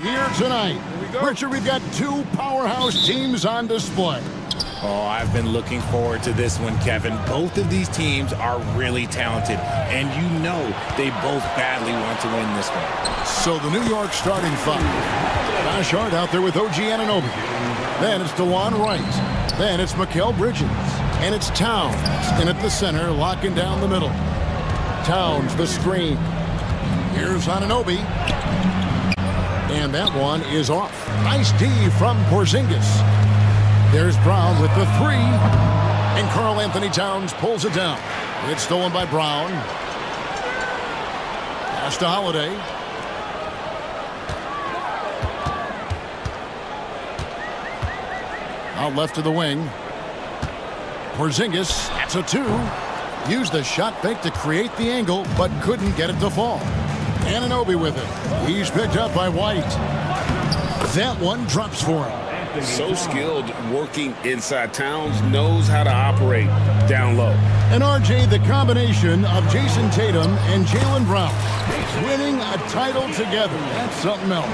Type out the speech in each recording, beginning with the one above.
Here tonight, Richard, we've got two powerhouse teams on display. Oh, I've been looking forward to this one, Kevin. Both of these teams are really talented, and you know they both badly want to win this one. So the New York starting five. Josh Hart out there with OG Anunoby. Then it's DeLon Wright. Then it's Mikal Bridges. And it's Towns in at the center, locking down the middle. Towns, the screen. Here's Anunoby. And that one is off. Nice D from Porzingis. There's Brown with the three. And Karl Anthony Towns pulls it down. It's stolen by Brown. Pass to Holiday. Out left to the wing. Porzingis, that's a two. Used the shot fake to create the angle, but couldn't get it to fall. Anunoby with it. He's picked up by White. That one drops for him. So skilled working inside. Towns knows how to operate down low. And RJ, the combination of Jason Tatum and Jaylen Brown winning a title together. That's something else.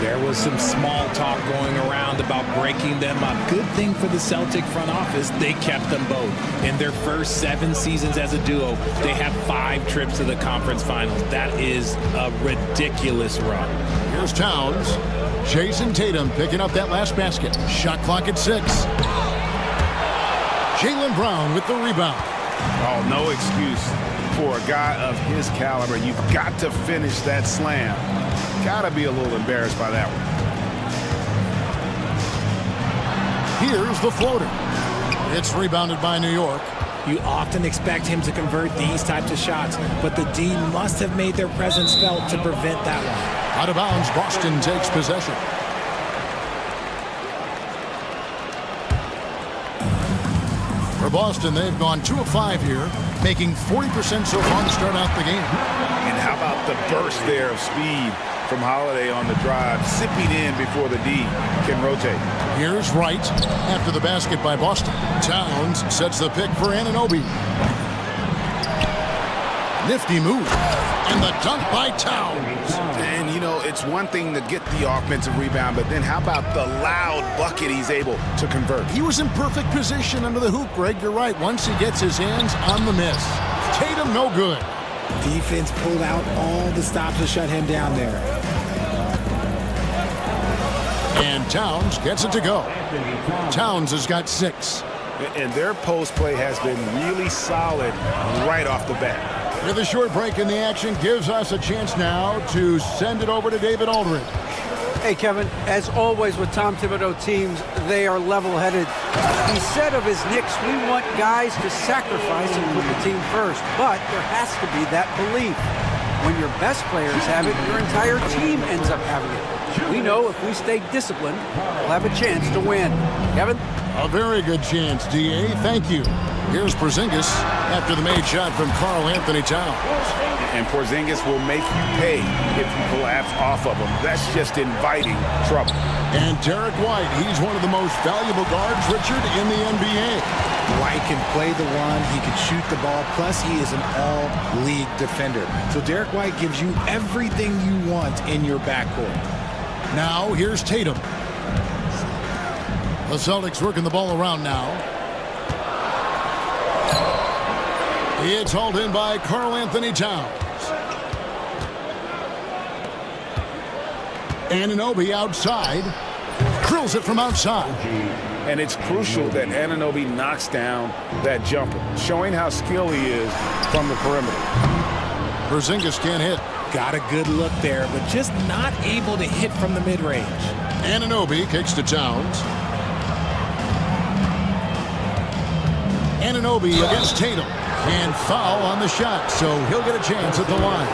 There was some small talk going around about breaking them up. Good thing for the Celtic front office, they kept them both. In their first 7 seasons as a duo, they have 5 trips to the conference finals. That is a ridiculous run. Here's Towns. Jason Tatum picking up that last basket. Shot clock at 6. Jaylen Brown with the rebound. Oh, no excuse for a guy of his caliber. You've got to finish that slam. Got to be a little embarrassed by that one. Here's the floater. It's rebounded by New York. You often expect him to convert these types of shots, but the D must have made their presence felt to prevent that one. Out of bounds, Boston takes possession. For Boston, they've gone 2 of 5 here, making 40% so far to start out the game. And how about the burst there of speed from Holiday on the drive, sipping in before the D can rotate. Here's Wright after the basket by Boston. Towns sets the pick for Anunoby. Nifty move. And the dunk by Towns. And, you know, it's one thing to get the offensive rebound, but then how about the loud bucket he's able to convert? He was in perfect position under the hoop, Greg. You're right. Once he gets his hands on the miss. Tatum, no good. Defense pulled out all the stops to shut him down there. And Towns gets it to go. Towns has got 6. And their post play has been really solid right off the bat. With a short break in the action, gives us a chance now to send it over to David Aldridge. Hey, Kevin, as always with Tom Thibodeau teams, they are level-headed. He said of his Knicks, we want guys to sacrifice and put the team first, but there has to be that belief. When your best players have it, your entire team ends up having it. We know if we stay disciplined, we'll have a chance to win. Kevin? A very good chance, D.A. Thank you. Here's Porzingis after the made shot from Karl Anthony Towns. And Porzingis will make you pay if you collapse off of him. That's just inviting trouble. And Derek White, he's one of the most valuable guards, Richard, in the NBA. White can play the one, he can shoot the ball, plus he is an all-league defender. So Derek White gives you everything you want in your backcourt. Now, here's Tatum. The Celtics working the ball around now. It's hauled in by Karl Anthony Towns. Anunoby outside. Drills it from outside. And it's crucial that Anunoby knocks down that jumper, showing how skilled he is from the perimeter. Porzingis can't hit. Got a good look there, but just not able to hit from the mid-range. Anunoby kicks to Towns. Anunoby against Tatum. And foul on the shot, so he'll get a chance at the line.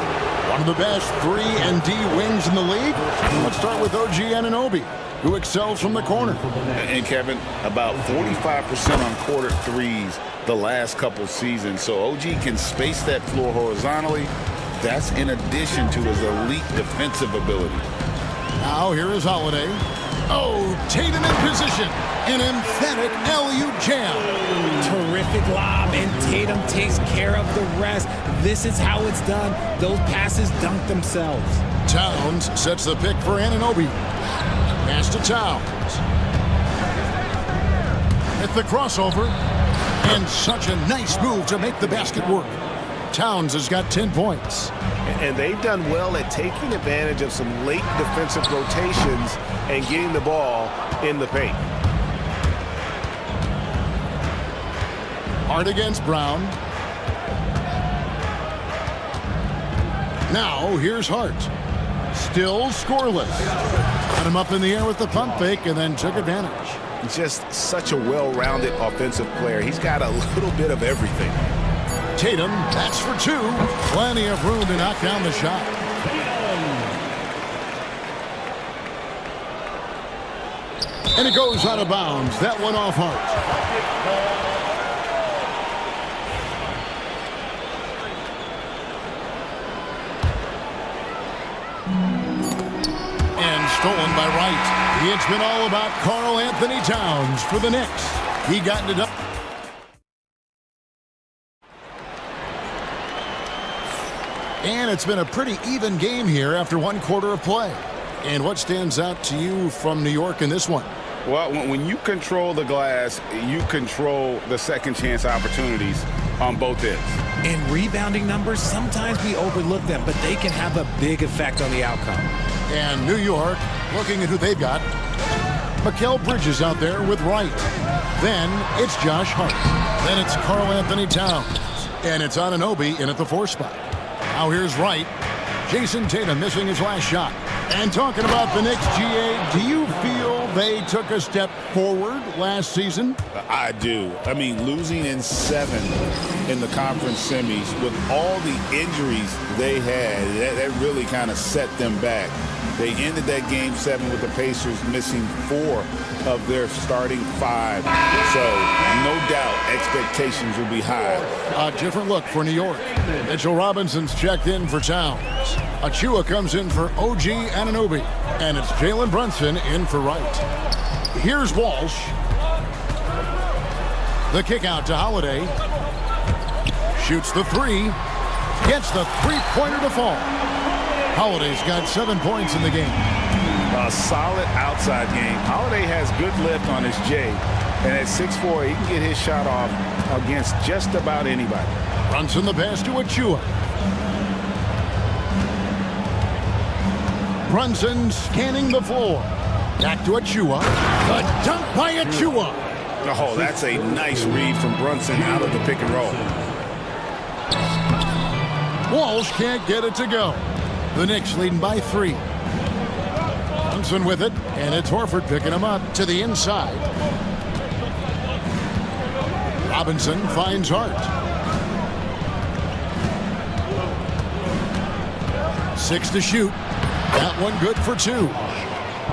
One of the best 3 and D wings in the league. Let's start with OG Anunoby, who excels from the corner. And Kevin, about 45% on quarter threes the last couple seasons. So OG can space that floor horizontally. That's in addition to his elite defensive ability. Now here is Holiday. Oh, Tatum in position. An emphatic alley-oop jam. Terrific lob, and Tatum takes care of the rest. This is how it's done. Those passes dunk themselves. Towns sets the pick for Anunoby. Pass to Towns. At the crossover. And such a nice move to make the basket work. Towns has got 10 points. And they've done well at taking advantage of some late defensive rotations and getting the ball in the paint. Hart against Brown. Now here's Hart. Still scoreless. Got him up in the air with the pump fake and then took advantage. Just such a well-rounded offensive player. He's got a little bit of everything. Tatum, that's for two. Plenty of room to knock down the shot. And it goes out of bounds. That one off Hart. Stolen by Wright. It's been all about Karl Anthony Towns for the Knicks. He got it up. And it's been a pretty even game here after one quarter of play. And what stands out to you from New York in this one? Well, when you control the glass, you control the second chance opportunities on both ends. And rebounding numbers, sometimes we overlook them, but they can have a big effect on the outcome. And New York, looking at who they've got. Mikal Bridges out there with Wright. Then it's Josh Hart. Then it's Karl Anthony Towns. And it's Anunoby in at the 4 spot. Now here's Wright. Jason Tatum missing his last shot. And talking about the Knicks, GA, do you feel they took a step forward last season? I do. I mean, losing in 7 in the conference semis with all the injuries they had, that really kind of set them back. They ended that game 7 with the Pacers missing 4 of their starting 5. So, no doubt, expectations will be high. A different look for New York. Mitchell Robinson's checked in for Towns. Achua comes in for OG Anunoby. And it's Jalen Brunson in for Wright. Here's Walsh. The kick out to Holiday. Shoots the 3. Gets the three-pointer to fall. Holiday's got 7 points in the game. A solid outside game. Holiday has good lift on his J. And at 6'4", he can get his shot off against just about anybody. Brunson the pass to Achua. Brunson scanning the floor. Back to Achua. The dunk by Achua. Oh, that's a nice read from Brunson out of the pick and roll. Walsh can't get it to go. The Knicks leading by 3. Brunson with it, and it's Horford picking him up to the inside. Robinson finds Hart. 6 to shoot. That one good for 2.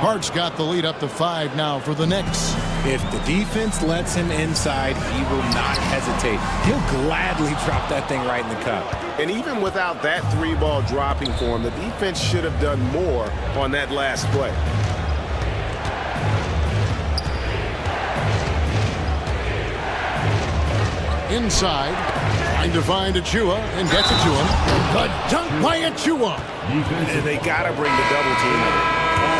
Hart's got the lead up to 5 now for the Knicks. If the defense lets him inside, he will not hesitate. He'll gladly drop that thing right in the cup. And even without that 3-ball dropping for him, the defense should have done more on that last play. Inside, trying to find Achua and gets it to him. The dunk by Achua. And they got to bring the double team.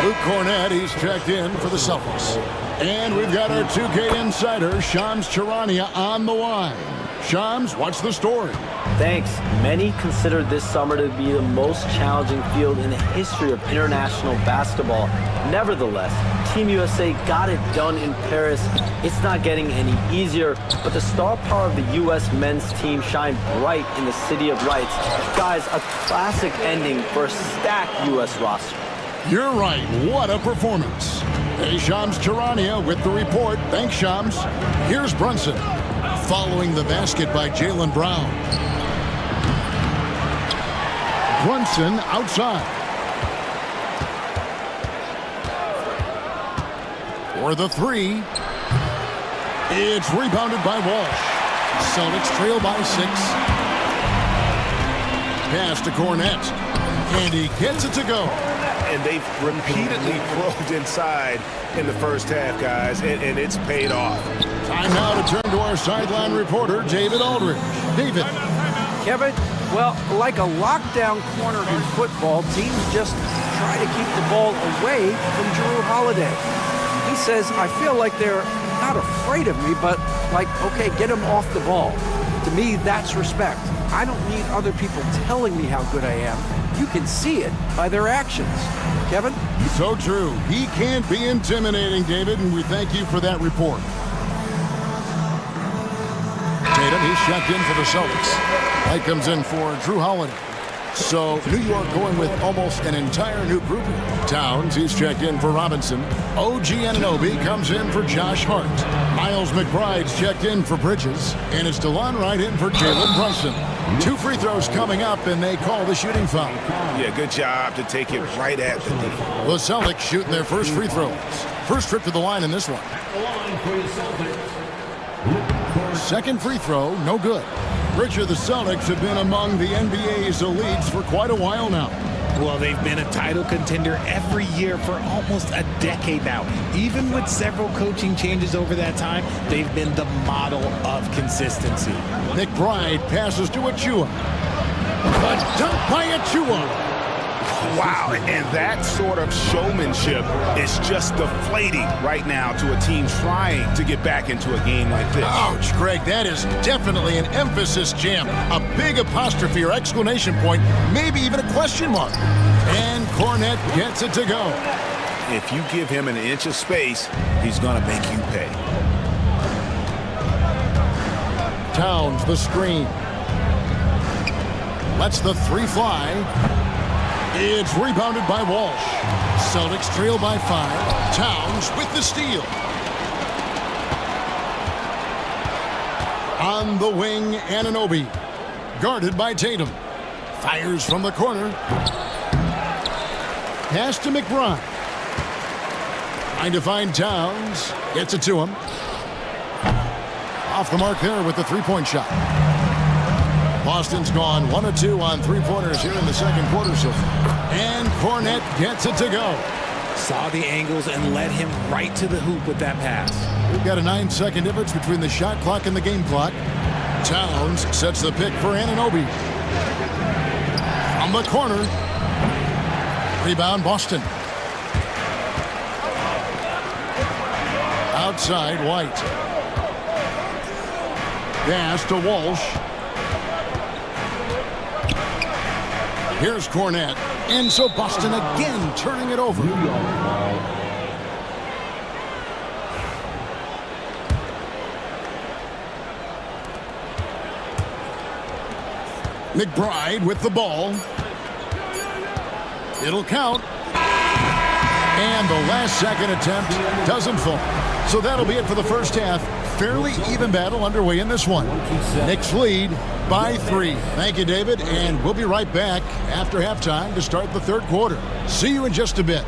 Luke Cornett, he's checked in for the Celtics. And we've got our 2K insider, Shams Charania, on the line. Shams, what's the story? Thanks. Many consider this summer to be the most challenging field in the history of international basketball. Nevertheless, Team USA got it done in Paris. It's not getting any easier, but the star power of the U.S. men's team shined bright in the City of Lights. Guys, a classic ending for a stacked U.S. roster. You're right. What a performance. Hey, Shams Charania with the report. Thanks, Shams. Here's Brunson. Following the basket by Jaylen Brown. Brunson outside. For the 3. It's rebounded by Walsh. Celtics trail by 6. Pass to Cornett. And he gets it to go. And they've repeatedly probed inside in the first half, guys, and it's paid off. Time now to turn to our sideline reporter, David Aldridge. David. Kevin, well, like a lockdown corner in football, teams just try to keep the ball away from Drew Holiday. He says, I feel like they're not afraid of me, but like, okay, get him off the ball. To me, that's respect. I don't need other people telling me how good I am. You can see it by their actions. Kevin? So true. He can't be intimidating, David, and we thank you for that report. Tatum, he's checked in for the Celtics. Light comes in for Drew Holiday. So New York going with almost an entire new group. Towns, he's checked in for Robinson. OG Anunoby comes in for Josh Hart. Miles McBride's checked in for Bridges. And it's DeLon Wright in for Jalen Brunson. 2 free throws coming up, and they call the shooting foul. Yeah, good job to take it right at the knee. The Celtics shooting their first free throws. First trip to the line in this one. Second free throw, no good. Richard, the Celtics have been among the NBA's elites for quite a while now. Well, they've been a title contender every year for almost a decade now. Even with several coaching changes over that time, they've been the model of consistency. McBride passes to Achua. A dunk by Achua. Wow, and that sort of showmanship is just deflating right now to a team trying to get back into a game like this. Ouch, Greg, that is definitely an emphasis jam. A big apostrophe or exclamation point, maybe even a question mark. And Cornette gets it to go. If you give him an inch of space, he's going to make you pay. Towns, the screen. Lets the 3 fly. It's rebounded by Walsh. Celtics trail by 5. Towns with the steal. On the wing, Anunoby. Guarded by Tatum. Fires from the corner. Pass to McBride. Trying to find Towns. Gets it to him. Off the mark there with the 3-point shot. Boston's gone 1 of 2 on 3-pointers here in the second quarter so far. And Cornette gets it to go. Saw the angles and led him right to the hoop with that pass. We've got a 9-second difference between the shot clock and the game clock. Towns sets the pick for Anunoby. From the corner. Rebound, Boston. Outside, White. Pass to Walsh. Here's Cornette. And so Boston again turning it over. McBride with the ball. It'll count. And the last second attempt doesn't fall. So that'll be it for the first half. Fairly even battle underway in this one. Knicks lead by 3. Thank you, David, and we'll be right back after halftime to start the third quarter. See you in just a bit.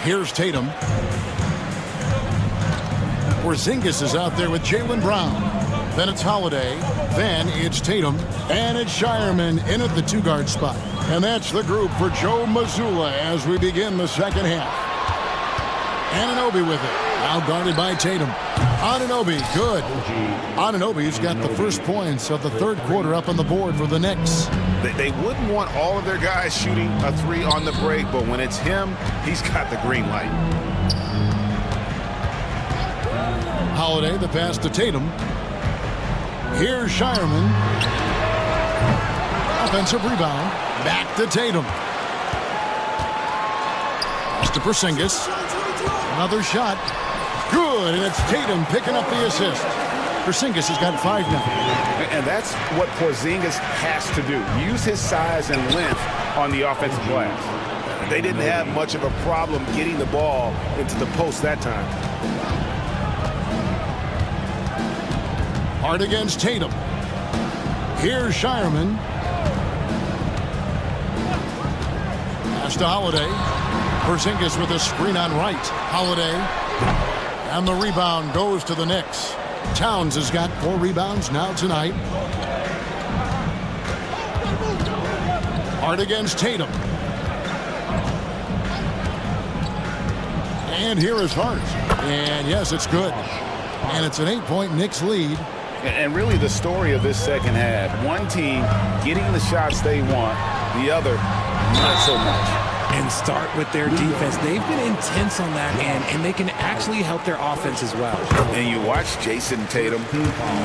Here's Tatum. Porzingis is out there with Jaylen Brown. Then it's Holiday. Then it's Tatum. And it's Shireman in at the 2-guard spot. And that's the group for Joe Mazzulla as we begin the second half. Anunoby with it. Now guarded by Tatum. Anunoby, good. Anunoby's got the first points of the third quarter up on the board for the Knicks. They wouldn't want all of their guys shooting a three on the break, but when it's him, he's got the green light. Holiday, the pass to Tatum. Here's Shireman. Offensive rebound. Back to Tatum. Pass to Porzingis. Another shot. Good, and it's Tatum picking up the assist. Porzingis has got 5 now. And that's what Porzingis has to do. Use his size and length on the offensive glass. They didn't have much of a problem getting the ball into the post that time. Hard against Tatum. Here's Shireman. Pass to Holiday. Porzingis with a screen on right. Holiday. And the rebound goes to the Knicks. Towns has got 4 rebounds now tonight. Hard against Tatum. And here is Hart. And yes, it's good. And it's an 8-point Knicks lead. And really the story of this second half, one team getting the shots they want, the other not so much. And start with their defense. They've been intense on that end, and they can actually help their offense as well. And you watch Jason Tatum,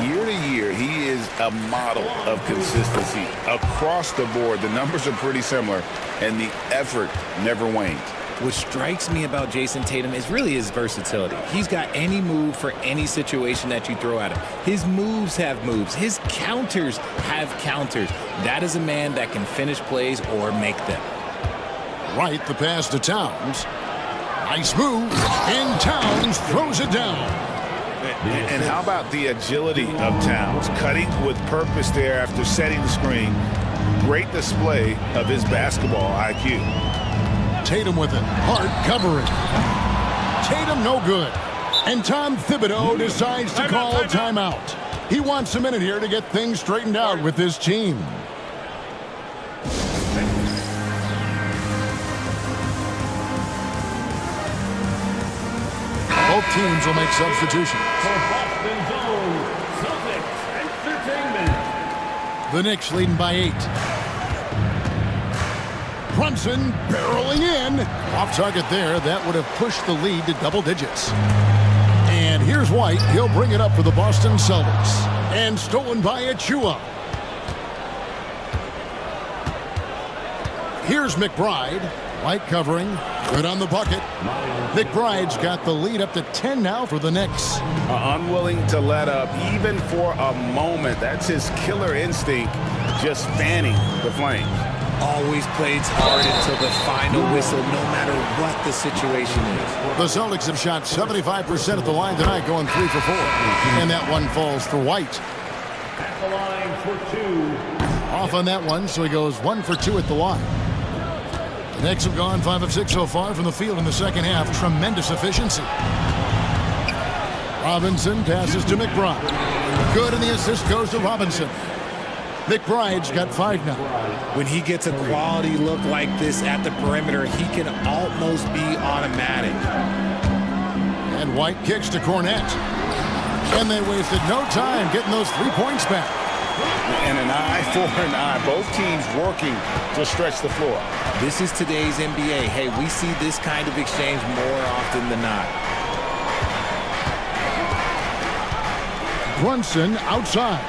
year to year, he is a model of consistency. Across the board, the numbers are pretty similar, and the effort never wanes. What strikes me about Jason Tatum is really his versatility. He's got any move for any situation that you throw at him. His moves have moves. His counters have counters. That is a man that can finish plays or make them. Right, the pass to Towns. Nice move, and Towns throws it down. And how about the agility of Towns, cutting with purpose there after setting the screen. Great display of his basketball IQ. Tatum with it. Hart covering. Tatum no good. And Tom Thibodeau decides to call a timeout. He wants a minute here to get things straightened out with his team. Both teams will make substitutions. The Knicks leading by 8. Brunson barreling in. Off target there. That would have pushed the lead to double digits. And here's White. He'll bring it up for the Boston Celtics. And stolen by Achua. Here's McBride. White covering. Good on the bucket. McBride's got the lead up to 10 now for the Knicks. Unwilling to let up even for a moment. That's his killer instinct, just fanning the flames. Always plays hard until the final whistle, no matter what the situation is. The Celtics have shot 75% at the line tonight, going 3 for 4. And that one falls for White. At the line for 2. Off on that one, so he goes 1 for 2 at the line. The Knicks have gone 5 of 6 so far from the field in the second half. Tremendous efficiency. Robinson passes to McBride. Good, and the assist goes to Robinson. McBride's got 5 now. When he gets a quality look like this at the perimeter, he can almost be automatic. And White kicks to Cornette. And they wasted no time getting those 3 points back. And an eye for an eye. Both teams working to stretch the floor. This is today's NBA. Hey, we see this kind of exchange more often than not. Brunson outside.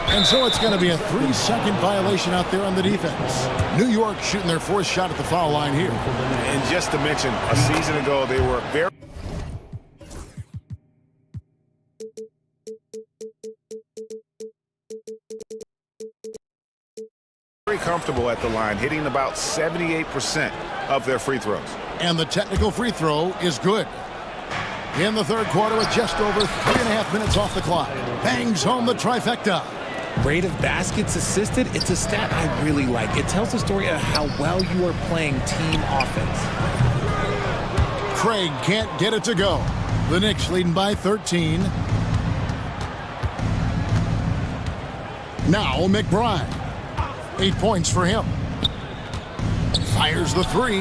And so it's going to be a 3-second violation out there on the defense. New York shooting their 4th shot at the foul line here. And just to mention, a season ago, they were very comfortable at the line, hitting about 78% of their free throws. And the technical free throw is good. In the third quarter with just over 3.5 minutes off the clock. Bangs home the trifecta. Rate of baskets assisted, it's a stat I really like. It tells the story of how well you are playing team offense. Craig can't get it to go. The Knicks leading by 13. Now McBride. 8 points for him. Fires the 3.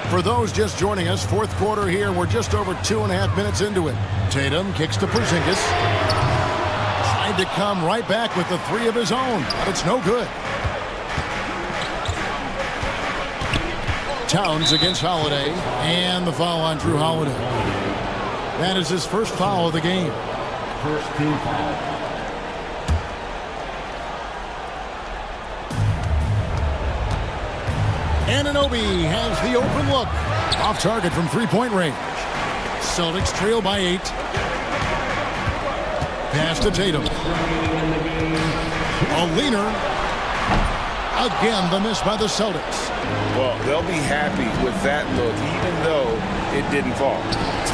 For those just joining us, fourth quarter here. We're just over 2.5 minutes into it. Tatum kicks to Porzingis. Tried to come right back with the three of his own, but it's no good. Towns against Holiday, and the foul on Drew Holiday. That is his first foul of the game. First team foul. Anunoby has the open look. Off target from three-point range. Celtics trail by 8. Pass to Tatum. A leaner. Again, the miss by the Celtics. Well, they'll be happy with that look, even though it didn't fall.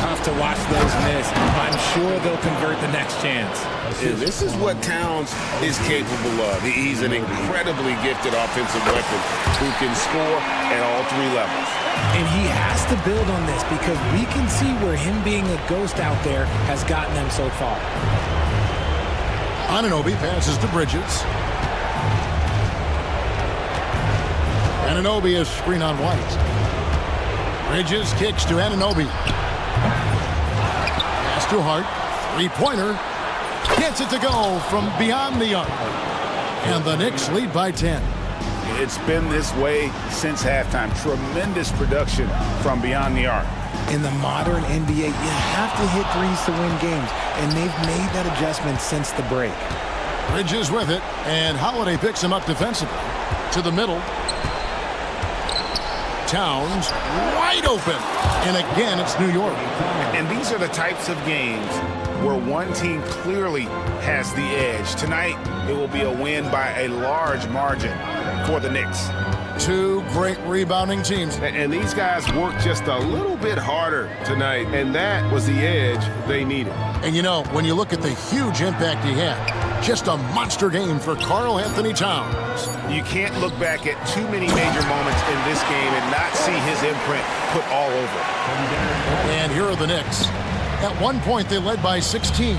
Tough to watch those miss. I'm sure they'll convert the next chance. And this is what Towns is capable of. He's an incredibly gifted offensive weapon who can score at all three levels. And he has to build on this because we can see where him being a ghost out there has gotten them so far. Anunoby passes to Bridges. Anunoby is screen on White. Bridges kicks to Anunoby. Pass to Hart. Three-pointer. Gets it to go from beyond the arc. And the Knicks lead by 10. It's been this way since halftime. Tremendous production from beyond the arc. In the modern NBA, you have to hit threes to win games, and they've made that adjustment since the break. Bridges with it, and Holiday picks him up defensively. To the middle. Towns wide open. And again, it's New York. And these are the types of games where one team clearly has the edge. Tonight, it will be a win by a large margin for the Knicks. Two great rebounding teams. And these guys worked just a little bit harder tonight, and that was the edge they needed. And you know, when you look at the huge impact he had, just a monster game for Karl Anthony Towns. You can't look back at too many major moments in this game and not see his imprint put all over it. And here are the Knicks. At one point, they led by 16.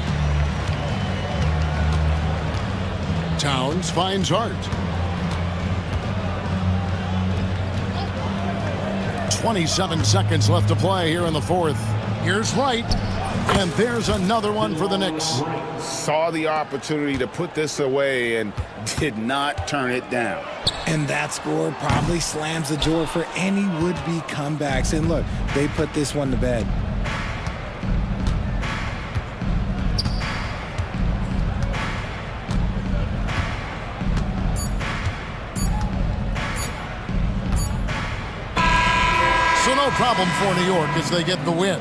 Towns finds Hart. 27 seconds left to play here in the fourth. Here's Wright, and there's another one for the Knicks. Saw the opportunity to put this away and did not turn it down. And that score probably slams the door for any would-be comebacks. And look, they put this one to bed. So no problem for New York as they get the win.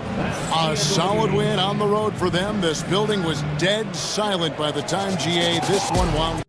A solid win on the road for them. This building was dead silent by the time GA this one wound.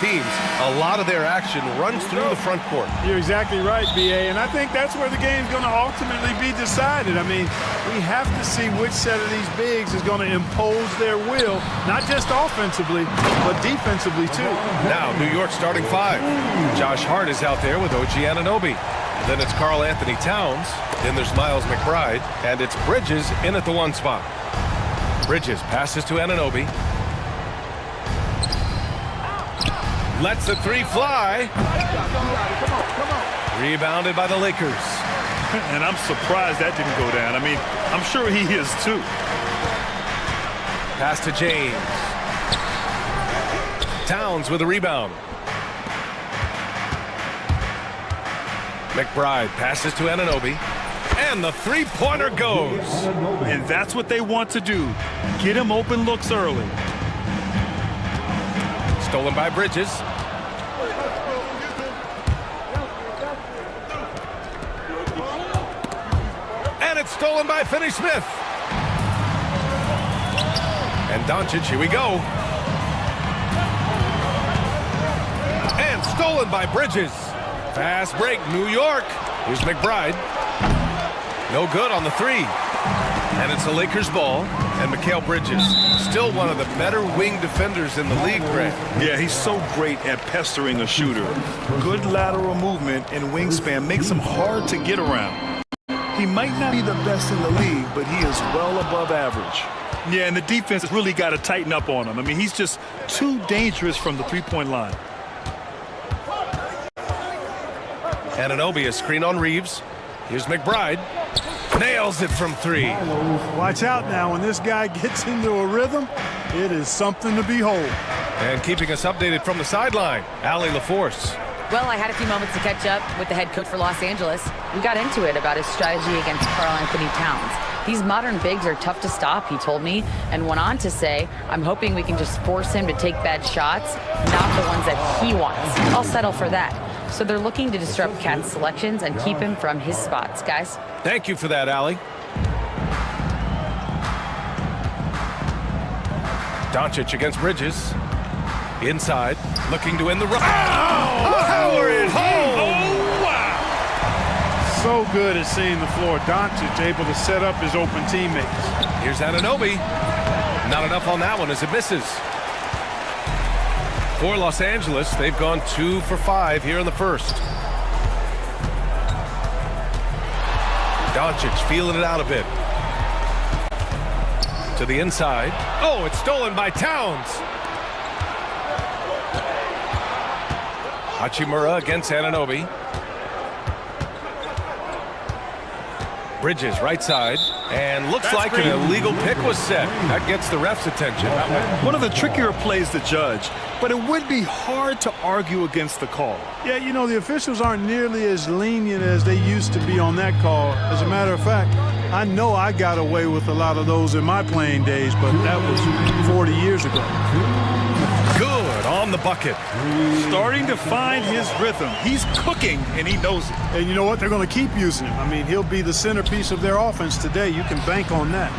teams, a lot of their action runs through the front court. You're exactly right, B.A., and I think that's where the game's going to ultimately be decided. I mean, we have to see which set of these bigs is going to impose their will, not just offensively, but defensively, too. Now, New York starting five. Josh Hart is out there with OG Anunoby. Then it's Karl Anthony Towns. Then there's Miles McBride. And it's Bridges in at the one spot. Bridges passes to Anunoby. Lets the three fly. Rebounded by the Lakers. And I'm surprised that didn't go down. I mean, I'm sure he is, too. Pass to James. Towns with a rebound. McBride passes to Anunoby. And the three-pointer goes. And that's what they want to do. Get him open looks early. Stolen by Bridges. And it's stolen by Finney-Smith. And Doncic, here we go. And stolen by Bridges. Fast break, New York. Here's McBride. No good on the three. And it's the Lakers ball. And Mikal Bridges, still one of the better wing defenders in the league, Greg. Yeah, he's so great at pestering a shooter. Good lateral movement and wingspan makes him hard to get around. He might not be the best in the league, but he is well above average. Yeah, and the defense has really got to tighten up on him. I mean, he's just too dangerous from the three-point line. Anunoby, a screen on Reeves. Here's McBride. Nails it from three. Watch out now. When this guy gets into a rhythm, it is something to behold. And keeping us updated from the sideline, Allie LaForce. Well, I had a few moments to catch up with the head coach for Los Angeles. We got into it about his strategy against Karl Anthony Towns. These modern bigs are tough to stop, he told me, and went on to say, I'm hoping we can just force him to take bad shots, not the ones that he wants. I'll settle for that. So they're looking to disrupt Cat's selections and keep him from his spots, guys. Thank you for that, Allie. Doncic against Bridges. Inside, looking to win the run. Oh, Howard home! Oh, wow! So good at seeing the floor. Doncic able to set up his open teammates. Here's Anunoby. Not enough on that one as it misses. For Los Angeles, they've gone 2 for 5 here in the first. Doncic feeling it out a bit. To the inside. Oh, it's stolen by Towns. Hachimura against Anunoby. Bridges, right side. And looks like an illegal pick was set. That gets the ref's attention. One of the trickier plays to judge, but it would be hard to argue against the call. Yeah, you know, the officials aren't nearly as lenient as they used to be on that call. As a matter of fact, I know I got away with a lot of those in my playing days, but that was 40 years ago. Good on the bucket. Starting to find his rhythm. He's cooking, and he knows it. And you know what? They're going to keep using him. I mean, he'll be the centerpiece of their offense today. You can bank on that.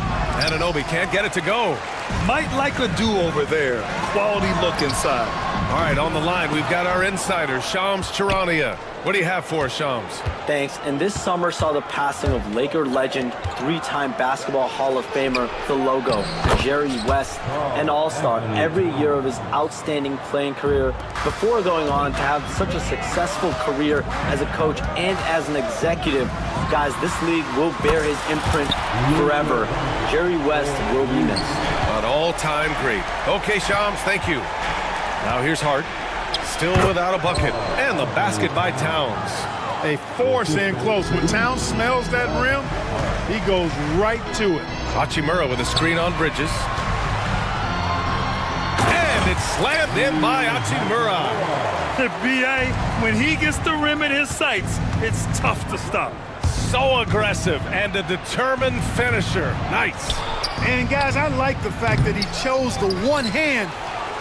Anunoby can't get it to go. Might like a do-over there. Quality look inside. All right, on the line, we've got our insider, Shams Charania. What do you have for us, Shams? Thanks. And this summer saw the passing of Laker legend, 3-time Basketball Hall of Famer, the logo, Jerry West, an all-star every year of his outstanding playing career before going on to have such a successful career as a coach and as an executive. Guys, this league will bear his imprint forever. Jerry West will be missed. An all-time great. Okay, Shams, thank you. Now here's Hart. Still without a bucket. And the basket by Towns. They force in close. When Towns smells that rim, he goes right to it. Hachimura with a screen on Bridges. And it's slammed in by Hachimura. B.A., when he gets the rim in his sights, it's tough to stop. So aggressive and a determined finisher. Nice. And guys, I like the fact that he chose the one-hand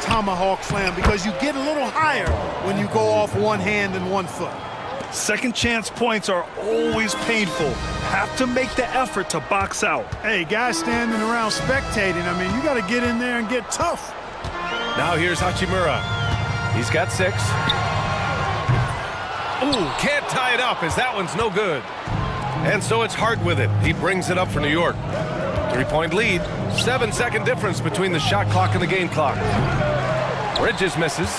tomahawk slam because you get a little higher when you go off one hand and one foot. Second chance points are always painful. Have to make the effort to box out. Hey, guys standing around spectating, I mean, you got to get in there and get tough. Now here's Hachimura. He's got 6. Ooh, can't tie it up as that one's no good. And so it's Hart with it. He brings it up for New York. 3-point lead. 7-second difference between the shot clock and the game clock. Bridges misses.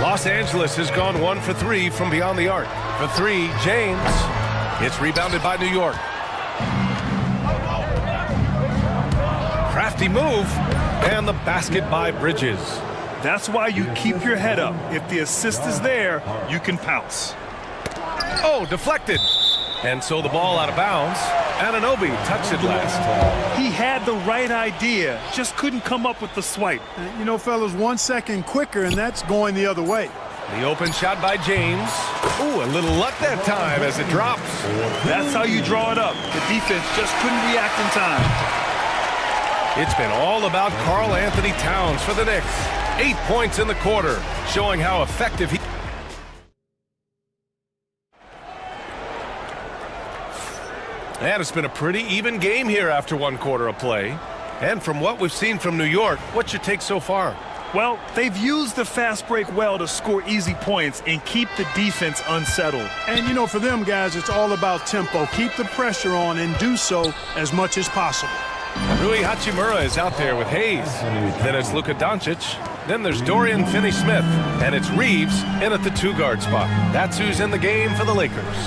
Los Angeles has gone 1 for 3 from beyond the arc. For 3, James. It's rebounded by New York. Crafty move. And the basket by Bridges. That's why you keep your head up. If the assist is there, you can pounce. Oh, deflected. And so the ball out of bounds. Anunoby touched it last. He had the right idea, just couldn't come up with the swipe. You know, fellas, 1 second quicker, and that's going the other way. The open shot by James. Ooh, a little luck that time as it drops. That's how you draw it up. The defense just couldn't react in time. It's been all about Karl Anthony Towns for the Knicks. 8 points in the quarter, showing how effective he... And it's been a pretty even game here after 1 quarter of play. And from what we've seen from New York, what's your take so far? Well, they've used the fast break well to score easy points and keep the defense unsettled. And, you know, for them guys, it's all about tempo. Keep the pressure on and do so as much as possible. Rui Hachimura is out there with Hayes. Then it's Luka Doncic. Then there's Dorian Finney-Smith. And it's Reeves in at the 2-guard spot. That's who's in the game for the Lakers.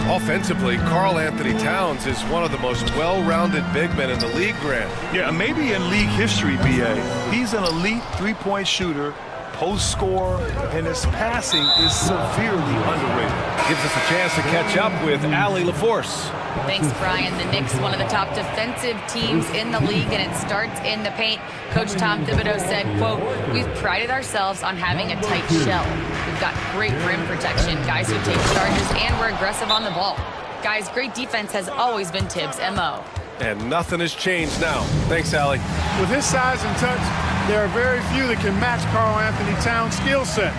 Offensively, Karl Anthony Towns is one of the most well-rounded big men in the league, Grant. Yeah, maybe in league history, B.A. He's an elite 3-point shooter, post scorer, and his passing is severely underrated. Gives us a chance to catch up with Allie LaForce. Thanks, Brian. The Knicks, one of the top defensive teams in the league, and it starts in the paint. Coach Tom Thibodeau said, quote, "We've prided ourselves on having a tight shell. We've got great rim protection, guys who take charges, and we're aggressive on the ball. Guys, great defense has always been Tibbs' MO." And nothing has changed now. Thanks, Allie. With his size and touch, there are very few that can match Karl Anthony Towns' skill set,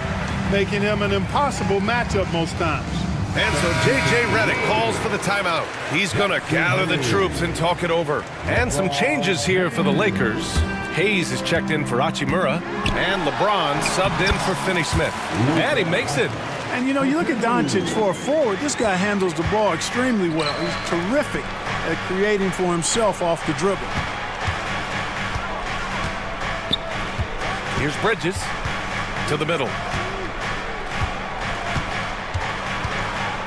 making him an impossible matchup most times. And so J.J. Redick calls for the timeout. He's going to gather the troops and talk it over. And some changes here for the Lakers. Hayes is checked in for Hachimura, and LeBron subbed in for Finney-Smith. And he makes it. And, you know, you look at Doncic for a forward, this guy handles the ball extremely well. He's terrific at creating for himself off the dribble. Here's Bridges to the middle.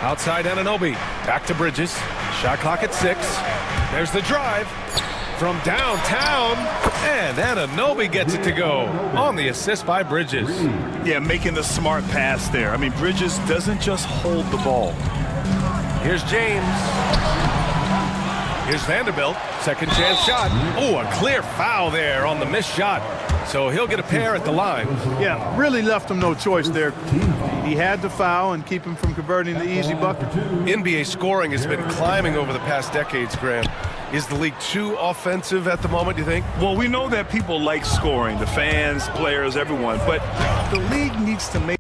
Outside Anunoby, back to Bridges. Shot clock at 6. There's the drive from downtown, and Anunoby gets it to go on the assist by Bridges. Yeah, making the smart pass there. I mean, Bridges doesn't just hold the ball. Here's James. Here's Vanderbilt, second chance shot. Oh, a clear foul there on the missed shot. So he'll get a pair at the line. Yeah, really left him no choice there. He had to foul and keep him from converting the easy bucket. NBA scoring has been climbing over the past decades, Graham. Is the league too offensive at the moment, do you think? Well, we know that people like scoring, the fans, players, everyone, but the league needs to make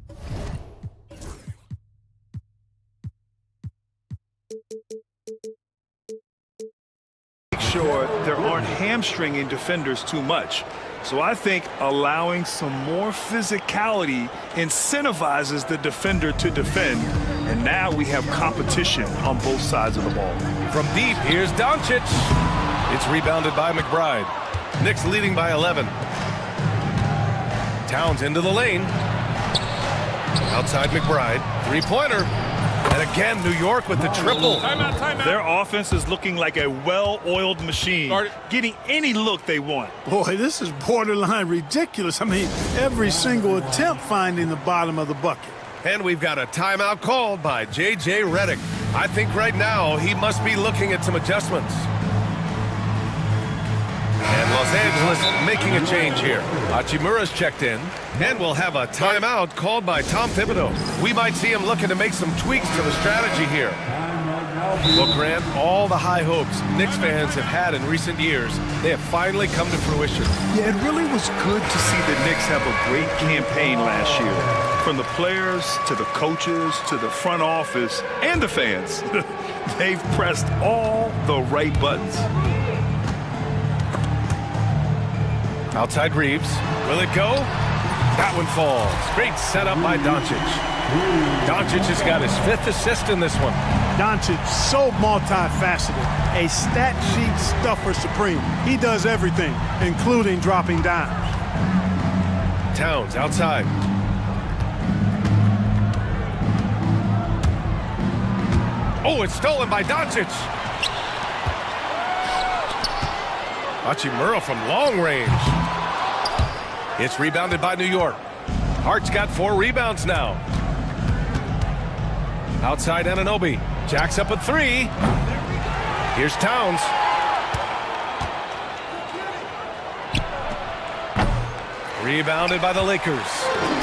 sure there aren't hamstringing defenders too much. So I think allowing some more physicality incentivizes the defender to defend. And now we have competition on both sides of the ball. From deep, here's Doncic. It's rebounded by McBride. Knicks leading by 11. Towns into the lane. Outside McBride. Three-pointer. And again, New York with the triple. Timeout. Their offense is looking like a well-oiled machine, getting any look they want. Boy, this is borderline ridiculous. I mean, every single attempt finding the bottom of the bucket. And we've got a timeout called by J.J. Redick. I think right now he must be looking at some adjustments. And Los Angeles making a change here. Hachimura's checked in. And we'll have a timeout called by Tom Thibodeau. We might see him looking to make some tweaks to the strategy here. Well, Grant, all the high hopes Knicks fans have had in recent years, they have finally come to fruition. Yeah, it really was good to see the Knicks have a great campaign last year. From the players, to the coaches, to the front office, and the fans. They've pressed all the right buttons. Outside Reeves. Will it go? That one falls. Great setup by Doncic. Doncic has got his 5th assist in this one. Doncic, so multifaceted. A stat sheet stuffer supreme. He does everything, including dropping dimes. Towns outside. Oh, it's stolen by Doncic. Hachimura from long range. It's rebounded by New York. Hart's got 4 rebounds now. Outside Anunoby. Jacks up a 3. Here's Towns. Rebounded by the Lakers.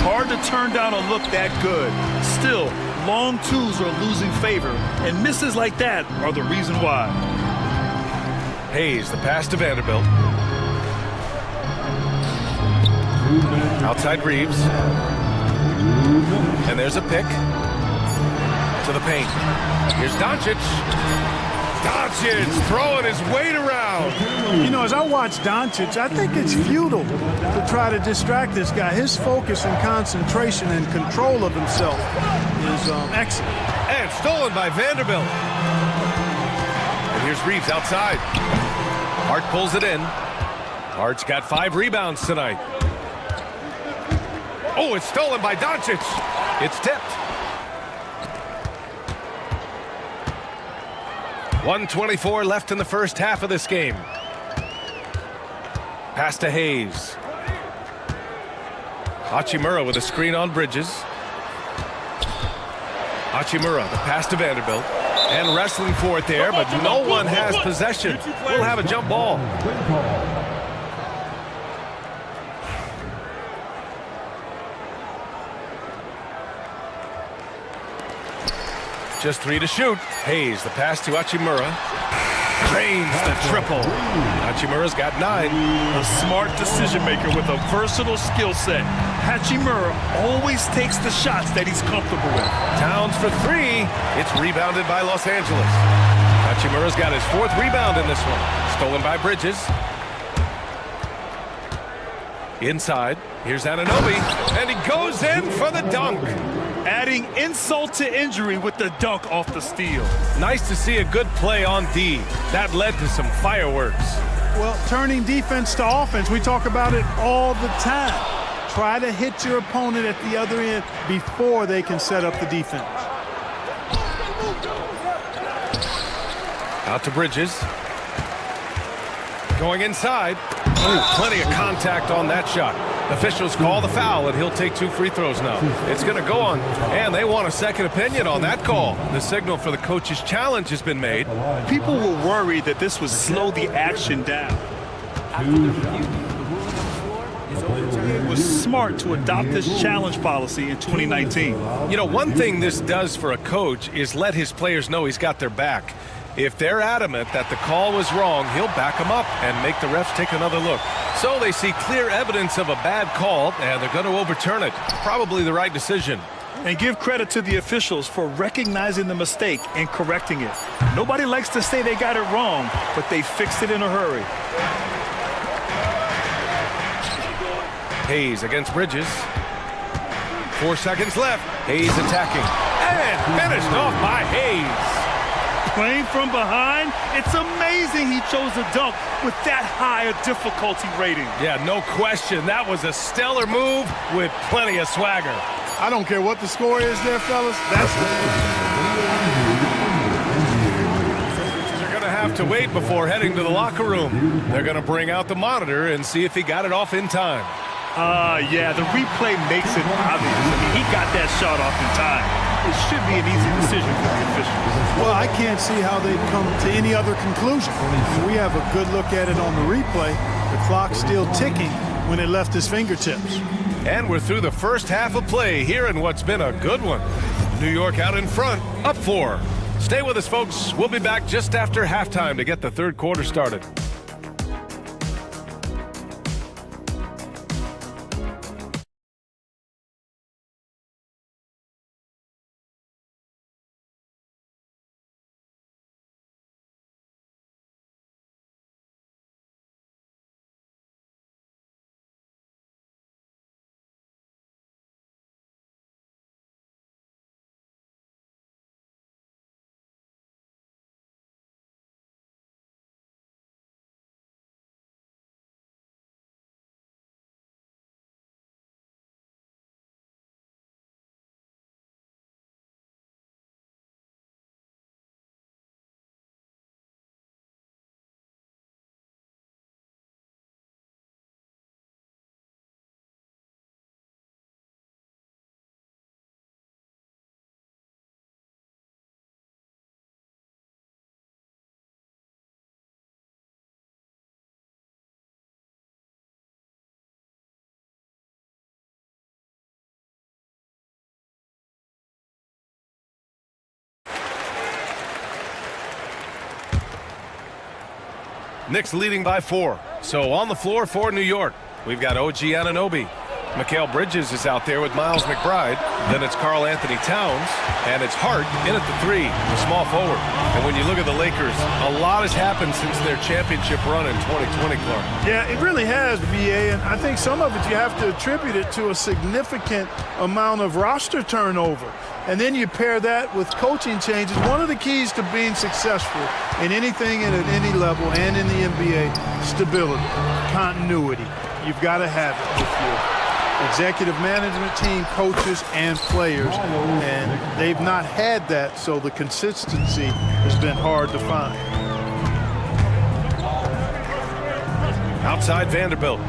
Hard to turn down a look that good. Still, long twos are losing favor, and misses like that are the reason why. Hayes, the pass to Vanderbilt. Outside Reeves. And there's a pick. To the paint. Here's Doncic. Doncic throwing his weight around. You know, as I watch Doncic, I think it's futile to try to distract this guy. His focus and concentration and control of himself is excellent. And stolen by Vanderbilt. And here's Reeves outside. Hart pulls it in. Hart's got 5 rebounds tonight. Oh, it's stolen by Doncic. It's tipped. 1:24 left in the first half of this game. Pass to Hayes. Hachimura with a screen on Bridges. Hachimura, the pass to Vanderbilt. And wrestling for it there, but no one has possession. We'll have a jump ball. Just 3 to shoot. Hayes, the pass to Hachimura. Drains the triple. Hachimura's got 9. A smart decision maker with a versatile skill set. Hachimura always takes the shots that he's comfortable with. Towns for 3. It's rebounded by Los Angeles. Hachimura's got his 4th rebound in this one. Stolen by Bridges. Inside. Here's Anunoby. And he goes in for the dunk. Adding insult to injury with the dunk off the steal. Nice to see a good play on D. That led to some fireworks. Well, turning defense to offense, we talk about it all the time. Try to hit your opponent at the other end before they can set up the defense. Out to Bridges. Going inside. Ooh, plenty of contact on that shot. Officials call the foul, and he'll take 2 free throws now. It's going to go on, and they want a second opinion on that call. The signal for the coach's challenge has been made. People were worried that this would slow the action down. It was smart to adopt this challenge policy in 2019. You know, one thing this does for a coach is let his players know he's got their back. If they're adamant that the call was wrong, he'll back them up and make the refs take another look. So they see clear evidence of a bad call, and they're going to overturn it. Probably the right decision. And give credit to the officials for recognizing the mistake and correcting it. Nobody likes to say they got it wrong, but they fixed it in a hurry. Hayes against Bridges. 4 seconds left. Hayes attacking. And finished off by Hayes. Playing from behind, it's amazing he chose a dunk with that high a difficulty rating. Yeah, no question. That was a stellar move with plenty of swagger. I don't care what the score is there, fellas. That's They're going to have to wait before heading to the locker room. They're going to bring out the monitor and see if he got it off in time. Yeah, the replay makes it obvious. I mean, he got that shot off in time. It should be an easy decision for the officials. Well, I can't see how they'd come to any other conclusion. We have a good look at it on the replay. The clock's still ticking when it left his fingertips. And we're through the first half of play here in what's been a good one. New York out in front, up 4. Stay with us, folks. We'll be back just after halftime to get the third quarter started. Knicks leading by 4. So on the floor for New York, we've got OG Anunoby. Mikal Bridges is out there with Miles McBride. Then it's Karl Anthony Towns, and it's Hart in at the 3, the small forward. And when you look at the Lakers, a lot has happened since their championship run in 2020, Clark. Yeah, it really has, BA, and I think some of it you have to attribute it to a significant amount of roster turnover. And then you pair that with coaching changes. One of the keys to being successful in anything and at any level and in the NBA, stability, continuity. You've got to have it with your executive management team, coaches, and players. And they've not had that, so the consistency has been hard to find. Outside Vanderbilt.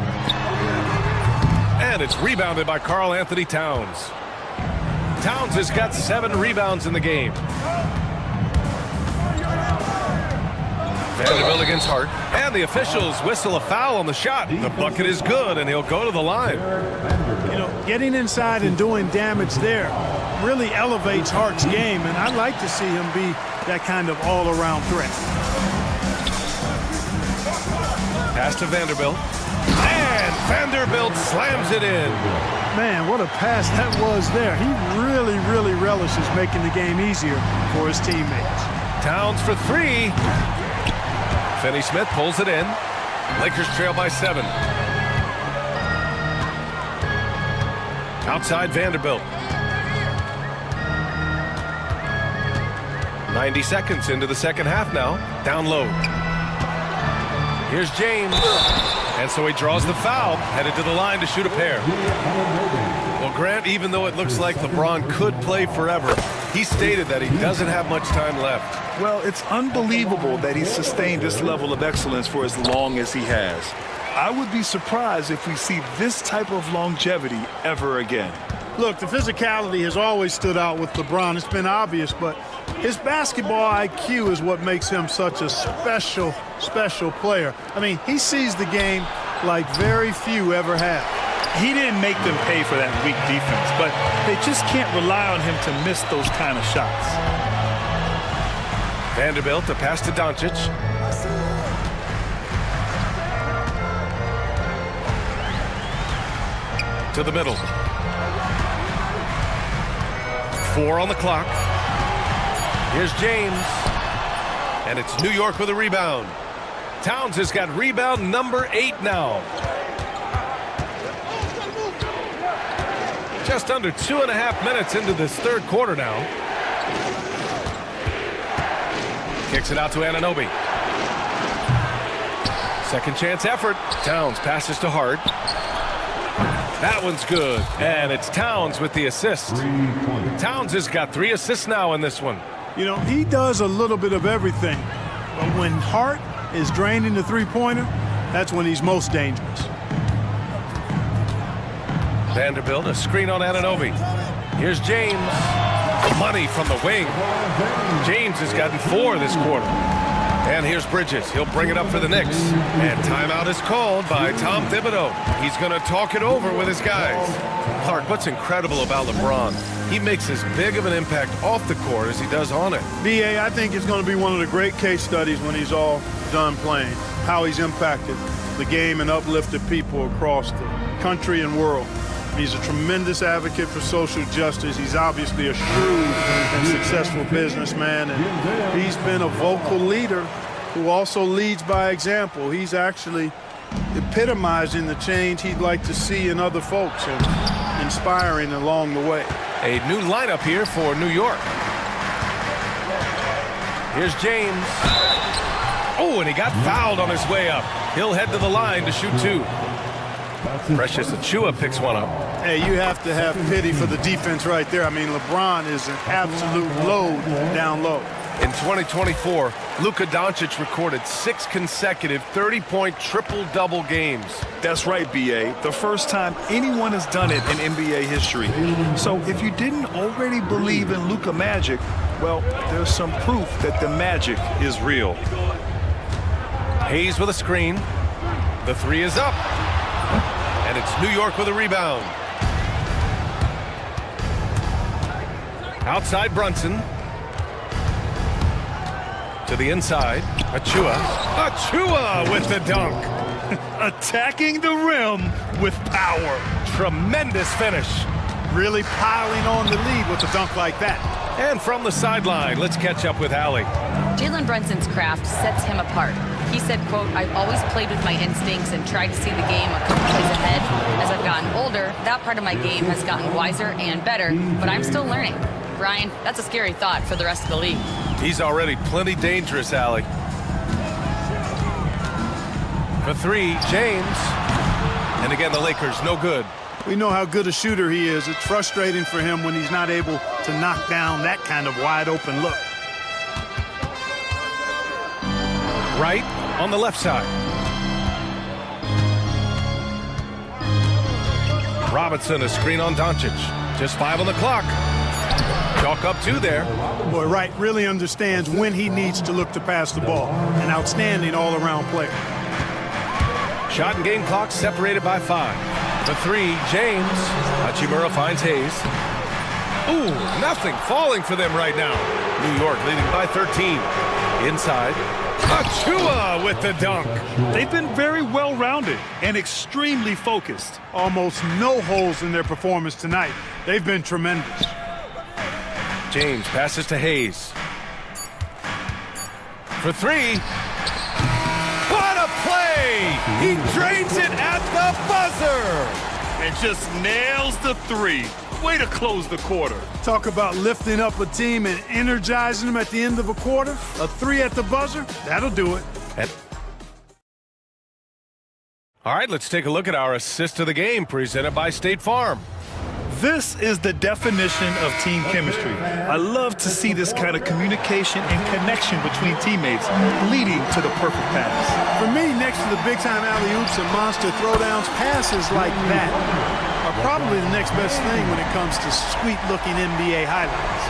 And it's rebounded by Karl Anthony Towns. Towns has got 7 rebounds in the game. Vanderbilt against Hart. And the officials whistle a foul on the shot. The bucket is good, and he'll go to the line. You know, getting inside and doing damage there really elevates Hart's game, and I'd like to see him be that kind of all-around threat. Pass to Vanderbilt. And Vanderbilt slams it in. Man, what a pass that was there. He really, really relishes making the game easier for his teammates. Towns for 3. Finney-Smith pulls it in. Lakers trail by 7. Outside Vanderbilt. 90 seconds into the second half now. Down low. Here's James. And so he draws the foul, headed to the line to shoot a pair. Well, Grant, even though it looks like LeBron could play forever, he stated that he doesn't have much time left. Well, it's unbelievable that he's sustained this level of excellence for as long as he has. I would be surprised if we see this type of longevity ever again. Look, the physicality has always stood out with LeBron. It's been obvious, but his basketball IQ is what makes him such a special, special player. I mean, he sees the game like very few ever have. He didn't make them pay for that weak defense, but they just can't rely on him to miss those kind of shots. Vanderbilt, the pass to Doncic. To the middle. 4 on the clock. Here's James. And it's New York with a rebound. Towns has got rebound number 8 now. Just under 2.5 minutes into this third quarter now. Kicks it out to Anunoby. Second chance effort. Towns passes to Hart. That one's good. And it's Towns with the assist. Towns has got 3 assists now in this one. You know, he does a little bit of everything. But when Hart is draining the three-pointer, that's when he's most dangerous. Vanderbilt, a screen on Anunoby. Here's James. Money from the wing. James has gotten 4 this quarter. And here's Bridges. He'll bring it up for the Knicks. And timeout is called by Tom Thibodeau. He's going to talk it over with his guys. Clark, what's incredible about LeBron? He makes as big of an impact off the court as he does on it. B.A., I think it's going to be one of the great case studies when he's all done playing, how he's impacted the game and uplifted people across the country and world. He's a tremendous advocate for social justice. He's obviously a shrewd and successful businessman, and he's been a vocal leader who also leads by example. He's actually epitomizing the change he'd like to see in other folks and inspiring along the way. A new lineup here for New York. Here's James. Oh, and he got fouled on his way up. He'll head to the line to shoot 2. Precious Achiuwa picks one up. Hey, you have to have pity for the defense right there. I mean, LeBron is an absolute load down low. In 2024, Luka Doncic recorded 6 consecutive 30-point triple-double games. That's right, B.A. The first time anyone has done it in NBA history. So if you didn't already believe in Luka magic, well, there's some proof that the magic is real. Hayes with a screen. The 3 is up. And it's New York with a rebound. Outside Brunson. To the inside. Achua. Achua with the dunk. Attacking the rim with power. Tremendous finish. Really piling on the lead with a dunk like that. And from the sideline, let's catch up with Allie. Jalen Brunson's craft sets him apart. He said, quote, "I've always played with my instincts and tried to see the game a couple plays ahead. As I've gotten older, that part of my game has gotten wiser and better, but I'm still learning." Brian, that's a scary thought for the rest of the league. He's already plenty dangerous, Allie. For three, James. And again, the Lakers, no good. We know how good a shooter he is. It's frustrating for him when he's not able to knock down that kind of wide-open look. Right on the left side. Robinson, a screen on Doncic. Just 5 on the clock. Chalk up 2 there. Boy, Wright really understands when he needs to look to pass the ball. An outstanding all-around player. Shot and game clock separated by 5. The 3, James. Hachimura finds Hayes. Ooh, nothing falling for them right now. New York leading by 13. Inside. Achua with the dunk. They've been very well-rounded and extremely focused. Almost no holes in their performance tonight. They've been tremendous. James passes to Hayes. For 3. What a play! He drains it at the buzzer! And just nails the 3. Way to close the quarter. Talk about lifting up a team and energizing them at the end of a quarter. A 3 at the buzzer, that'll do it. All right, let's take a look at our assist of the game presented by State Farm. This is the definition of team chemistry. I love to see this kind of communication and connection between teammates leading to the perfect pass. For me, next to the big-time alley-oops and monster throwdowns, passes like that are probably the next best thing when it comes to sweet-looking NBA highlights.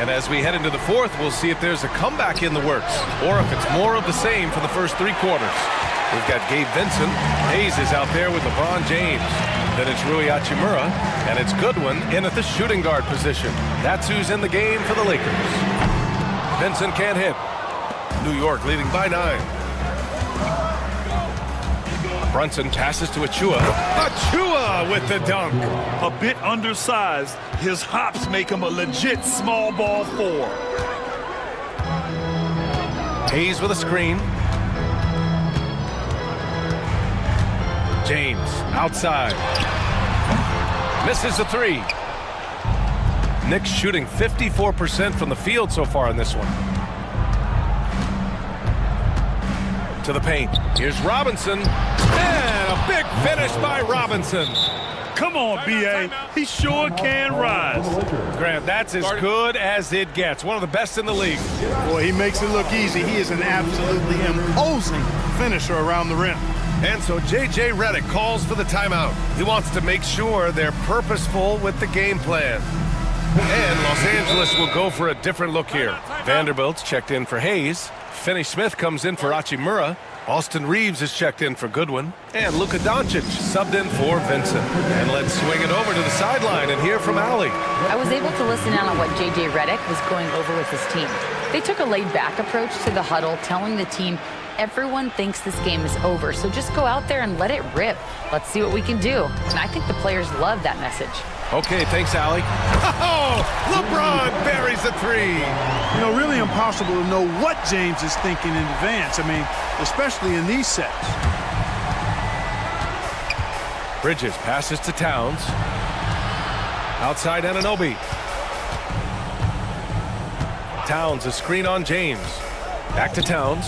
And as we head into the 4th, we'll see if there's a comeback in the works or if it's more of the same for the first 3 quarters. We've got Gabe Vincent. Hayes is out there with LeBron James. Then it's Rui Hachimura, and it's Goodwin in at the shooting guard position. That's who's in the game for the Lakers. Vincent can't hit. New York leading by 9. Brunson passes to Achua. Achua with the dunk. A bit undersized, his hops make him a legit small ball 4. Hayes with a screen. James outside. Misses the 3. Knicks shooting 54% from the field so far in this one. To the paint. Here's Robinson. And a big finish by Robinson. Come on, B.A. He sure can rise. Grant, that's as good as it gets. One of the best in the league. Boy, he makes it look easy. He is an absolutely imposing finisher around the rim. And so J.J. Redick calls for the timeout. He wants to make sure they're purposeful with the game plan. And Los Angeles will go for a different look here. Vanderbilt's checked in for Hayes. Finney-Smith comes in for Hachimura. Austin Reeves is checked in for Goodwin. And Luka Doncic subbed in for Vincent. And let's swing it over to the sideline and hear from Allie. I was able to listen in on what J.J. Redick was going over with his team. They took a laid-back approach to the huddle, telling the team, everyone thinks this game is over, so just go out there and let it rip. Let's see what we can do. And I think the players love that message. Okay, thanks, Allie. Oh, LeBron buries a 3. You know, really impossible to know what James is thinking in advance. I mean, especially in these sets. Bridges passes to Towns. Outside Anunoby. Towns, a screen on James. Back to Towns.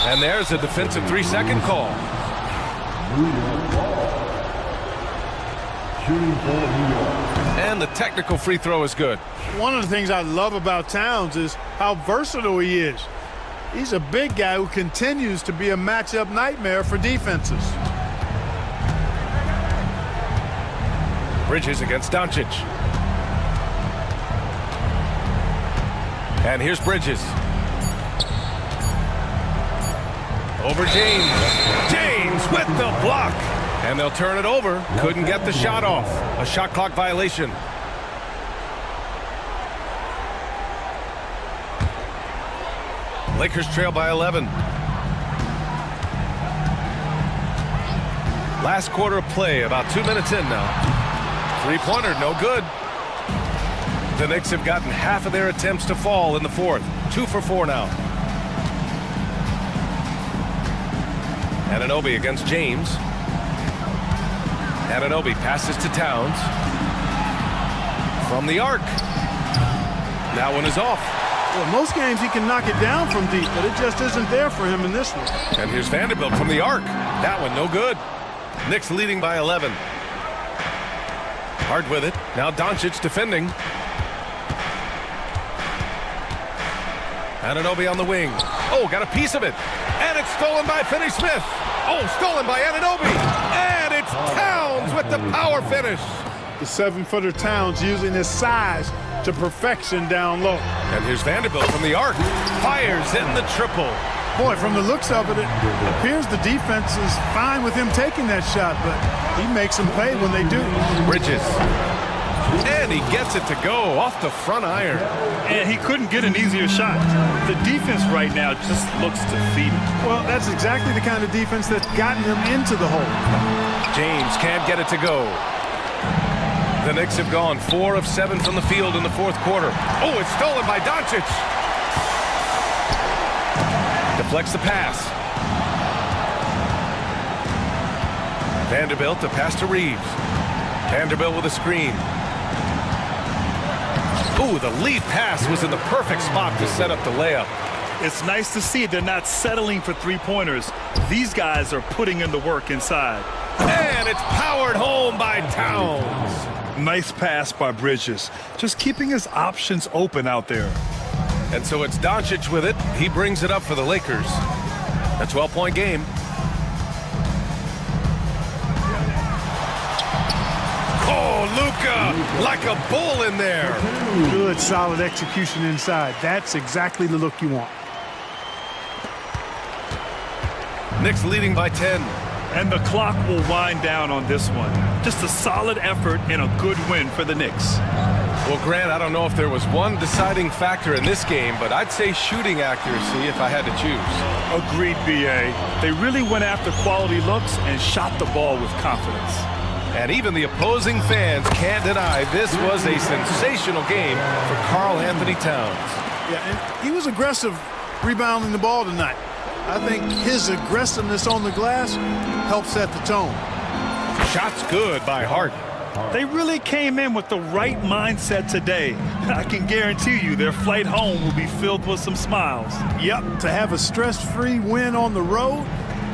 And there's a defensive 3-second call. And the technical free throw is good. One of the things I love about Towns is how versatile he is. He's a big guy who continues to be a matchup nightmare for defenses. Bridges against Doncic. And here's Bridges. Over James. James with the block. And they'll turn it over. Couldn't get the shot off. A shot clock violation. Lakers trail by 11. Last quarter of play, about 2 minutes in now. Three-pointer, no good. The Knicks have gotten half of their attempts to fall in the fourth. 2 for 4 now. Anunoby against James. Anunoby passes to Towns. From the arc. That one is off. Well, most games he can knock it down from deep, but it just isn't there for him in this one. And here's Vanderbilt from the arc. That one no good. Knicks leading by 11. Hard with it. Now Doncic defending. Anunoby on the wing. Oh, got a piece of it. And it's stolen by Finney-Smith. Oh, stolen by Anunoby. And it's Towns with the power finish. The 7-footer Towns using his size to perfection down low. And here's Vanderbilt from the arc. Fires in the triple. Boy, from the looks of it, it appears the defense is fine with him taking that shot, but he makes them pay when they do. Bridges. And he gets it to go off the front iron. And he couldn't get an easier shot. The defense right now just looks defeated. Well, that's exactly the kind of defense that's gotten him into the hole. James can't get it to go. The Knicks have gone 4 of 7 from the field in the fourth quarter. Oh, it's stolen by Doncic. Deflects the pass. Vanderbilt, the pass to Reeves. Vanderbilt with a screen. Ooh, the lead pass was in the perfect spot to set up the layup. It's nice to see they're not settling for three-pointers. These guys are putting in the work inside. And it's powered home by Towns. Nice pass by Bridges. Just keeping his options open out there. And so it's Doncic with it. He brings it up for the Lakers. A 12-point game. Oh, Luka, like a bull in there. Good, solid execution inside. That's exactly the look you want. Knicks leading by 10. And the clock will wind down on this one. Just a solid effort and a good win for the Knicks. Well, Grant, I don't know if there was one deciding factor in this game, but I'd say shooting accuracy if I had to choose. Agreed, B.A. They really went after quality looks and shot the ball with confidence. And even the opposing fans can't deny this was a sensational game for Karl Anthony Towns. Yeah, and he was aggressive rebounding the ball tonight. I think his aggressiveness on the glass helped set the tone. Shots good by Hart. They really came in with the right mindset today. I can guarantee you their flight home will be filled with some smiles. Yep, to have a stress-free win on the road,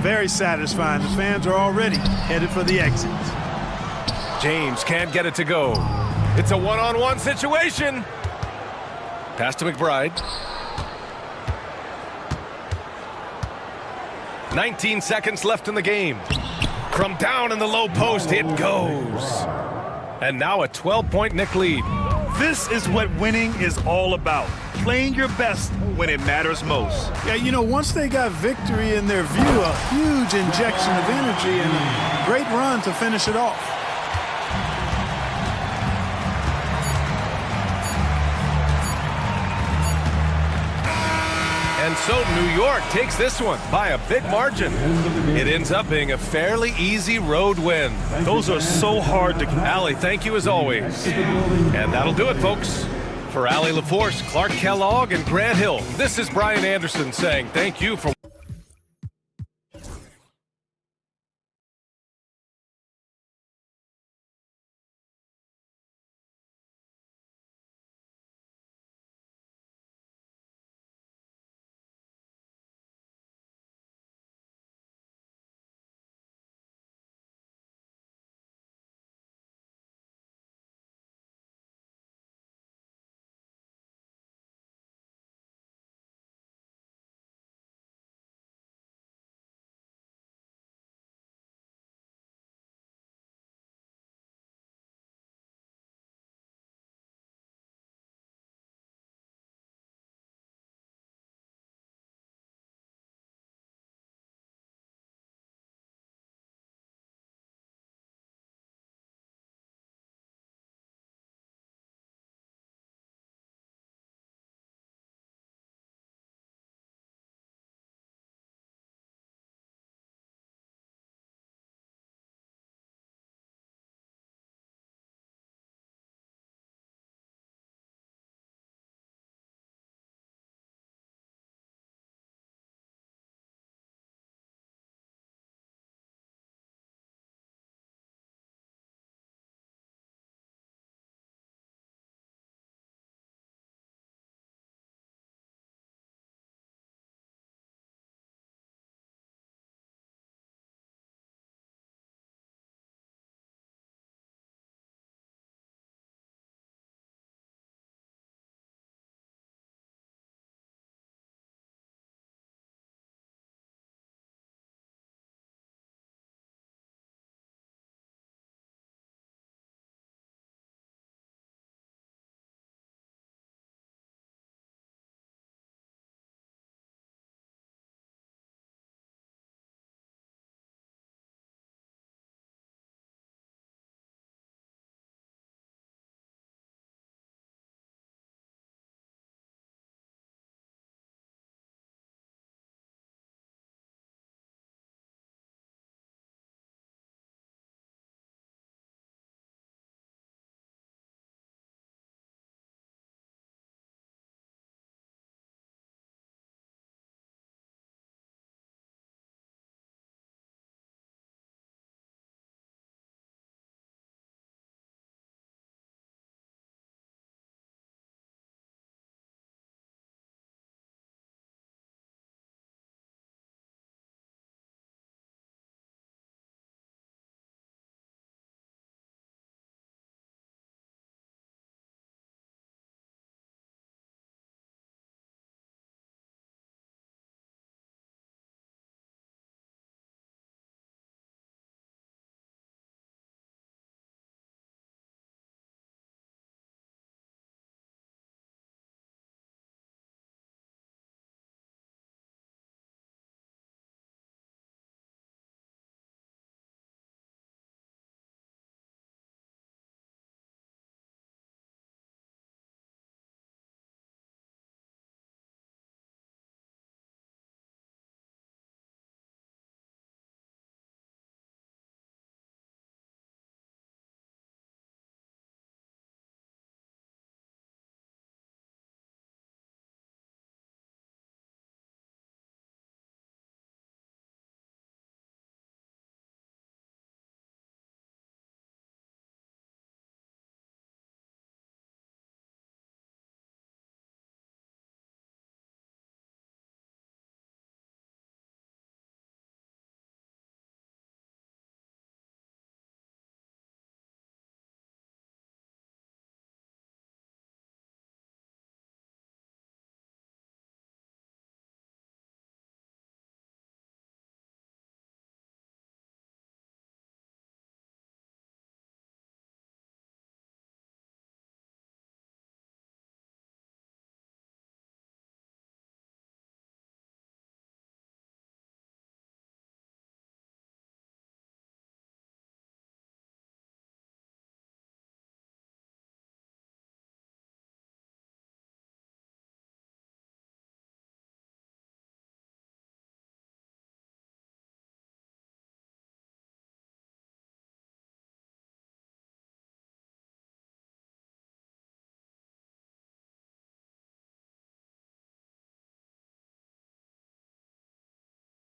very satisfying. The fans are already headed for the exit. James can't get it to go. It's a one-on-one situation. Pass to McBride. 19 seconds left in the game. From down in the low post, it goes. And now a 12-point Knick lead. This is what winning is all about. Playing your best when it matters most. Yeah, you know, once they got victory in their view, a huge injection of energy and a great run to finish it off. And so New York takes this one by a big margin. It ends up being a fairly easy road win. Those are so hard to... Allie, thank you as always. And that'll do it, folks. For Allie LaForce, Clark Kellogg, and Grant Hill, this is Brian Anderson saying thank you for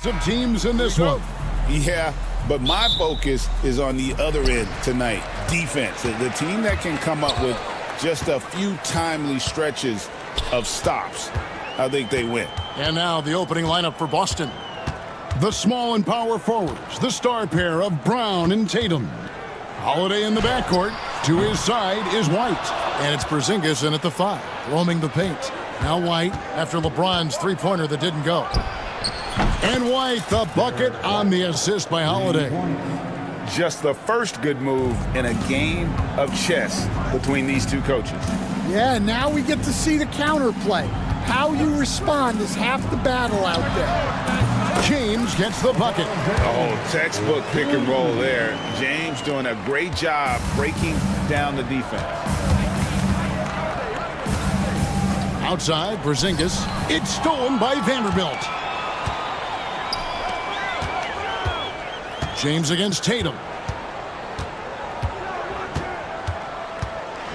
Of teams in this one. Yeah, but my focus is on the other end tonight, defense. The team that can come up with just a few timely stretches of stops, I think they win. And now the opening lineup for Boston. The small and power forwards, the star pair of Brown and Tatum. Holiday in the backcourt. To his side is White. And it's Porzingis in at the 5, roaming the paint. Now White after LeBron's three-pointer that didn't go. And White, the bucket on the assist by Holiday. Just the first good move in a game of chess between these two coaches. Yeah, now we get to see the counterplay. How you respond is half the battle out there. James gets the bucket. Oh, textbook pick and roll there. James doing a great job breaking down the defense. Outside, Porzingis. It's stolen by Vanderbilt. James against Tatum.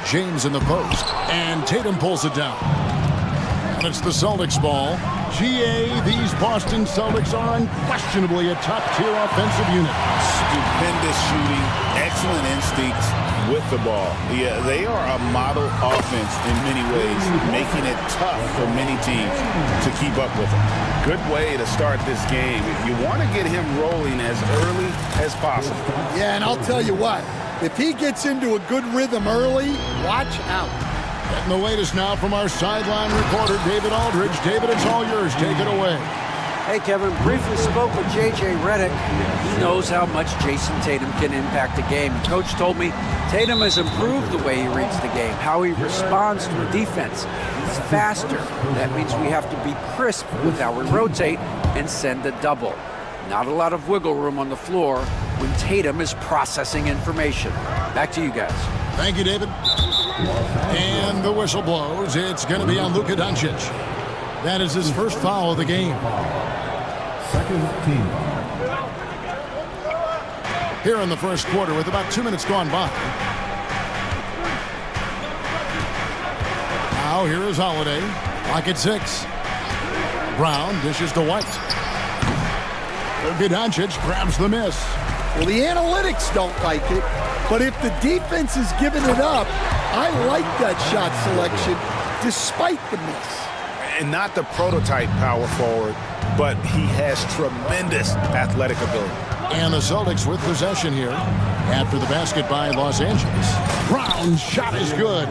James in the post. And Tatum pulls it down. And it's the Celtics ball. GA, these Boston Celtics are unquestionably a top-tier offensive unit. Stupendous shooting, excellent instincts with the ball. Yeah, they are a model offense in many ways, making it tough for many teams to keep up with them. Good way to start this game. You want to get him rolling as early as possible. Yeah, and I'll tell you what, if he gets into a good rhythm early, watch out. Getting the latest now from our sideline reporter, David Aldridge. David, it's all yours. Take it away. Hey, Kevin, briefly spoke with J.J. Redick. He knows how much Jason Tatum can impact a game. Coach told me Tatum has improved the way he reads the game, how he responds to a defense. He's faster. That means we have to be crisp with how we rotate and send a double. Not a lot of wiggle room on the floor when Tatum is processing information. Back to you guys. Thank you, David. And the whistle blows. It's going to be on Luka Doncic. That is his first foul of the game. Second team. Here in the first quarter with about 2 minutes gone by. Now here is Holiday. Clock at 6. Brown dishes to White. Luka Doncic grabs the miss. Well, the analytics don't like it, but if the defense is giving it up, I like that shot selection despite the miss. And not the prototype power forward, but he has tremendous athletic ability. And the Celtics with possession here after the basket by Los Angeles. Brown's shot is good.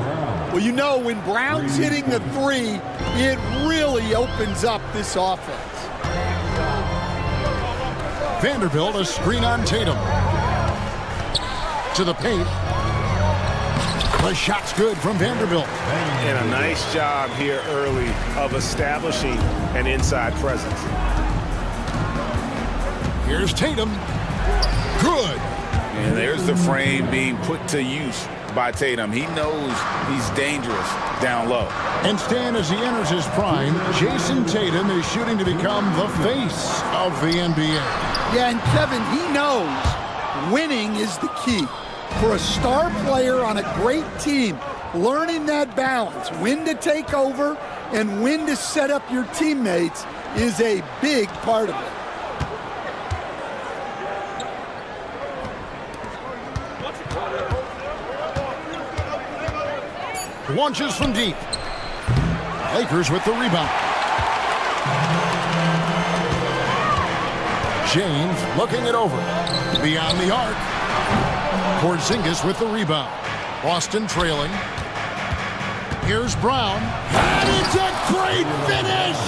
Well, you know, when Brown's hitting the 3, it really opens up this offense. Vanderbilt, a screen on Tatum. To the paint. The shot's good from Vanderbilt. And a nice job here early of establishing an inside presence. Here's Tatum. Good. And there's the frame being put to use by Tatum. He knows he's dangerous down low. And Stan, as he enters his prime, Jason Tatum is shooting to become the face of the NBA. Yeah, and Kevin, he knows winning is the key. For a star player on a great team, learning that balance, when to take over and when to set up your teammates, is a big part of it. Launches from deep. Lakers with the rebound. James looking it over. Beyond the arc. Porzingis with the rebound. Boston trailing. Here's Brown. And it's a great finish!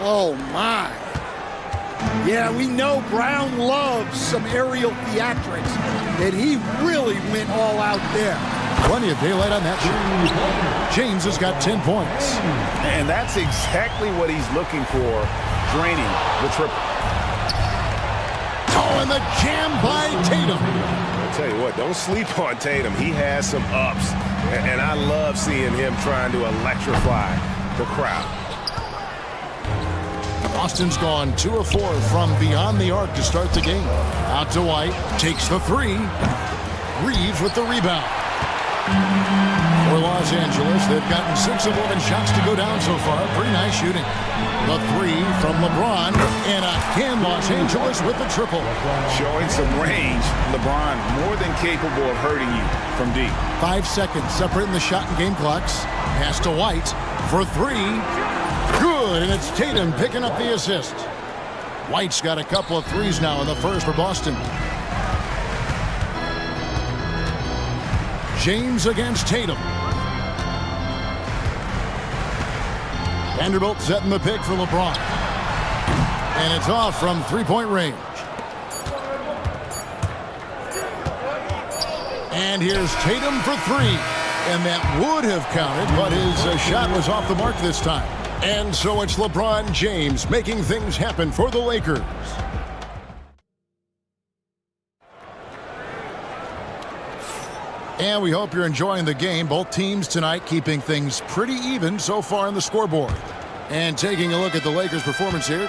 Oh, my. Yeah, we know Brown loves some aerial theatrics, and he really went all out there. Plenty of daylight on that shot. James has got 10 points. And that's exactly what he's looking for, draining the triple. Oh, and the jam by Tatum. I'll tell you what, don't sleep on Tatum. He has some ups, and I love seeing him trying to electrify the crowd. Boston's gone 2 of 4 from beyond the arc to start the game. Out to White, takes the 3. Reeves with the rebound. For Los Los Angeles. They've gotten 6 of 11 shots to go down so far. Pretty nice shooting. The 3 from LeBron. And again, Los Angeles with the triple. Showing some range. LeBron more than capable of hurting you from deep. 5 seconds separating the shot and game clocks. Pass to White for 3. Good, and it's Tatum picking up the assist. White's got a couple of threes now in the first for Boston. James against Tatum. Vanderbilt setting the pick for LeBron. And it's off from three-point range. And here's Tatum for 3. And that would have counted, but his shot was off the mark this time. And so it's LeBron James making things happen for the Lakers. And we hope you're enjoying the game. Both teams tonight keeping things pretty even so far on the scoreboard. And taking a look at the Lakers' performance here,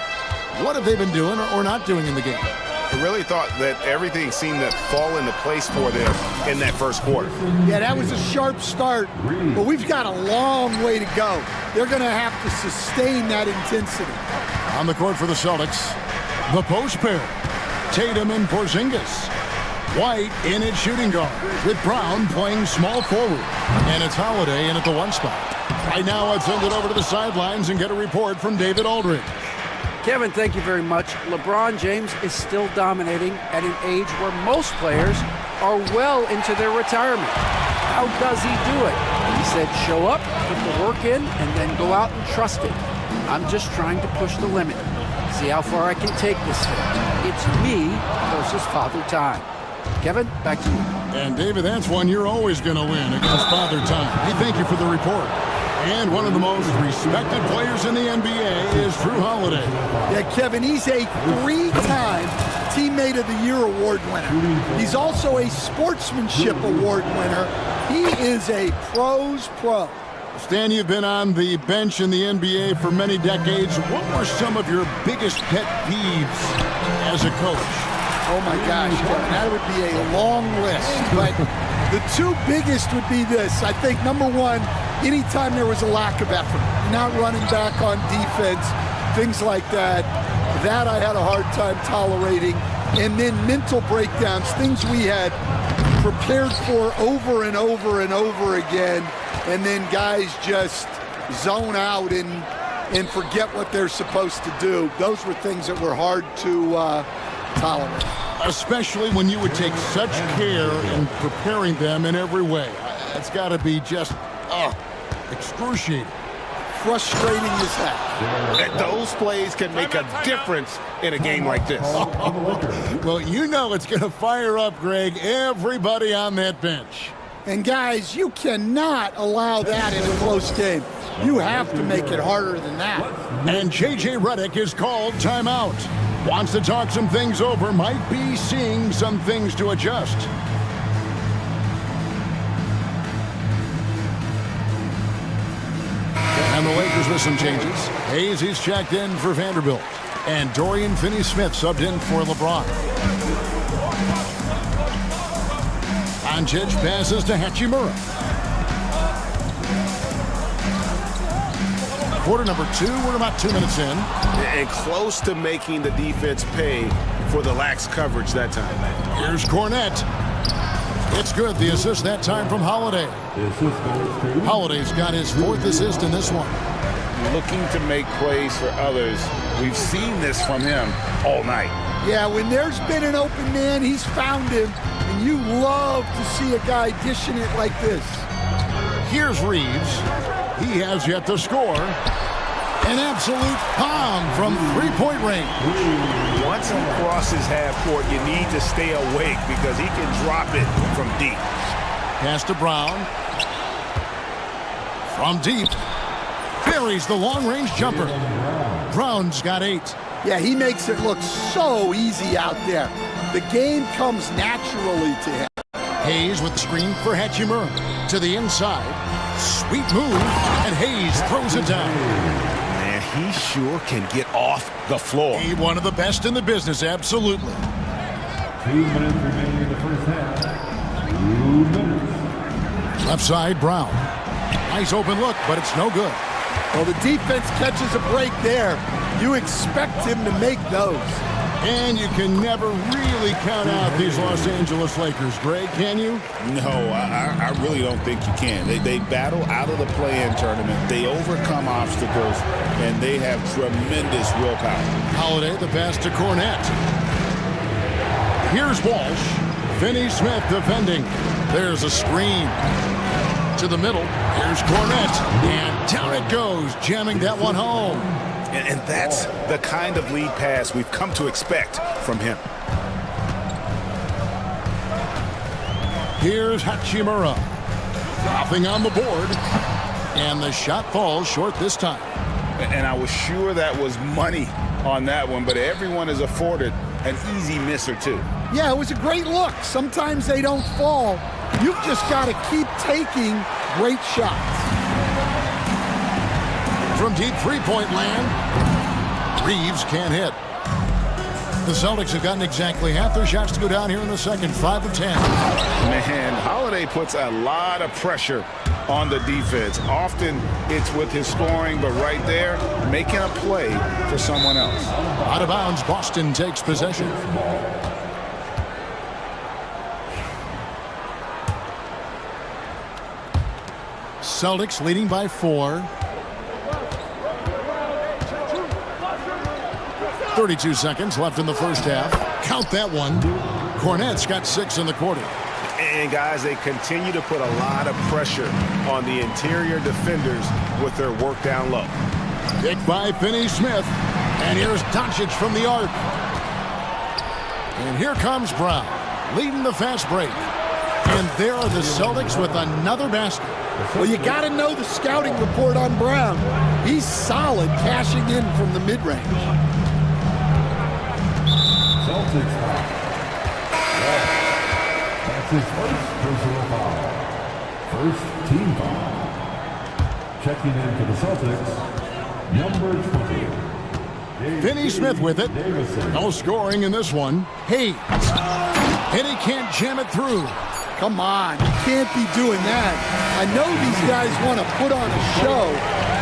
what have they been doing or not doing in the game? I really thought that everything seemed to fall into place for them in that first quarter. Yeah, that was a sharp start, but we've got a long way to go. They're going to have to sustain that intensity. On the court for the Celtics, the post pair, Tatum and Porzingis. White in at shooting guard, with Brown playing small forward. And it's Holiday in at the 1 spot. Right now, let's send it over to the sidelines and get a report from David Aldridge. Kevin, thank you very much. LeBron James is still dominating at an age where most players are well into their retirement. How does he do it? He said, show up, put the work in, and then go out and trust it. I'm just trying to push the limit. See how far I can take this thing. It's me versus Father Time. Kevin, back to you. And David, that's one you're always going to win against Father Time. Hey, thank you for the report. And one of the most respected players in the NBA is Drew Holiday. Yeah, Kevin, he's a 3-time Teammate of the Year award winner. He's also a Sportsmanship Award winner. He is a pro's pro. Stan, you've been on the bench in the NBA for many decades. What were some of your biggest pet peeves as a coach? Oh my gosh, Kevin, that would be a long list. But the 2 biggest would be this. I think number 1, anytime there was a lack of effort, not running back on defense, things like that, that I had a hard time tolerating. And then mental breakdowns, things we had prepared for over and over and over again, and then guys just zone out and forget what they're supposed to do. Those were things that were hard to tolerate. Especially when you would take such care in preparing them in every way. It's got to be just excruciating. Frustrating as heck. Those plays can make a difference in a game like this. Well, you know it's going to fire up, Greg, everybody on that bench. And guys, you cannot allow that in a close game. You have to make it harder than that. And J.J. Redick is called timeout. Wants to talk some things over, might be seeing some things to adjust. And the Lakers with some changes. Hayes, he's checked in for Vanderbilt. And Dorian Finney-Smith subbed in for LeBron. Doncic passes to Hachimura. Quarter number 2, we're about 2 minutes in. And close to making the defense pay for the lax coverage that time. Here's Cornette. It's good. The assist that time from Holiday. Holiday's got his 4th assist in this one. Looking to make plays for others. We've seen this from him all night. Yeah, when there's been an open man, he's found him. And you love to see a guy dishing it like this. Here's Reeves. He has yet to score. An absolute bomb from three-point range. Once he crosses half court, you need to stay awake because he can drop it from deep. Pass to Brown. From deep. Buries the long-range jumper. Brown's got 8. Yeah, he makes it look so easy out there. The game comes naturally to him. Hayes with the screen for Hachimura. To the inside. Sweet move. And Hayes throws it down. Man, he sure can get off the floor. He's one of the best in the business, absolutely. 2 minutes remaining in the first half. 2 minutes. Left side, Brown. Nice open look, but it's no good. Well, the defense catches a break there. You expect him to make those. And you can never really count out these Los Angeles Lakers, Greg, can you? No, I really don't think you can. They battle out of the play-in tournament. They overcome obstacles, and they have tremendous willpower. Holiday, the pass to Cornett. Here's Walsh. Finney-Smith defending. There's a screen. To the middle. Here's Cornett. And down it goes, jamming that one home. And that's the kind of lead pass we've come to expect from him. Here's Hachimura. Nothing on the board. And the shot falls short this time. And I was sure that was money on that one, but everyone is afforded an easy miss or two. Yeah, it was a great look. Sometimes they don't fall. You've just got to keep taking great shots. From deep three-point land, Reeves can't hit. The Celtics have gotten exactly half their shots to go down here in the second, 5 of 10. Man, Holiday puts a lot of pressure on the defense. Often it's with his scoring, but right there, making a play for someone else. Out of bounds, Boston takes possession. Celtics leading by 4. 32 seconds left in the first half. Count that one. Cornett's got 6 in the quarter. And guys, they continue to put a lot of pressure on the interior defenders with their work down low. Picked by Finney-Smith. And here's Doncic from the arc. And here comes Brown, leading the fast break. And there are the Celtics with another basket. Well, you got to know the scouting report on Brown. He's solid cashing in from the mid-range. Celtics foul. That's his first personal foul. First team foul. Checking in for the Celtics, number 20. Finney-Smith with it. No scoring in this one. Hayes. And he can't jam it through. Come on, you can't be doing that. I know these guys want to put on a show,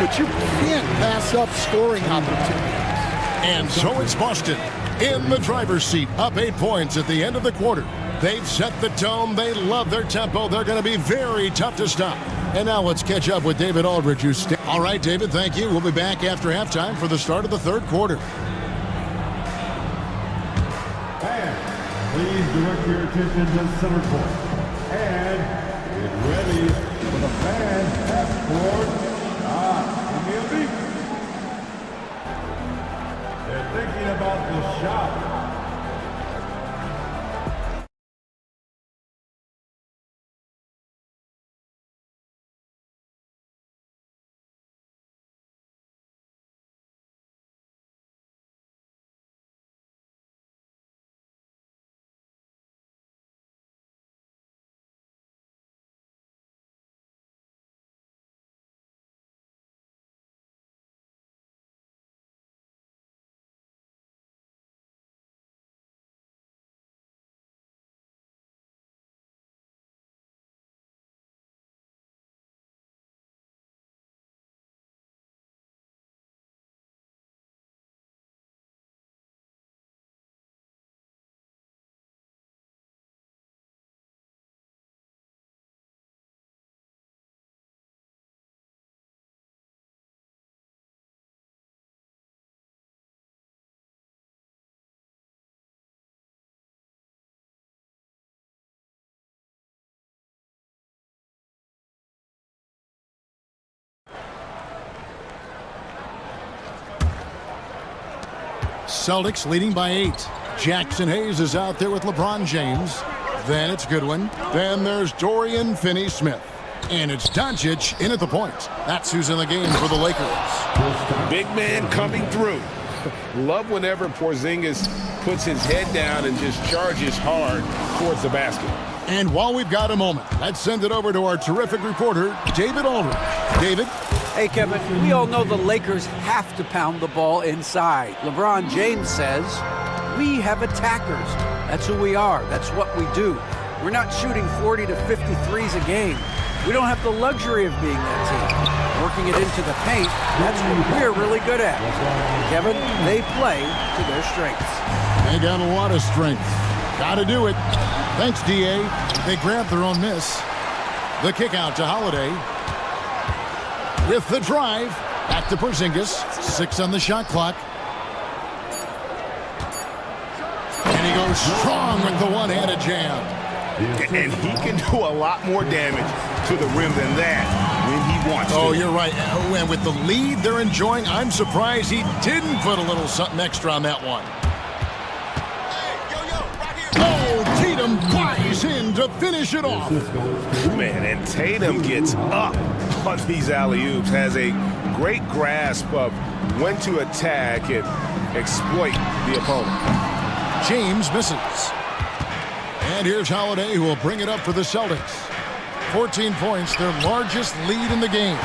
but you can't pass up scoring opportunities. And so it's Boston in the driver's seat, up 8 points at the end of the quarter. They've set the tone. They love their tempo. They're going to be very tough to stop. And now let's catch up with David Aldridge. All right, David, thank you. We'll be back after halftime for the start of the third quarter. And please direct your attention to center court. And get ready for the fan passport. Give me a beat. They're thinking about the shot. Celtics leading by 8. Jackson Hayes is out there with LeBron James. Then it's Goodwin. Then there's Dorian Finney-Smith. And it's Doncic in at the point. That's who's in the game for the Lakers. Big man coming through. Love whenever Porzingis puts his head down and just charges hard towards the basket. And while we've got a moment, let's send it over to our terrific reporter, David Aldridge. David? Hey, Kevin, we all know the Lakers have to pound the ball inside. LeBron James says, we have attackers. That's who we are. That's what we do. We're not shooting 40 to 50 threes a game. We don't have the luxury of being that team. Working it into the paint, that's what we're really good at. Kevin, they play to their strengths. They got a lot of strength. Got to do it. Thanks, D.A. They grabbed their own miss. The kick out to Holiday. With the drive, back to Porzingis. 6 on the shot clock. And he goes strong with the one-handed jam. And he can do a lot more damage to the rim than that when he wants to. Oh, you're right. And with the lead they're enjoying, I'm surprised he didn't put a little something extra on that one. Oh, Tatum flies in to finish it off. Man, and Tatum gets up on these alley-oops, has a great grasp of when to attack and exploit the opponent. James misses. And here's Holiday, who will bring it up for the Celtics. 14 points, their largest lead in the game.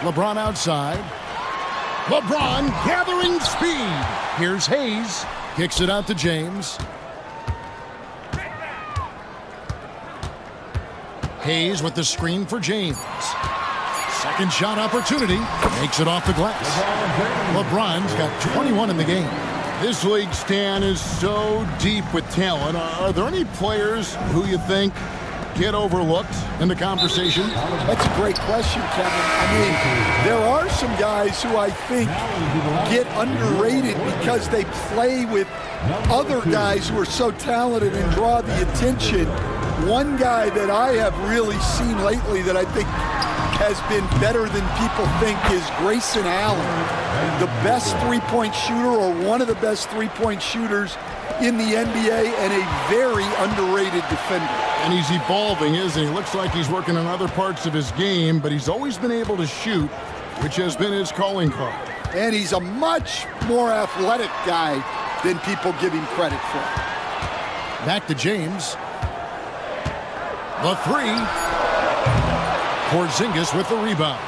LeBron outside. LeBron gathering speed. Here's Hayes. Kicks it out to James. Hayes with the screen for James. Second shot opportunity. Makes it off the glass. LeBron's got 21 in the game. This league, Stan, is so deep with talent. Are there any players who you think get overlooked in the conversation? That's a great question, Kevin. I mean, there are some guys who I think get underrated because they play with other guys who are so talented and draw the attention. One guy that I have really seen lately that I think has been better than people think is Grayson Allen, the best three-point shooter or one of the best three-point shooters in the NBA and a very underrated defender. And he's evolving, isn't he? Looks like he's working on other parts of his game, but he's always been able to shoot, which has been his calling card. And he's a much more athletic guy than people give him credit for. Back to James. The three. Porzingis with the rebound.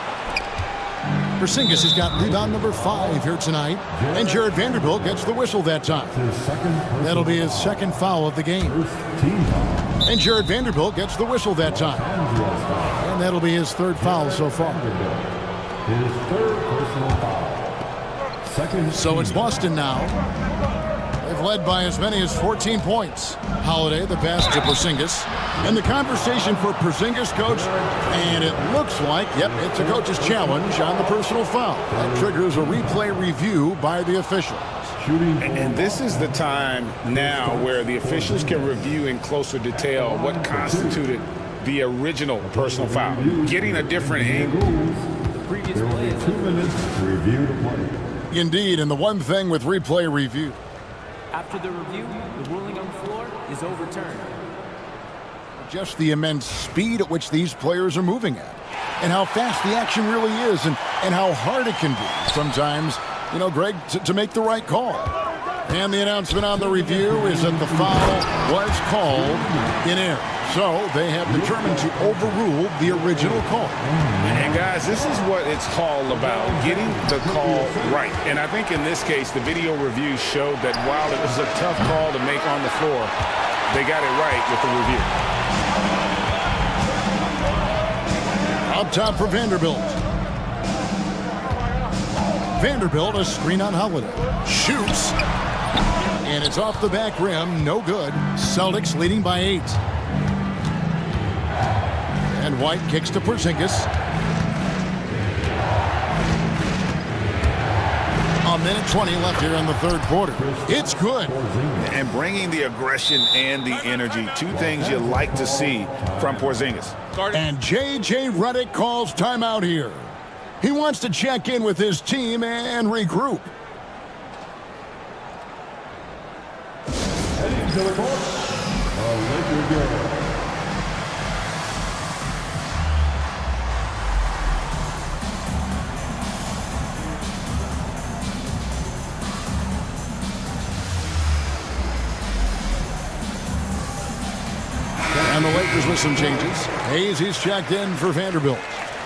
Porzingis has got rebound number 5 here tonight. And Jared Vanderbilt gets the whistle that time. That'll be his second foul of the game. And Jared Vanderbilt gets the whistle that time. And that'll be his third foul so far. His third personal foul. So it's Boston now. They've led by as many as 14 points. Holiday, the pass to Porzingis. And the conversation for Porzingis, coach, and it looks like, yep, it's a coach's challenge on the personal foul. That triggers a replay review by the officials. And this is the time now where the officials can review in closer detail what constituted the original personal foul. Getting a different angle. There will be 2 minutes to review the play. Indeed, and the one thing with replay review. After the review, the ruling on the floor is overturned. Just the immense speed at which these players are moving at, and how fast the action really is, and how hard it can be sometimes, you know, Greg, to make the right call. And the announcement on the review is that the foul was called in error. So they have determined to overrule the original call. And guys, this is what it's all about, getting the call right. And I think in this case, the video review showed that while it was a tough call to make on the floor, they got it right with the review. Up top for Vanderbilt. Vanderbilt, a screen on Holiday. Shoots. And it's off the back rim. No good. Celtics leading by 8. And White kicks to Porzingis. A minute 20 left here in the third quarter. It's good. And bringing the aggression and the energy, 2 things you like to see from Porzingis. And J.J. Redick calls timeout here. He wants to check in with his team and regroup. Heading to the court, Laker girl. And the Lakers with some changes. Hayes, he's checked in for Vanderbilt.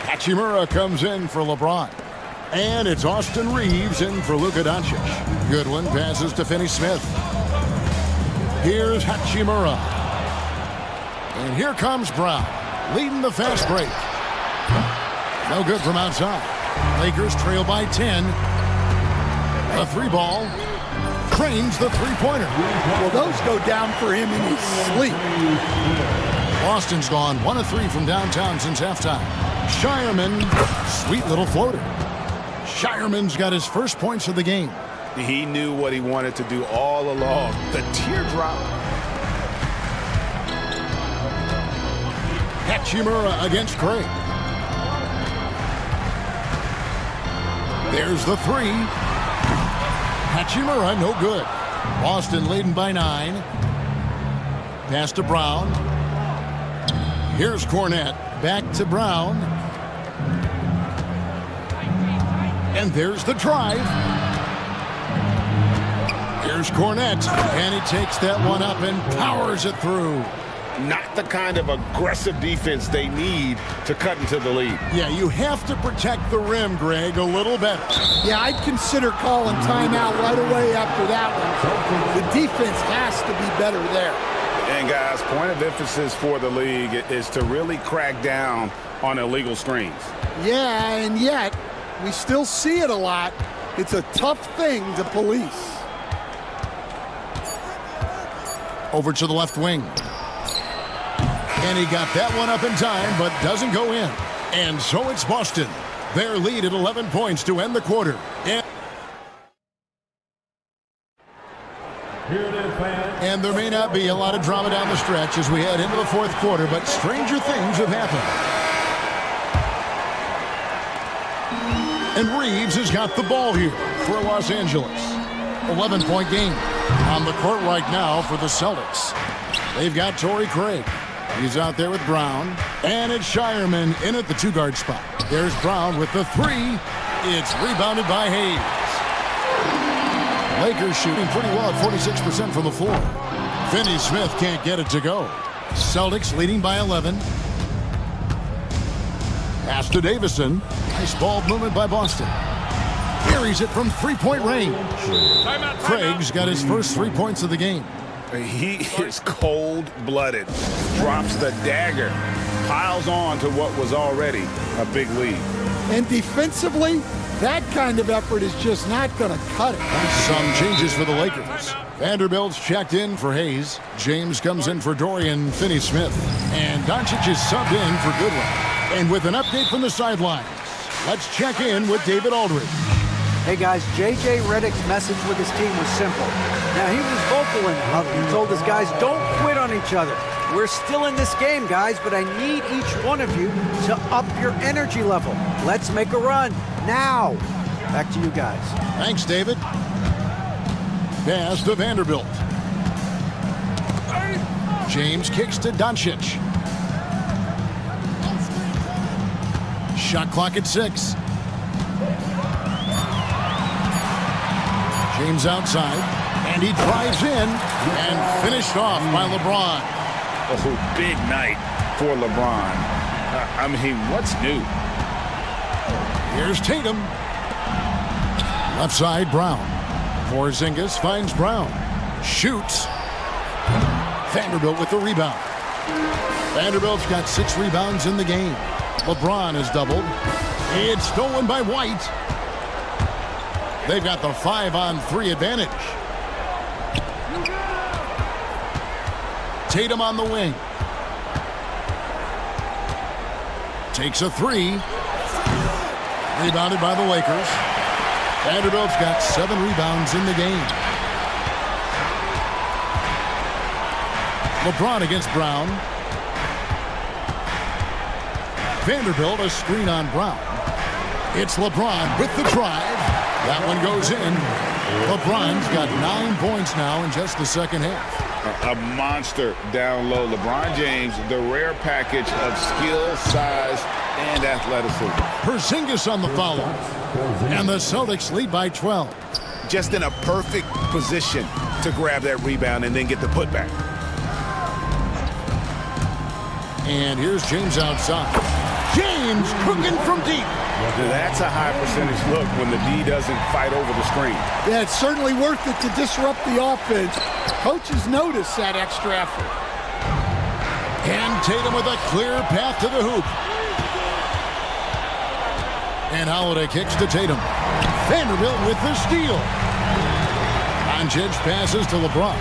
Hachimura comes in for LeBron. And it's Austin Reeves in for Luka Doncic. Goodwin passes to Finney-Smith. Here's Hachimura. And here comes Brown, leading the fast break. No good from outside. Lakers trail by 10. A three ball. Cranes the three-pointer. Well, those go down for him in his sleep. Boston's gone 1 of 3 from downtown since halftime. Shireman, sweet little floater. Shireman's got his first points of the game. He knew what he wanted to do all along. The teardrop. Hachimura against Craig. There's the three. Hachimura, no good. Boston leading by 9. Pass to Brown. Here's Cornette. Back to Brown. And there's the drive. Here's Cornette. And he takes that one up and powers it through. Not the kind of aggressive defense they need to cut into the lead. Yeah, you have to protect the rim, Greg, a little better. Yeah, I'd consider calling timeout right away after that one. The defense has to be better there. And guys, point of emphasis for the league is to really crack down on illegal screens. Yeah, and yet we still see it a lot. It's a tough thing to police. Over to the left wing. And he got that one up in time, but doesn't go in. And so it's Boston. Their lead at 11 points to end the quarter. And there may not be a lot of drama down the stretch as we head into the fourth quarter, but stranger things have happened. And Reeves has got the ball here for Los Angeles. 11-point game on the court right now for the Celtics. They've got Torrey Craig. He's out there with Brown. And it's Shireman in at the two-guard spot. There's Brown with the three. It's rebounded by Hayes. Lakers shooting pretty well at 46% from the floor. Finney-Smith can't get it to go. Celtics leading by 11. Pass to Davison. Nice ball movement by Boston. Carries it from three-point range. Craig's got his first 3 points of the game. He is cold-blooded. Drops the dagger. Piles on to what was already a big lead. And defensively, that kind of effort is just not going to cut it. Some changes for the Lakers. Vanderbilt's checked in for Hayes. James comes in for Dorian Finney-Smith. And Doncic is subbed in for Goodwin. And with an update from the sidelines, let's check in with David Aldridge. Hey guys, J.J. Redick's message with his team was simple. Now he was vocal in the huddle. He told his guys, don't quit on each other. We're still in this game, guys, but I need each one of you to up your energy level. Let's make a run now. Back to you guys. Thanks, David. Pass to Vanderbilt. James kicks to Doncic. Shot clock at 6. James outside, and he drives in and finished off by LeBron. Oh, big night for LeBron. I mean, what's new? Here's Tatum. Left side, Brown. Porzingis finds Brown. Shoots. Vanderbilt with the rebound. Vanderbilt's got 6 rebounds in the game. LeBron has doubled. It's stolen by White. They've got the 5-on-3 advantage. Tatum on the wing. Takes a 3. Rebounded by the Lakers. Vanderbilt's got 7 rebounds in the game. LeBron against Brown. Vanderbilt a screen on Brown. It's LeBron with the drive. That one goes in. LeBron's got 9 points now in just the second half. A monster down low. LeBron James, the rare package of skill, size, and athleticism. Porzingis on the follow. And the Celtics lead by 12. Just in a perfect position to grab that rebound and then get the putback. And here's James outside. James cooking from deep. That's a high percentage look when the D doesn't fight over the screen. Yeah, it's certainly worth it to disrupt the offense. Coaches notice that extra effort. And Tatum with a clear path to the hoop. And Holiday kicks to Tatum. Vanderbilt with the steal. Doncic passes to LeBron.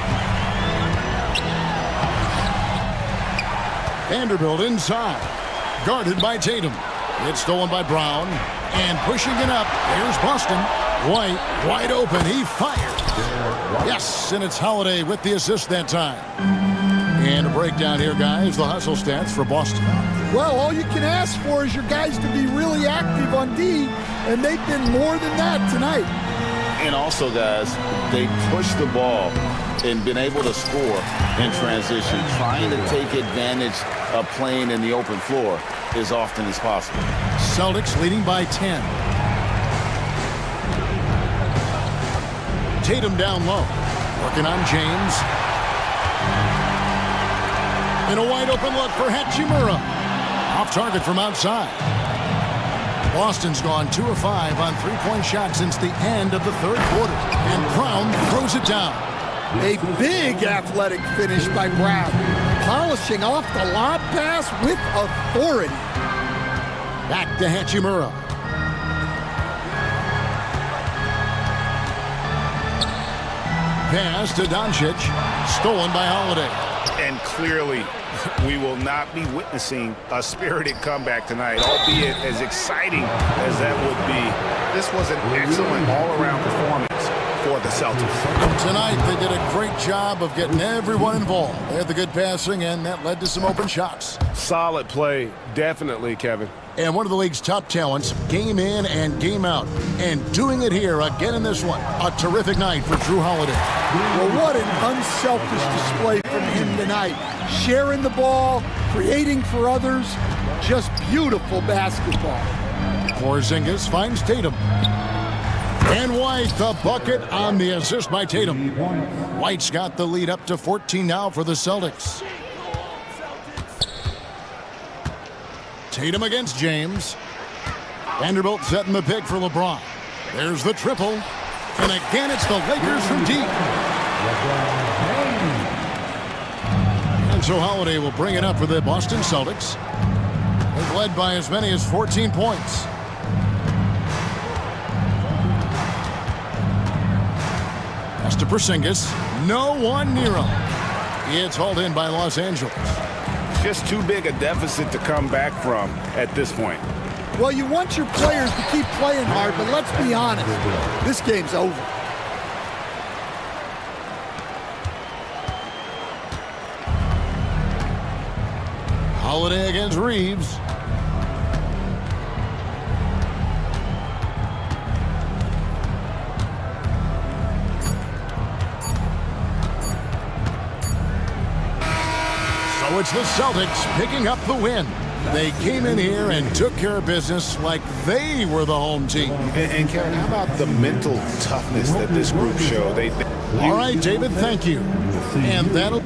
Vanderbilt inside. Guarded by Tatum. It's stolen by Brown. And pushing it up. Here's Boston. White wide open. He fired. Yes, and it's Holiday with the assist that time. And a breakdown here, guys. The hustle stats for Boston. Well, all you can ask for is your guys to be really active on D, and they've been more than that tonight. And also, guys, they push the ball and been able to score in transition, trying to take advantage of playing in the open floor as often as possible. Celtics leading by 10. Tatum down low, working on James. And a wide open look for Hachimura. Off target from outside. Boston's gone 2 of 5 on three-point shots since the end of the third quarter. And Brown throws it down. A big athletic finish by Brown, polishing off the lob pass with authority. Back to Hachimura. Pass to Doncic, stolen by Holiday. And clearly, we will not be witnessing a spirited comeback tonight, albeit as exciting as that would be. This was an excellent all-around performance for the Celtics. Tonight, they did a great job of getting everyone involved. They had the good passing, and that led to some open shots. Solid play, definitely, Kevin. And one of the league's top talents, game in and game out. And doing it here again in this one. A terrific night for Drew Holiday. Well, what an unselfish display from him tonight. Sharing the ball, creating for others. Just beautiful basketball. Porzingis finds Tatum. And White, the bucket on the assist by Tatum. White's got the lead up to 14 now for the Celtics. Tatum against James. Vanderbilt setting the pick for LeBron. There's the triple. And again, it's the Lakers from deep. And so Holiday will bring it up for the Boston Celtics. They've led by as many as 14 points. Pass to Porzingis. No one near him. It's hauled in by Los Angeles. Just too big a deficit to come back from at this point. Well, you want your players to keep playing hard, but let's be honest. This game's over. Holiday against Reeves. So it's the Celtics picking up the win. They came in here and took care of business like they were the home team. And Kevin, how about the mental toughness that this group showed? All right, David, thank you. And that'll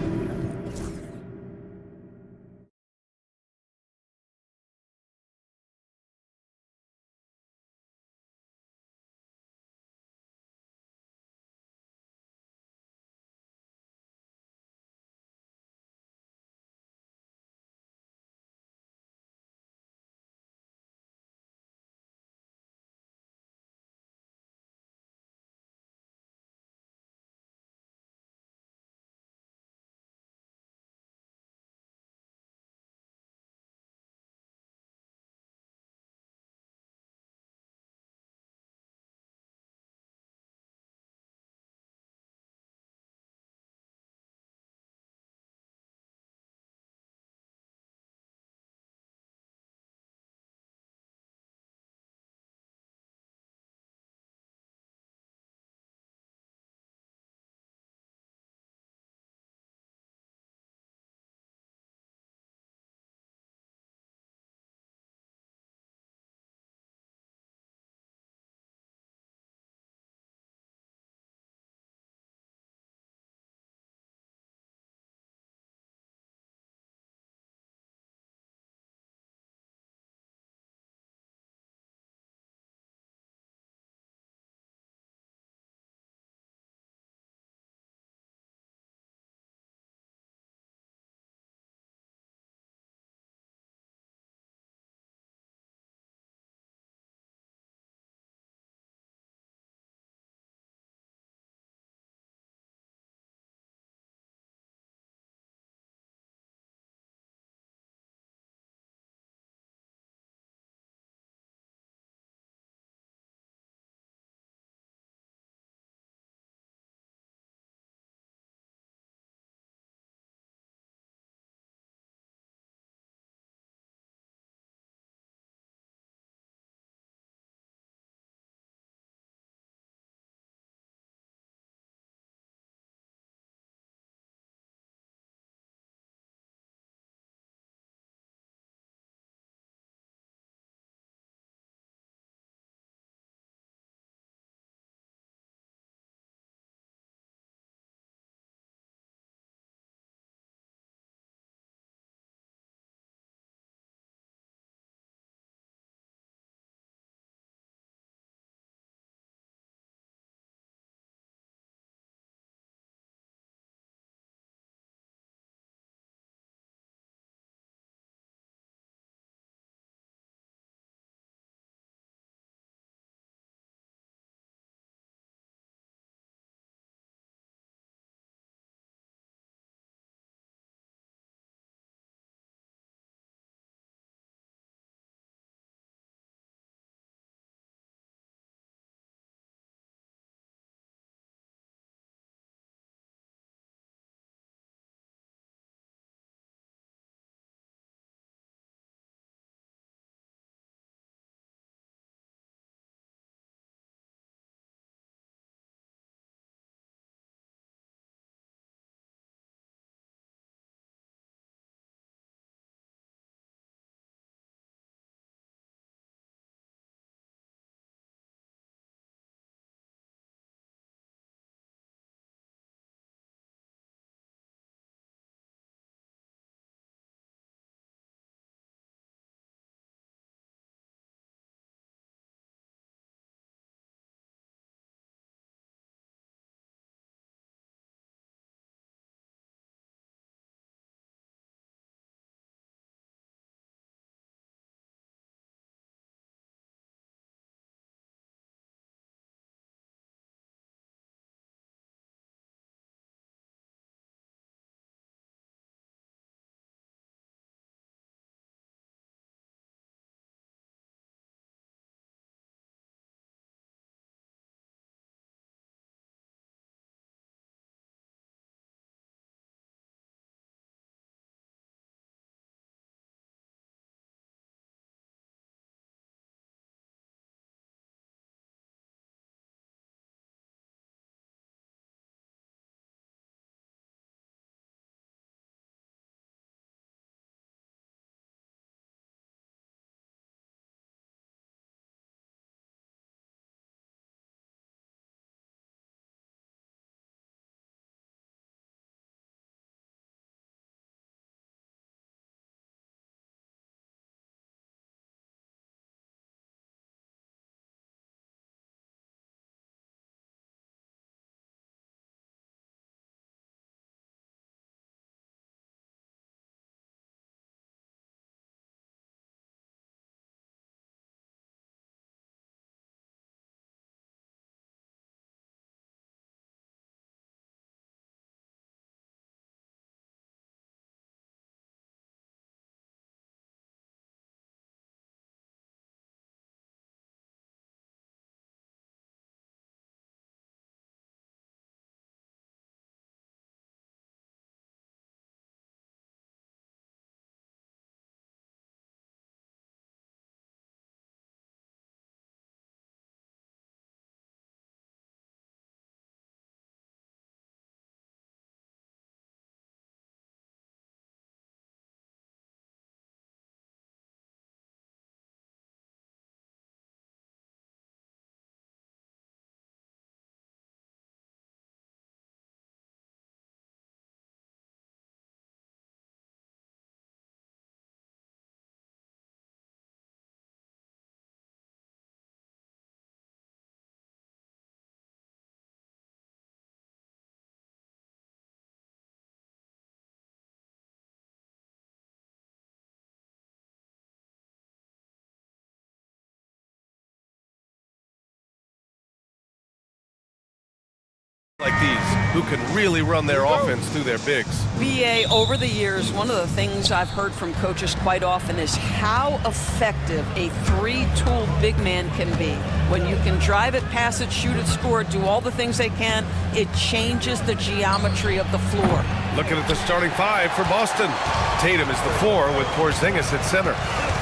like these, who can really run their offense through their bigs. BA, over the years, one of the things I've heard from coaches quite often is how effective a three-tool big man can be. When you can drive it, pass it, shoot it, score it, do all the things they can, it changes the geometry of the floor. Looking at the starting five for Boston. Tatum is the 4 with Porzingis at center.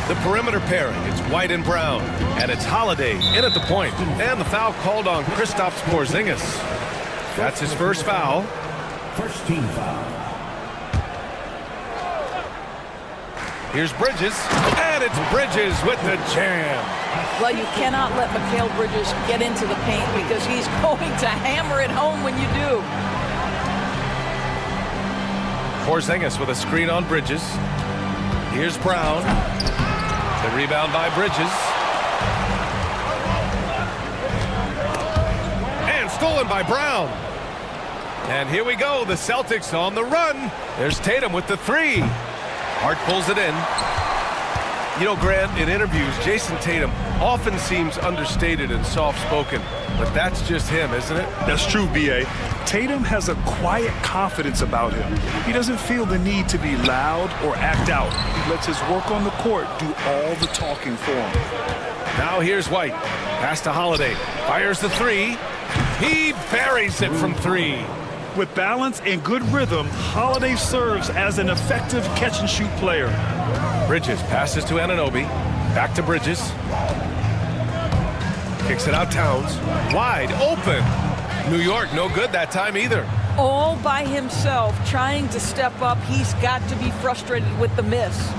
The perimeter pairing, it's White and Brown. And it's Holiday in at the point. And the foul called on Kristaps Porzingis. That's his first foul. First team foul. Here's Bridges, and it's Bridges with the jam. Well, you cannot let Mikal Bridges get into the paint because he's going to hammer it home when you do. Porzingis with a screen on Bridges. Here's Brown. The rebound by Bridges. And stolen by Brown. And here we go, the Celtics on the run. There's Tatum with the 3. Hart pulls it in. You know, Grant, in interviews, Jason Tatum often seems understated and soft-spoken, but that's just him, isn't it? That's true, B.A. Tatum has a quiet confidence about him. He doesn't feel the need to be loud or act out. He lets his work on the court do all the talking for him. Now here's White. Pass to Holiday. Fires the 3. He buries it from 3. With balance and good rhythm, Holiday serves as an effective catch-and-shoot player. Bridges passes to Anunoby. Back to Bridges. Kicks it out Towns. Wide open. New York no good that time either. All by himself, trying to step up. He's got to be frustrated with the miss.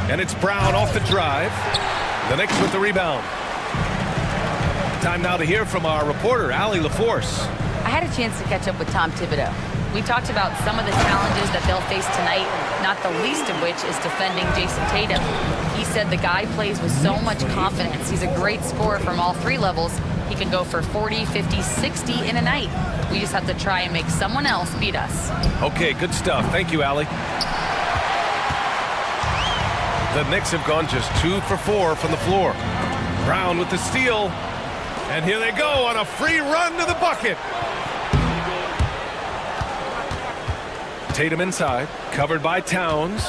And it's Brown off the drive. The Knicks with the rebound. Time now to hear from our reporter, Allie LaForce. I had a chance to catch up with Tom Thibodeau. We talked about some of the challenges that they'll face tonight, not the least of which is defending Jason Tatum. He said the guy plays with so much confidence. He's a great scorer from all 3 levels. He can go for 40, 50, 60 in a night. We just have to try and make someone else beat us. Okay, good stuff. Thank you, Allie. The Knicks have gone just 2 for 4 from the floor. Brown with the steal. And here they go on a free run to the bucket. Tatum inside, covered by Towns.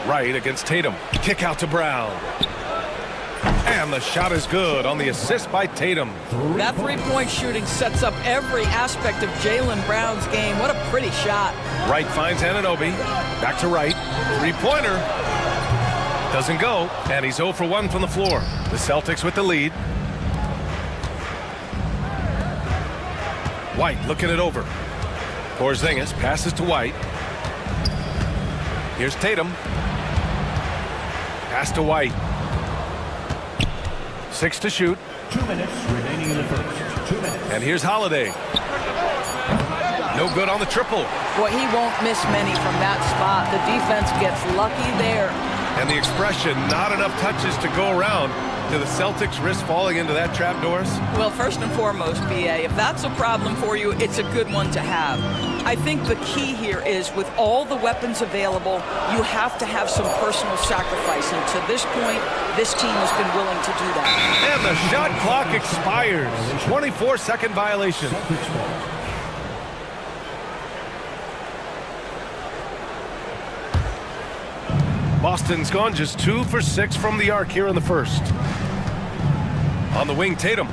Right against Tatum. Kick out to Brown. And the shot is good on the assist by Tatum. That three-point shooting sets up every aspect of Jaylen Brown's game. What a pretty shot. Wright finds Anunoby. Back to Wright. Three-pointer. Doesn't go, and he's 0 for 1 from the floor. The Celtics with the lead. White looking it over. Porzingis passes to White. Here's Tatum. Pass to White. 6 to shoot. 2 minutes remaining in the first. 2 minutes. And here's Holiday. No good on the triple. Boy, he won't miss many from that spot. The defense gets lucky there. And the expression, not enough touches to go around. Do the Celtics risk falling into that trap, Doris? Well, first and foremost, B.A., if that's a problem for you, it's a good one to have. I think the key here is with all the weapons available, you have to have some personal sacrifice. And to this point, this team has been willing to do that. And the shot clock expires. 24-second violation. Boston's gone just 2 for 6 from the arc here in the first. On the wing, Tatum.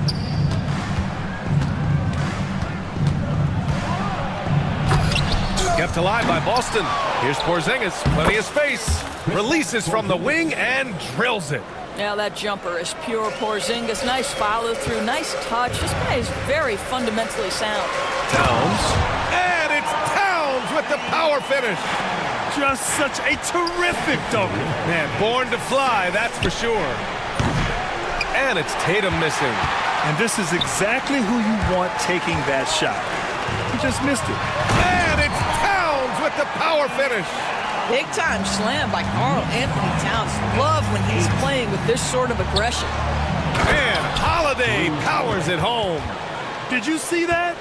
Kept alive by Boston. Here's Porzingis, plenty of space. Releases from the wing and drills it. Now that jumper is pure Porzingis. Nice follow through, nice touch. This guy is very fundamentally sound. Towns. And it's Towns with the power finish. Just such a terrific dunker. Man, born to fly, that's for sure. And it's Tatum missing. And this is exactly who you want taking that shot. He just missed it. And it's Towns with the power finish. Big time slam by Karl Anthony Towns. Love when he's playing with this sort of aggression. And Holiday powers it home. Did you see that?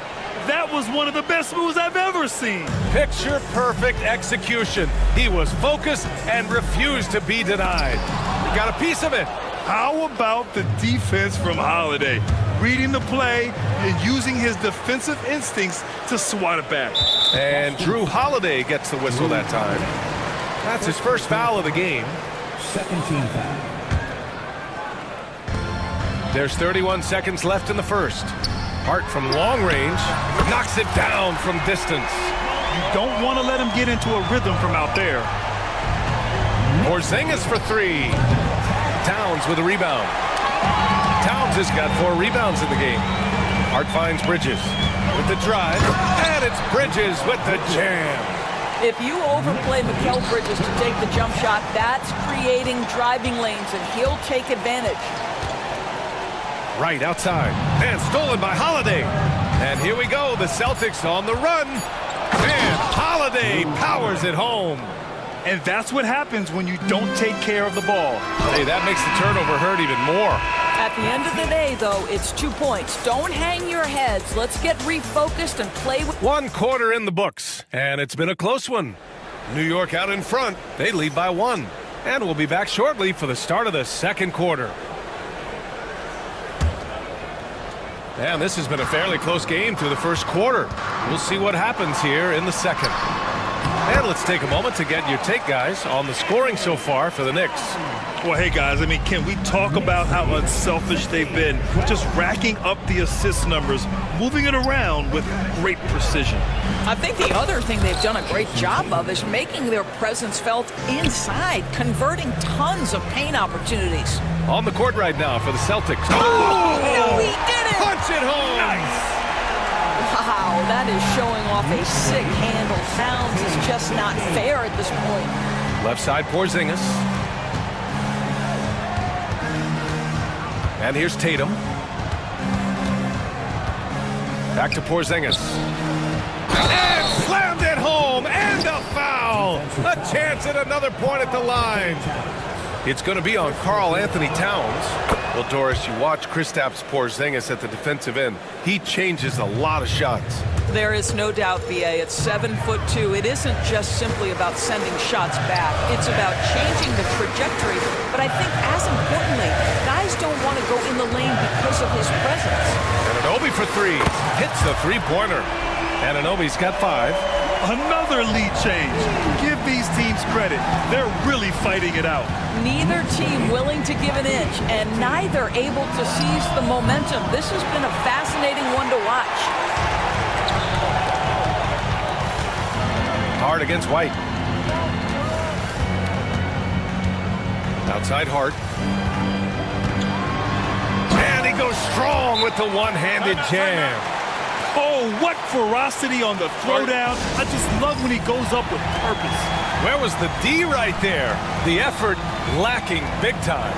That was one of the best moves I've ever seen. Picture perfect execution. He was focused and refused to be denied. He got a piece of it. How about the defense from Holiday? Reading the play and using his defensive instincts to swat it back. And Drew Holiday gets the whistle that time. That's his first foul of the game. Second team foul. There's 31 seconds left in the first. Hart from long range knocks it down from distance. You don't want to let him get into a rhythm from out there. Porzingis for three. Towns with a rebound. Towns has got 4 rebounds in the game. Hart finds Bridges with the drive, and it's Bridges with the jam. If you overplay Mikal Bridges to take the jump shot, that's creating driving lanes, and he'll take advantage. Right outside, and stolen by Holiday. And here we go, the Celtics on the run. And Holiday powers it home. And that's what happens when you don't take care of the ball. Hey, that makes the turnover hurt even more. At the end of the day, though, it's 2 points. Don't hang your heads. Let's get refocused and play with... 1 quarter in the books, and it's been a close one. New York out in front. They lead by 1. And we'll be back shortly for the start of the second quarter. And this has been a fairly close game through the first quarter. We'll see what happens here in the second. And let's take a moment to get your take, guys, on the scoring so far for the Knicks. Well, hey, guys, I mean, can we talk about how unselfish they've been? Just racking up the assist numbers, moving it around with great precision. I think the other thing they've done a great job of is making their presence felt inside, converting tons of paint opportunities. On the court right now for the Celtics. Oh, no, he did it! Punch it home! Nice! Wow, that is showing off a sick handle. Towns is just not fair at this point. Left side, Porzingis. And here's Tatum. Back to Porzingis. And slammed it home, and a foul! A chance at another point at the line. It's going to be on Karl Anthony Towns. Well, Doris, you watch Kristaps Porzingis at the defensive end. He changes a lot of shots. There is no doubt, B.A. It's 7'2". It isn't just simply about sending shots back. It's about changing the trajectory. But I think as importantly, guys don't want to go in the lane because of his presence. Anunoby for 3. Hits the three-pointer. Anunoby's got 5. Another lead change. Give these teams credit. They're really fighting it out. Neither team willing to give an inch, and neither able to seize the momentum. This has been a fascinating one to watch. Hart against White. Outside Hart. And he goes strong with the one-handed jam. Oh, what ferocity on the throwdown. I just love when he goes up with purpose. Where was the D right there? The effort lacking big time.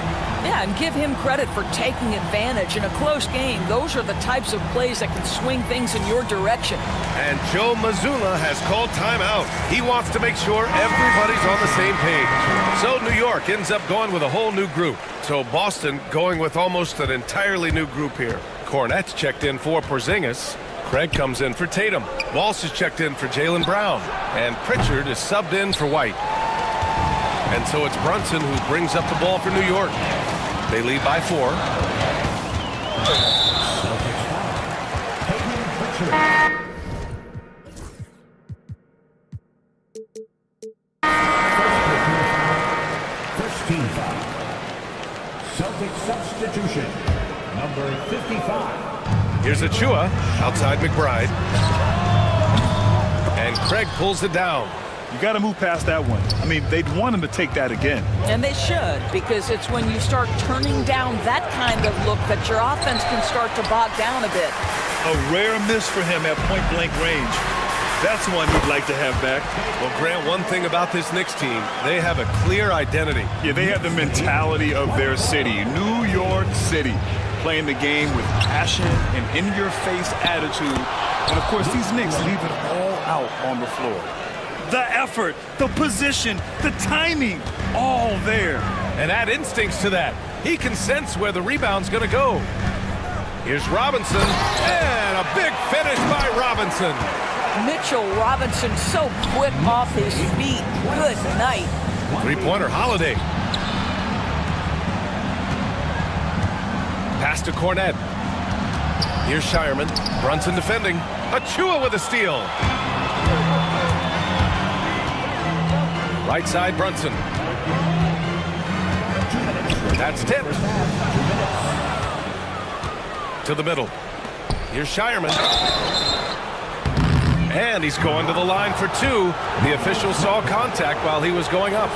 Yeah, and give him credit for taking advantage in a close game. Those are the types of plays that can swing things in your direction. And Joe Mazzulla has called timeout. He wants to make sure everybody's on the same page. So New York ends up going with a whole new group. So Boston going with almost an entirely new group here. Cornette's checked in for Porzingis. Craig comes in for Tatum. Walsh is checked in for Jaylen Brown. And Pritchard is subbed in for White. And so it's Brunson who brings up the ball for New York. They lead by 4. First team foul. Celtic substitution. Number 55. Here's Achua outside McBride. And Craig pulls it down. You got to move past that one. I mean, they'd want him to take that again. And they should, because it's when you start turning down that kind of look that your offense can start to bog down a bit. A rare miss for him at point-blank range. That's one he'd like to have back. Well, Grant, one thing about this Knicks team, they have a clear identity. Yeah, they have the mentality of their city, New York City. Playing the game with passion and in-your-face attitude. And, of course, these Knicks leave it all out on the floor. The effort, the position, the timing, all there. And add instincts to that. He can sense where the rebound's going to go. Here's Robinson, and a big finish by Robinson. Mitchell Robinson so quick off his feet. Good night. Three-pointer Holiday. Pass to Cornette. Here's Shireman. Brunson defending. Achua with a steal. Right side, Brunson. That's tipped. To the middle. Here's Shireman. And he's going to the line for two. The official saw contact while he was going up.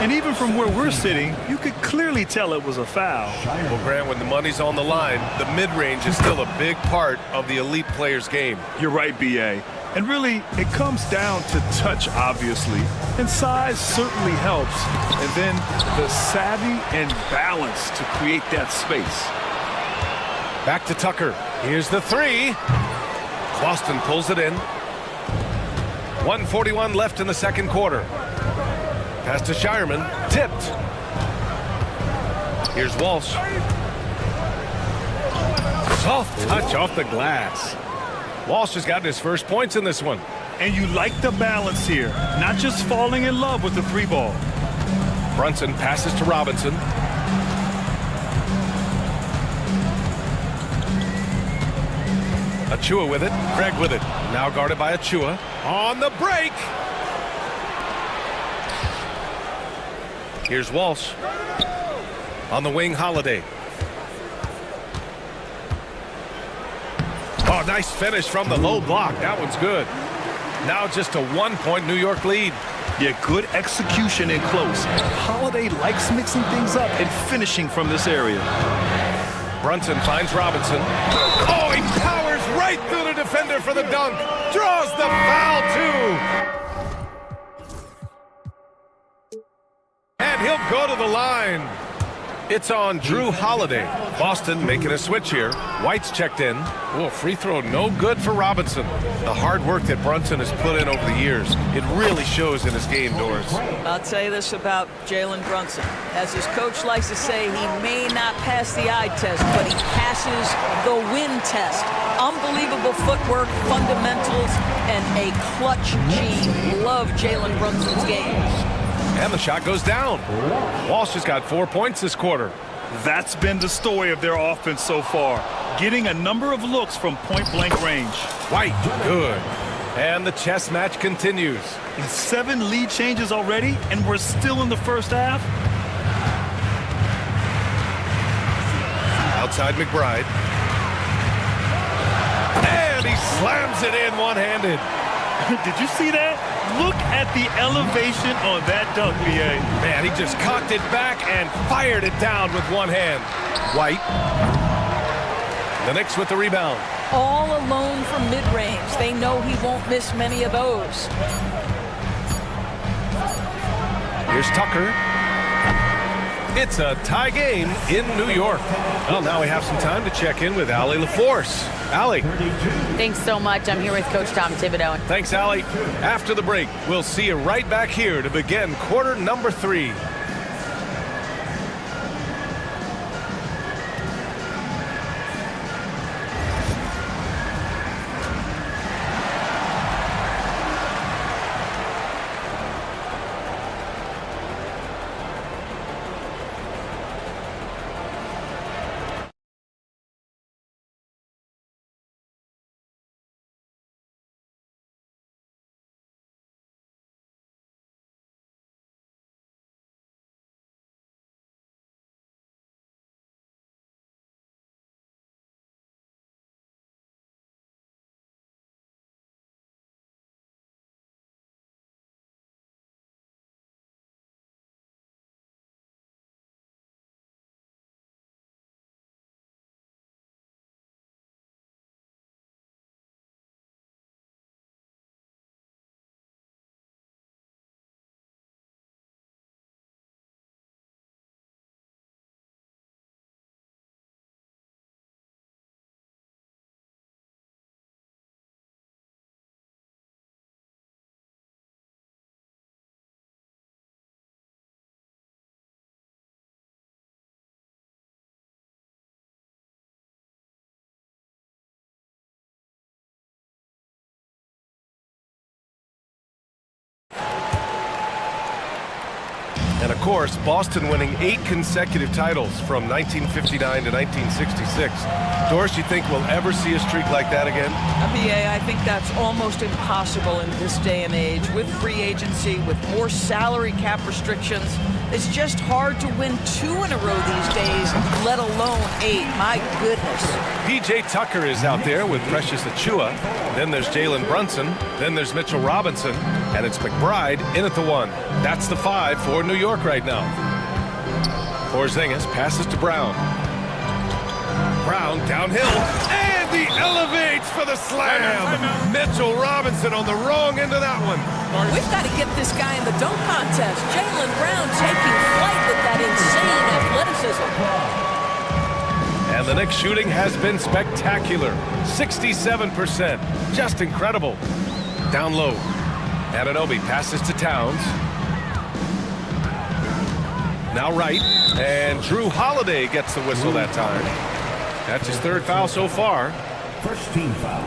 And even from where we're sitting, you could clearly tell it was a foul. Well, Grant, when the money's on the line, the mid-range is still a big part of the elite player's game. You're right, B.A. And really, it comes down to touch, obviously. And size certainly helps. And then the savvy and balance to create that space. Back to Tucker. Here's the three. Boston pulls it in. 1:41 left in the second quarter. Pass to Shireman. Tipped. Here's Walsh. Soft touch off the glass. Walsh has gotten his first points in this one. And you like the balance here. Not just falling in love with the three ball. Brunson passes to Robinson. Achua with it. Craig with it. Now guarded by Achua. On the break. Here's Walsh. On the wing, Holiday. Oh, nice finish from the low block. That one's good. Now just a 1-point New York lead. Yeah, good execution in close. Holiday likes mixing things up and finishing from this area. Brunson finds Robinson. Oh, he powers right through the defender for the dunk. Draws the foul, too. And he'll go to the line. It's on Drew Holiday. Boston making a switch here. White's checked in. Oh, free throw no good for Robinson. The hard work that Brunson has put in over the years, it really shows in his game, Doris. I'll tell you this about Jalen Brunson. As his coach likes to say, he may not pass the eye test, but he passes the win test. Unbelievable footwork, fundamentals, and a clutch gene. Love Jalen Brunson's game. And the shot goes down. Walsh has got 4 points this quarter. That's been the story of their offense so far. Getting a number of looks from point-blank range. White, good. And the chess match continues. 7 lead changes already, and we're still in the first half. Outside McBride. And he slams it in one-handed. Did you see that? Look at the elevation on that dunk, B.A. Man, he just cocked it back and fired it down with one hand. White. The Knicks with the rebound. All alone from mid-range. They know he won't miss many of those. Here's Tucker. It's a tie game in New York. Well, now we have some time to check in with Allie LaForce. Allie. Thanks so much. I'm here with Coach Tom Thibodeau. Thanks, Allie. After the break, we'll see you right back here to begin quarter number 3. And of course, Boston winning 8 consecutive titles from 1959 to 1966. Doris, you think we'll ever see a streak like that again? BA, I think that's almost impossible in this day and age. With free agency, with more salary cap restrictions, it's just hard to win 2 in a row these days, let alone 8. My goodness. P.J. Tucker is out there with Precious Achua. Then there's Jalen Brunson. Then there's Mitchell Robinson. And it's McBride in at the 1. That's the 5 for New York right now. Porzingis passes to Brown. Brown downhill, and he elevates for the slam. Mitchell Robinson on the wrong end of that one. We've got to get this guy in the dunk contest. Jalen Brown taking flight with that insane athleticism. And the Knicks shooting has been spectacular. 67%. Just incredible. Down low. Anunoby passes to Towns. Now right. And Drew Holiday gets the whistle that time. That's his 3rd foul so far. First team foul.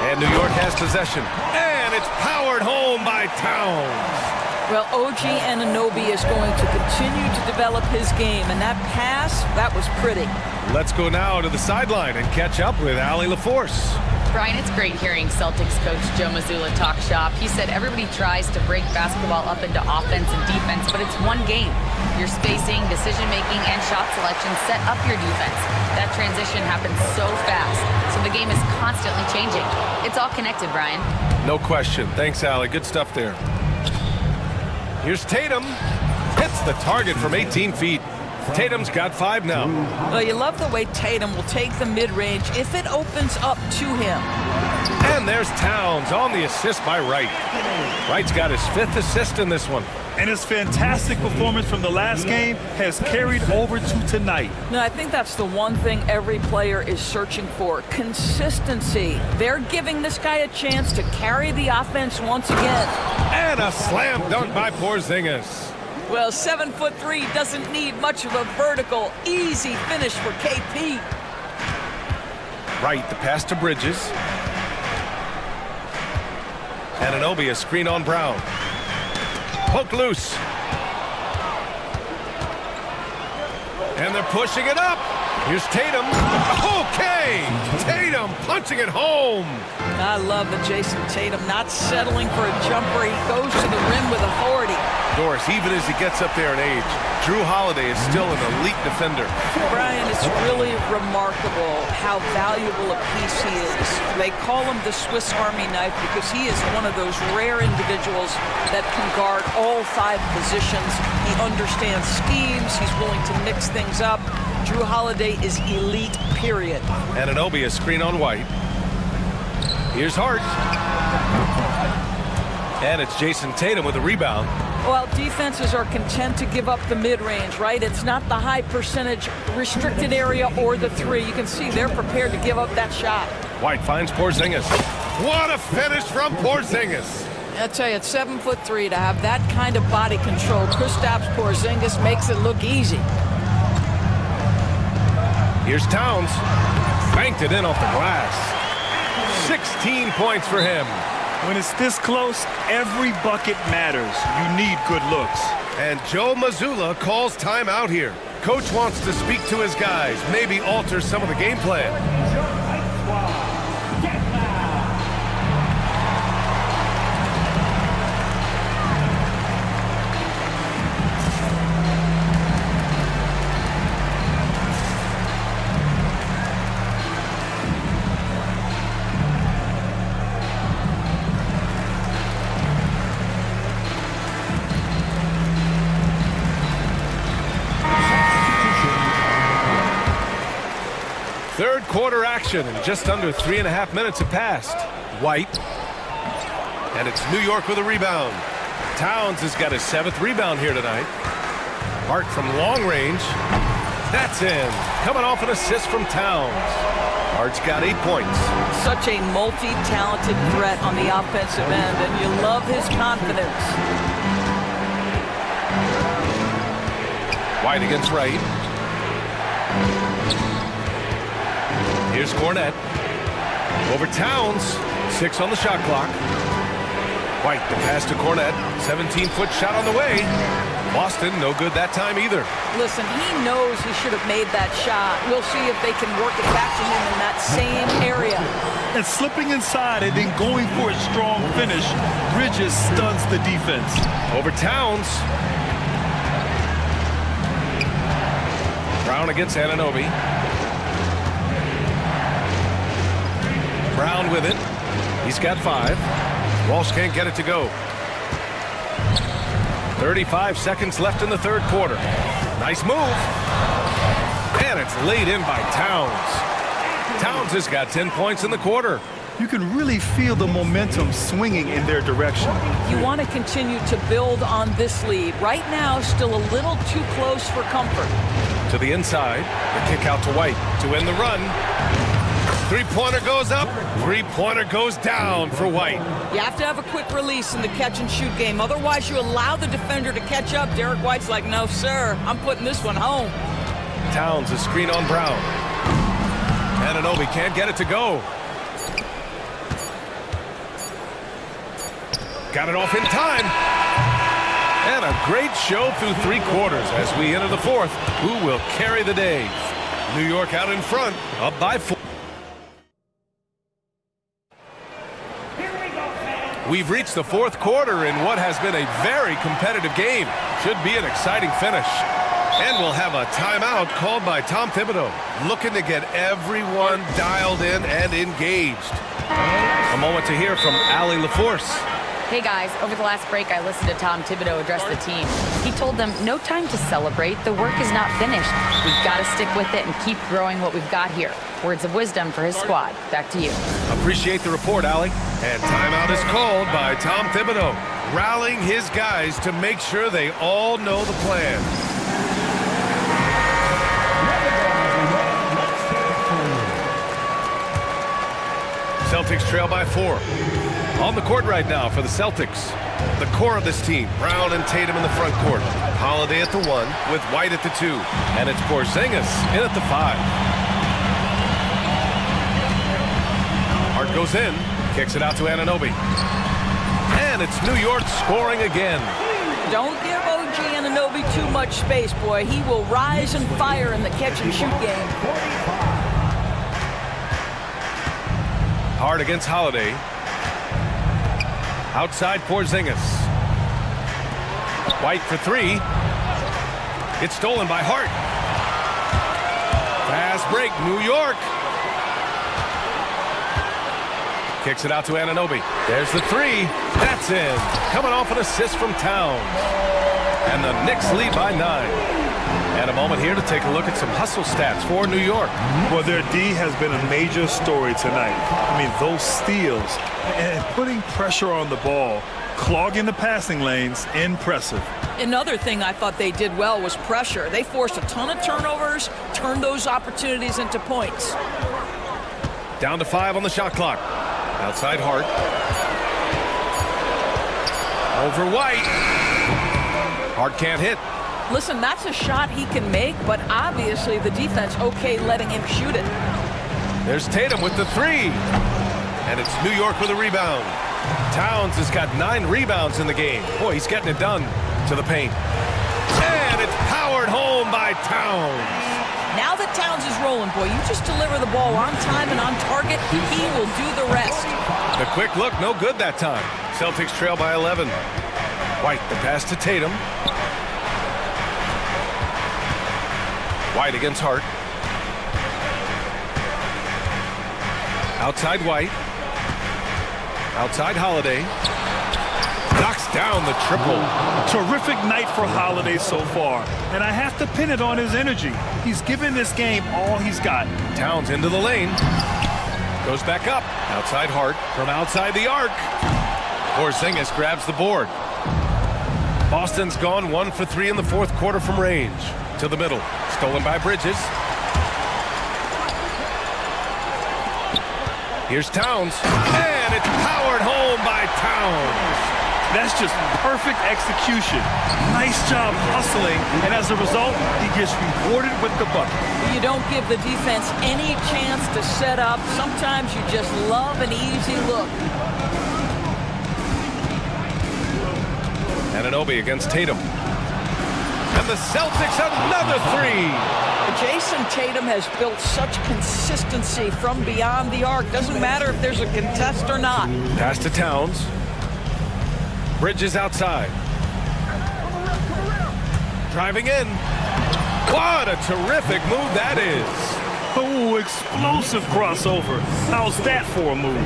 And New York has possession. And it's powered home by Towns. Well, OG Anunoby is going to continue to develop his game, and that pass, that was pretty. Let's go now to the sideline and catch up with Allie LaForce. Brian, it's great hearing Celtics coach Joe Mazzulla talk shop. He said everybody tries to break basketball up into offense and defense, but it's one game. Your spacing, decision-making, and shot selection set up your defense. That transition happens so fast, so the game is constantly changing. It's all connected, Brian. No question. Thanks, Allie. Good stuff there. Here's Tatum. Hits the target from 18 feet. Tatum's got 5 now. Well, you love the way Tatum will take the mid-range if it opens up to him. And there's Towns on the assist by Wright. Wright's got his 5th assist in this one. And his fantastic performance from the last game has carried over to tonight. No, I think that's the one thing every player is searching for, consistency. They're giving this guy a chance to carry the offense once again. And a slam dunk by Porzingis. Well, 7'3" doesn't need much of a vertical. Easy finish for KP. Right, the pass to Bridges. Anunoby, a screen on Brown. Poke loose. And they're pushing it up. Here's Tatum. Okay! Tatum punching it home. I love the Jason Tatum not settling for a jumper. He goes to the rim with authority. Doris, even as he gets up there in age, Drew Holiday is still an elite defender. Brian, it's really remarkable how valuable a piece he is. They call him the Swiss Army knife because he is one of those rare individuals that can guard all 5 positions. He understands schemes. He's willing to mix things up. Drew Holiday is elite, period. Anunoby, a screen on White. Here's Hart. And it's Jason Tatum with a rebound. Well, defenses are content to give up the mid-range, right? It's not the high percentage restricted area or the 3. You can see they're prepared to give up that shot. White finds Porzingis. What a finish from Porzingis. I tell you, at 7'3", to have that kind of body control, Kristaps Porzingis makes it look easy. Here's Towns. Banked it in off the glass. 16 points for him. When it's this close, every bucket matters. You need good looks. And Joe Mazzulla calls timeout here. Coach wants to speak to his guys, maybe alter some of the game plan. Third quarter action, and just under 3.5 minutes have passed. White. And it's New York with a rebound. Towns has got his 7th rebound here tonight. Hart from long range. That's in. Coming off an assist from Towns. Hart's got 8 points. Such a multi-talented threat on the offensive end, and you love his confidence. White against Wright. Here's Cornette. Over Towns. 6 on the shot clock. White, the pass to Cornette. 17-foot shot on the way. Boston, no good that time either. Listen, he knows he should have made that shot. We'll see if they can work it back to him in that same area. And slipping inside and then going for a strong finish, Bridges stuns the defense. Over Towns. Brown against Anunoby. Brown with it. He's got 5. Walsh can't get it to go. 35 seconds left in the third quarter. Nice move. And it's laid in by Towns. Towns has got 10 points in the quarter. You can really feel the momentum swinging in their direction. You want to continue to build on this lead. Right now, still a little too close for comfort. To the inside. The kick out to White to end the run. Three-pointer goes up. Three-pointer goes down for White. You have to have a quick release in the catch-and-shoot game. Otherwise, you allow the defender to catch up. Derek White's like, no, sir. I'm putting this one home. Towns a screen on Brown. Anunoby can't get it to go. Got it off in time. And a great show through 3 quarters as we enter the fourth. Who will carry the day? New York out in front, up by 4. We've reached the fourth quarter in what has been a very competitive game. Should be an exciting finish. And we'll have a timeout called by Tom Thibodeau, looking to get everyone dialed in and engaged. A moment to hear from Allie LaForce. Hey guys, over the last break I listened to Tom Thibodeau address the team. He told them, no time to celebrate, the work is not finished. We've got to stick with it and keep growing what we've got here. Words of wisdom for his squad. Back to you. Appreciate the report, Allie. And timeout is called by Tom Thibodeau, rallying his guys to make sure they all know the plan. Celtics trail by 4. On the court right now for the Celtics. The core of this team, Brown and Tatum in the front court. Holiday at the 1 with White at the 2. And it's Porzingis in at the 5. Hart goes in, kicks it out to Anunoby. And it's New York scoring again. Don't give OG Anunoby too much space, boy. He will rise and fire in the catch-and-shoot game. Hart against Holiday. Outside Porzingis. White for 3. It's stolen by Hart. Fast break, New York. Kicks it out to Anunoby. There's the 3. That's in. Coming off an assist from Towns. And the Knicks lead by 9. And a moment here to take a look at some hustle stats for New York. Well, their D has been a major story tonight. I mean, those steals and putting pressure on the ball, clogging the passing lanes, impressive. Another thing I thought they did well was pressure. They forced a ton of turnovers, turned those opportunities into points. Down to 5 on the shot clock. Outside Hart. Over White. Hart can't hit. Listen, that's a shot he can make, but obviously the defense okay letting him shoot it. There's Tatum with the 3. And it's New York with a rebound. Towns has got 9 rebounds in the game. Boy, he's getting it done to the paint. And it's powered home by Towns. Now that Towns is rolling, boy, you just deliver the ball on time and on target, he will do the rest. The quick look, no good that time. Celtics trail by 11. White, the pass to Tatum. White against Hart. Outside White. Outside Holiday. Knocks down the triple. Terrific night for Holiday so far. And I have to pin it on his energy. He's given this game all he's got. Towns into the lane. Goes back up. Outside Hart. From outside the arc. Porzingis grabs the board. Boston's gone 1 for 3 in the fourth quarter from range. To the middle. Stolen by Bridges. Here's Towns. And it's powered home by Towns. That's just perfect execution. Nice job hustling. And as a result, he gets rewarded with the bucket. You don't give the defense any chance to set up. Sometimes you just love an easy look. Anunoby against Tatum. And the Celtics another three. Jason Tatum has built such consistency from beyond the arc. Doesn't matter if there's a contest or not. Pass to Towns. Bridges outside. Driving in. What a terrific move that is. Oh, explosive crossover. How's that for a move?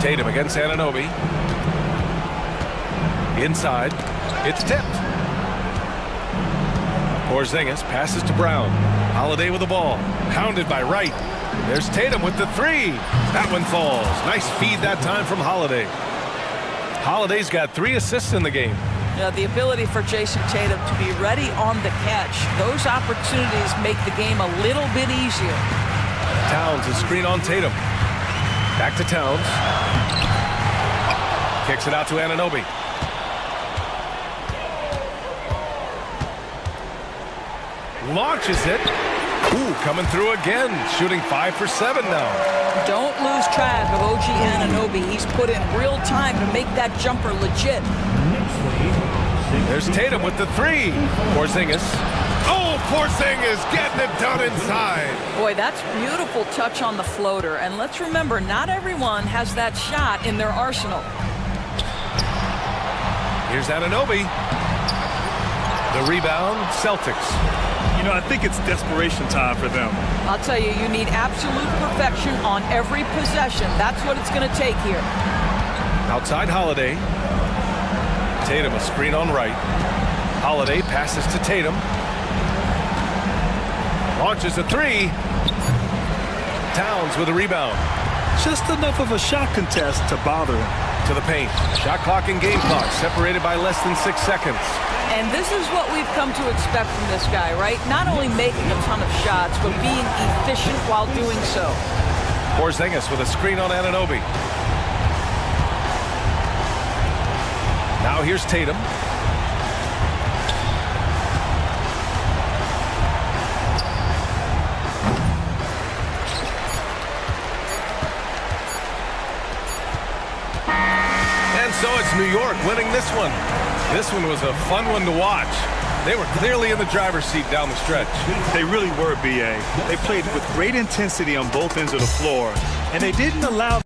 Tatum against Anunoby. Inside. It's tipped. Porzingis passes to Brown. Holiday with the ball. Hounded by Wright. There's Tatum with the three. That one falls. Nice feed that time from Holiday. Holiday's got 3 assists in the game. The ability for Jason Tatum to be ready on the catch. Those opportunities make the game a little bit easier. Towns, a screen on Tatum. Back to Towns. Kicks it out to Anunoby. Launches it. Ooh, coming through again. Shooting 5 for 7 now. Don't lose track of OG Anunoby. He's put in real time to make that jumper legit. There's Tatum with the three. Porzingis. Oh, Porzingis getting it done inside. Boy, that's beautiful touch on the floater. And let's remember, not everyone has that shot in their arsenal. Here's Anunoby. The rebound, Celtics. You know, I think it's desperation time for them. I'll tell you, you need absolute perfection on every possession. That's what it's going to take here. Outside Holiday. Tatum a screen on right. Holiday passes to Tatum. Launches a three. Towns with a rebound. Just enough of a shot contest to bother him. To the paint. Shot clock and game clock separated by less than 6 seconds. And this is what we've come to expect from this guy, right? Not only making a ton of shots, but being efficient while doing so. Porzingis with a screen on Anunoby. Now here's Tatum. And so it's New York winning this one. This one was a fun one to watch. They were clearly in the driver's seat down the stretch. They really were, B.A. They played with great intensity on both ends of the floor, and they didn't allow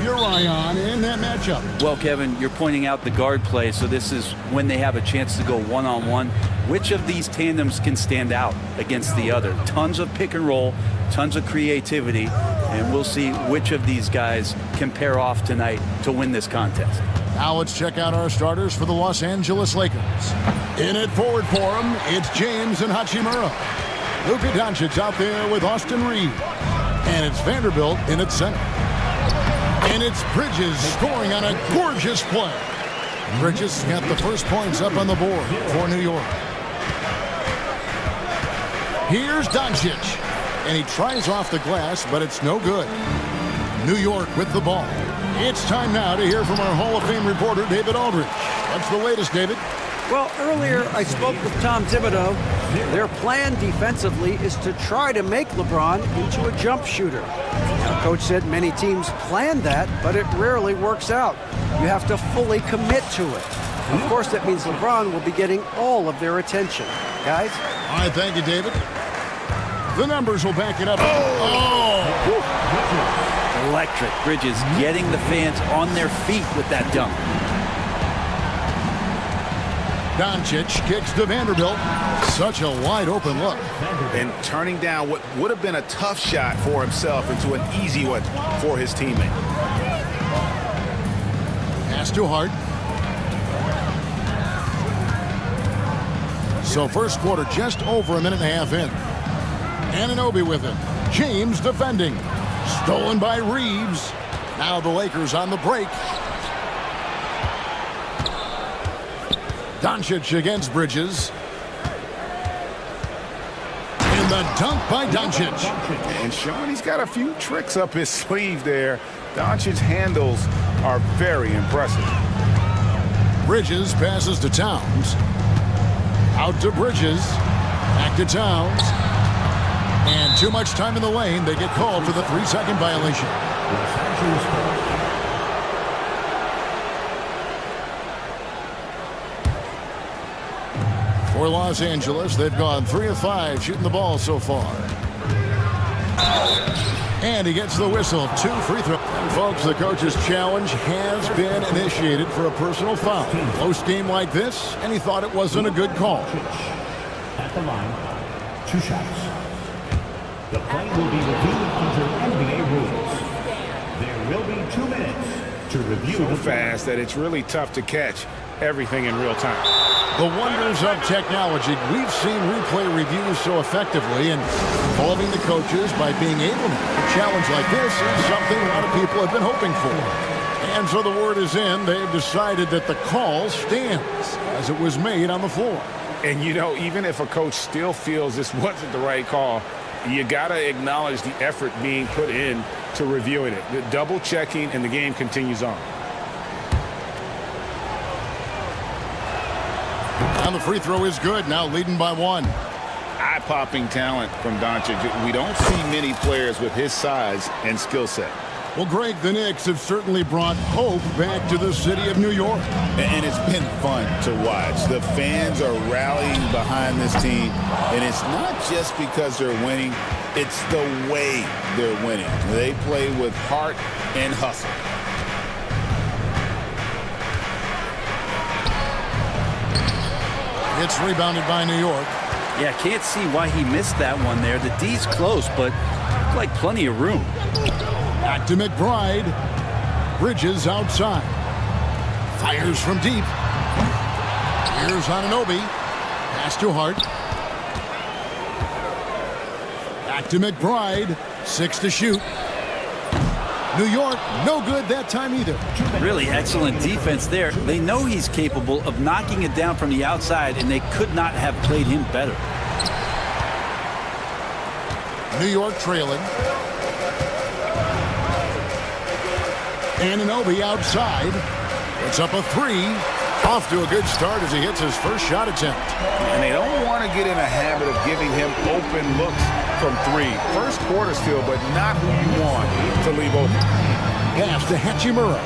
your eye on in that matchup? Well, Kevin, you're pointing out the guard play, so this is when they have a chance to go one-on-one. Which of these tandems can stand out against the other? Tons of pick and roll, tons of creativity, and we'll see which of these guys can pair off tonight to win this contest. Now let's check out our starters for the Los Angeles Lakers. In it forward for him, it's James and Hachimura. Luka Doncic out there with Austin Reeves. And it's Vanderbilt in its center. And it's Bridges scoring on a gorgeous play. Bridges got the first points up on the board for New York. Here's Doncic. And he tries off the glass, but it's no good. New York with the ball. It's time now to hear from our Hall of Fame reporter, David Aldridge. What's the latest, David? Well, earlier I spoke with Tom Thibodeau. Their plan defensively is to try to make LeBron into a jump shooter. Now, Coach said many teams plan that, but it rarely works out. You have to fully commit to it. Of course, that means LeBron will be getting all of their attention. Guys? All right, thank you, David. The numbers will back it up. Electric. Bridges getting the fans on their feet with that dunk. Doncic kicks to Vanderbilt. Such a wide open look. And turning down what would have been a tough shot for himself into an easy one for his teammate. Pass to Hart. So first quarter just over a minute and a half in. Anunoby with it. James defending. Stolen by Reeves. Now the Lakers on the break. Doncic against Bridges. And the dunk by Doncic. And showing he's got a few tricks up his sleeve there. Doncic's handles are very impressive. Bridges passes to Towns. Out to Bridges. Back to Towns. And too much time in the lane. They get called for the 3-second violation. For Los Angeles, they've gone 3 of 5 shooting the ball so far. And he gets the whistle. 2 free throws. And folks, the coach's challenge has been initiated for a personal foul. Close game like this, and he thought it wasn't a good call. At the line, 2 shots. The play will be reviewed under NBA rules. There will be 2 minutes to review. So fast that it's really tough to catch everything in real time. The wonders of technology. We've seen replay reviews so effectively, and involving the coaches by being able to make a challenge like this is something a lot of people have been hoping for. And so the word is in. They've decided that the call stands as it was made on the floor. And, you know, even if a coach still feels this wasn't the right call, you got to acknowledge the effort being put in to reviewing it. The double checking, and the game continues on. And the free throw is good, now leading by 1. Eye-popping talent from Doncic. We don't see many players with his size and skill set. Well, Greg, the Knicks have certainly brought hope back to the city of New York. And it's been fun to watch. The fans are rallying behind this team, and it's not just because they're winning, it's the way they're winning. They play with heart and hustle. It's rebounded by New York. Yeah, can't see why he missed that one there. The D's close, but like plenty of room. Back to McBride. Bridges outside. Fires from deep. Here's Anunoby. Pass to Hart. Back to McBride. 6 to shoot. New York, no good that time either. Really excellent defense there. They know he's capable of knocking it down from the outside, and they could not have played him better. New York trailing. Anunoby outside. It's up a 3. Off to a good start as he hits his first shot attempt. And they don't want to get in a habit of giving him open looks from 3. First quarter still, but not who you want to leave open. Pass to Hachimura.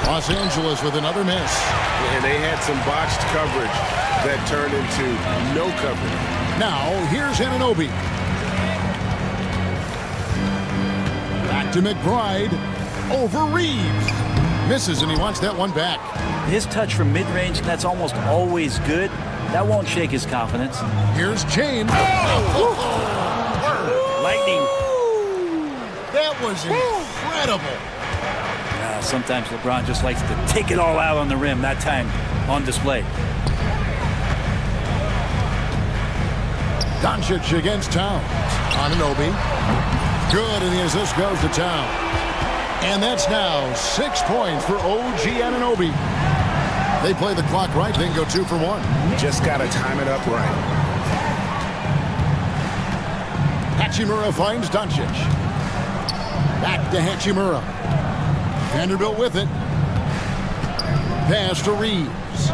Los Angeles with another miss. And they had some botched coverage that turned into no coverage. Now, here's Anunoby. Back To McBride. Over Reeves. Misses, and he wants that one back. His touch from mid-range, that's almost always good. That won't shake his confidence. Here's James. Lightning. That was incredible. Sometimes LeBron just likes to take it all out on the rim, that time on display. Doncic against Towns. Anunoby. Good, and the assist goes to Towns. And that's now 6 points for OG Anunoby. They play the clock right, then go 2 for 1. Just got to time it up right. Hachimura finds Doncic. Back to Hachimura. Vanderbilt with it. Pass to Reeves.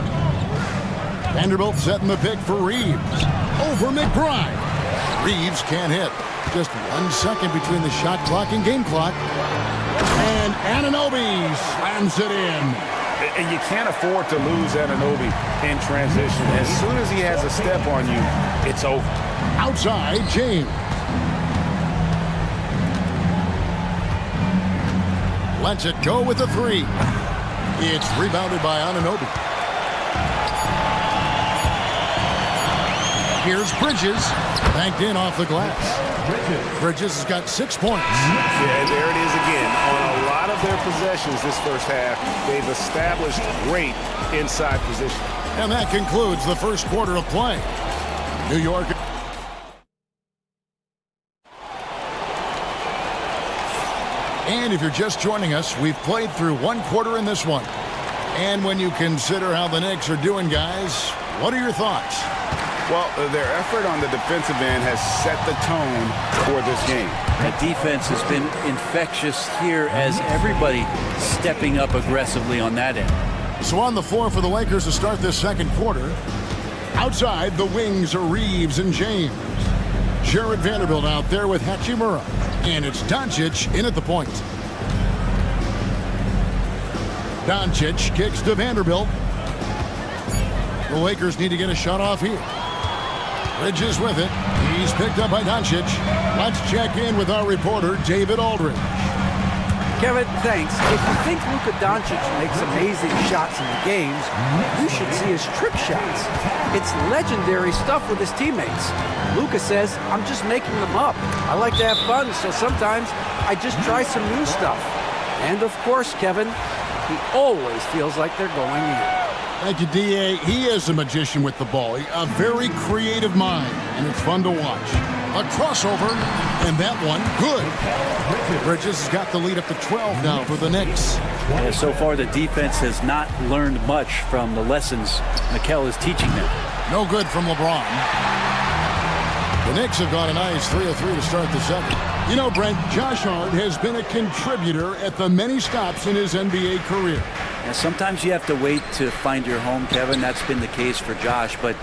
Vanderbilt setting the pick for Reeves. Over McBride. Reeves can't hit. Just 1 second between the shot clock and game clock. And Anunoby slams it in. And you can't afford to lose Anunoby in transition. As soon as he has a step on you, it's over. Outside, James. Lets it go with the 3. It's rebounded by Anunoby. Here's Bridges. Banked in off the glass. Bridges has got 6 points. Yeah, there it is again. On a lot of their possessions this first half, they've established great inside position. And that concludes the first quarter of play. New York. And if you're just joining us, we've played through 1 quarter in this one. And when you consider how the Knicks are doing, guys, what are your thoughts? Well, their effort on the defensive end has set the tone for this game. The defense has been infectious here as everybody stepping up aggressively on that end. So on the floor for the Lakers to start this second quarter. Outside, the wings are Reeves and James. Jared Vanderbilt out there with Hachimura. And it's Doncic in at the point. Doncic kicks to Vanderbilt. The Lakers need to get a shot off here. Bridges with it. He's picked up by Doncic. Let's check in with our reporter, David Aldridge. Kevin, thanks. If you think Luka Doncic makes amazing shots in the games, you should see his trick shots. It's legendary stuff with his teammates. Luka says, I'm just making them up. I like to have fun, so sometimes I just try some new stuff. And of course, Kevin, he always feels like they're going in. Thank you, D.A. He is a magician with the ball. A very creative mind, and it's fun to watch. A crossover, and that one, good. Bridges has got the lead up to 12 now for the Knicks. Yeah, so far, the defense has not learned much from the lessons Mikel is teaching them. No good from LeBron. The Knicks have got a nice 3 of 3 to start the second. You know, Brent, Josh Hart has been a contributor at the many stops in his NBA career. Yeah, sometimes you have to wait to find your home, Kevin. That's been the case for Josh, but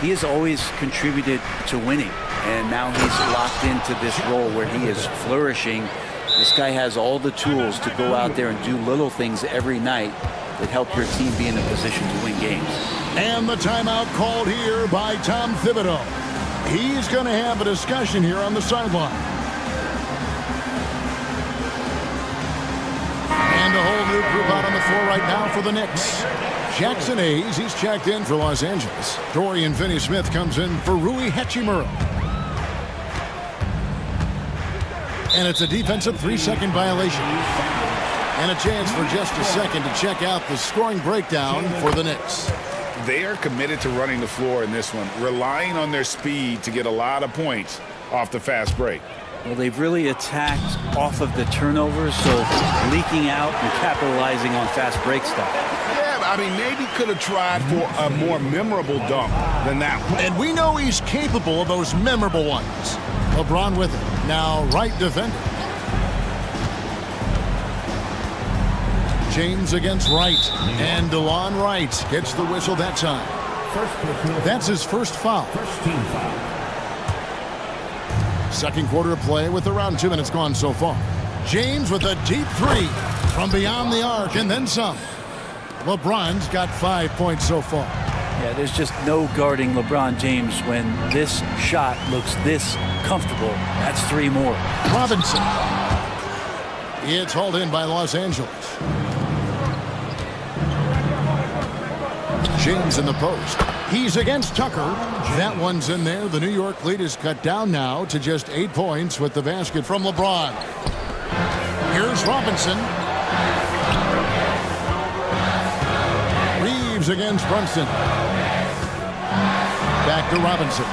he has always contributed to winning. And now he's locked into this role where he is flourishing. This guy has all the tools to go out there and do little things every night that help your team be in a position to win games. And the timeout called here by Tom Thibodeau. He's going to have a discussion here on the sideline. And a whole new group out on the floor right now for the Knicks. Jackson Hayes, he's checked in for Los Angeles. Dorian Finney-Smith comes in for Rui Hachimura. And it's a defensive 3-second violation. And a chance for just a second to check out the scoring breakdown for the Knicks. They are committed to running the floor in this one, relying on their speed to get a lot of points off the fast break. Well, they've really attacked off of the turnovers, so leaking out and capitalizing on fast break stuff. Yeah, I mean, maybe could have tried for a more memorable dunk than that one. And we know he's capable of those memorable ones. LeBron with it. Now, right defender. James against Wright. And DeLon Wright gets the whistle that time. That's his first foul. First team foul. Second quarter of play with around 2 minutes gone so far. James with a deep 3 from beyond the arc and then some. LeBron's got 5 points so far. Yeah, there's just no guarding LeBron James when this shot looks this comfortable. That's 3 more. Robinson. It's hauled in by Los Angeles. James in the post. He's against Tucker. That one's in there. The New York lead is cut down now to just 8 points with the basket from LeBron. Here's Robinson. Reeves against Brunson. Back to Robinson.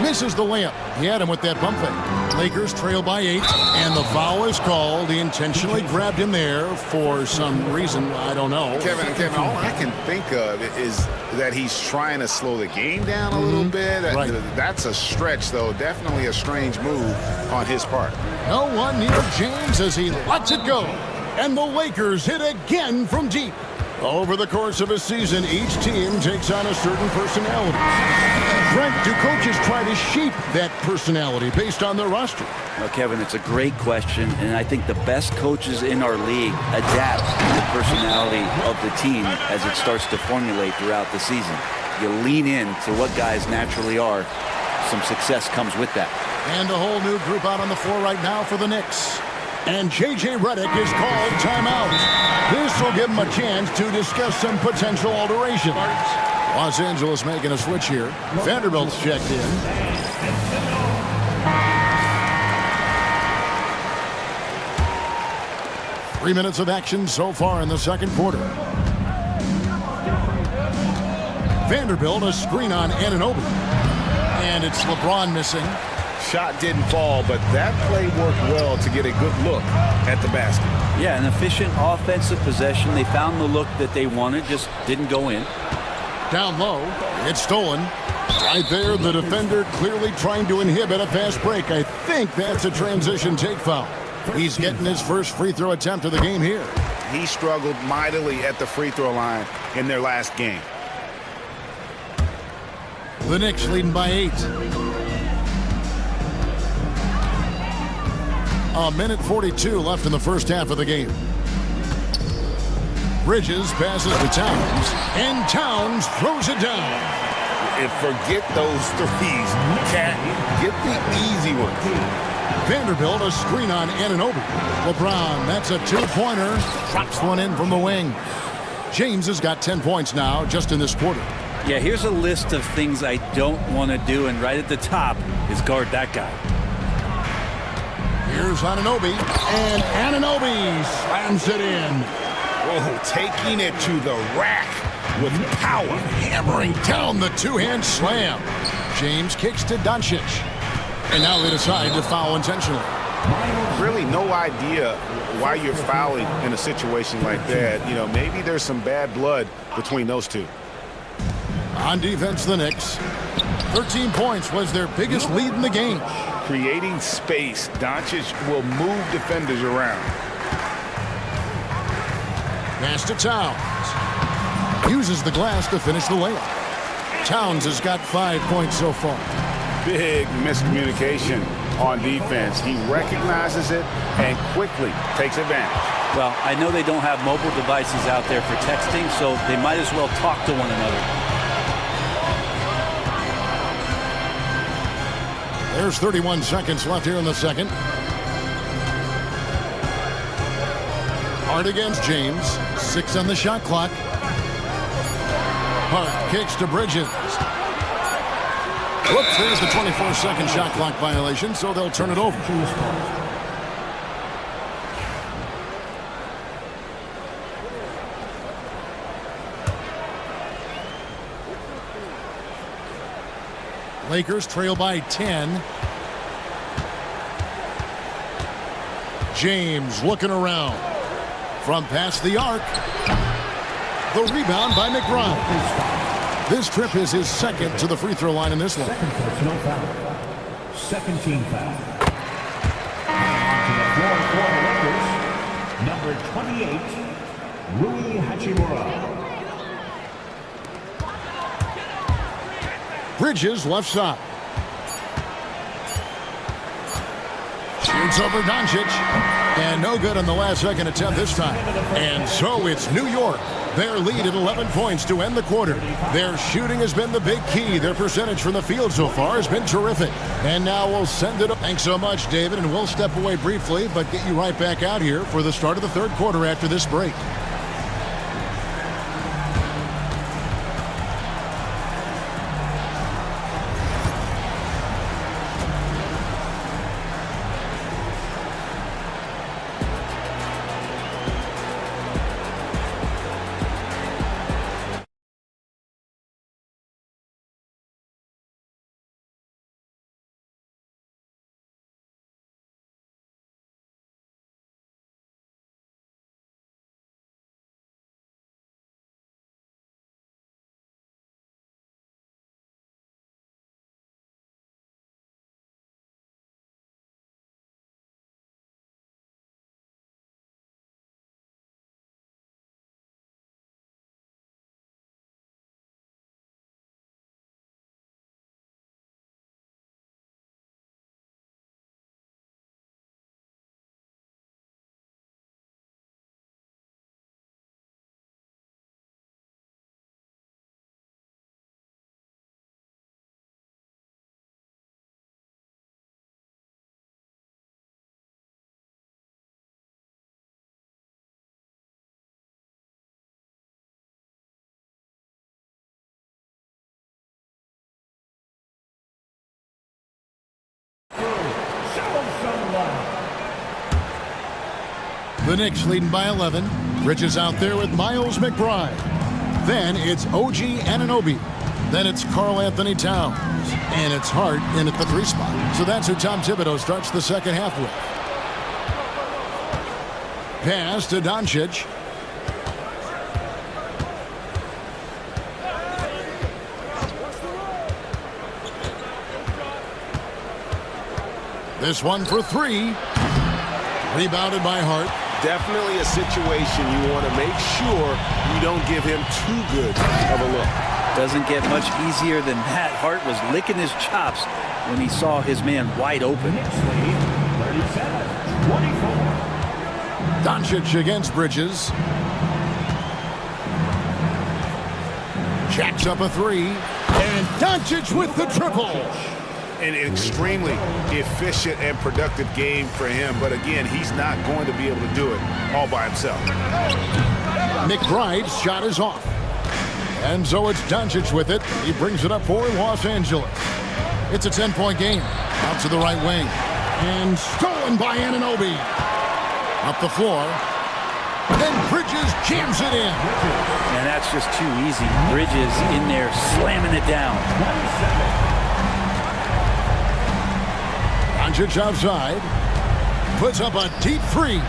Misses the layup. He had him with that pump fake. Lakers trail by 8, and the foul is called. He intentionally grabbed him there for some reason. I don't know. Kevin, all I can think of is that he's trying to slow the game down a little bit. Right. That's a stretch, though. Definitely a strange move on his part. No one near James as he lets it go. And the Lakers hit again from deep. Over the course of a season, each team takes on a certain personality. Brent, do coaches try to shape that personality based on their roster? Well, Kevin, it's a great question, and I think the best coaches in our league adapt to the personality of the team as it starts to formulate throughout the season. You lean in to what guys naturally are. Some success comes with that. And a whole new group out on the floor right now for the Knicks. And J.J. Redick is called timeout. This will give him a chance to discuss some potential alterations. Los Angeles making a switch here. Vanderbilt's checked in. Three minutes of action so far in the second quarter. Vanderbilt, a screen on Anunoby. And it's LeBron missing. Shot didn't fall, but that play worked well to get a good look at the basket. Yeah, an efficient offensive possession. They found the look that they wanted, just didn't go in. Down low, it's stolen. Right there, the defender clearly trying to inhibit a fast break. I think that's a transition take foul. He's getting his first free throw attempt of the game here. He struggled mightily at the free throw line in their last game. The Knicks leading by 8. A minute 42 left in the first half of the game. Bridges passes to Towns, and Towns throws it down. And forget those threes. Cat, get the easy one. Vanderbilt, a screen on Anunoby. LeBron, that's a two-pointer. Drops one in from the wing. James has got 10 points now just in this quarter. Yeah, here's a list of things I don't want to do, and right at the top is guard that guy. Here's Anunoby, and Anunoby slams it in. Oh, taking it to the rack with power. Hammering down the two-hand slam. James kicks to Doncic. And now they decide to foul intentionally. Really no idea why you're fouling in a situation like that. You know, maybe there's some bad blood between those two. On defense, the Knicks. 13 points was their biggest lead in the game. Creating space, Doncic will move defenders around. Pass to Towns. Uses the glass to finish the layup. Towns has got 5 points so far. Big miscommunication on defense. He recognizes it and quickly takes advantage. Well, I know they don't have mobile devices out there for texting, so they might as well talk to one another. There's 31 seconds left here in the second. Hart against James. 6 on the shot clock. Hart kicks to Bridges. Whoops, there's the 24-second shot clock violation, so they'll turn it over. Lakers trail by 10. James looking around. From past the arc. The rebound by McBride. This trip is his second to the free throw line in this one. Second personal foul. Second team foul. To the floor for the Lakers, number 28, Rui Hachimura. Bridges left side. Shoots over Doncic. And no good on the last second attempt this time. And so it's New York. Their lead at 11 points to end the quarter. Their shooting has been the big key. Their percentage from the field so far has been terrific. And now we'll send it up. Thanks so much, David, and we'll step away briefly, but get you right back out here for the start of the third quarter after this break. The Knicks leading by 11. Bridges out there with Miles McBride. Then it's OG Anunoby. Then it's Karl Anthony Towns. And it's Hart in at the 3 spot. So that's who Tom Thibodeau starts the second half with. Pass to Doncic. This one for 3. Rebounded by Hart. Definitely a situation you want to make sure you don't give him too good of a look. Doesn't get much easier than that. Hart was licking his chops when he saw his man wide open. 37-24. Doncic against Bridges. Jacks up a 3. And Doncic with the triple. An extremely efficient and productive game for him. But again, he's not going to be able to do it all by himself. McBride's shot is off. And so it's Doncic with it. He brings it up for Los Angeles. It's a 10-point game. Out to the right wing. And stolen by Anunoby. Up the floor. Then Bridges jams it in. And that's just too easy. Bridges in there slamming it down. Doncic outside. Puts up a deep 3.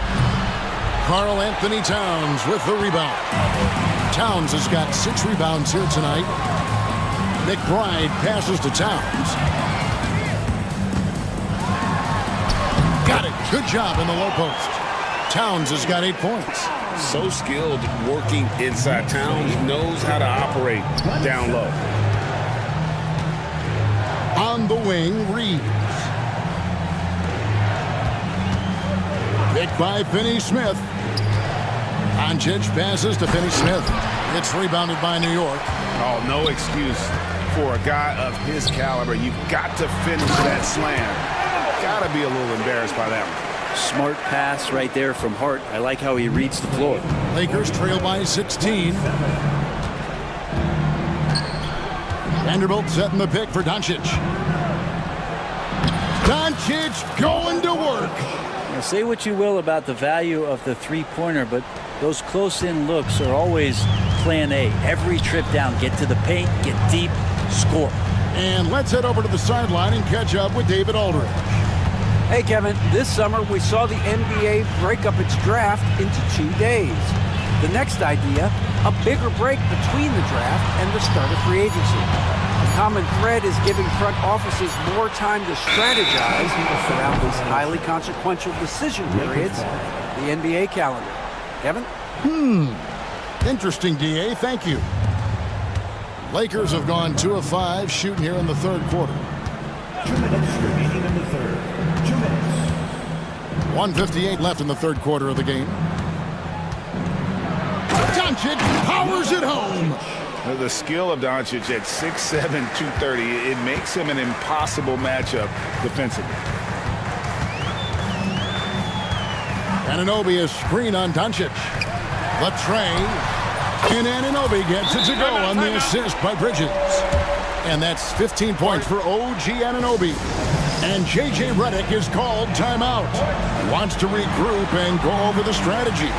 Karl Anthony Towns with the rebound. Towns has got 6 rebounds here tonight. McBride passes to Towns. Got it. Good job in the low post. Towns has got 8 points. So skilled working inside. Towns knows how to operate down low. On the wing, Reeves. Picked by Finney-Smith. Doncic passes to Finney-Smith. It's rebounded by New York. Oh, no excuse for a guy of his caliber. You've got to finish that slam. Got to be a little embarrassed by that one. Smart pass right there from Hart. I like how he reads the floor. Lakers trail by 16. Vanderbilt setting the pick for Doncic. Doncic going to work. Now, say what you will about the value of the three-pointer, but those close-in looks are always plan A. Every trip down, get to the paint, get deep, score. And let's head over to the sideline and catch up with David Aldridge. Hey, Kevin, this summer we saw the NBA break up its draft into 2 days. The next idea, a bigger break between the draft and the start of free agency. A common thread is giving front offices more time to strategize around these highly consequential decision periods, the NBA calendar. Kevin? Interesting, DA. Thank you. Lakers have gone 2 of 5 shooting here in the third quarter. 2 minutes remaining in the third. 2 minutes. 1:58 left in the third quarter of the game. Doncic powers it home. The skill of Doncic at 6'7", 230, it makes him an impossible matchup defensively. Anunoby, a screen on Doncic. The tray. And Anunoby gets it to go on the assist by Bridges. And that's 15 points for OG Anunoby. And J.J. Redick is called timeout. Wants to regroup and go over the strategy.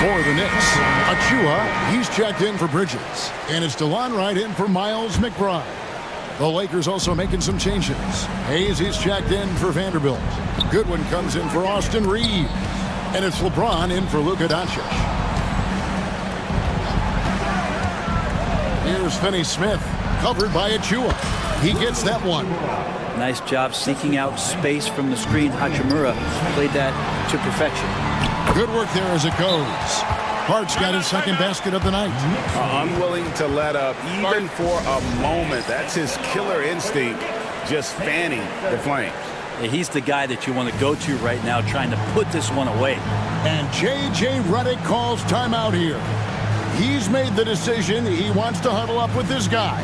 For the Knicks, Achua, he's checked in for Bridges. And it's DeLon Wright in for Miles McBride. The Lakers also making some changes. Hayes, he's checked in for Vanderbilt. Goodwin comes in for Austin Reeves. And it's LeBron in for Luka Doncic. Here's Finney-Smith, covered by Achua. He gets that one. Nice job seeking out space from the screen. Hachimura played that to perfection. Good work there as it goes. Hart's got his second basket of the night. Unwilling to let up even for a moment. That's his killer instinct, just fanning the flames. Yeah, he's the guy that you want to go to right now, trying to put this one away. And J.J. Redick calls timeout here. He's made the decision. He wants to huddle up with his guys.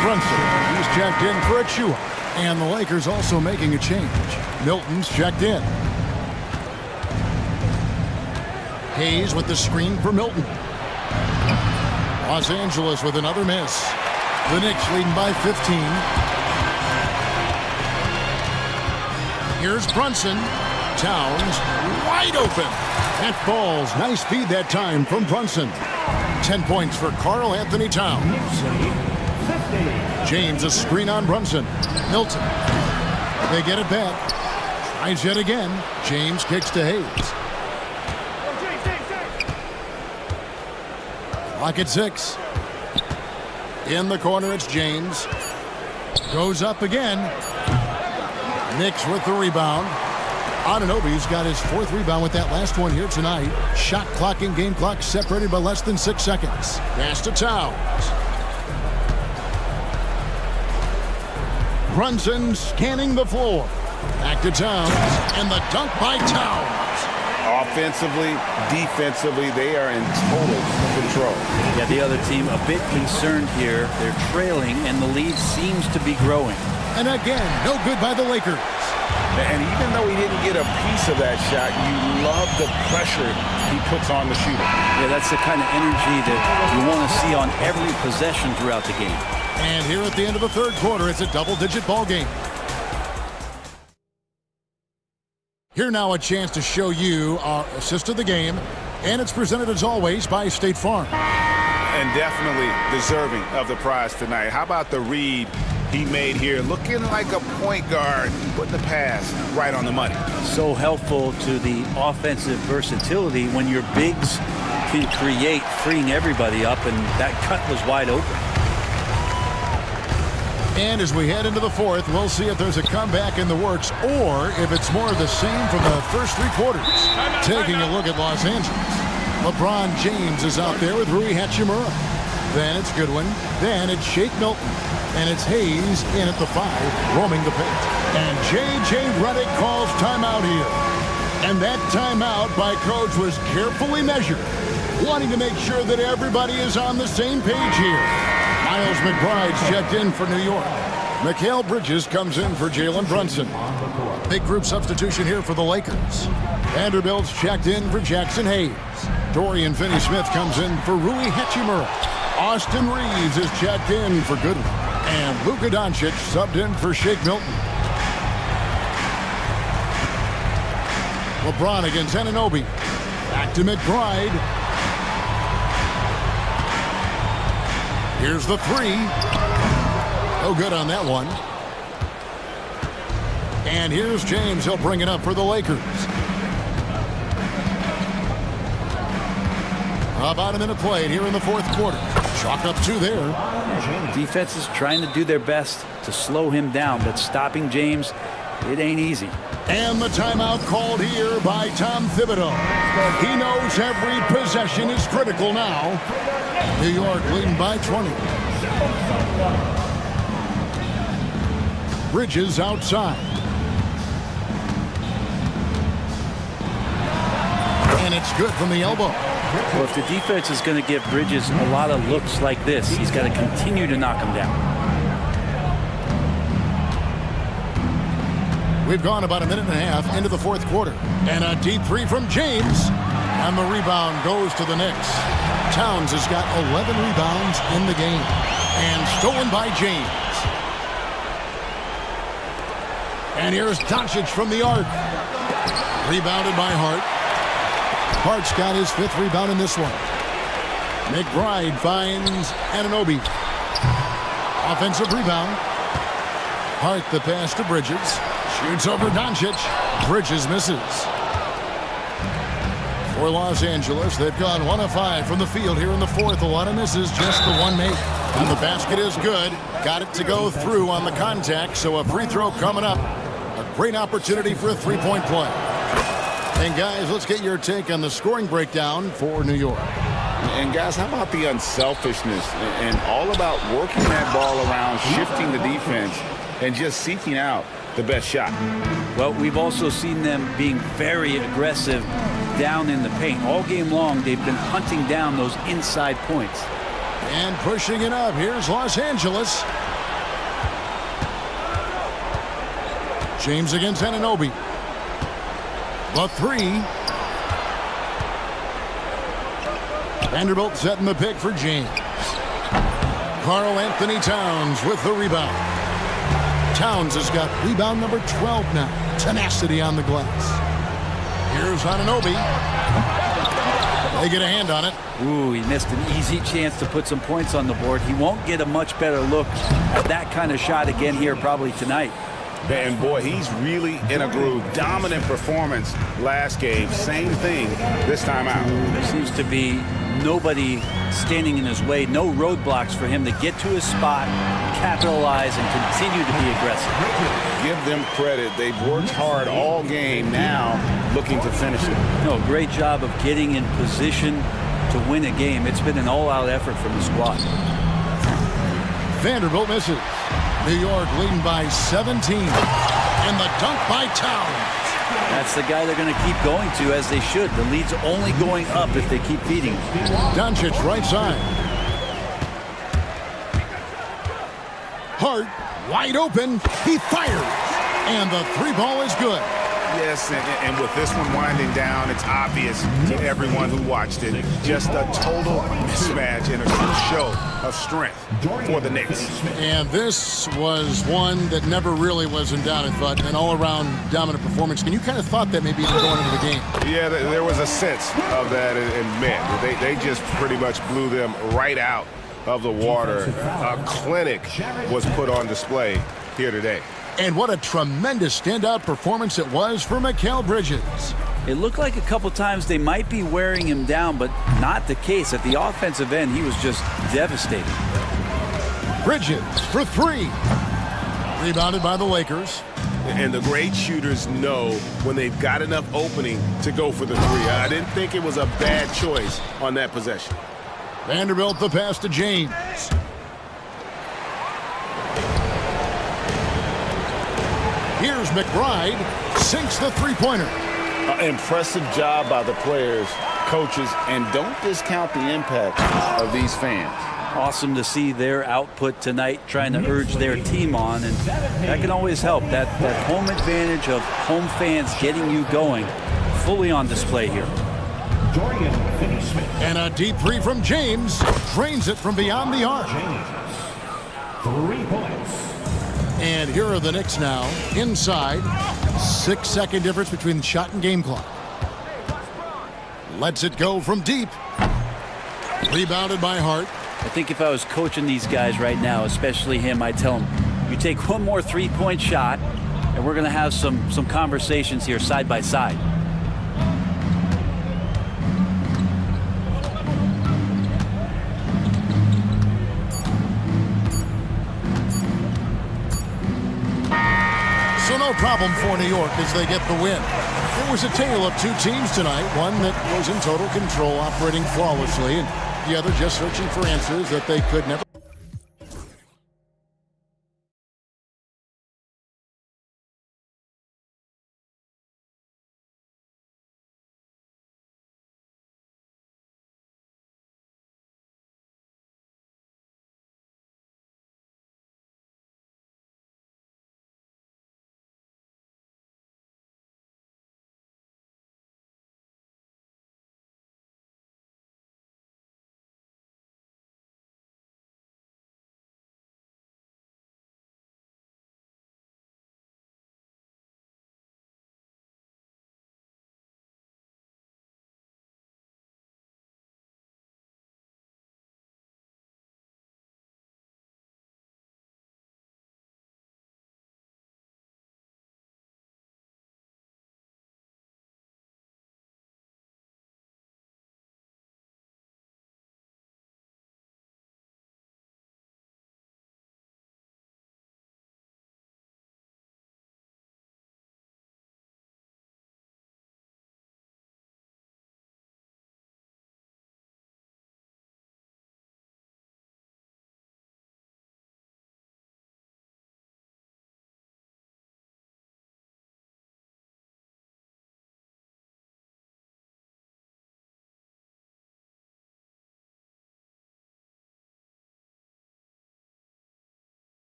Brunson, he's checked in for Achua. And the Lakers also making a change. Milton's checked in. Hayes with the screen for Milton. Los Angeles with another miss. The Knicks leading by 15. Here's Brunson. Towns wide open. That falls. Nice feed that time from Brunson. 10 points for Karl Anthony Towns. James, a screen on Brunson. Milton. They get it back. Tries yet again. James kicks to Hayes. Clock at 6. In the corner, it's James. Goes up again. Knicks with the rebound. Anunoby's got his fourth rebound with that last one here tonight. Shot clock and game clock separated by less than 6 seconds. Pass to Towns. Brunson scanning the floor. Back to Towns. And the dunk by Towns. Offensively, defensively, they are in total control. Yeah, the other team a bit concerned here. They're trailing, and the lead seems to be growing. And again, no good by the Lakers. And even though he didn't get a piece of that shot, you love the pressure he puts on the shooter. Yeah, that's the kind of energy that you want to see on every possession throughout the game. And here at the end of the third quarter, it's a double-digit ball game. Here now a chance to show you our assist of the game, and it's presented as always by State Farm. And definitely deserving of the prize tonight. How about the read he made here, looking like a point guard, putting the pass right on the money. So helpful to the offensive versatility when your bigs can create, freeing everybody up, and that cut was wide open. And as we head into the fourth, we'll see if there's a comeback in the works or if it's more of the same from the first three quarters. Taking a look at Los Angeles. LeBron James is out there with Rui Hachimura. Then it's Goodwin. Then it's Shake Milton. And it's Hayes in at the 5, roaming the paint. And J.J. Redick calls timeout here. And that timeout by Coach was carefully measured, wanting to make sure that everybody is on the same page here. Miles McBride's checked in for New York. Mikal Bridges comes in for Jalen Brunson. Big group substitution here for the Lakers. Vanderbilt's checked in for Jackson Hayes. Dorian Finney-Smith comes in for Rui Hachimura. Austin Reeves is checked in for Goodwin. And Luka Doncic subbed in for Shake Milton. LeBron against Anunoby. Back to McBride. Here's the three. No good on that one. And here's James. He'll bring it up for the Lakers. About a minute played here in the fourth quarter. Chalk up two there. Defense is trying to do their best to slow him down, but stopping James, it ain't easy. And the timeout called here by Tom Thibodeau. He knows every possession is critical now. New York leading by 20. Bridges outside. And it's good from the elbow. Well, if the defense is going to give Bridges a lot of looks like this, he's got to continue to knock him down. We've gone about a minute and a half into the fourth quarter. And a deep three from James. And the rebound goes to the Knicks. Towns has got 11 rebounds in the game. And stolen by James. And here's Doncic from the arc. Rebounded by Hart. Hart's got his fifth rebound in this one. McBride finds Anunoby. Offensive rebound. Hart the pass to Bridges. Shoots over Doncic. Bridges misses. For Los Angeles, they've gone 1 of 5 from the field here in the fourth. A lot of misses, just the one make. And the basket is good. Got it to go through on the contact, so a free throw coming up. A great opportunity for a three-point play. And guys, let's get your take on the scoring breakdown for New York. And guys, how about the unselfishness and all about working that ball around, shifting the defense, and just seeking out the best shot? Well, we've also seen them being very aggressive down in the paint. All game long, they've been hunting down those inside points. And pushing it up, here's Los Angeles. James against Anunoby. The three. Vanderbilt setting the pick for James. Karl Anthony Towns with the rebound. Towns has got rebound number 12 now. Tenacity on the glass. Here's Anunoby. They get a hand on it. Ooh, he missed an easy chance to put some points on the board. He won't get a much better look at that kind of shot again here probably tonight. And boy, he's really in a groove. Dominant performance last game. Same thing this time out. There seems to be nobody standing in his way. No roadblocks for him to get to his spot, capitalize, and continue to be aggressive. Give them credit. They've worked hard all game. Now looking to finish it. No, great job of getting in position to win a game. It's been an all-out effort from the squad. Vanderbilt misses. New York leading by 17. And the dunk by Towns. That's the guy they're going to keep going to, as they should. The lead's only going up if they keep feeding him. Doncic right side. Hart wide open. He fires. And the three ball is good. Yes, and with this one winding down, it's obvious to everyone who watched it. Just a total mismatch and a true show of strength for the Knicks. And this was one that never really was in doubt, I thought, an all-around dominant performance. And you kind of thought that maybe even going into the game. Yeah, there was a sense of that, and man, they just pretty much blew them right out of the water. A clinic was put on display here today. And what a tremendous standout performance it was for Mikal Bridges. It looked like a couple times they might be wearing him down, but not the case. At the offensive end, he was just devastating. Bridges for three. Rebounded by the Lakers. And the great shooters know when they've got enough opening to go for the three. I didn't think it was a bad choice on that possession. Vanderbilt the pass to James. Here's McBride, sinks the three-pointer. Impressive job by the players, coaches, and don't discount the impact of these fans. Awesome to see their output tonight, trying to urge their team on, and that can always help. That home advantage of home fans getting you going, fully on display here. And a deep three from James. Drains it from beyond the arc. 3 points. And here are the Knicks now. Inside. 6-second difference between shot and game clock. Lets it go from deep. Rebounded by Hart. I think if I was coaching these guys right now, especially him, I'd tell him, you take one more three-point shot, and we're going to have some conversations here side by side. So no problem for New York as they get the win. It was a tale of two teams tonight, one that was in total control, operating flawlessly, and the other just searching for answers that they could never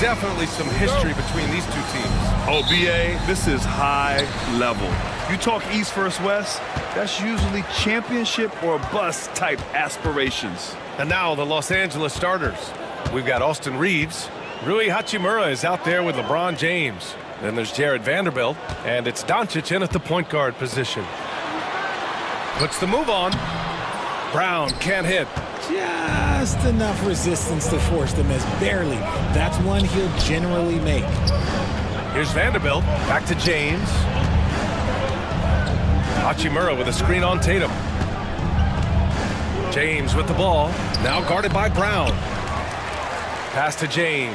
definitely some history between these two teams. Oh, BA, this is high level. You talk East versus West, that's usually championship or bust type aspirations. And now the Los Angeles starters. We've got Austin Reeves. Rui Hachimura is out there with LeBron James. Then there's Jared Vanderbilt, and it's Doncic in at the point guard position. Puts the move on. Brown can't hit. Just enough resistance to force the miss, barely. That's one he'll generally make. Here's Vanderbilt, back to James. Hachimura with a screen on Tatum. James with the ball, now guarded by Brown. Pass to James.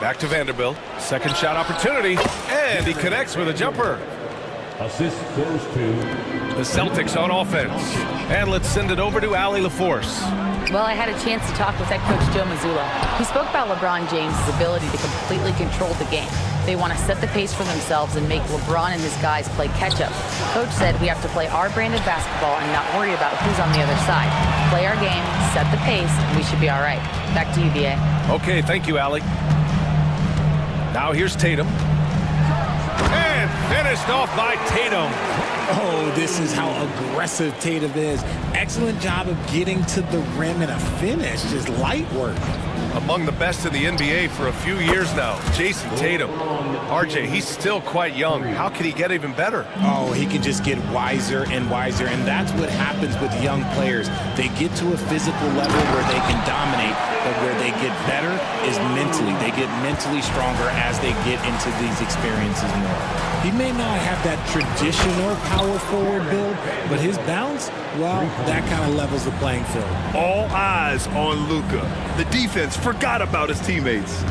Back to Vanderbilt, second shot opportunity, and he connects with a jumper. Assist goes to The Celtics on offense. And let's send it over to Allie LaForce. Well, I had a chance to talk with head coach Joe Mazzulla. He spoke about LeBron James' ability to completely control the game. They want to set the pace for themselves and make LeBron and his guys play catch-up. Coach said we have to play our brand of basketball and not worry about who's on the other side. Play our game, set the pace, and we should be all right. Back to you, BA. Okay, thank you, Allie. Now here's Tatum. And finished off by Tatum. Oh, this is how aggressive Tatum is. Excellent job of getting to the rim and a finish. Just light work. Among the best in the NBA for a few years now, Jason Tatum. RJ, he's still quite young. How can he get even better? Oh, he can just get wiser and wiser, and that's what happens with young players. They get to a physical level where they can dominate, but where they get better is mentally. They get mentally stronger as they get into these experiences more. He may not have that traditional power forward build, but his bounce, well, that kind of levels the playing field. All eyes on Luka. The defense forgot about his teammates.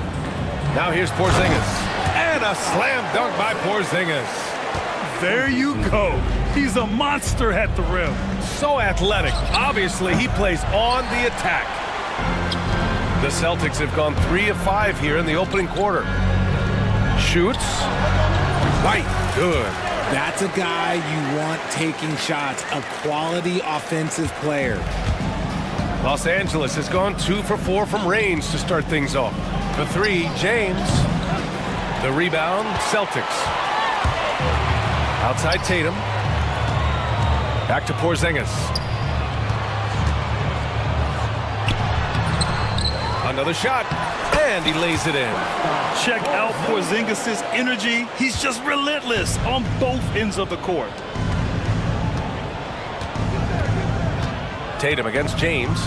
Now here's Porzingis. And a slam dunk by Porzingis. There you go. He's a monster at the rim. So athletic. Obviously, he plays on the attack. The Celtics have gone 3 of 5 here in the opening quarter. Shoots. Right. Good. That's a guy you want taking shots, a quality offensive player. Los Angeles has gone 2 for 4 from range to start things off. The 3, James. The rebound, Celtics. Outside Tatum. Back to Porzingis. Another shot, and he lays it in. Check out Porzingis' energy. He's just relentless on both ends of the court. Tatum against James.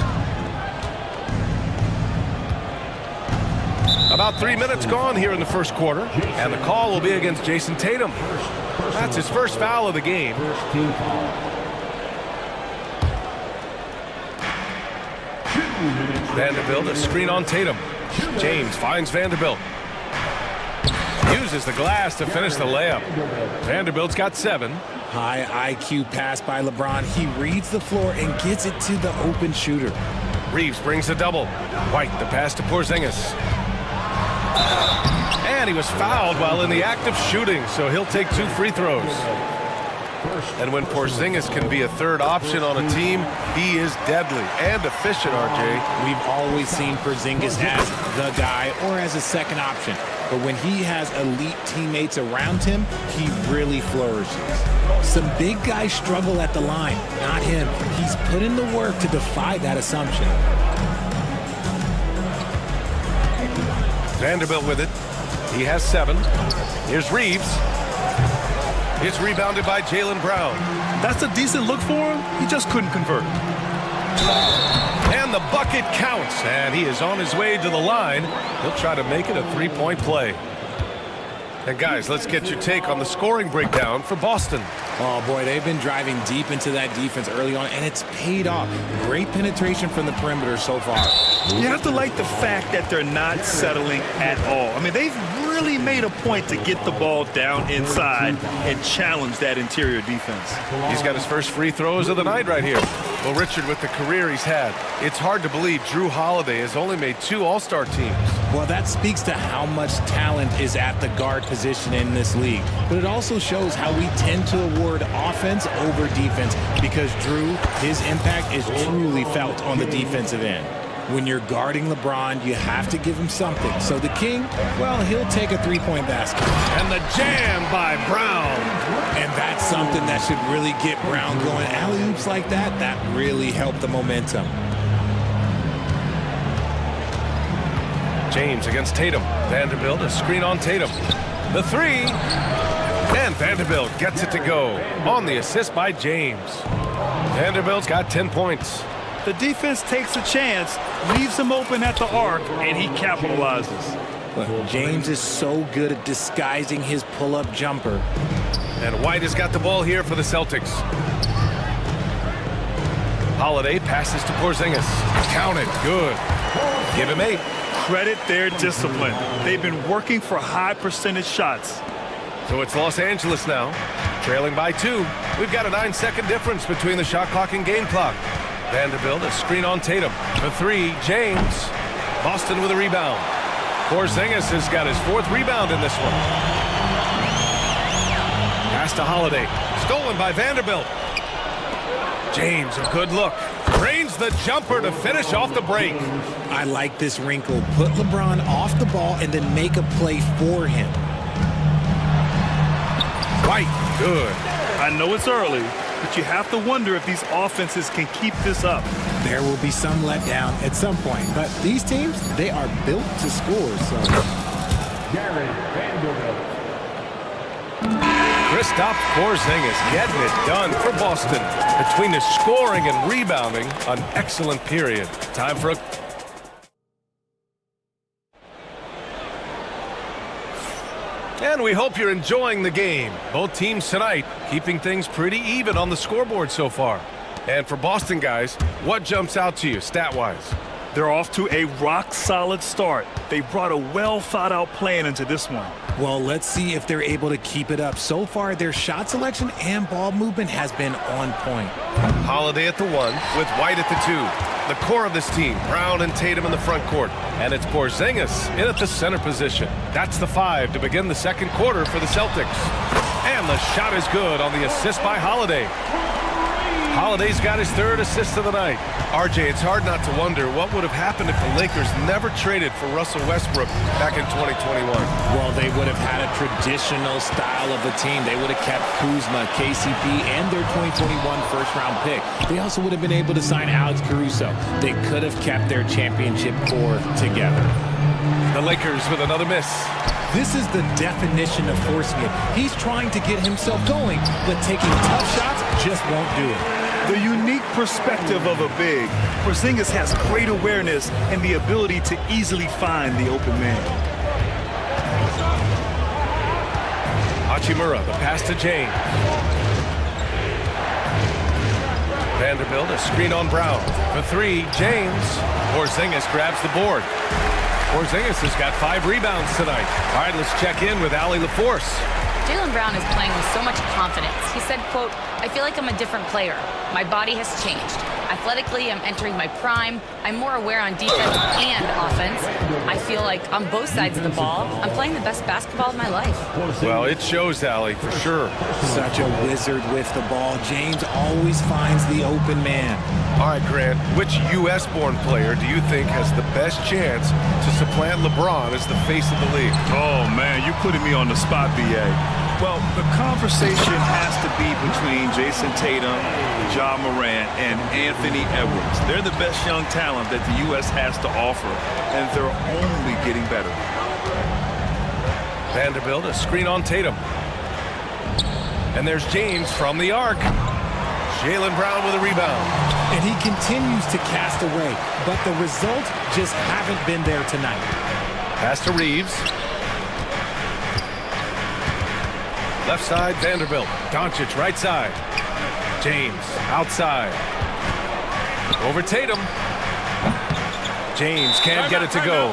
About 3 minutes gone here in the first quarter, and the call will be against Jason Tatum. That's his first foul of the game. Vanderbilt, a screen on Tatum. James finds Vanderbilt. Uses the glass to finish the layup. Vanderbilt's got 7. High IQ pass by LeBron. He reads the floor and gets it to the open shooter. Reeves brings a double. White, the pass to Porzingis. And he was fouled while in the act of shooting, so he'll take 2 free throws. And when Porzingis can be a third option on a team, he is deadly and efficient, RJ. We've always seen Porzingis as the guy or as a second option. But when he has elite teammates around him, he really flourishes. Some big guys struggle at the line, not him. He's put in the work to defy that assumption. Vanderbilt with it. He has 7. Here's Reeves. It's rebounded by Jaylen Brown. That's a decent look for him. He just couldn't convert. And the bucket counts, and he is on his way to the line. He'll try to make it a 3-point play. And guys, let's get your take on the scoring breakdown for Boston. Oh boy, they've been driving deep into that defense early on, and it's paid off. Great penetration from the perimeter so far. You have to like the fact that they're not settling at all. I mean, they've really made a point to get the ball down inside and challenge that interior defense. He's got his first free throws of the night right here. Well, Richard, with the career he's had, it's hard to believe Drew Holiday has only made 2 All-Star teams. Well, that speaks to how much talent is at the guard position in this league. But it also shows how we tend to award offense over defense because Drew, his impact is truly felt on the defensive end. When you're guarding LeBron, you have to give him something. So the King, well, he'll take a three-point basket. And the jam by Brown. And that's something that should really get Brown going. Alley-oops like that, that really helped the momentum. James against Tatum. Vanderbilt, a screen on Tatum. The three. And Vanderbilt gets it to go on the assist by James. Vanderbilt's got 10 points. The defense takes a chance, leaves him open at the arc, and he capitalizes. Look, James is so good at disguising his pull-up jumper. And White has got the ball here for the Celtics. Holiday passes to Porzingis. Count it. Good. Give him 8. Credit their discipline. They've been working for high percentage shots. So it's Los Angeles now, trailing by 2. We've got a 9-second difference between the shot clock and game clock. Vanderbilt, a screen on Tatum. The 3, James. Boston with a rebound. Porzingis has got his 4th rebound in this one. Pass to Holiday. Stolen by Vanderbilt. James, a good look. Drains the jumper to finish off the break. I like this wrinkle. Put LeBron off the ball and then make a play for him. White, good. I know it's early, but you have to wonder if these offenses can keep this up. There will be some letdown at some point, but these teams, they are built to score, so. Gary Vanderbilt. Kristaps Porzingis getting it done for Boston. Between the scoring and rebounding, an excellent period. Time for a... And we hope you're enjoying the game. Both teams tonight keeping things pretty even on the scoreboard so far. And for Boston guys, what jumps out to you stat-wise? They're off to a rock-solid start. They brought a well-thought-out plan into this one. Well, let's see if they're able to keep it up. So far, their shot selection and ball movement has been on point. Holiday at the 1 with White at the 2. The core of this team, Brown and Tatum in the front court. And it's Porzingis in at the center position. That's the 5 to begin the second quarter for the Celtics. And the shot is good on the assist by Holiday. Holiday's got his 3rd assist of the night. RJ, it's hard not to wonder what would have happened if the Lakers never traded for Russell Westbrook back in 2021. Well, they would have had a traditional style of the team. They would have kept Kuzma, KCP, and their 2021 first-round pick. They also would have been able to sign Alex Caruso. They could have kept their championship core together. The Lakers with another miss. This is the definition of forcing it. He's trying to get himself going, but taking tough shots just won't do it. The unique perspective of a big, Porzingis has great awareness and the ability to easily find the open man. Hachimura, the pass to James. Vanderbilt, a screen on Brown. The 3, James. Porzingis grabs the board. Porzingis has got 5 rebounds tonight. All right, let's check in with Allie LaForce. Jaylen Brown is playing with so much confidence. He said, quote, "I feel like I'm a different player. My body has changed. Athletically, I'm entering my prime. I'm more aware on defense and offense. I feel like on both sides of the ball, I'm playing the best basketball of my life." Well, it shows, Allie, for sure. Such a wizard with the ball. James always finds the open man. All right, Grant, which U.S.-born player do you think has the best chance to supplant LeBron as the face of the league? Oh, man, you're putting me on the spot, B.A. Well, the conversation has to be between Jason Tatum, Ja Morant, and Anthony Edwards. They're the best young talent that the U.S. has to offer, and they're only getting better. Vanderbilt, a screen on Tatum. And there's James from the arc. Jaylen Brown with a rebound. And he continues to cast away, but the results just haven't been there tonight. Pass to Reeves. Left side, Vanderbilt. Doncic, right side. James, outside. Over Tatum. James can't get it to go.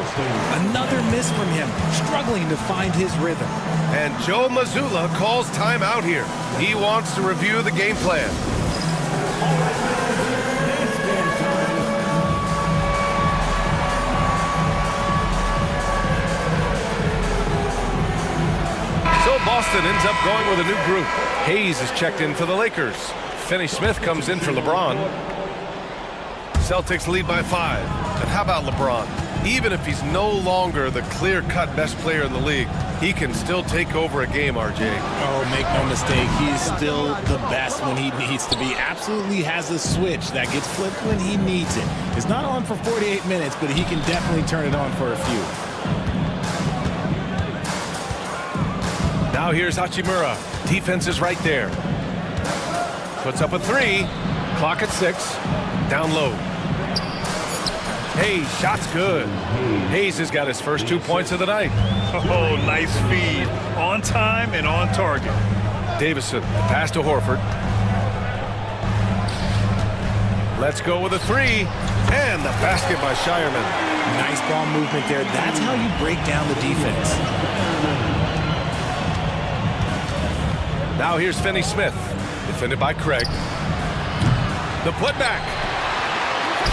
Another miss from him, struggling to find his rhythm. And Joe Mazzulla calls timeout here. He wants to review the game plan. So Boston ends up going with a new group. Hayes is checked in for the Lakers. Finney-Smith comes in for LeBron. Celtics lead by 5. The how about LeBron? Even if he's no longer the clear-cut best player in the league, he can still take over a game, RJ. Oh, make no mistake, he's still the best when he needs to be. Absolutely has a switch that gets flipped when he needs it. It's not on for 48 minutes, but he can definitely turn it on for a few. Now here's Hachimura. Defense is right there. Puts up a three. Clock at 6. Down low. Hayes, shot's good. Hayes has got his first 2 points of the night. Oh, nice feed. On time and on target. Davison, pass to Horford. Let's go with a three. And the basket by Shireman. Nice ball movement there. That's how you break down the defense. Now here's Finney-Smith. Defended by Craig. The putback.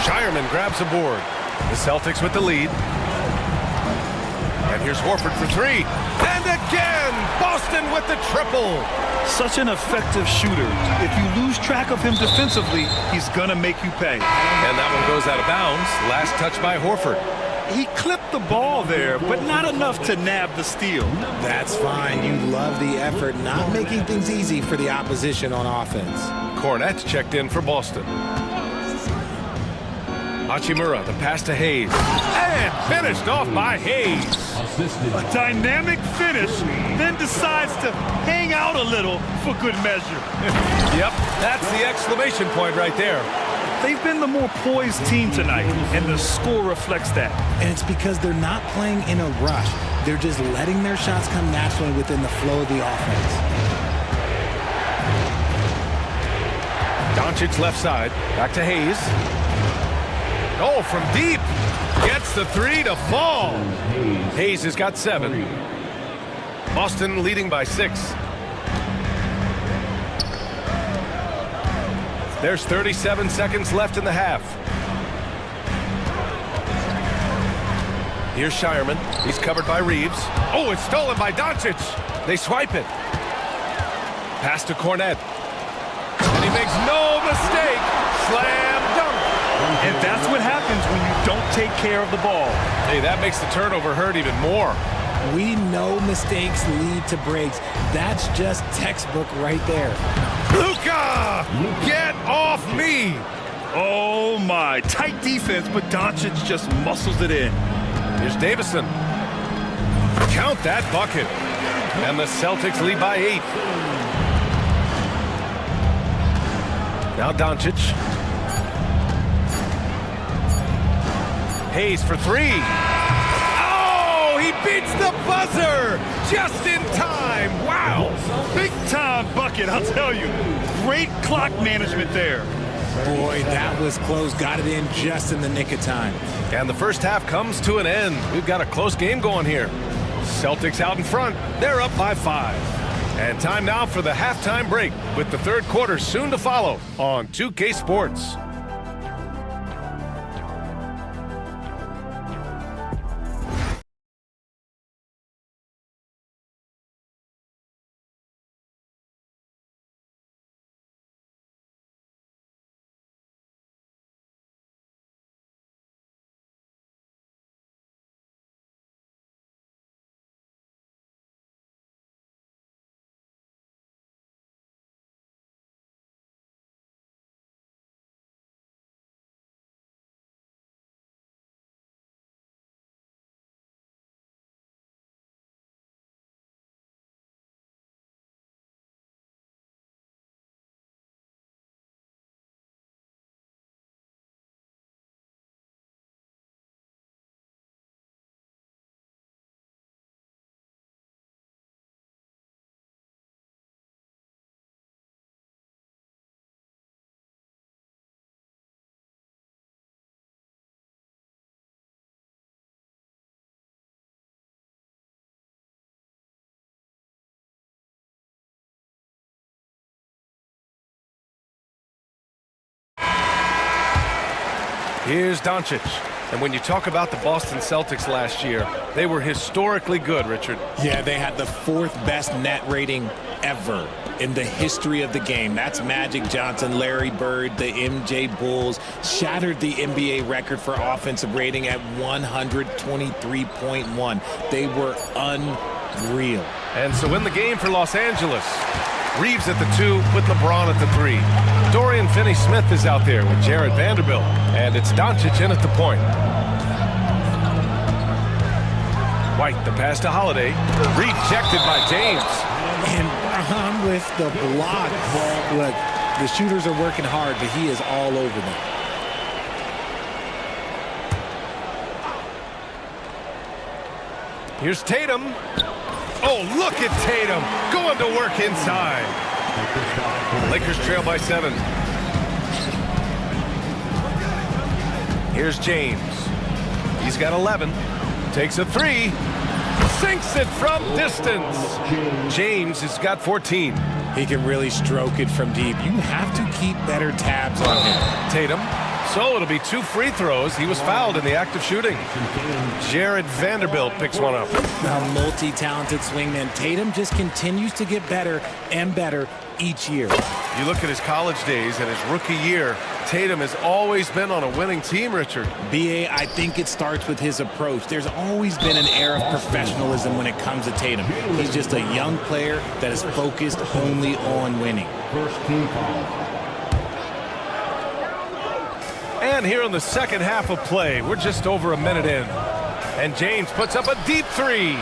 Shireman grabs a board. The Celtics with the lead. And here's Horford for three. And again, Boston with the triple. Such an effective shooter. If you lose track of him defensively, he's going to make you pay. And that one goes out of bounds. Last touch by Horford. He clipped the ball there, but not enough to nab the steal. That's fine. You love the effort, not making things easy for the opposition on offense. Cornette checked in for Boston. Hachimura, the pass to Hayes. And finished off by Hayes. A dynamic finish, then decides to hang out a little for good measure. Yep, that's the exclamation point right there. They've been the more poised team tonight, and the score reflects that. And it's because they're not playing in a rush. They're just letting their shots come naturally within the flow of the offense. Doncic left side, back to Hayes. Oh, from deep. Gets the three to fall. Hayes has got 7. Boston leading by 6. There's 37 seconds left in the half. Here's Shireman. He's covered by Reeves. Oh, it's stolen by Doncic. They swipe it. Pass to Cornette. And he makes no mistake. Slam dunk. And that's what happens when you don't take care of the ball. Hey, that makes the turnover hurt even more. We know mistakes lead to breaks. That's just textbook right there. Luka! Get off me! Oh my, tight defense, but Doncic just muscles it in. Here's Davison. Count that bucket. And the Celtics lead by 8. Now Doncic. Hayes for 3. Oh, he beats the buzzer just in time. Wow. Big time bucket, I'll tell you. Great clock management there. Boy, that was close. Got it in just in the nick of time. And the first half comes to an end. We've got a close game going here. Celtics out in front. They're up by 5. And time now for the halftime break, with the third quarter soon to follow on 2K Sports. Here's Doncic. And when you talk about the Boston Celtics last year, they were historically good, Richard. Yeah, they had the 4th best net rating ever in the history of the game. That's Magic Johnson, Larry Bird, the MJ Bulls, shattered the NBA record for offensive rating at 123.1. They were unreal. And so in the game for Los Angeles, Reeves at the 2 with LeBron at the 3. Dorian Finney-Smith is out there with Jared Vanderbilt. And it's Doncic in at the point. White, the pass to Holiday. Rejected by James. And Brown with the block. Look, the shooters are working hard, but he is all over them. Here's Tatum. Oh, look at Tatum going to work inside. Lakers trail by 7. Here's James. He's got 11. Takes a 3. Sinks it from distance. James has got 14. He can really stroke it from deep. You have to keep better tabs on him. Tatum. So it'll be 2 free throws. He was fouled in the act of shooting. Jared Vanderbilt picks one up. A multi-talented swingman. Tatum just continues to get better and better each year. You look at his college days and his rookie year, Tatum has always been on a winning team, Richard. B.A., I think it starts with his approach. There's always been an air of professionalism when it comes to Tatum. He's just a young player that is focused only on winning. First team foul. And here in the second half of play, we're just over a minute in. And James puts up a deep 3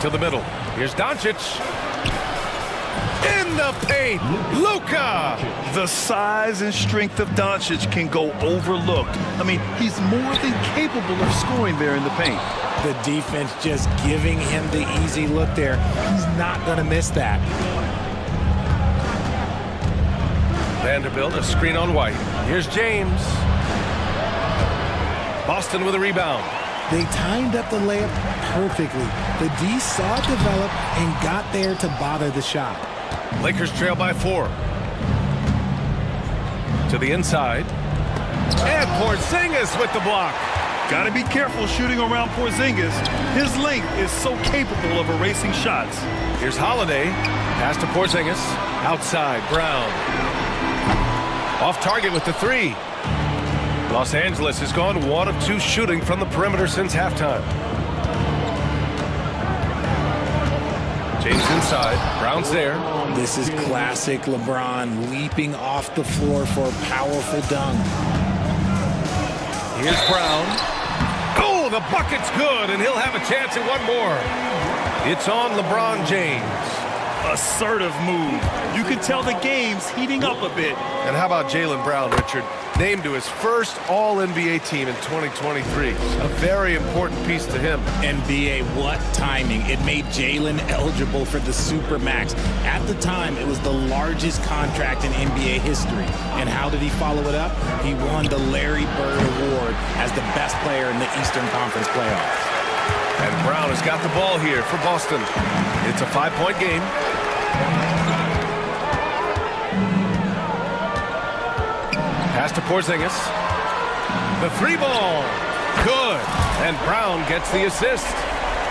to the middle. Here's Doncic. In the paint, Luka! The size and strength of Doncic can go overlooked. I mean, he's more than capable of scoring there in the paint. The defense just giving him the easy look there. He's not going to miss that. Vanderbilt, a screen on White. Here's James. Boston with a rebound. They timed up the layup perfectly. The D saw it develop and got there to bother the shot. Lakers trail by 4. To the inside. And Porzingis with the block. Got to be careful shooting around Porzingis. His length is so capable of erasing shots. Here's Holiday. Pass to Porzingis. Outside, Brown. Off target with the 3. Los Angeles has gone 1 of 2 shooting from the perimeter since halftime. James inside. Brown's there. This is classic LeBron leaping off the floor for a powerful dunk. Here's Brown. Oh, the bucket's good, and he'll have a chance at one more. It's on LeBron James. Assertive move. You can tell the game's heating up a bit. And how about Jaylen Brown, Richard? Named to his first All-NBA team in 2023. A very important piece to him. NBA, what timing. It made Jaylen eligible for the Supermax. At the time, it was the largest contract in NBA history. And how did he follow it up? He won the Larry Bird Award as the best player in the Eastern Conference playoffs. And Brown has got the ball here for Boston. It's a 5-point game. Pass to Porzingis. The 3 ball. Good. And Brown gets the assist.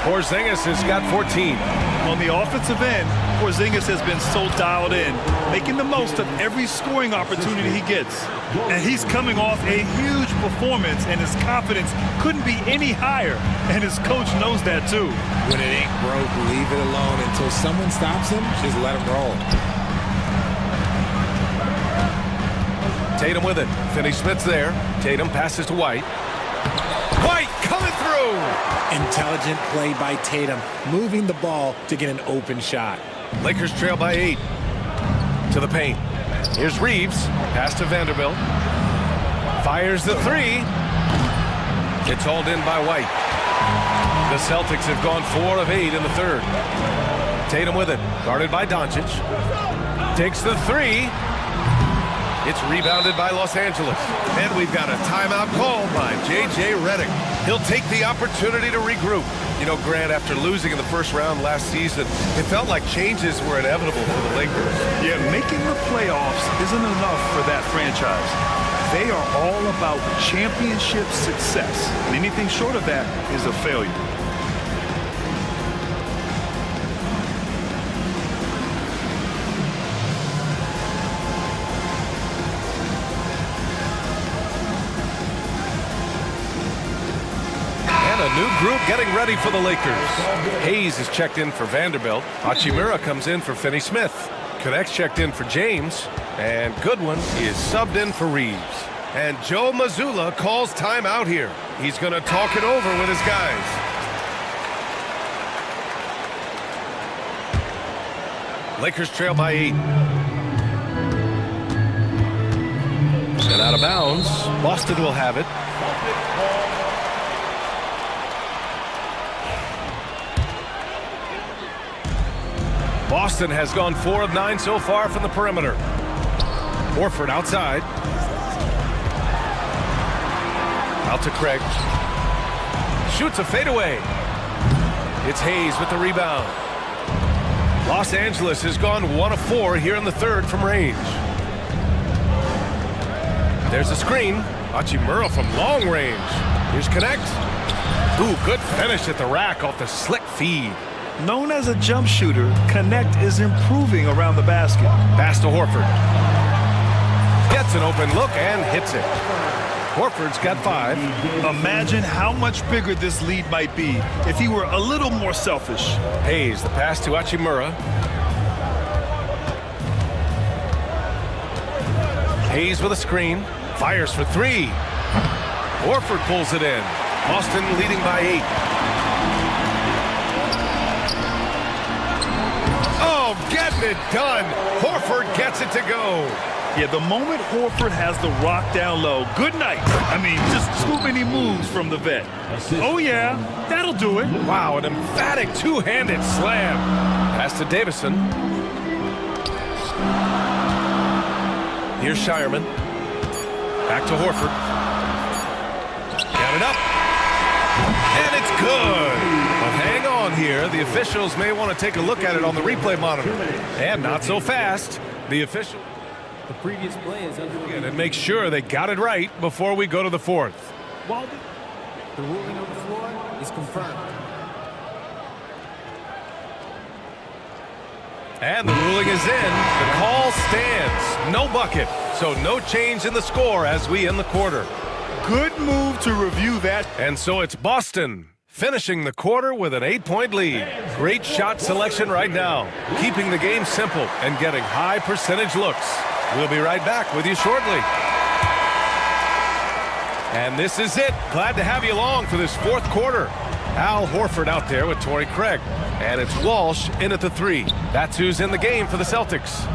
Porzingis has got 14. On the offensive end, Porzingis has been so dialed in, making the most of every scoring opportunity he gets. And he's coming off a huge performance, and his confidence couldn't be any higher. And his coach knows that too. When it ain't broke, leave it alone. Until someone stops him, just let him roll. Tatum with it. Finney-Smith's there. Tatum passes to White. White coming through. Intelligent play by Tatum, moving the ball to get an open shot. Lakers trail by 8. To the paint. Here's Reeves. Pass to Vanderbilt. Fires the 3. It's hauled in by White. The Celtics have gone 4 of 8 in the third. Tatum with it. Guarded by Doncic. Takes the 3. It's rebounded by Los Angeles. And we've got a timeout called by J.J. Redick. He'll take the opportunity to regroup. You know, Grant, after losing in the first round last season, it felt like changes were inevitable for the Lakers. Yeah, making the playoffs isn't enough for that franchise. They are all about championship success. And anything short of that is a failure. A new group getting ready for the Lakers. Hayes is checked in for Vanderbilt. Hachimura comes in for Finney Smith. Connect's checked in for James. And Goodwin is subbed in for Reeves. And Joe Mazzulla calls timeout here. He's going to talk it over with his guys. Lakers trail by 8. And out of bounds. Boston will have it. Boston has gone 4 of 9 so far from the perimeter. Horford outside. Out to Craig. Shoots a fadeaway. It's Hayes with the rebound. Los Angeles has gone 1 of 4 here in the third from range. There's a screen. Hachimura from long range. Here's Connect. Ooh, good finish at the rack off the slick feed. Known as a jump shooter, Connect is improving around the basket. Pass to Horford. Gets an open look and hits it. Horford's got 5. Imagine how much bigger this lead might be if he were a little more selfish. Hayes, the pass to Hachimura. Hayes with a screen. Fires for 3. Horford pulls it in. Boston leading by 8. Getting it done. Horford gets it to go. Yeah, the moment Horford has the rock down low, good night. I mean, just too many moves from the vet. Oh, yeah, that'll do it. Wow, an emphatic two-handed slam. Pass to Davison. Here's Shireman. Back to Horford. Got it up. And it's good. But hang on here. The officials may want to take a look at it on the replay monitor. And not so fast. The official. The previous play is underway. And make sure they got it right before we go to the fourth. Walden, the ruling on the floor is confirmed. And the ruling is in. The call stands. No bucket. So no change in the score as we end the quarter. Good move to review that. And so it's Boston finishing the quarter with an 8-point lead. Great shot selection right now, keeping the game simple and getting high percentage looks. We'll be right back with you shortly. And this is it. Glad to have you along for this fourth quarter. Al Horford out there with Torrey Craig. And it's Walsh in at the 3. That's who's in the game for the Celtics.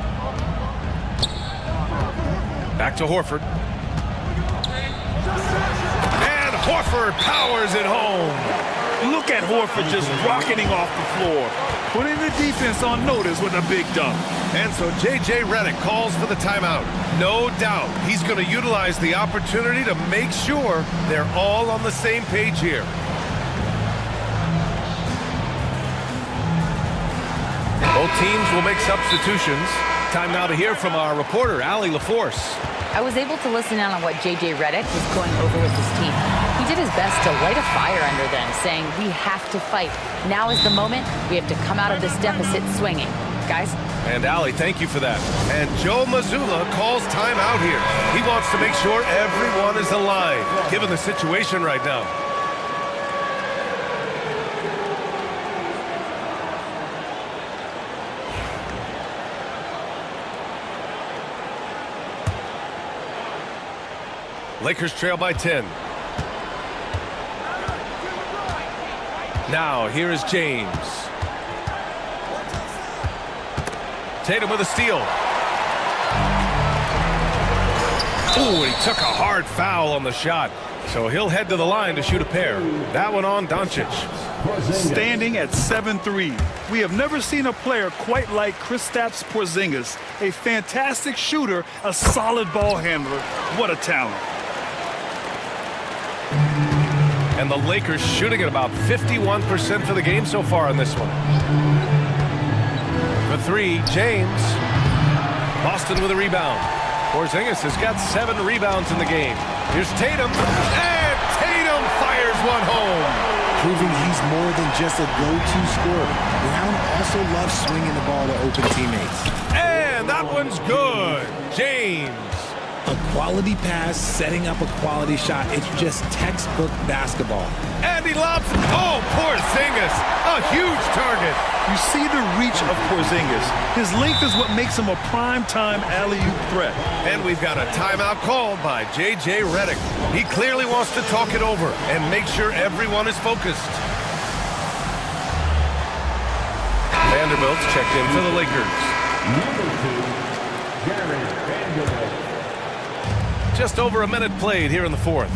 Back to Horford. And Horford powers it home. Look at Horford just rocketing off the floor, putting the defense on notice with a big dunk. And so J.J. Redick calls for the timeout. No doubt he's going to utilize the opportunity to make sure they're all on the same page here. Both teams will make substitutions. Time now to hear from our reporter, Allie LaForce. I was able to listen in on what J.J. Redick was going over with his team. He did his best to light a fire under them, saying, we have to fight. Now is the moment. We have to come out of this deficit swinging. Guys? And Allie, thank you for that. And Joe Mazzulla calls timeout here. He wants to make sure everyone is aligned, given the situation right now. Lakers trail by 10. Now, here is James. Tatum with a steal. Ooh, he took a hard foul on the shot. So he'll head to the line to shoot a pair. That one on Doncic. Standing at 7'3", we have never seen a player quite like Kristaps Porzingis. A fantastic shooter, a solid ball handler. What a talent. And the Lakers shooting at about 51% for the game so far in this one. For 3, James. Boston with a rebound. Porzingis has got 7 rebounds in the game. Here's Tatum, and Tatum fires one home. Proving he's more than just a go-to scorer. Brown also loves swinging the ball to open teammates. And that one's good. James. A quality pass, setting up a quality shot. It's just textbook basketball. And he lobs it. Oh, Porzingis, a huge target. You see the reach of Porzingis. His length is what makes him a prime-time alley-oop threat. And we've got a timeout called by J.J. Redick. He clearly wants to talk it over and make sure everyone is focused. Vanderbilt's checked in for the Lakers. Number 2, Jared Vanderbilt. Just over a minute played here in the fourth.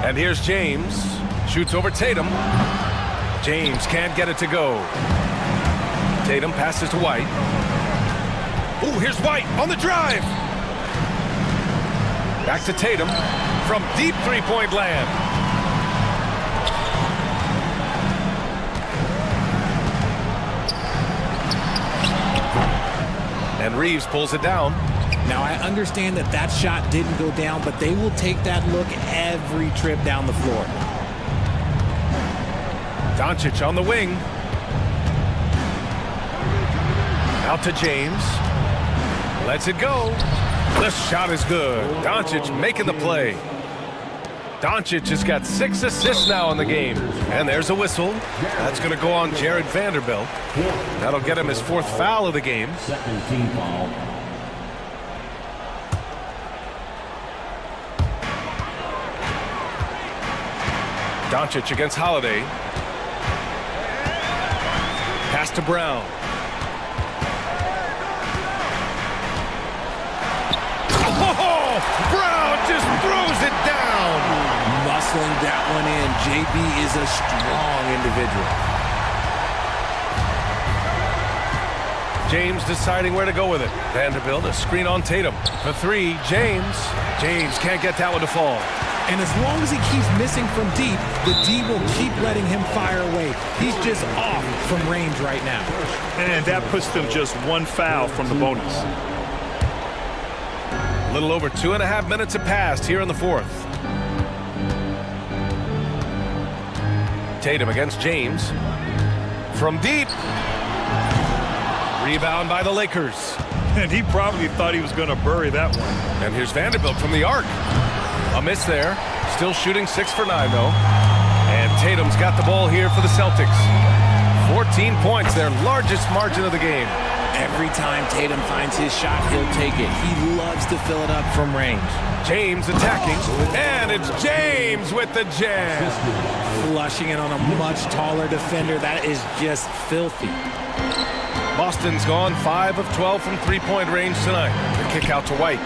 And here's James. Shoots over Tatum. James can't get it to go. Tatum passes to White. Ooh, here's White on the drive. Back to Tatum from deep three-point land. And Reeves pulls it down. Now, I understand that that shot didn't go down, but they will take that look every trip down the floor. Doncic on the wing. Out to James. Lets it go. The shot is good. Doncic making the play. Doncic has got 6 assists now in the game. And there's a whistle. That's going to go on Jared Vanderbilt. That'll get him his 4th foul of the game. Second team foul. Doncic against Holiday. Pass to Brown. Oh, Brown just throws it down. Muscling that one in. JB is a strong individual. James deciding where to go with it. Vanderbilt, a screen on Tatum. For 3, James. James can't get that one to fall. And as long as he keeps missing from deep, the D will keep letting him fire away. He's just off from range right now. And that puts them just 1 foul from the bonus. A little over 2.5 minutes have passed here in the fourth. Tatum against James. From deep. Rebound by the Lakers. And he probably thought he was going to bury that one. And here's Vanderbilt from the arc. A miss there. Still shooting 6 for 9, though. And Tatum's got the ball here for the Celtics. 14 points, their largest margin of the game. Every time Tatum finds his shot, he'll take it. He loves to fill it up from range. James attacking. And it's James with the jam. Flushing it on a much taller defender. That is just filthy. Boston's gone 5 of 12 from three-point range tonight. The kick out to White.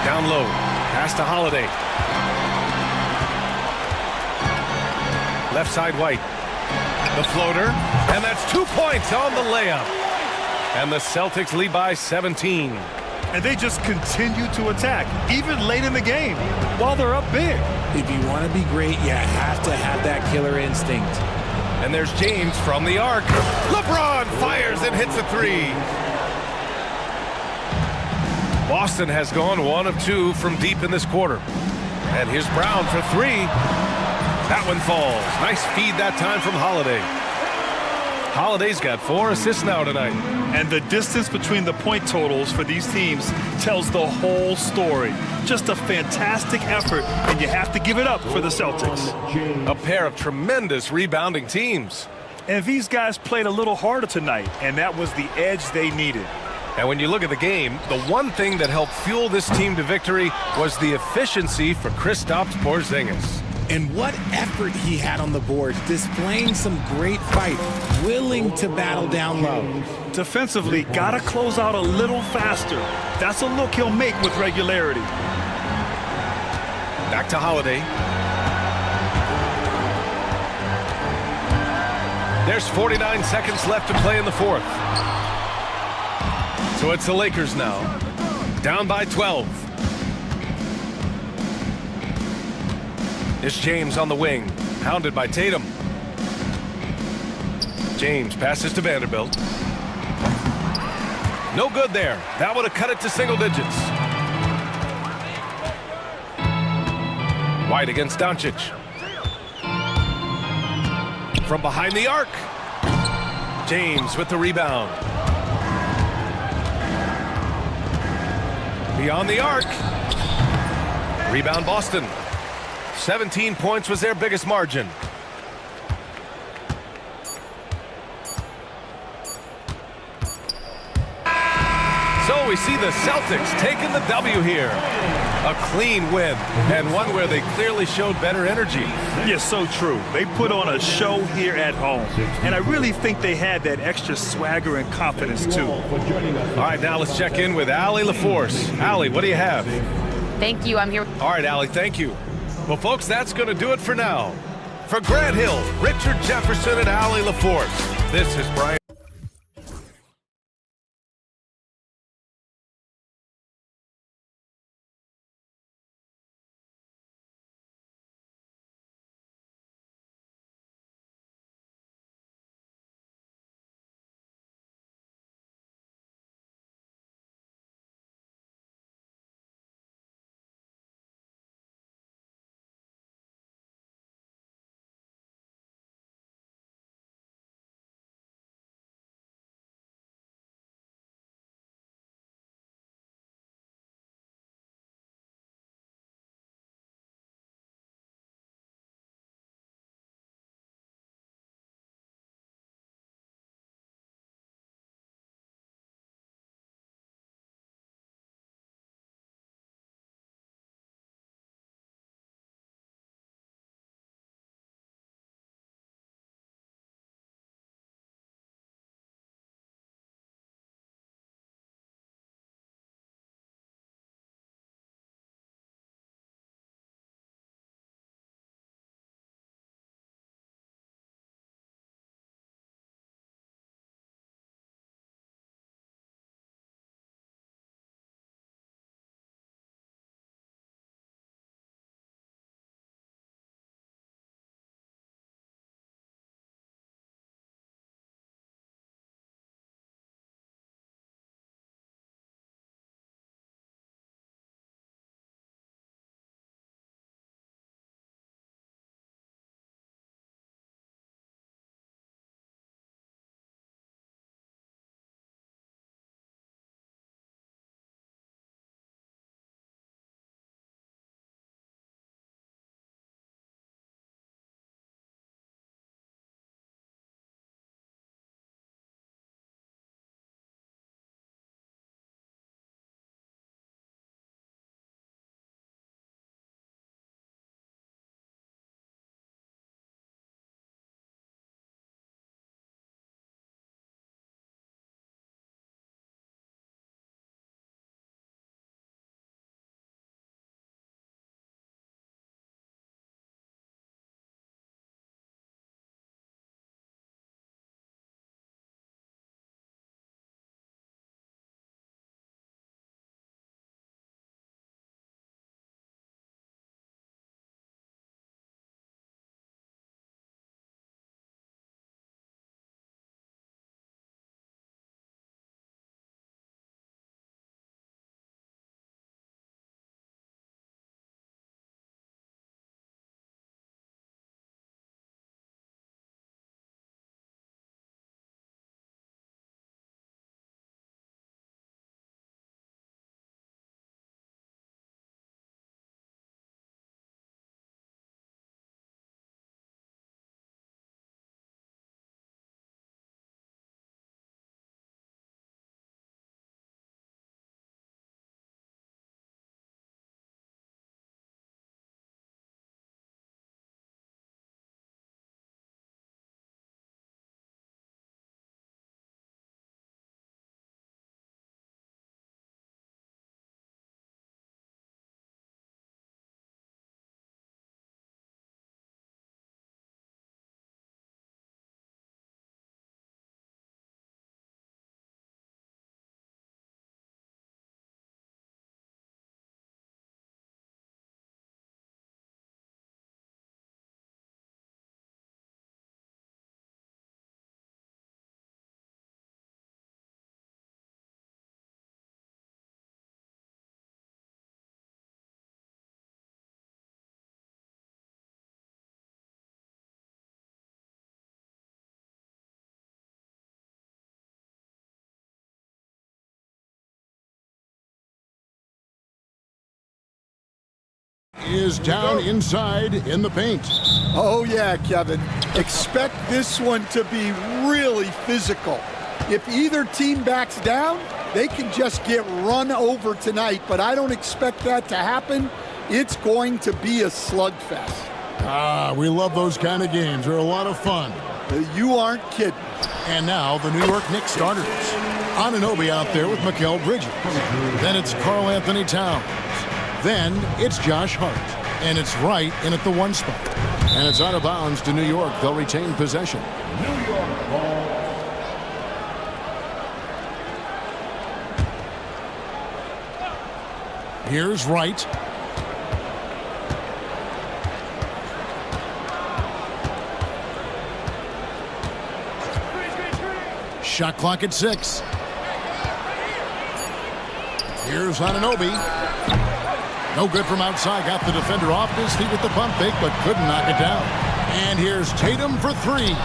Down low. Pass to Holiday. Left side White. The floater. And that's 2 points on the layup. And the Celtics lead by 17. And they just continue to attack, even late in the game, while they're up big. If you want to be great, you have to have that killer instinct. And there's James from the arc. LeBron fires and hits a 3. Boston has gone 1 of 2 from deep in this quarter. And here's Brown for 3. That one falls. Nice feed that time from Holiday. Holiday's got 4 assists now tonight. And the distance between the point totals for these teams tells the whole story. Just a fantastic effort, and you have to give it up for the Celtics. A pair of tremendous rebounding teams. And these guys played a little harder tonight, and that was the edge they needed. And when you look at the game, the one thing that helped fuel this team to victory was the efficiency for Kristaps Porzingis. And what effort he had on the boards, displaying some great fight, willing to battle down low. Defensively, gotta close out a little faster. That's a look he'll make with regularity. Back to Holiday. There's 49 seconds left to play in the fourth. So it's the Lakers now, down by 12. It's James on the wing, hounded by Tatum. James passes to Vanderbilt. No good there. That would have cut it to single digits. White against Doncic. From behind the arc. James with the rebound. Beyond the arc. Rebound Boston. 17 points was their biggest margin. So we see the Celtics taking the W here. A clean win, and one where they clearly showed better energy. Yes, so true. They put on a show here at home, and I really think they had that extra swagger and confidence, too. All right, now let's check in with Allie LaForce. Allie, what do you have? Thank you. I'm here. All right, Allie, thank you. Well, folks, that's going to do it for now. For Grant Hill, Richard Jefferson, and Allie LaForce, this is Brian. Is down inside in the paint. Oh, yeah, Kevin. Expect this one to be really physical. If either team backs down, they can just get run over tonight, but I don't expect that to happen. It's going to be a slugfest. We love those kind of games. They're a lot of fun. You aren't kidding. And now the New York Knicks starters. Anunoby out there with Mikal Bridges. Then it's Karl Anthony Towns. Then it's Josh Hart. And it's Wright in at the 1 spot. And it's out of bounds to New York. They'll retain possession. New York ball. Here's Wright. Shot clock at 6. Here's Anunoby. No good from outside. Got the defender off his feet with the pump fake, but couldn't knock it down. And here's Tatum for 3.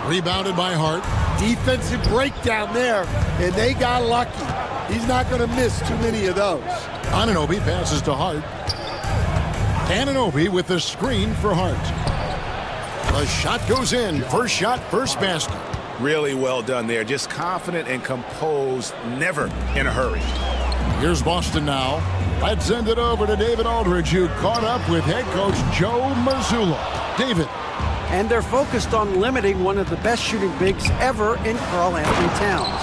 Rebounded by Hart. Defensive breakdown there, and they got lucky. He's not going to miss too many of those. Anunoby passes to Hart. Anunoby with the screen for Hart. The shot goes in. First shot, first basket. Really well done there. Just confident and composed, never in a hurry. Here's Boston now. Let's send it over to David Aldridge, who caught up with head coach Joe Mazzulla. David. And they're focused on limiting one of the best shooting bigs ever in Karl Anthony Towns.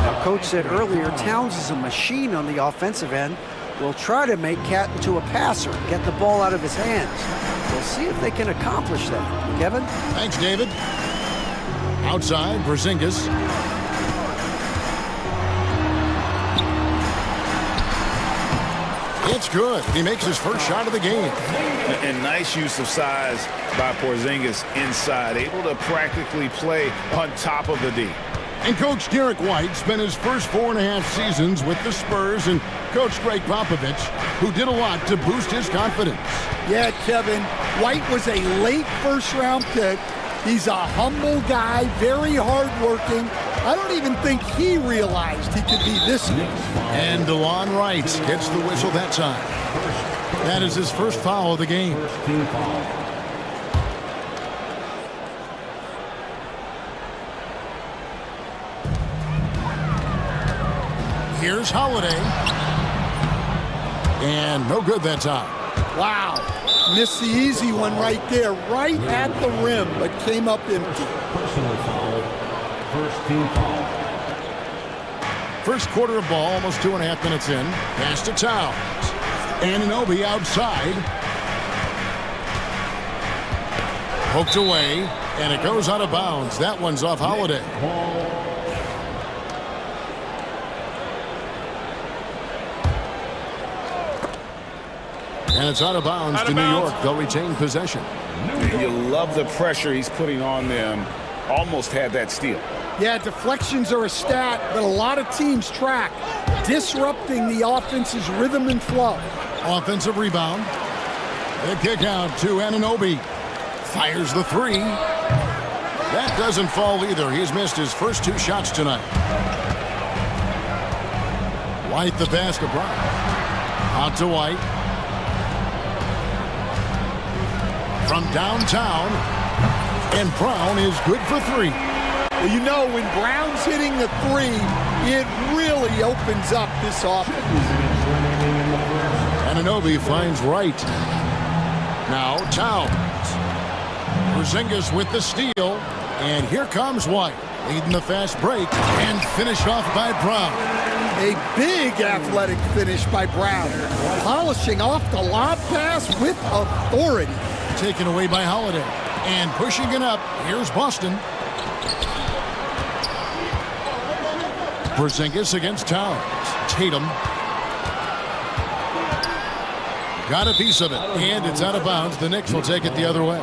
Now, Coach said earlier, Towns is a machine on the offensive end. Will try to make Cat into a passer, get the ball out of his hands. We'll see if they can accomplish that. Kevin? Thanks, David. Outside, Porzingis. It's good. He makes his first shot of the game. And nice use of size by Porzingis inside, able to practically play on top of the D. And Coach Derek White spent his first 4.5 seasons with the Spurs and Coach Greg Popovich, who did a lot to boost his confidence. Yeah, Kevin, White was a late first-round pick. He's a humble guy, very hardworking. I don't even think he realized he could be this good. And DeLon Wright gets the whistle that time. That is his first foul of the game. Here's Holiday. And no good that time. Wow. Missed the easy one right there, right at the rim, but came up empty. Personal foul. First team foul. First quarter of ball, almost 2.5 minutes in. Pass to Towns. Anunoby outside. Poked away, and it goes out of bounds. That one's off Holiday. And it's out of bounds to New York. They'll retain possession. You love the pressure he's putting on them. Almost had that steal. Yeah, deflections are a stat that a lot of teams track, disrupting the offense's rhythm and flow. Offensive rebound. The kick out to Anunoby. Fires the 3. That doesn't fall either. He's missed his first 2 shots tonight. White the pass to Brown. Out to White. From downtown. And Brown is good for 3. Well, you know, when Brown's hitting the 3, it really opens up this offense. Anunoby finds Wright. Now Towns. Porzingis with the steal. And here comes White, leading the fast break, and finished off by Brown. A big athletic finish by Brown, polishing off the lob pass with authority. Taken away by Holiday. And pushing it up, here's Boston. Porzingis against Towns. Tatum. Got a piece of it, and it's out of bounds. The Knicks will take it the other way.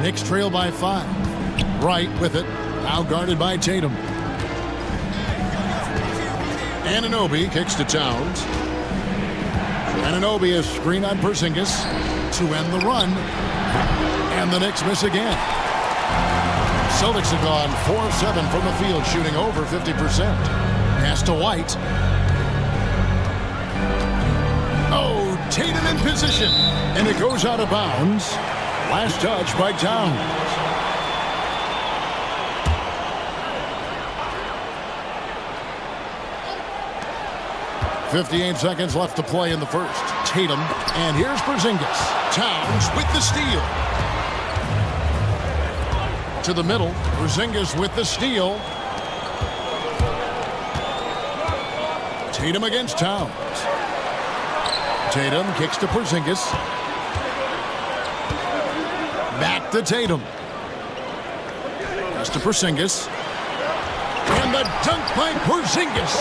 Knicks trail by 5. Wright with it, now guarded by Tatum. Anunoby kicks to Towns. Anunoby is screen on Porzingis to end the run. And the Knicks miss again. Celtics have gone 4 of 7 from the field, shooting over 50%. Pass to White. Oh, Tatum in position. And it goes out of bounds. Last touch by Towns. .58 seconds left to play in the first. Tatum, and here's Porzingis. Towns with the steal. To the middle, Porzingis with the steal. Tatum against Towns. Tatum kicks to Porzingis. Back to Tatum. Pass to Porzingis. And the dunk by Porzingis.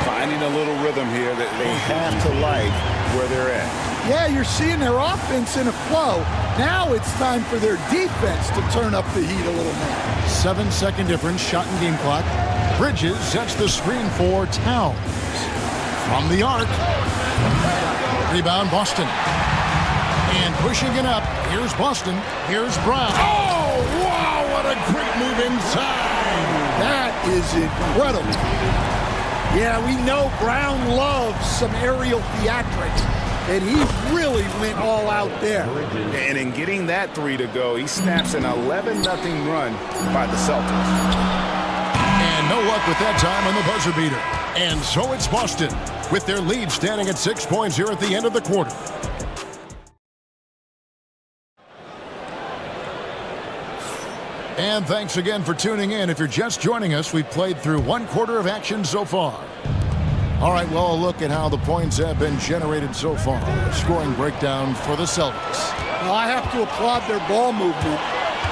Finding a little rhythm here that they have to like where they're at. Yeah, you're seeing their offense in a flow. Now it's time for their defense to turn up the heat a little more. 7-second difference, shot and game clock. Bridges sets the screen for Towns. From the arc. Rebound, Boston. And pushing it up. Here's Boston. Here's Brown. Oh, wow, what a great move inside. That is incredible. Yeah, we know Brown loves some aerial theatrics, and he really went all out there. And in getting that three to go, he snaps an 11-0 run by the Celtics. And no luck with that time on the buzzer beater. And so it's Boston, with their lead standing at 6 points here at the end of the quarter. And thanks again for tuning in. If you're just joining us, we've played through 1 quarter of action so far. All right, well, a look at how the points have been generated so far. A scoring breakdown for the Celtics. Well, I have to applaud their ball movement.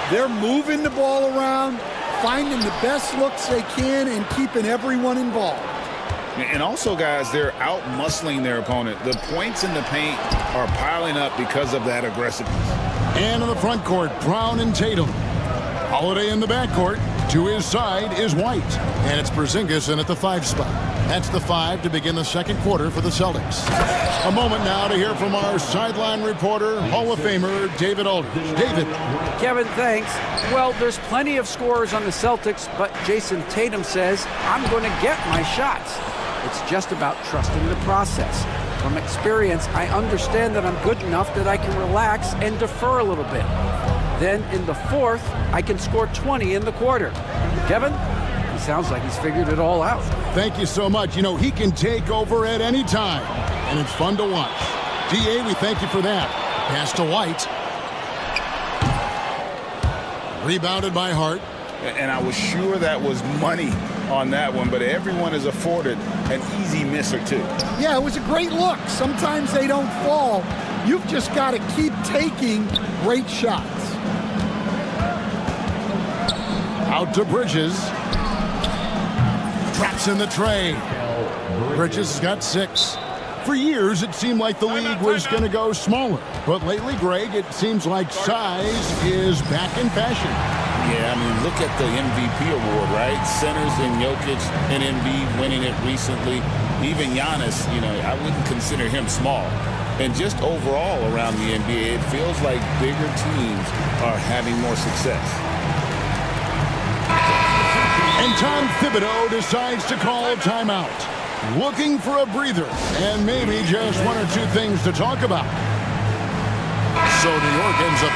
They're moving the ball around, finding the best looks they can, and keeping everyone involved. And also, guys, they're out-muscling their opponent. The points in the paint are piling up because of that aggressiveness. And in the front court, Brown and Tatum. Holiday in the backcourt. To his side is White. And it's Porzingis in at the 5 spot. That's the 5 to begin the second quarter for the Celtics. A moment now to hear from our sideline reporter, Hall of Famer David Aldridge. David. Kevin, thanks. Well, there's plenty of scorers on the Celtics, but Jason Tatum says, I'm going to get my shots. It's just about trusting the process. From experience, I understand that I'm good enough that I can relax and defer a little bit. Then in the fourth, I can score 20 in the quarter. Kevin, he sounds like he's figured it all out. Thank you so much. You know, he can take over at any time, and it's fun to watch. DA, we thank you for that. Pass to White. Rebounded by Hart. And I was sure that was money on that one, but everyone is afforded an easy miss or two. Yeah, it was a great look. Sometimes they don't fall. You've just got to keep taking great shots. Out to Bridges. Traps in the tray. Bridges has got 6. For years, it seemed like the league was going to go smaller. But lately, Greg, it seems like size is back in fashion. Yeah, I mean, look at the MVP award, right? Centers and Jokic and Embiid winning it recently. Even Giannis, you know, I wouldn't consider him small. And just overall around the NBA, it feels like bigger teams are having more success. And Tom Thibodeau decides to call a timeout. Looking for a breather and maybe just 1 or 2 things to talk about. So New York ends up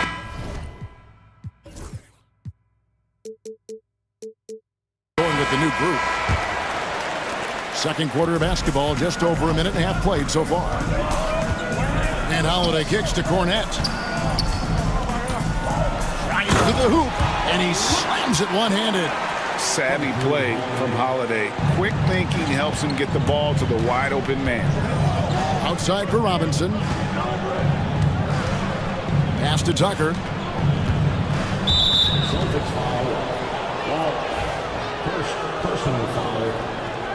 going with the new group. Second quarter of basketball, just over a minute and a half played so far. And Holiday kicks to Cornette. Right to the hoop, and he slams it one-handed. Savvy play from Holiday. Quick thinking helps him get the ball to the wide open man. Outside for Robinson. Pass to Tucker. Celtics foul. Well, first personal foul.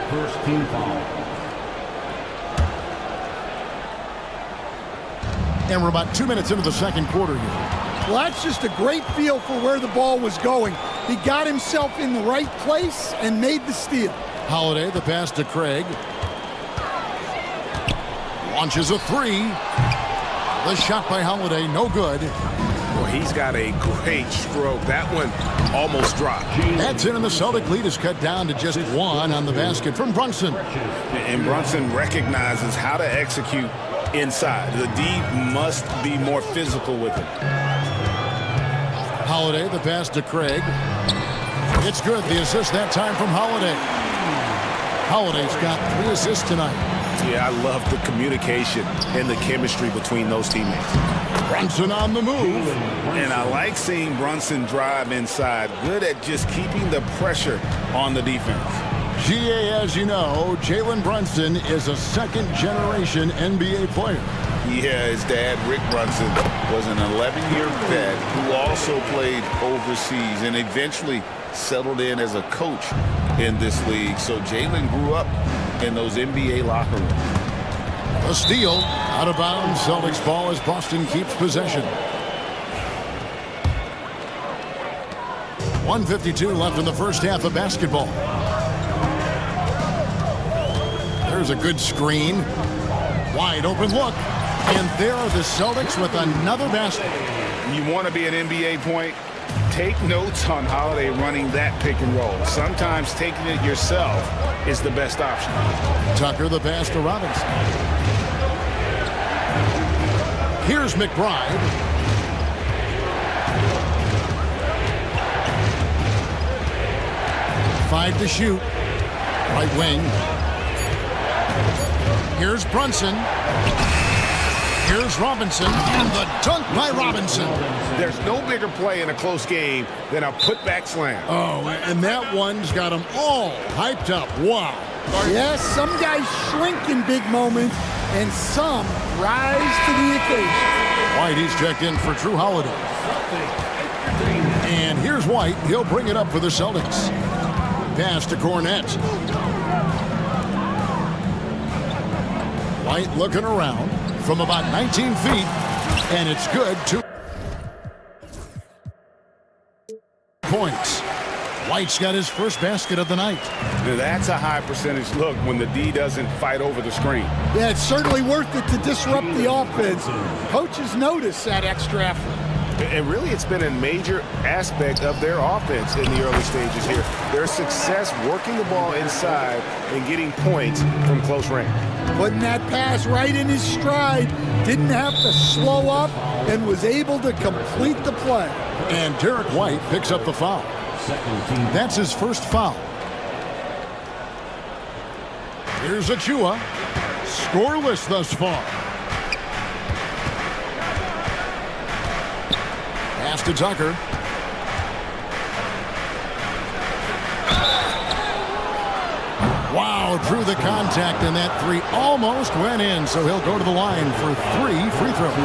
First team foul. And we're about 2 minutes into the second quarter here. Well, that's just a great feel for where the ball was going. He got himself in the right place and made the steal. Holiday, the pass to Craig. Launches a 3. The shot by Holiday, no good. he's got a great stroke. That one almost dropped. That's it, and the Celtic lead is cut down to just one on the basket from Brunson. And Brunson recognizes how to execute inside. The D must be more physical with it. Holiday, the pass to Craig. It's good. The assist that time from Holiday. Holiday's got 3 assists tonight. Yeah, I love the communication and the chemistry between those teammates. Brunson on the move. And I like seeing Brunson drive inside. Good at just keeping the pressure on the defense. GA, as you know, Jalen Brunson is a second-generation NBA player. Yeah, his dad, Rick Brunson, was an 11-year vet who also played overseas and eventually settled in as a coach in this league. So Jalen grew up in those NBA locker rooms. A steal, out of bounds. Celtics ball as Boston keeps possession. 1:52 left in the first half of basketball. There's a good screen. Wide open look. And there are the Celtics with another basket. You want to be an NBA point? Take notes on Holiday running that pick and roll. Sometimes taking it yourself is the best option. Tucker, the pass to Robinson. Here's McBride. Five to shoot. Right wing. Here's Brunson. Here's Robinson, and the dunk by Robinson. There's no bigger play in a close game than a putback slam. Oh, and that one's got them all hyped up. Wow. Yes, some guys shrink in big moments, and some rise to the occasion. White, he's checked in for Drew Holiday. And here's White. He'll bring it up for the Celtics. Pass to Cornette. White looking around from about 19 feet, and it's good. 2 points. White's got his first basket of the night. That's a high percentage look when the D doesn't fight over the screen. Yeah, it's certainly worth it to disrupt the offense. Coaches notice that extra effort. And really, it's been a major aspect of their offense in the early stages here. Their success working the ball inside and getting points from close range. Putting that pass right in his stride, didn't have to slow up, and was able to complete the play. And Derek White picks up the foul. That's his first foul. Here's Achua. Scoreless thus far. Pass to Tucker. Wow, drew the contact, and that three almost went in, so he'll go to the line for 3 free throws.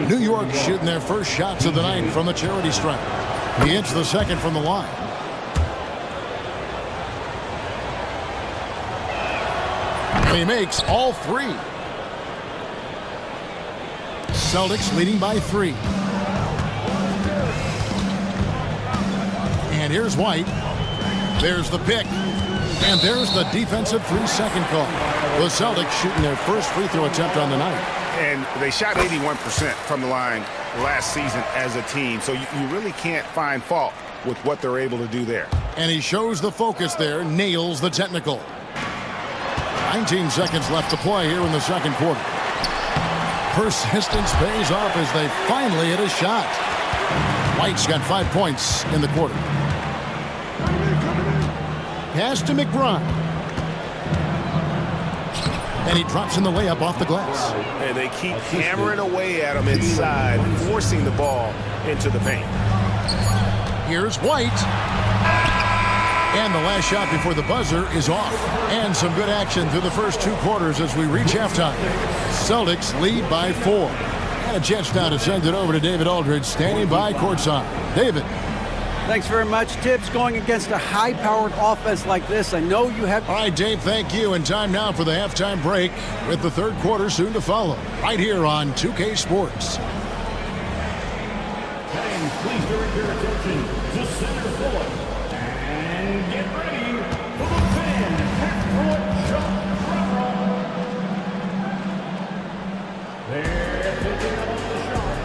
New York shooting their first shots of the night from the charity stripe. He hits the second from the line. And he makes all 3. Celtics leading by 3. And here's White. There's the pick. And there's the defensive 3-second call. The Celtics shooting their first free throw attempt on the night. And they shot 81% from the line last season as a team. So you really can't find fault with what they're able to do there. And he shows the focus there, nails the technical. 19 seconds left to play here in the second quarter. Persistence pays off as they finally hit a shot. White's got 5 points in the quarter. Pass to McBride. And he drops in the layup off the glass. And they keep hammering away at him inside, forcing the ball into the paint. Here's White. And the last shot before the buzzer is off. And some good action through the first 2 quarters as we reach halftime. Celtics lead by 4. And a chance now to send it over to David Aldridge, standing by courtside. David. Thanks very much. Tibbs, going against a high-powered offense like this, I know you have... All right, Dave, thank you. And time now for the halftime break with the third quarter soon to follow. Right here on 2K Sports. And please direct your attention to center court. And get ready for the fan half-court shot drop. They're picking up on the shot.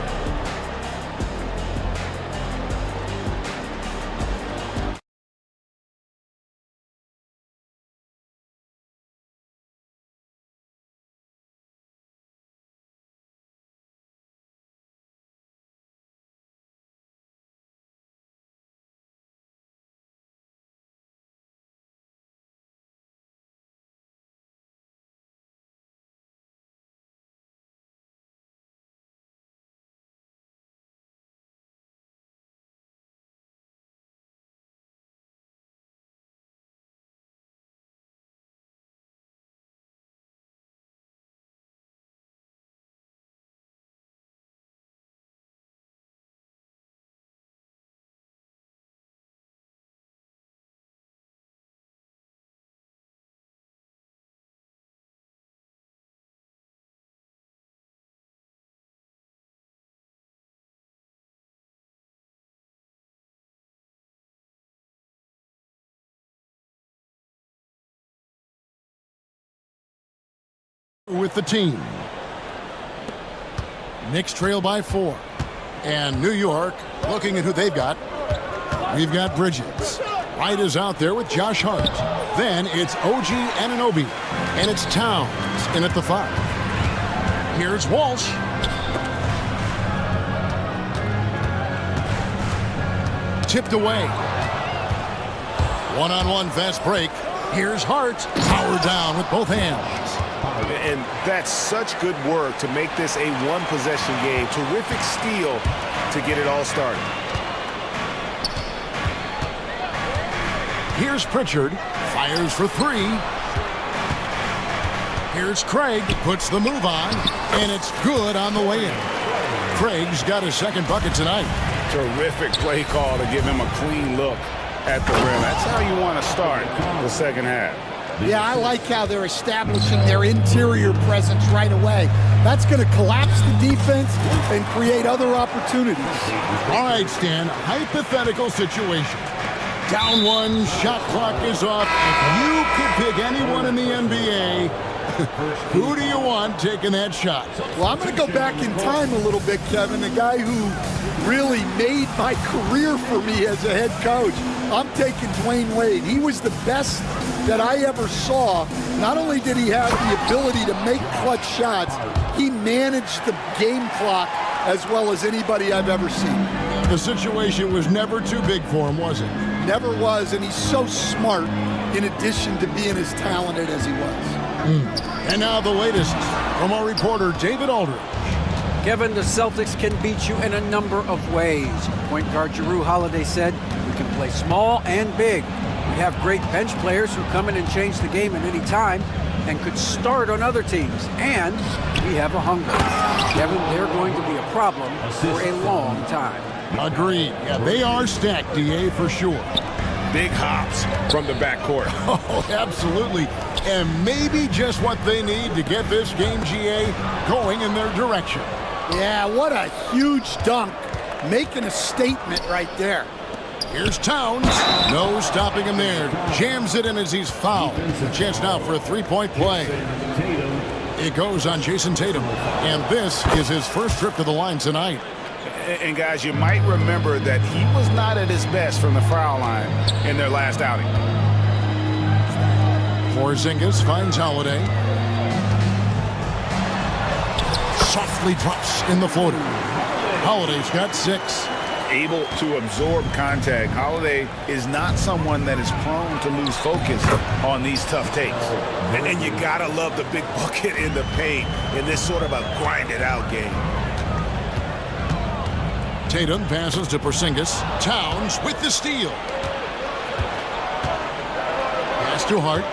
with the team. Knicks trail by 4. And New York looking at who they've got. We've got Bridges. Wright is out there with Josh Hart. Then it's OG Anunoby. And it's Towns in at the 5. Here's Walsh. Tipped away. One-on-one fast break. Here's Hart. Powered down with both hands. And that's such good work to make this a one-possession game. Terrific steal to get it all started. Here's Pritchard. Fires for 3. Here's Craig. Puts the move on. And it's good on the way in. Craig's got his second bucket tonight. Terrific play call to give him a clean look at the rim. That's how you want to start the second half. Yeah, I like how they're establishing their interior presence right away. That's going to collapse the defense and create other opportunities. All right, Stan, hypothetical situation. Down 1, shot clock is off. If you could pick anyone in the NBA, who do you want taking that shot? Well, I'm going to go back in time a little bit, Kevin. The guy who really made my career for me as a head coach. I'm taking Dwayne Wade. He was the best that I ever saw. Not only did he have the ability to make clutch shots, he managed the game clock as well as anybody I've ever seen. The situation was never too big for him, was it? Never was, and he's so smart in addition to being as talented as he was. And now the latest from our reporter, David Aldridge. Kevin, the Celtics can beat you in a number of ways. Point guard Jrue Holiday said, we can play small and big. We have great bench players who come in and change the game at any time and could start on other teams. And we have a hunger. Kevin, they're going to be a problem for a long time. Agreed. Yeah, they are stacked, DA, for sure. Big hops from the backcourt. Oh, absolutely. And maybe just what they need to get this game, GA, going in their direction. Yeah, what a huge dunk. Making a statement right there. Here's Towns. No stopping him there. Jams it in as he's fouled. Chance now for a three-point play. It goes on Jason Tatum. And this is his first trip to the line tonight. And guys, you might remember that he was not at his best from the foul line in their last outing. Porzingis finds Holiday. Softly drops in the floater. Holiday's got 6. Able to absorb contact. Holiday is not someone that is prone to lose focus on these tough takes. And you gotta love the big bucket in the paint in this sort of a grinded-out game. Tatum passes to Porzingis. Towns with the steal. Pass to Hart.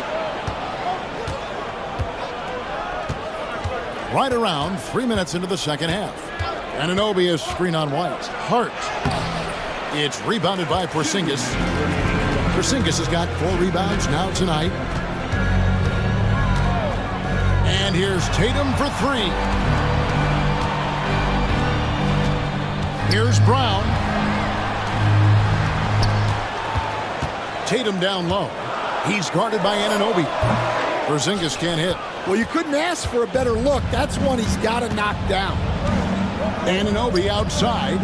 Right around 3 minutes into the second half. Anunoby is screen on White. Hart. It's rebounded by Porzingis. Porzingis has got 4 rebounds now tonight. And here's Tatum for 3. Here's Brown. Tatum down low. He's guarded by Anunoby. Porzingis can't hit. Well, you couldn't ask for a better look. That's one he's got to knock down. Anunoby outside.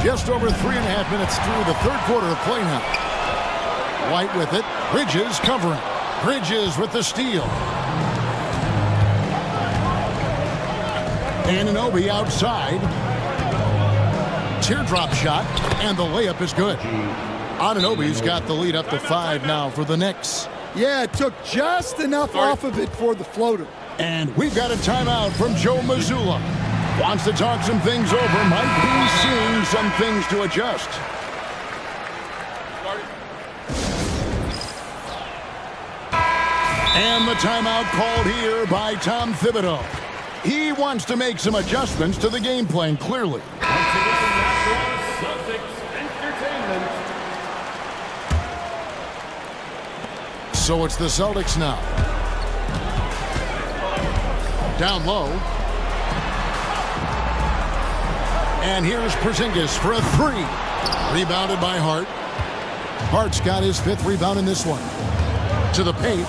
Just over 3.5 minutes through the third quarter of play now. White with it. Bridges covering. Bridges with the steal. Anunoby outside. Teardrop shot, and the layup is good. Anunoby's got the lead up to 5 now for the Knicks. Yeah, it took just enough off of it for the floater. And we've got a timeout from Joe Mazzulla. Wants to talk some things over, might be seeing some things to adjust. And the timeout called here by Tom Thibodeau. He wants to make some adjustments to the game plan, clearly. So it's the Celtics now. Down low. And here's Porzingis for a 3. Rebounded by Hart. Hart's got his 5th rebound in this one. To the paint.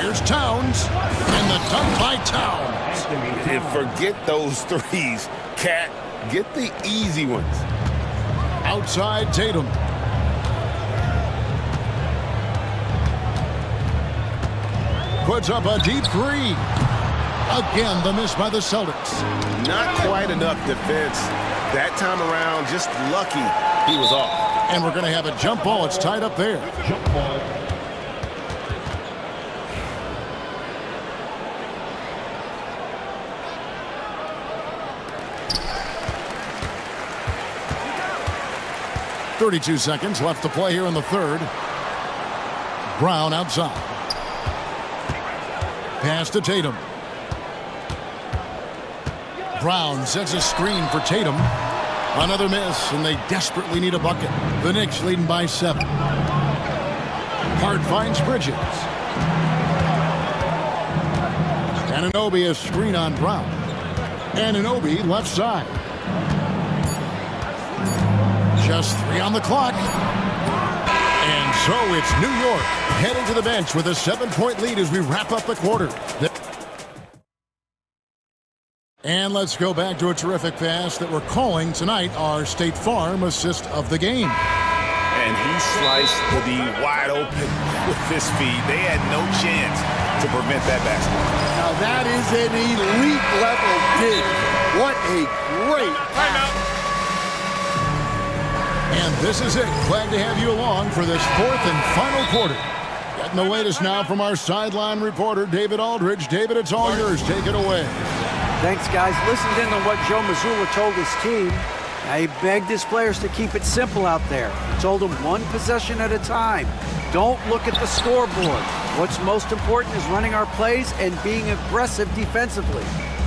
Here's Towns. And the dunk by Towns. And forget those threes. Cat, get the easy ones. Outside Tatum. Puts up a deep three. Again, the miss by the Celtics. Not quite enough defense. That time around, just lucky he was off. And we're going to have a jump ball. It's tied up there. Jump ball. .32 seconds left to play here in the third. Brown outside. Pass to Tatum. Brown sets a screen for Tatum. Another miss, and they desperately need a bucket. The Knicks leading by 7. Hart finds Bridges. Anunoby a screen on Brown. Anunoby left side. Just 3 on the clock. And so it's New York heading to the bench with a 7-point lead as we wrap up the quarter. And let's go back to a terrific pass that we're calling tonight our State Farm assist of the game. And he sliced the D wide open with this feed. They had no chance to prevent that basket. Now that is an elite level dig. What a great timeout. And this is it. Glad to have you along for this 4th and final quarter. Getting the latest now from our sideline reporter, David Aldridge. David, it's all yours. Take it away. Thanks, guys. Listened in on what Joe Mazzulla told his team. Now, he begged his players to keep it simple out there. He told them one possession at a time. Don't look at the scoreboard. What's most important is running our plays and being aggressive defensively.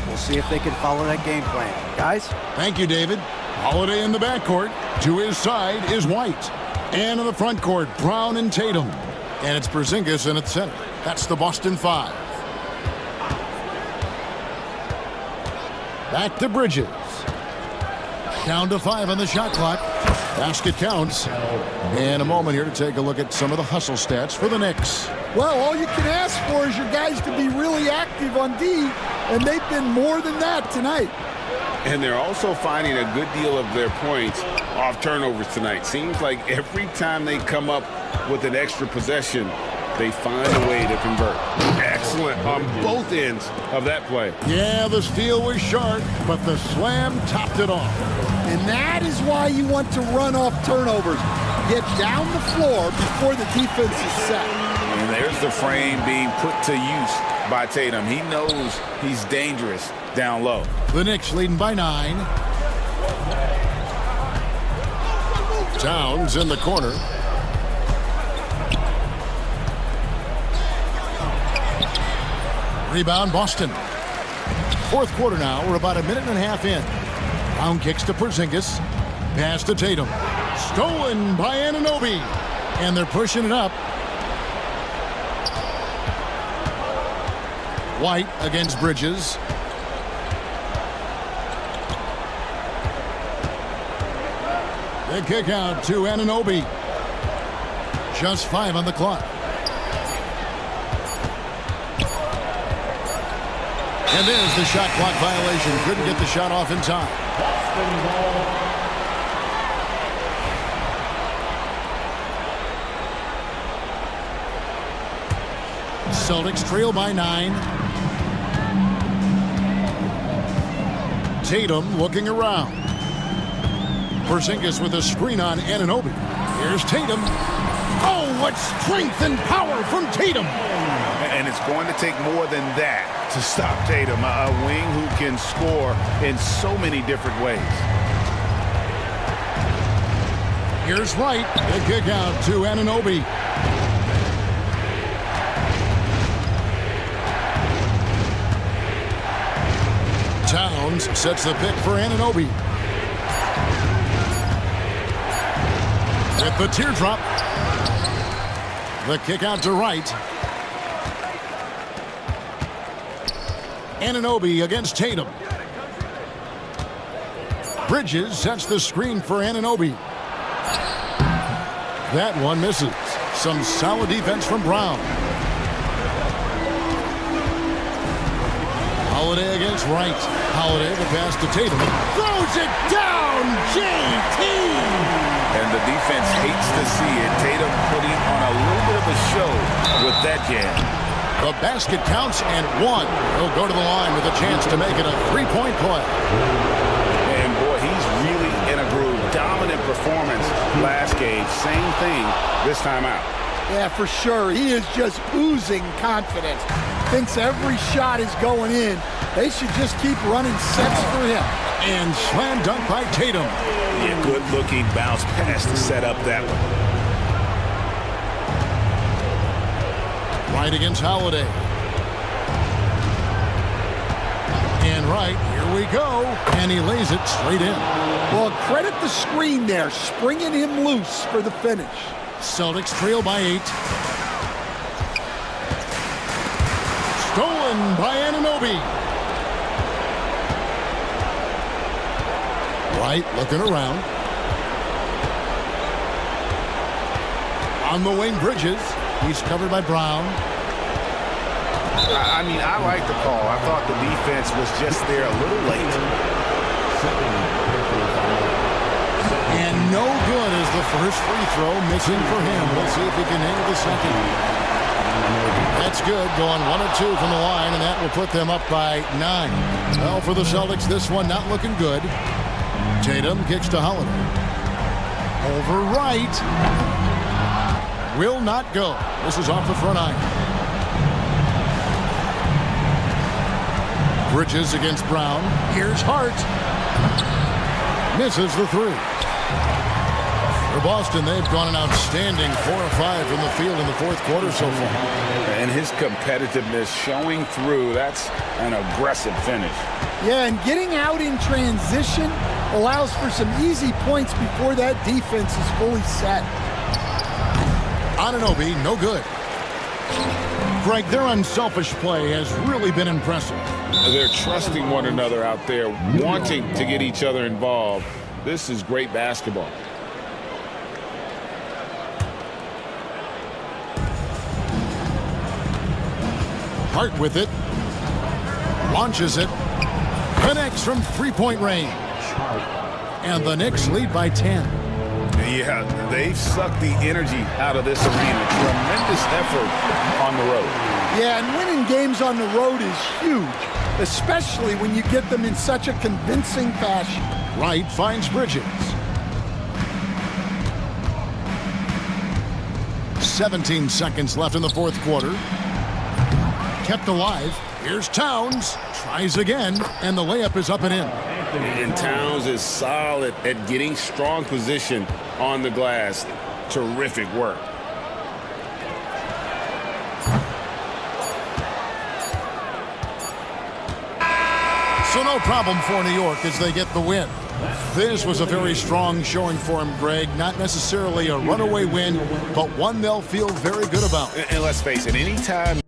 We'll see if they can follow that game plan. Guys? Thank you, David. Holiday in the backcourt. To his side is White. And in the front court, Brown and Tatum. And it's Porzingis in at center. That's the Boston 5. Back to Bridges. Down to 5 on the shot clock. Basket counts. And a moment here to take a look at some of the hustle stats for the Knicks. Well, all you can ask for is your guys to be really active on D, and they've been more than that tonight. And they're also finding a good deal of their points off turnovers tonight. Seems like every time they come up with an extra possession, they find a way to convert. Excellent on both ends of that play. Yeah, the steal was sharp, but the slam topped it off. And that is why you want to run off turnovers. Get down the floor before the defense is set. And there's the frame being put to use by Tatum. He knows he's dangerous down low. The Knicks leading by 9. Towns in the corner. Rebound, Boston. 4th quarter now. We're about a minute and a half in. Brown kicks to Porzingis. Pass to Tatum. Stolen by Anunoby. And they're pushing it up. White against Bridges. The kick out to Anunoby. Just 5 on the clock. And there's the shot clock violation. Couldn't get the shot off in time. Celtics trail by 9. Tatum looking around. Porzingis with a screen on Anunoby. Here's Tatum. Oh, what strength and power from Tatum. And it's going to take more than that to stop Tatum, a wing who can score in so many different ways. Here's Wright. The kick out to Anunoby. Towns sets the pick for Anunoby. With the teardrop. The kick out to Wright. Anunoby against Tatum. Bridges sets the screen for Anunoby. That one misses. Some solid defense from Brown. Holiday against Wright. Holiday, the pass to Tatum. Throws it down, JT! And the defense hates to see it. Tatum putting on a little bit of a show with that jam. The basket counts and one. He'll go to the line with a chance to make it a three-point play. And boy, he's really in a groove. Dominant performance last game. Same thing this time out. Yeah, for sure. He is just oozing confidence. Thinks every shot is going in. They should just keep running sets for him. And slam dunk by Tatum. Yeah, good-looking bounce pass to set up that one. Right against Holiday. And right, here we go. And he lays it straight in. Well, credit the screen there, springing him loose for the finish. Celtics trail by 8. Stolen by Anunoby. Right, looking around. On the wing, Bridges. He's covered by Brown. I mean, I like the call. I thought the defense was just there a little late. And no good is the first free throw, missing for him. We'll see if he can handle the second. That's good, going 1 of 2 from the line, and that will put them up by 9. Well, for the Celtics, this one not looking good. Tatum kicks to Holiday. Over right. Will not go. This is off the front iron. Bridges against Brown. Here's Hart. Misses the 3. For Boston, they've gone an outstanding 4 of 5 from the field in the fourth quarter so far. And his competitiveness showing through. That's an aggressive finish. Yeah, and getting out in transition allows for some easy points before that defense is fully set. Anunoby, no good. Greg, their unselfish play has really been impressive. They're trusting one another out there, wanting to get each other involved. This is great basketball. Hart with it. Launches it. Connects from three-point range. And the Knicks lead by 10. Yeah, they've sucked the energy out of this arena. Tremendous effort on the road. Yeah, and winning games on the road is huge, especially when you get them in such a convincing fashion. Wright finds Bridges. 17 seconds left in the fourth quarter. Kept alive. Here's Towns. Tries again, and the layup is up and in. And Towns is solid at getting strong position on the glass. Terrific work. So no problem for New York as they get the win. This was a very strong showing for him, Greg. Not necessarily a runaway win, but one they'll feel very good about. And let's face it, anytime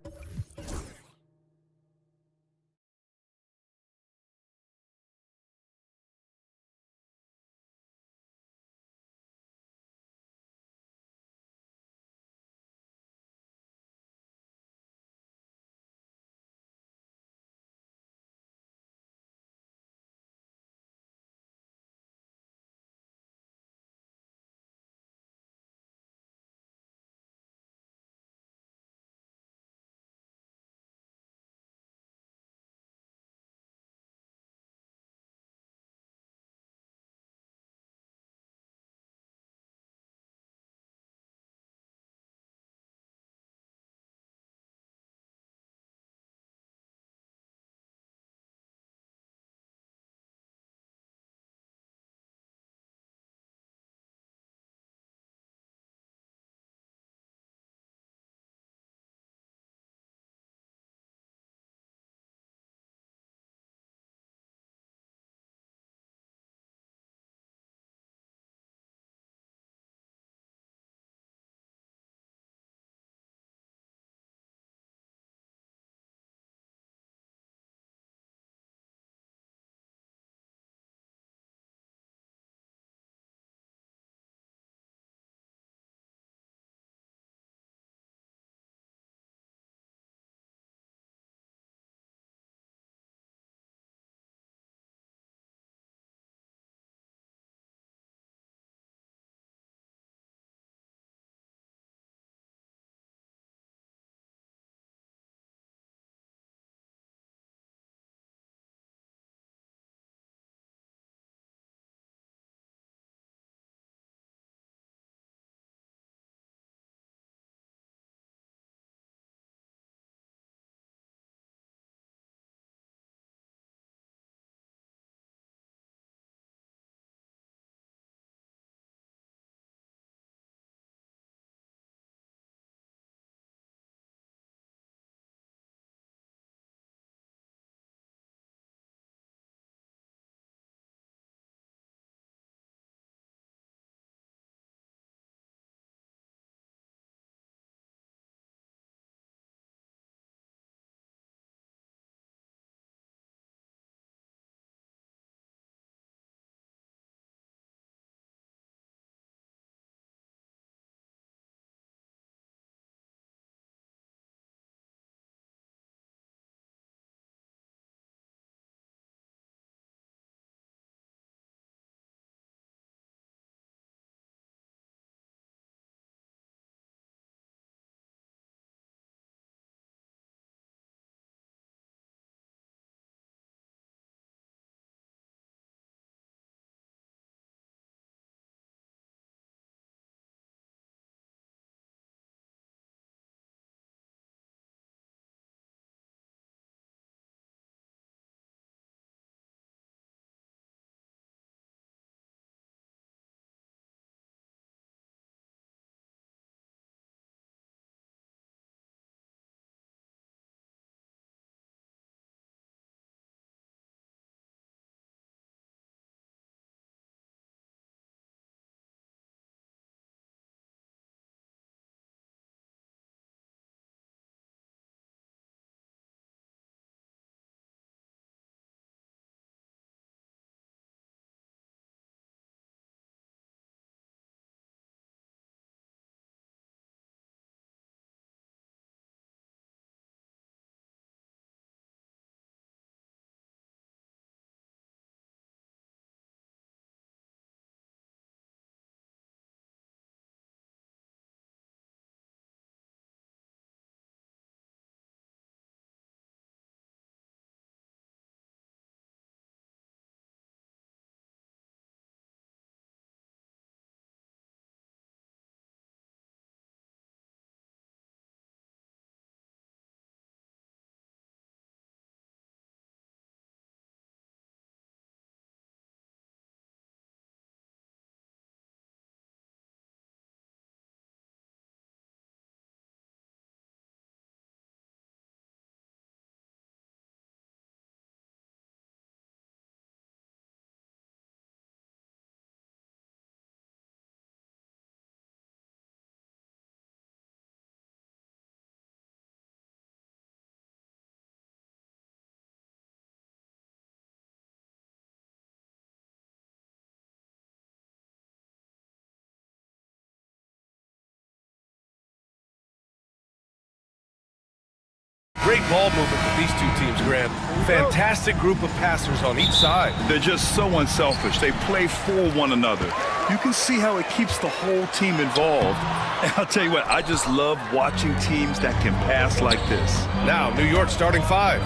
Great ball movement with these two teams, Grant. Fantastic group of passers on each side. They're just so unselfish. They play for one another. You can see how it keeps the whole team involved. And I'll tell you what, I just love watching teams that can pass like this. Now, New York starting five.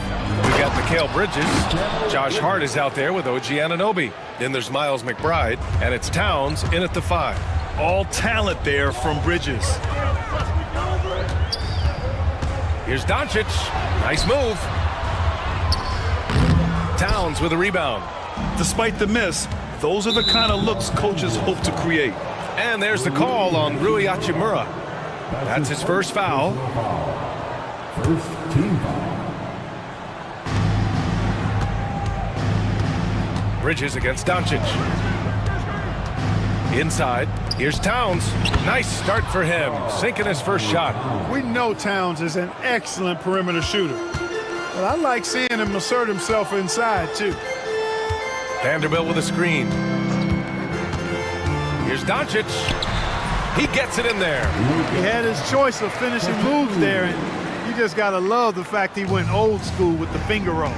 We've got Mikal Bridges. Josh Hart is out there with OG Anunoby. Then there's Miles McBride, and it's Towns in at the 5. All talent there from Bridges. Here's Doncic. Nice move. Towns with a rebound. Despite the miss, those are the kind of looks coaches hope to create. And there's the call on Rui Hachimura. That's his first foul. First team foul. Bridges against Doncic. Inside, here's Towns. Nice start for him, sinking his first shot. We know Towns is an excellent perimeter shooter, but I like seeing him assert himself inside, too. Vanderbilt with a screen. Here's Doncic. He gets it in there. He had his choice of finishing moves there, and you just got to love the fact he went old school with the finger roll.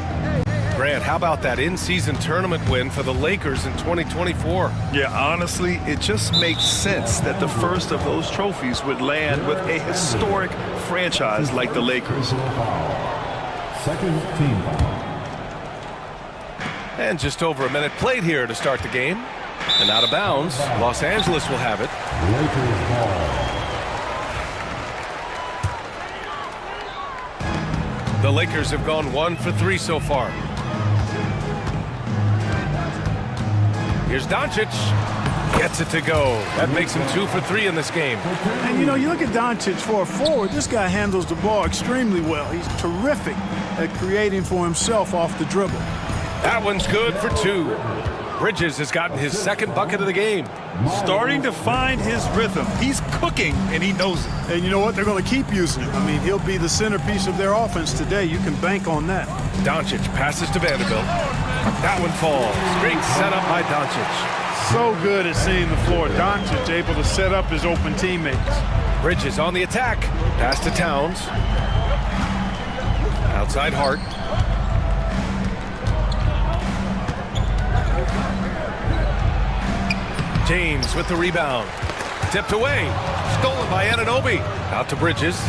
Grant, how about that in-season tournament win for the Lakers in 2024? Yeah, honestly, it just makes sense that the first of those trophies would land with a historic franchise like the Lakers. Second team foul. And just over a minute played here to start the game. And out of bounds, Los Angeles will have it. Lakers ball. The Lakers have gone 1 for 3 so far. Here's Doncic. Gets it to go. That makes him 2 for 3 in this game. And you know, you look at Doncic for a forward, this guy handles the ball extremely well. He's terrific at creating for himself off the dribble. That one's good for 2. Bridges has gotten his second bucket of the game. Starting to find his rhythm. He's cooking, and he knows it. And you know what? They're going to keep using him. I mean, he'll be the centerpiece of their offense today. You can bank on that. Doncic passes to Vanderbilt. That one falls. Great setup by Doncic. So good at seeing the floor. Doncic able to set up his open teammates. Bridges on the attack. Pass to Towns. Outside Hart. James with the rebound. Tipped away. Stolen by Anunoby. Out to Bridges.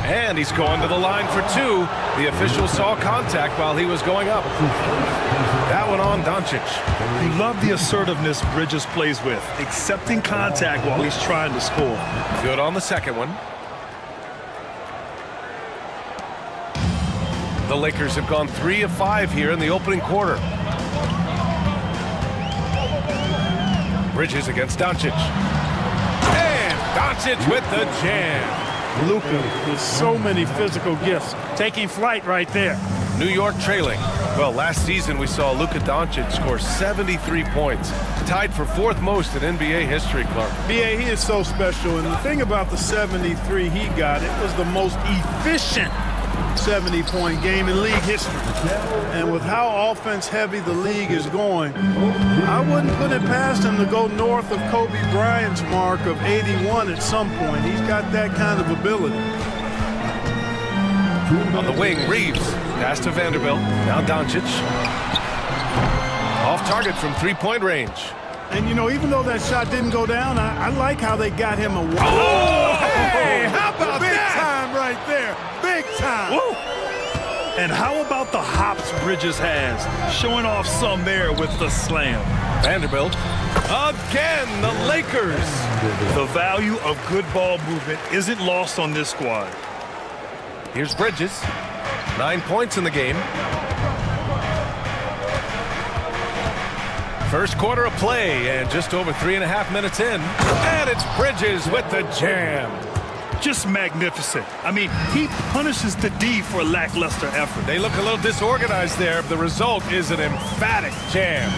And he's going to the line for 2. The official saw contact while he was going up. That one on Doncic. You love the assertiveness Bridges plays with, accepting contact while he's trying to score. Good on the second one. The Lakers have gone 3 of 5 here in the opening quarter. Bridges against Doncic. And Doncic with the jam. Luka with so many physical gifts. Taking flight right there. New York trailing. Well, last season we saw Luka Doncic score 73 points. Tied for 4th most in NBA history, Clark. B.A., he is so special. And the thing about the 73 he got, it was the most efficient 70-point game in league history. And with how offense-heavy the league is going, I wouldn't put it past him to go north of Kobe Bryant's mark of 81 at some point. He's got that kind of ability. On the wing, Reeves. Pass to Vanderbilt. Now Doncic. Off target from 3-point range. And, you know, even though that shot didn't go down, I like how they got him a wide. Oh, hey, how about big that? Time right there. Big time. Woo. And how about the hops Bridges has? Showing off some there with the slam. Vanderbilt. Again, the Lakers. The value of good ball movement isn't lost on this squad. Here's Bridges. 9 points in the game. First quarter of play, and just over 3.5 minutes in. And it's Bridges with the jam. Just magnificent. I mean, he punishes the D for lackluster effort. They look a little disorganized there. The result is an emphatic jam.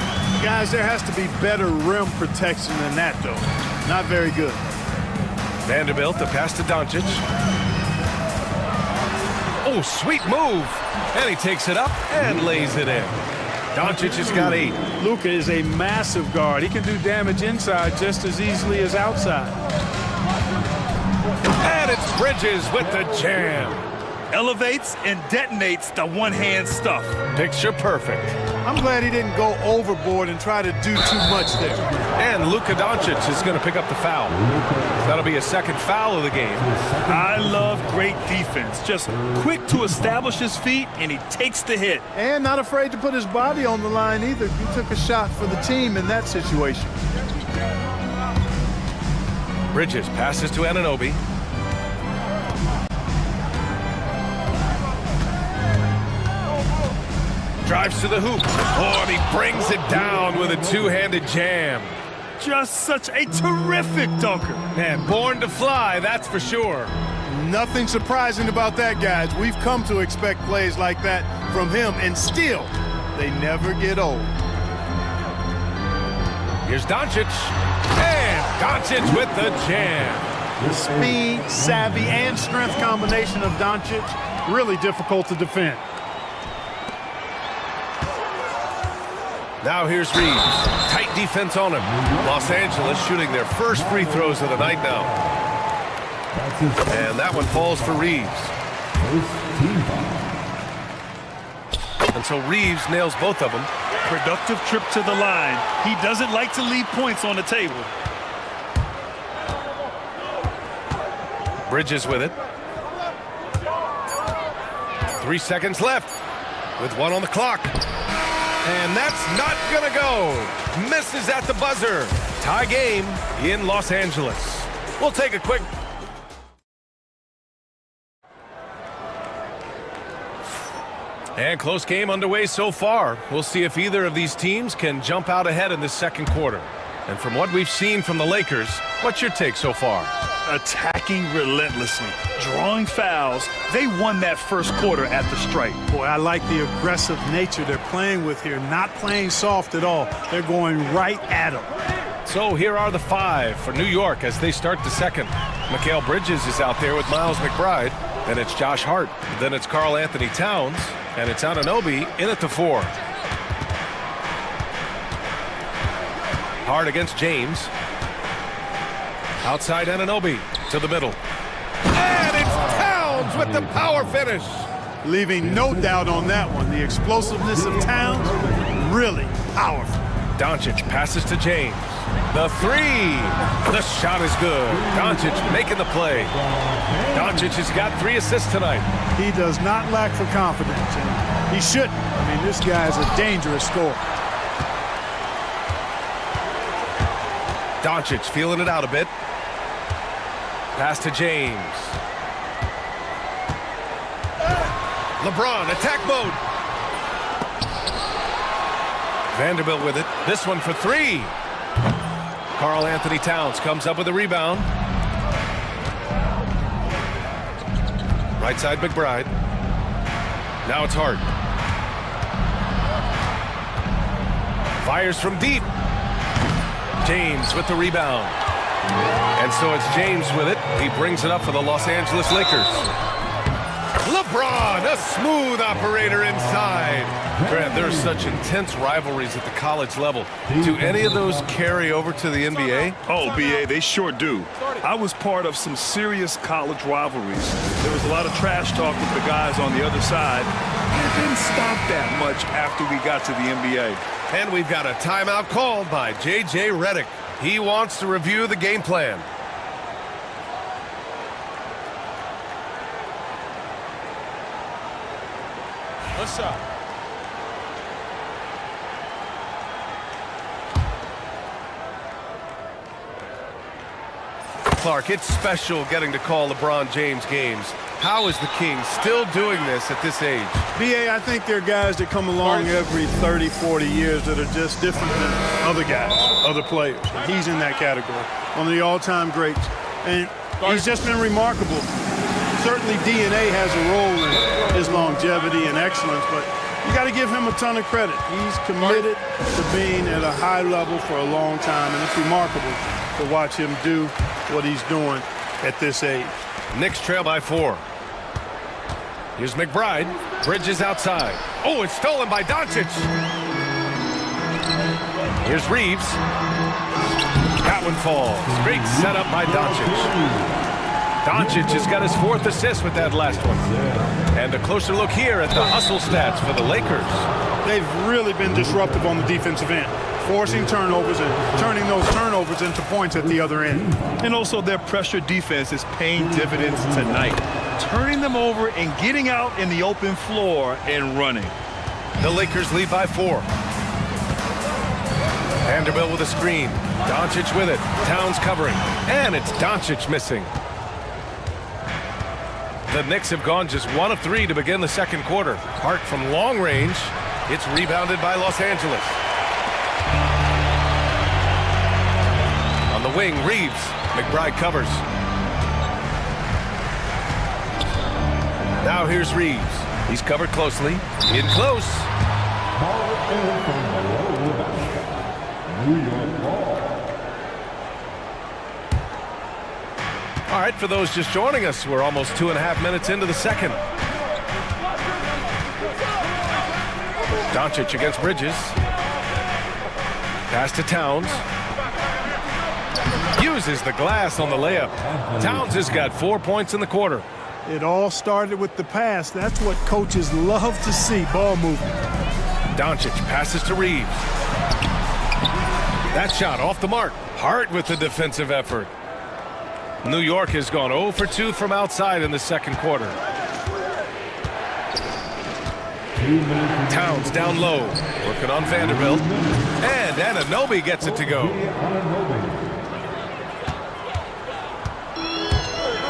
Guys, there has to be better rim protection than that, though. Not very good. Vanderbilt, the pass to Doncic. Oh, sweet move. And he takes it up and lays it in. Doncic has got 8. Luka is a massive guard. He can do damage inside just as easily as outside. And it's Bridges with the jam. Elevates and detonates the one-hand stuff. Picture perfect. I'm glad he didn't go overboard and try to do too much there. And Luka Doncic is going to pick up the foul. That'll be a second foul of the game. I love great defense. Just quick to establish his feet, and he takes the hit. And not afraid to put his body on the line either. He took a shot for the team in that situation. Bridges passes to Anunoby. Drives to the hoop. Oh, and he brings it down with a two-handed jam. Just such a terrific dunker. Man, born to fly, that's for sure. Nothing surprising about that, guys. We've come to expect plays like that from him, and still, they never get old. Here's Doncic. And Doncic with the jam. The speed, savvy, and strength combination of Doncic, really difficult to defend. Now here's Reeves. Tight defense on him. Los Angeles shooting their first free throws of the night now. And that one falls for Reeves. And so Reeves nails both of them. Productive trip to the line. He doesn't like to leave points on the table. Bridges with it. 3 seconds left with 1 on the clock. And that's not gonna go. Misses at the buzzer. Tie game in Los Angeles. We'll take a quick... And close game underway so far. We'll see if either of these teams can jump out ahead in this second quarter. And from what we've seen from the Lakers, what's your take so far? Attacking relentlessly, drawing fouls. They won that first quarter at the stripe. Boy, I like the aggressive nature they're playing with here. Not playing soft at all. They're going right at them. So here are the 5 for New York as they start the second. Mikal Bridges is out there with Miles McBride. Then it's Josh Hart. Then it's Karl Anthony Towns. And it's Anunoby in at the 4. Hart against James. Outside Anunoby to the middle. And it's Towns with the power finish. Leaving no doubt on that one. The explosiveness of Towns, really powerful. Doncic passes to James. The 3. The shot is good. Doncic making the play. Doncic has got 3 assists tonight. He does not lack for confidence, and he shouldn't. I mean, this guy's a dangerous scorer. Doncic feeling it out a bit. Pass to James. LeBron, attack mode. Vanderbilt with it. This one for 3. Karl Anthony Towns comes up with a rebound. Right side McBride. Now it's Hart. Fires from deep. James with the rebound. And so it's James with it. He brings it up for the Los Angeles Lakers. LeBron, a smooth operator inside. Grant, there's such intense rivalries at the college level. Do any of those carry over to the NBA? Oh, BA, they sure do. I was part of some serious college rivalries. There was a lot of trash talk with the guys on the other side. It didn't stop that much after we got to the NBA. And we've got a timeout called by J.J. Redick. He wants to review the game plan. What's up? Clark, it's special getting to call LeBron James games. How is the King still doing this at this age? BA, I think there are guys that come along every 30, 40 years that are just different than other guys, other players. He's in that category, one of the all-time greats. And he's just been remarkable. Certainly DNA has a role in his longevity and excellence, but you got to give him a ton of credit. He's committed to being at a high level for a long time, and it's remarkable to watch him do what he's doing at this age. Knicks trail by 4. Here's McBride. Bridges outside. Oh, it's stolen by Doncic. Here's Reeves. That one falls. Great setup by Doncic. Doncic has got his 4th assist with that last one. And a closer look here at the hustle stats for the Lakers. They've really been disruptive on the defensive end, forcing turnovers and turning those turnovers into points at the other end. And also their pressure defense is paying dividends tonight, turning them over and getting out in the open floor and running. The Lakers lead by 4. Vanderbilt with a screen. Doncic with it. Towns covering. And it's Doncic missing. The Knicks have gone just 1 of 3 to begin the second quarter. Hart from long range. It's rebounded by Los Angeles. On the wing, Reeves. McBride covers. Now here's Reeves. He's covered closely. In close. New York ball. All right, for those just joining us, we're almost 2.5 minutes into the second. Doncic against Bridges. Pass to Towns. Uses the glass on the layup. Towns has got 4 points in the quarter. It all started with the pass. That's what coaches love to see, ball movement. Doncic passes to Reeves. That shot off the mark. Hart with the defensive effort. New York has gone 0 for 2 from outside in the second quarter. Towns down low, working on Vanderbilt. And Anunoby gets it to go.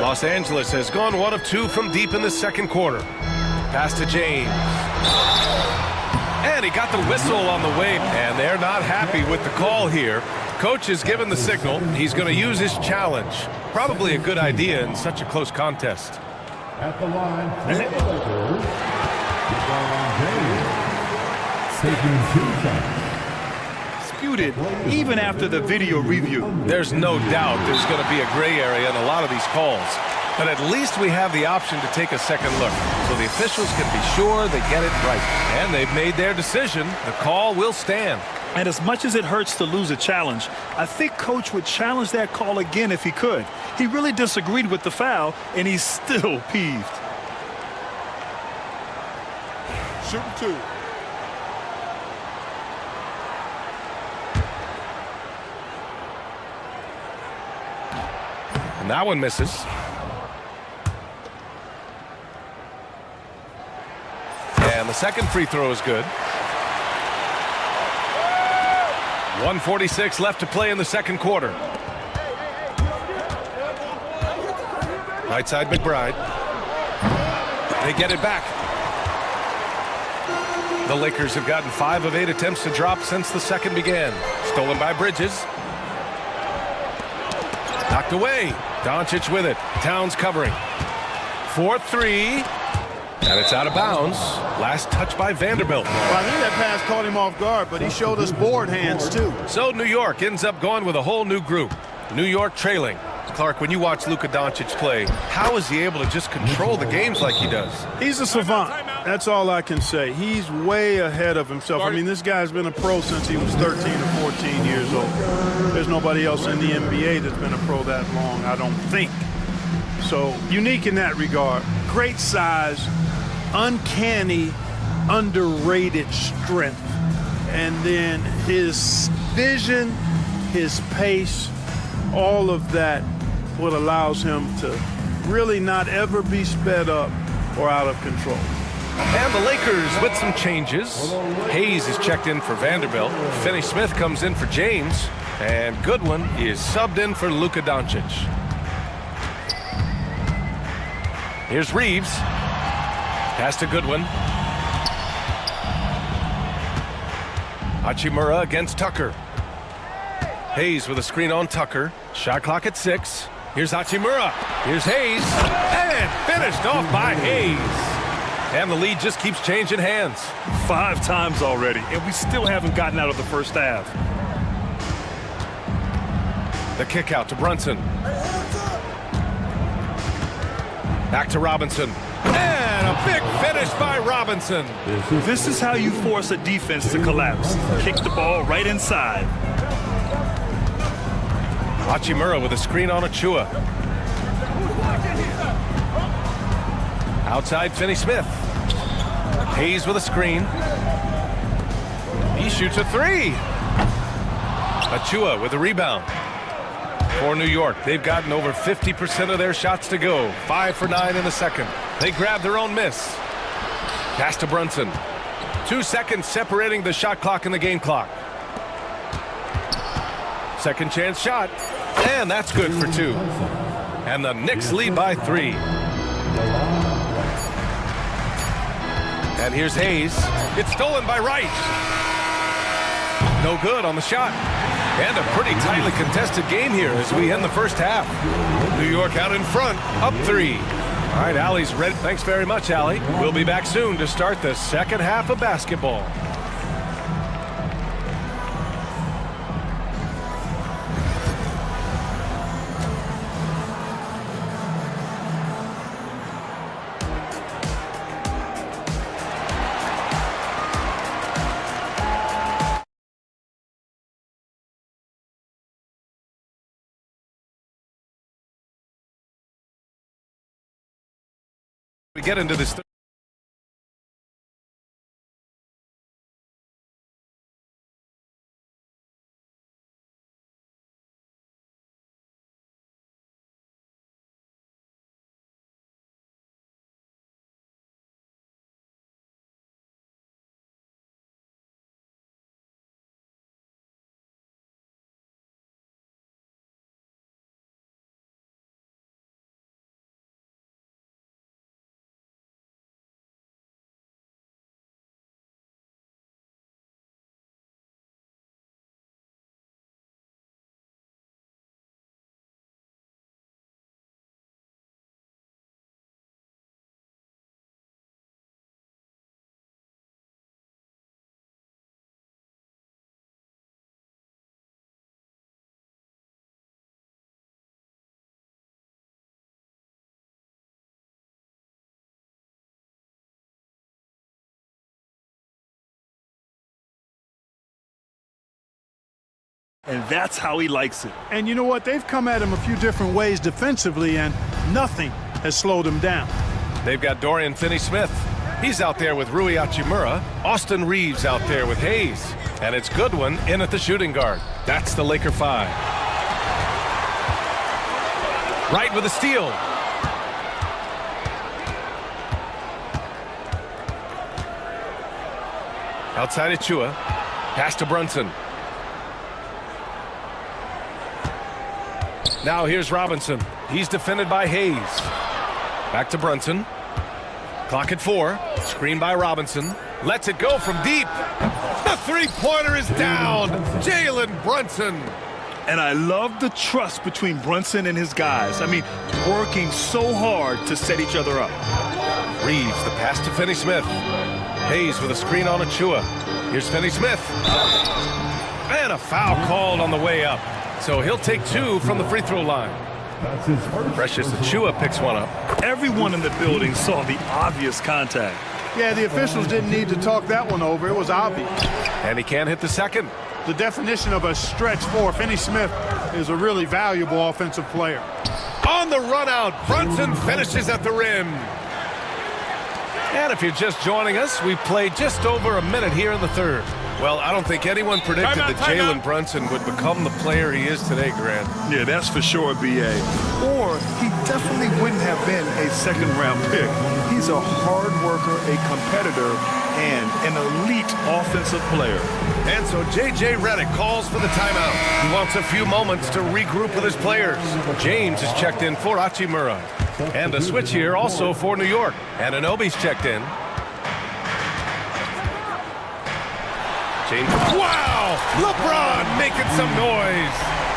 Los Angeles has gone 1 of 2 from deep in the second quarter. Pass to James. And he got the whistle on the way. And they're not happy with the call here. Coach has given the signal. He's going to use his challenge. Probably a good idea in such a close contest. At the line, LeBron James, taking 2 shots. Disputed even after the video review. There's no doubt there's going to be a gray area in a lot of these calls. But at least we have the option to take a second look, so the officials can be sure they get it right. And they've made their decision. The call will stand. And as much as it hurts to lose a challenge, I think Coach would challenge that call again if he could. He really disagreed with the foul, and he's still peeved. Shoot 2. And that one misses. And the second free throw is good. 1:46 left to play in the second quarter. Right side McBride. They get it back. The Lakers have gotten 5 of 8 attempts to drop since the second began. Stolen by Bridges. Knocked away. Doncic with it. Towns covering. 4-3. And it's out of bounds. Last touch by Vanderbilt. Well, I think that pass caught him off guard, but he showed us board hands, too. So New York ends up going with a whole new group. New York trailing. Clark, when you watch Luka Doncic play, how is he able to just control the games like he does? He's a savant. That's all I can say. He's way ahead of himself. I mean, this guy's been a pro since he was 13 or 14 years old. There's nobody else in the NBA that's been a pro that long, I don't think. So, unique in that regard. Great size, uncanny, underrated strength. And then his vision, his pace, all of that, what allows him to really not ever be sped up or out of control. And the Lakers with some changes. Hayes is checked in for Vanderbilt. Finney-Smith comes in for James. And Goodwin is subbed in for Luka Doncic. Here's Reeves. Pass to Goodwin. Hachimura against Tucker. Hayes with a screen on Tucker. Shot clock at 6. Here's Hachimura. Here's Hayes. And finished off by Hayes. And the lead just keeps changing hands. 5 times already, and we still haven't gotten out of the first half. The kick out to Brunson. Back to Robinson. And a a big finish by Robinson. This is how you force a defense to collapse. Kick the ball right inside. Hachimura with a screen on Achua. Outside Finney-Smith. Hayes with a screen. He shoots a three. Achua with a rebound. For New York, they've gotten over 50% of their shots to go. 5 for 9 in the second. They grab their own miss. Pass to Brunson. 2 seconds separating the shot clock and the game clock. Second chance shot. And that's good for 2. And the Knicks lead by 3. And here's Hayes. It's stolen by Wright. No good on the shot. And a pretty tightly contested game here as we end the first half. New York out in front, up 3. All right, Allie's ready. Thanks very much, Allie. We'll be back soon to start the second half of basketball. We get into this. And that's how he likes it. And you know what? They've come at him a few different ways defensively, and nothing has slowed him down. They've got Dorian Finney-Smith. He's out there with Rui Hachimura. Austin Reeves out there with Hayes. And it's Goodwin in at the shooting guard. That's the Laker 5. Wright with a steal. Outside Achua. Pass to Brunson. Now here's Robinson. He's defended by Hayes. Back to Brunson. Clock at 4. Screen by Robinson. Lets it go from deep. The three-pointer is down. Jalen Brunson. And I love the trust between Brunson and his guys. I mean, working so hard to set each other up. Reeves, the pass to Finney-Smith. Hayes with a screen on Achua. Here's Finney-Smith. And a foul called on the way up. So he'll take 2 from the free throw line. Precious Achua picks one up. Everyone in the building saw the obvious contact. Yeah, the officials didn't need to talk that one over. It was obvious. And he can't hit the second. The definition of a stretch 4. Finney-Smith is a really valuable offensive player. On the run out, Brunson finishes at the rim. And if you're just joining us, we've played just over a minute here in the third. Well, I don't think anyone predicted that Jalen Brunson would become the player he is today, Grant. Yeah, that's for sure, B.A. Or he definitely wouldn't have been a second-round pick. He's a hard worker, a competitor, and an elite offensive player. And so J.J. Redick calls for the timeout. He wants a few moments to regroup with his players. James is checked in for Hachimura. And a switch here also for New York. And Anunoby's checked in. James. Wow! LeBron making some noise.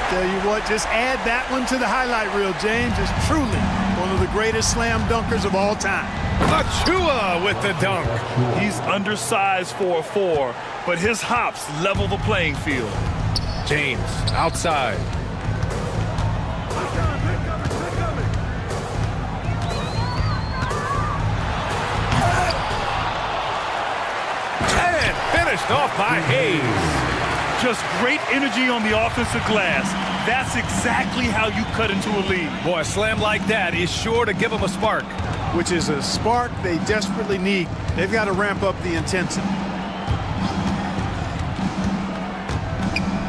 Tell you what, just add that one to the highlight reel. James is truly one of the greatest slam dunkers of all time. Achua with the dunk. He's undersized for a 4, but his hops level the playing field. James outside. Passed off by Hayes. Just great energy on the offensive glass. That's exactly how you cut into a lead. Boy, a slam like that is sure to give them a spark. Which is a spark they desperately need. They've got to ramp up the intensity.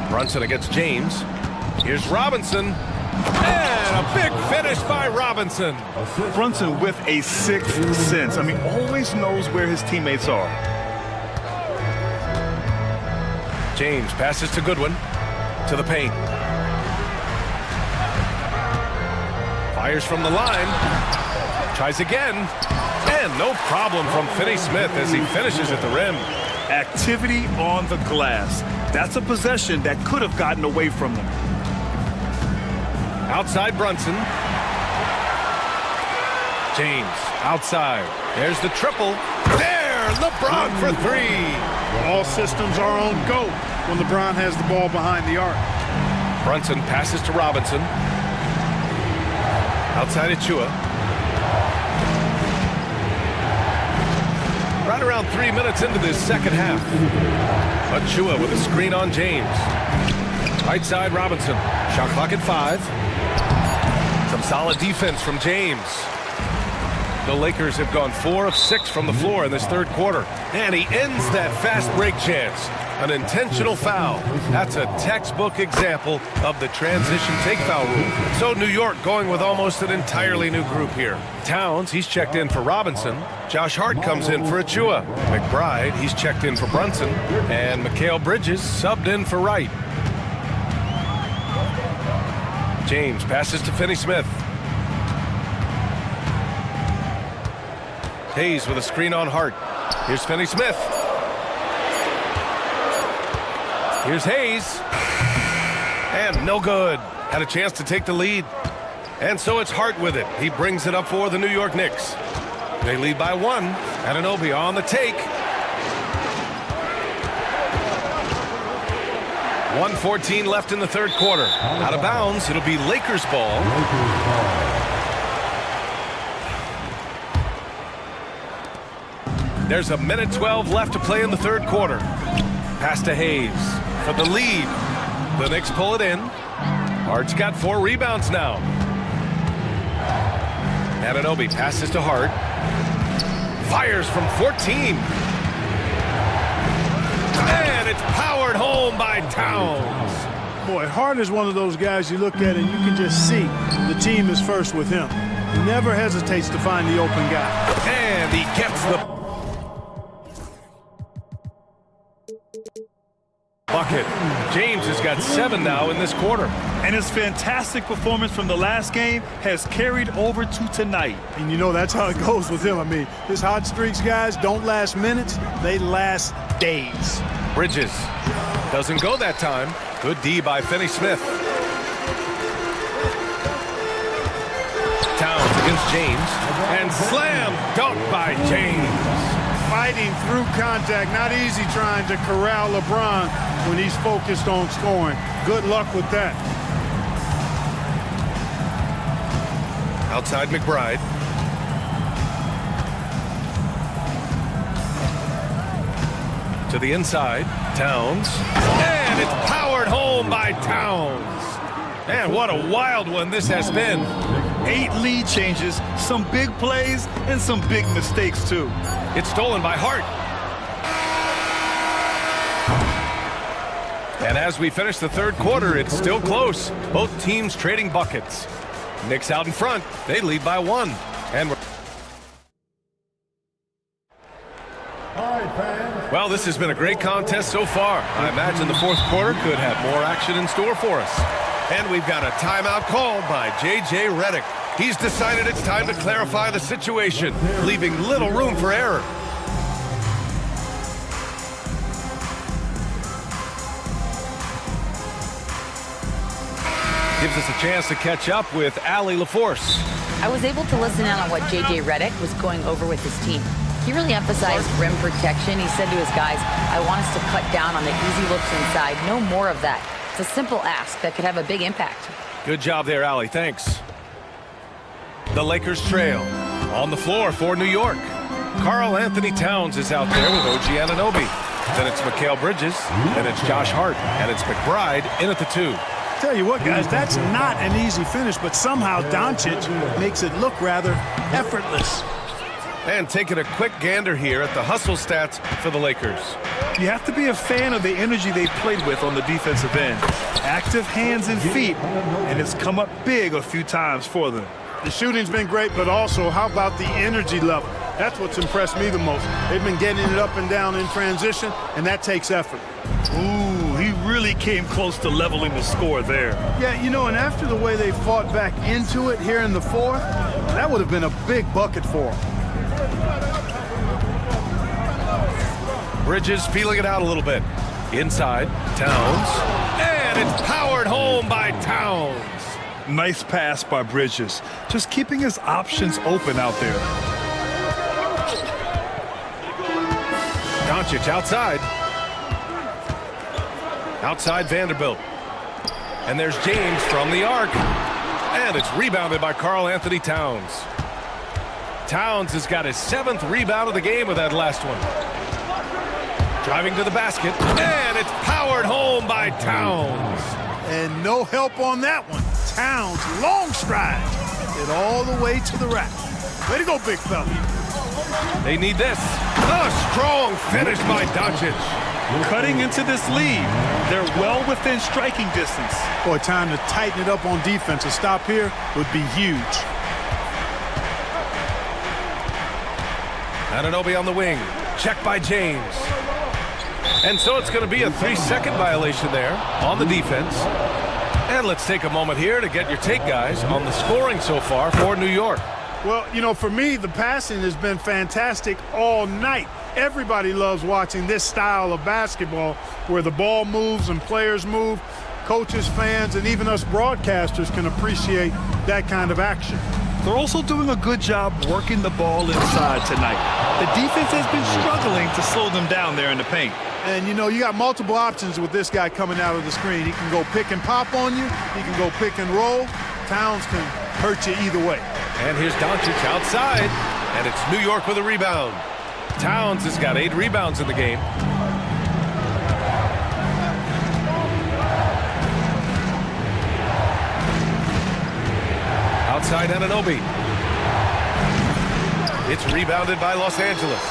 Brunson against James. Here's Robinson. And a big finish by Robinson. Brunson with a sixth sense. I mean, always knows where his teammates are. James passes to Goodwin. To the paint. Fires from the line. Tries again. And no problem from Finney Smith as he finishes at the rim. Activity on the glass. That's a possession that could have gotten away from them. Outside Brunson. James outside. There's the triple. There, LeBron for three. All systems are on go when LeBron has the ball behind the arc. Brunson passes to Robinson. Outside Achua. Right around 3 minutes into this second half. Achua with a screen on James. Right side Robinson. Shot clock at 5. Some solid defense from James. The Lakers have gone 4 of 6 from the floor in this third quarter. And he ends that fast break chance. An intentional foul. That's a textbook example of the transition take foul rule. So New York going with almost an entirely new group here. Towns, he's checked in for Robinson. Josh Hart comes in for Achua. McBride, he's checked in for Brunson. And Mikal Bridges subbed in for Wright. James passes to Finney Smith. Hayes with a screen on Hart. Here's Finney Smith. Here's Hayes. And no good. Had a chance to take the lead. And so it's Hart with it. He brings it up for the New York Knicks. They lead by 1. Anunoby on the take. 1:14 left in the third quarter. Out of bounds, it'll be Lakers ball. There's 1:12 left to play in the third quarter. Pass to Hayes for the lead. The Knicks pull it in. Hart's got 4 rebounds now. Anunoby passes to Hart. Fires from 14. And it's powered home by Towns. Boy, Hart is one of those guys you look at and you can just see the team is first with him. He never hesitates to find the open guy. And he gets the bucket. James has got 7 now in this quarter. And his fantastic performance from the last game has carried over to tonight. And you know that's how it goes with him. I mean, his hot streaks, guys, don't last minutes. They last days. Bridges doesn't go that time. Good D by Finney Smith. Towns against James. And slam dunk by James. Fighting through contact. Not easy trying to corral LeBron when he's focused on scoring. Good luck with that. Outside McBride. To the inside. Towns. And it's powered home by Towns. And what a wild one this has been. 8 lead changes, some big plays, and some big mistakes, too. It's stolen by Hart. And as we finish the third quarter, it's still close. Both teams trading buckets. Knicks out in front. They lead by 1. And well, this has been a great contest so far. I imagine the fourth quarter could have more action in store for us. And we've got a timeout called by J.J. Redick. He's decided it's time to clarify the situation, leaving little room for error. Gives us a chance to catch up with Allie LaForce. I was able to listen in on what J.J. Redick was going over with his team. He really emphasized rim protection. He said to his guys, I want us to cut down on the easy looks inside. No more of that. It's a simple ask that could have a big impact. Good job there, Allie. Thanks. The Lakers trail. On the floor for New York. Karl Anthony Towns is out there with OG Anunoby. Then it's Mikal Bridges. Then it's Josh Hart. And it's McBride in at the 2. Tell you what, guys, that's not an easy finish, but somehow Doncic makes it look rather effortless. And taking a quick gander here at the hustle stats for the Lakers. You have to be a fan of the energy they played with on the defensive end. Active hands and feet, and it's come up big a few times for them. The shooting's been great, but also how about the energy level? That's what's impressed me the most. They've been getting it up and down in transition, and that takes effort. Ooh, he really came close to leveling the score there. Yeah, you know, and after the way they fought back into it here in the fourth, that would have been a big bucket for them. Bridges feeling it out a little bit. Inside, Towns. And it's powered home by Towns. Nice pass by Bridges. Just keeping his options open out there. Doncic outside. Outside Vanderbilt. And there's James from the arc. And it's rebounded by Karl Anthony Towns. Towns has got his 7th rebound of the game with that last one. Driving to the basket. And it's powered home by Towns. And no help on that one. Towns, long stride. It all the way to the rack. Way to go, big fella. They need this. A strong finish by Doncic. Cutting into this lead. They're well within striking distance. Boy, time to tighten it up on defense. A stop here would be huge. Anunoby on the wing. Check by James. And so it's going to be a 3-second violation there on the defense. And let's take a moment here to get your take, guys, on the scoring so far for New York. Well, you know, for me, the passing has been fantastic all night. Everybody loves watching this style of basketball where the ball moves and players move. Coaches, fans, and even us broadcasters can appreciate that kind of action. They're also doing a good job working the ball inside tonight. The defense has been struggling to slow them down there in the paint. And, you know, you got multiple options with this guy coming out of the screen. He can go pick and pop on you. He can go pick and roll. Towns can hurt you either way. And here's Doncic outside. And it's New York with a rebound. Towns has got 8 rebounds in the game. Outside Anunoby. It's rebounded by Los Angeles.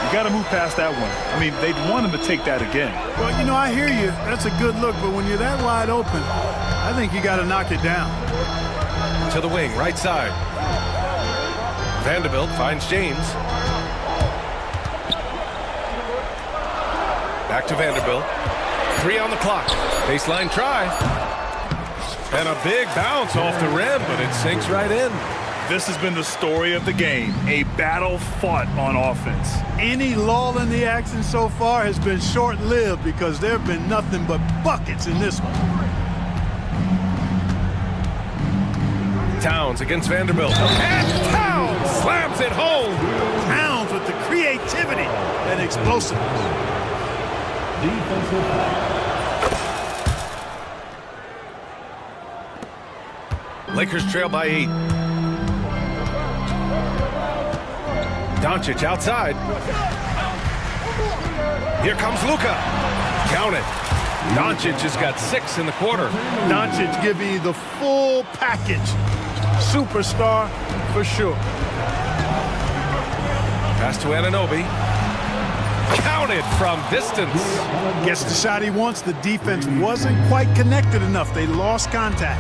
You got to move past that one. I mean, they'd want him to take that again. Well, you know, I hear you. That's a good look, but when you're that wide open, I think you got to knock it down. To the wing, right side. Vanderbilt finds James. Back to Vanderbilt. 3 on the clock. Baseline try. And a big bounce off the rim, but it sinks right in. This has been the story of the game, a battle fought on offense. Any lull in the action so far has been short-lived because there have been nothing but buckets in this one. Towns against Vanderbilt. And Towns slams it home. Towns with the creativity and explosiveness. Lakers trail by 8. Doncic outside. Here comes Luka. Count it. Doncic has got 6 in the quarter. Doncic giving you the full package. Superstar for sure. Pass to Anunoby. Counted from distance. Gets the shot he wants. The defense wasn't quite connected enough. They lost contact.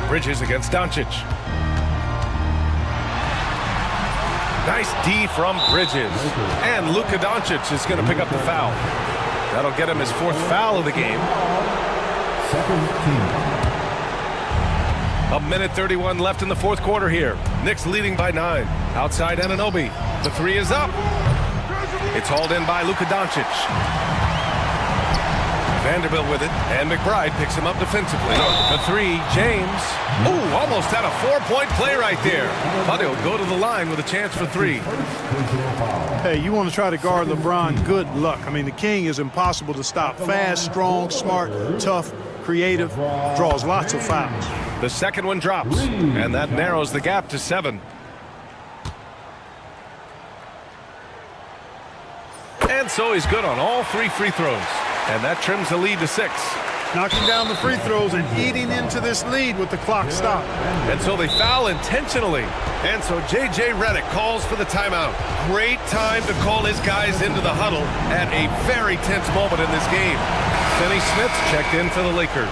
Bridges against Doncic. Nice D from Bridges. And Luka Doncic is going to pick up the foul. That'll get him his 4th foul of the game. A minute 31 left in the 4th quarter here. Knicks leading by 9. Outside Anunoby. The 3 is up. It's hauled in by Luka Doncic. Vanderbilt with it, and McBride picks him up defensively. The 3, James. Ooh, almost had a 4-point play right there. But he'll go to the line with a chance for 3. Hey, you want to try to guard LeBron, good luck. I mean, the king is impossible to stop. Fast, strong, smart, tough, creative, draws lots of fouls. The second one drops, and that narrows the gap to 7. so he's good on all 3 free throws. And that trims the lead to 6. Knocking down the free throws and eating into this lead with the clock stopped. And so they foul intentionally. And so J.J. Redick calls for the timeout. Great time to call his guys into the huddle at a very tense moment in this game. Finney Smith's checked in for the Lakers.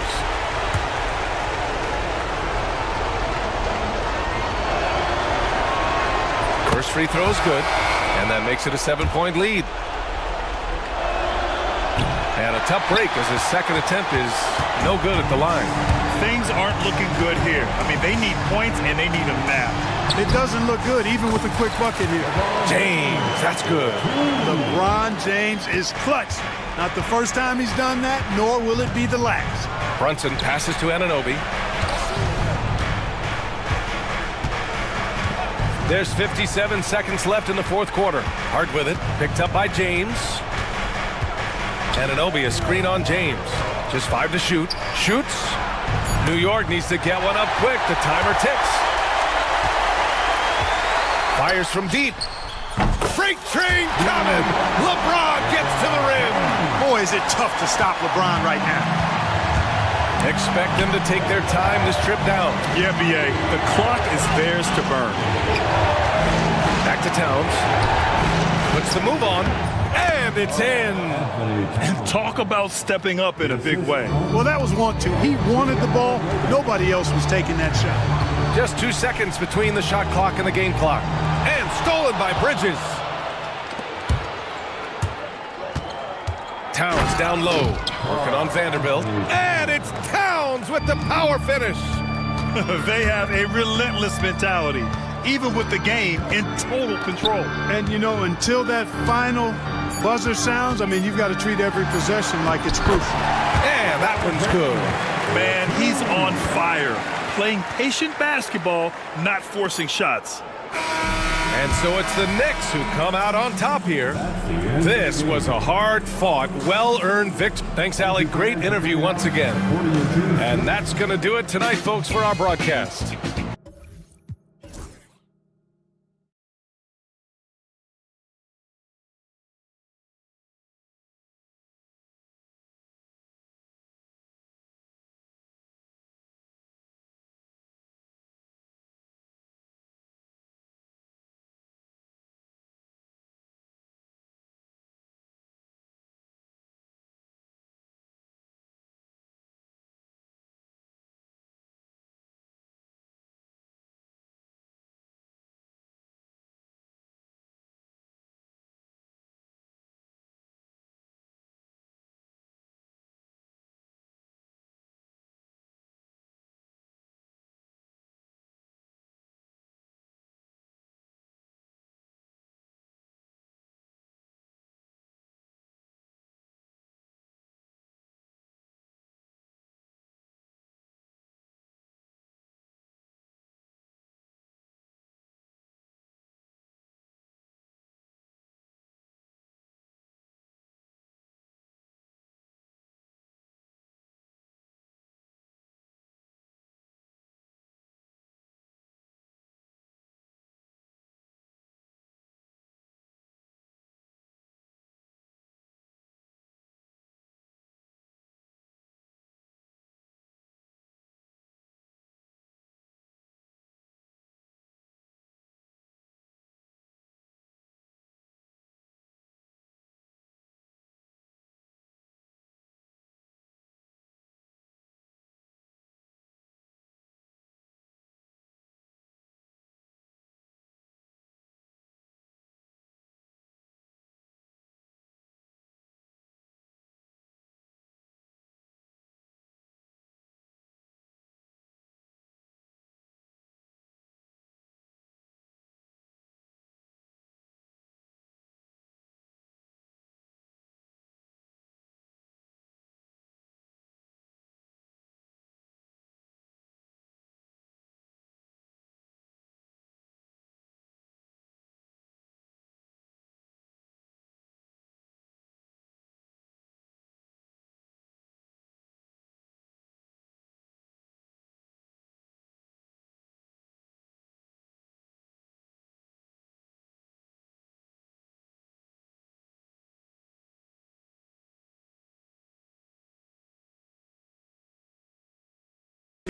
First free throw is good, and that makes it a 7-point lead. And a tough break as his second attempt is no good at the line. Things aren't looking good here. I mean, they need points and they need them now. It doesn't look good, even with a quick bucket here. James, that's good. LeBron James is clutch. Not the first time he's done that, nor will it be the last. Brunson passes to Anunoby. There's 57 seconds left in the fourth quarter. Hard with it, picked up by James. Anunoby, a screen on James. Just 5 to shoot. Shoots. New York needs to get one up quick. The timer ticks. Fires from deep. Freight train coming. LeBron gets to the rim. Boy, is it tough to stop LeBron right now. Expect them to take their time this trip down. Yeah, B.A. The clock is theirs to burn. Back to Towns. Puts the move on. And it's in. And talk about stepping up in a big way. Well, that was 1-2. He wanted the ball. Nobody else was taking that shot. Just 2 seconds between the shot clock and the game clock. And stolen by Bridges. Towns down low. Working on Vanderbilt. And it's Towns with the power finish. They have a relentless mentality, even with the game in total control. And, you know, until that final buzzer sounds, I mean, you've got to treat every possession like it's crucial. And that one's good. Man, he's on fire. Playing patient basketball, not forcing shots. And so it's the Knicks who come out on top here. This was a hard-fought, well-earned victory. Thanks, Allie. Great interview once again. And that's going to do it tonight, folks, for our broadcast.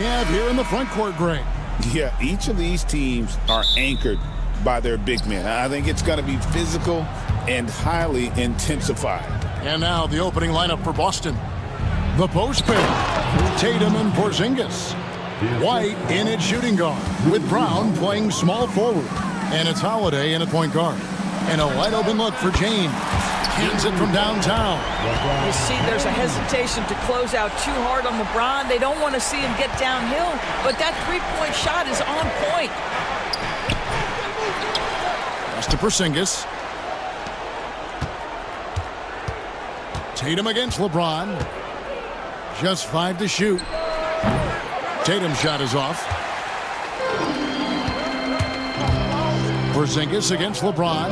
have here in the front court, Greg? Yeah, each of these teams are anchored by their big men. I think it's going to be physical and highly intensified. And now the opening lineup for Boston. The post pair, Tatum and Porzingis. White in at shooting guard, with Brown playing small forward. And it's Holiday in at point guard. And a wide open look for James. Hands it from downtown. You see there's a hesitation to close out too hard on LeBron. They don't want to see him get downhill, but that three-point shot is on point. Pass to Porzingis. Tatum against LeBron. Just 5 to shoot. Tatum's shot is off. Porzingis against LeBron.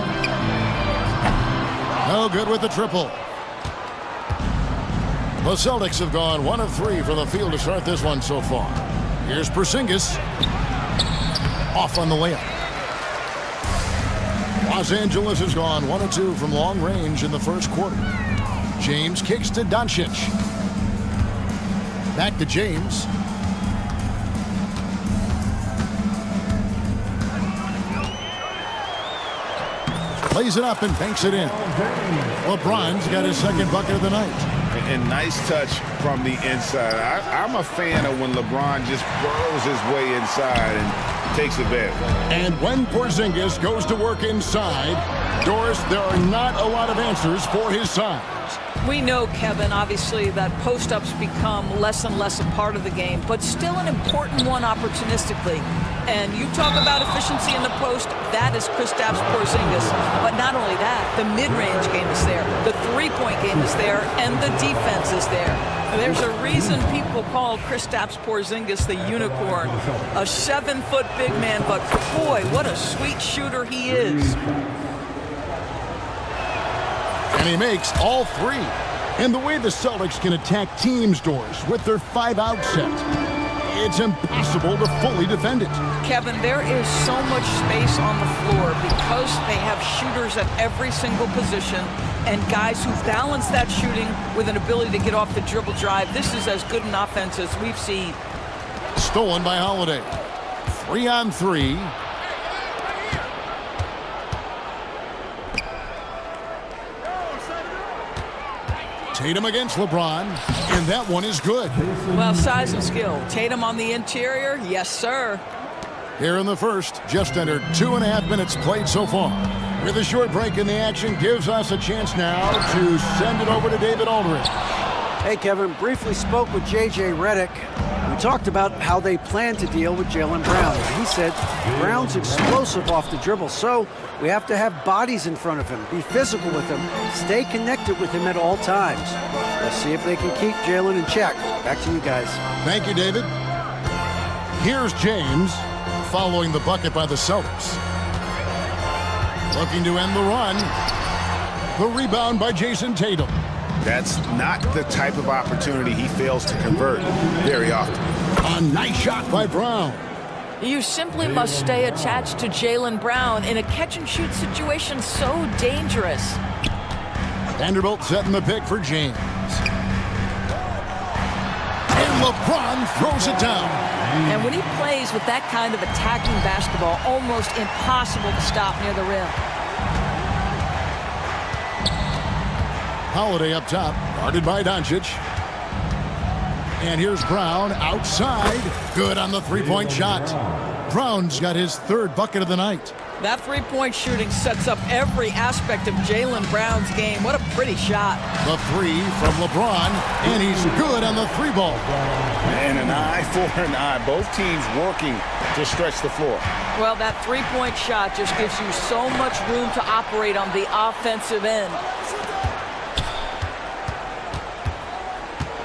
No good with the triple. The Celtics have gone 1 of 3 from the field to start this one so far. Here's Porzingis. Off on the layup. Los Angeles has gone 1 of 2 from long range in the first quarter. James kicks to Doncic. Back to James. Plays it up and banks it in. LeBron's got his second bucket of the night. And nice touch from the inside. I'm a fan of when LeBron just burrows his way inside and takes advantage. And when Porzingis goes to work inside, Doris, there are not a lot of answers for his size. We know, Kevin, obviously, that post-ups become less and less a part of the game, but still an important one opportunistically. And you talk about efficiency in the post, that is Kristaps Porzingis. But not only that, the mid-range game is there, the three-point game is there, and the defense is there. There's a reason people call Kristaps Porzingis the unicorn. A 7-foot big man, but boy, what a sweet shooter he is. And he makes all 3. And the way the Celtics can attack teams, Doris, with their 5-out set, it's impossible to fully defend it. Kevin, there is so much space on the floor because they have shooters at every single position and guys who balance that shooting with an ability to get off the dribble drive. This is as good an offense as we've seen. Stolen by Holiday. 3-on-3. Tatum against LeBron, and that one is good. Well, size and skill. Tatum on the interior, yes, sir. Here in the first, just under 2.5 minutes played so far. With a short break in the action, gives us a chance now to send it over to David Aldridge. Hey, Kevin, briefly spoke with J.J. Redick. We talked about how they plan to deal with Jaylen Brown. He said Brown's explosive off the dribble, so we have to have bodies in front of him, be physical with him, stay connected with him at all times. Let's see if they can keep Jaylen in check. Back to you guys. Thank you, David. Here's James following the bucket by the Celtics. Looking to end the run. The rebound by Jason Tatum. That's not the type of opportunity he fails to convert very often. A nice shot by Brown. You simply must stay attached to Jaylen Brown in a catch-and-shoot situation so dangerous. Vanderbilt setting the pick for James. And LeBron throws it down. And when he plays with that kind of attacking basketball, almost impossible to stop near the rim. Holiday up top, guarded by Doncic. And here's Brown outside. Good on the three-point shot. Brown's got his third bucket of the night. That three-point shooting sets up every aspect of Jaylen Brown's game. What a pretty shot. The three from LeBron, and he's good on the three ball. And an eye for an eye. Both teams working to stretch the floor. Well, that three-point shot just gives you so much room to operate on the offensive end.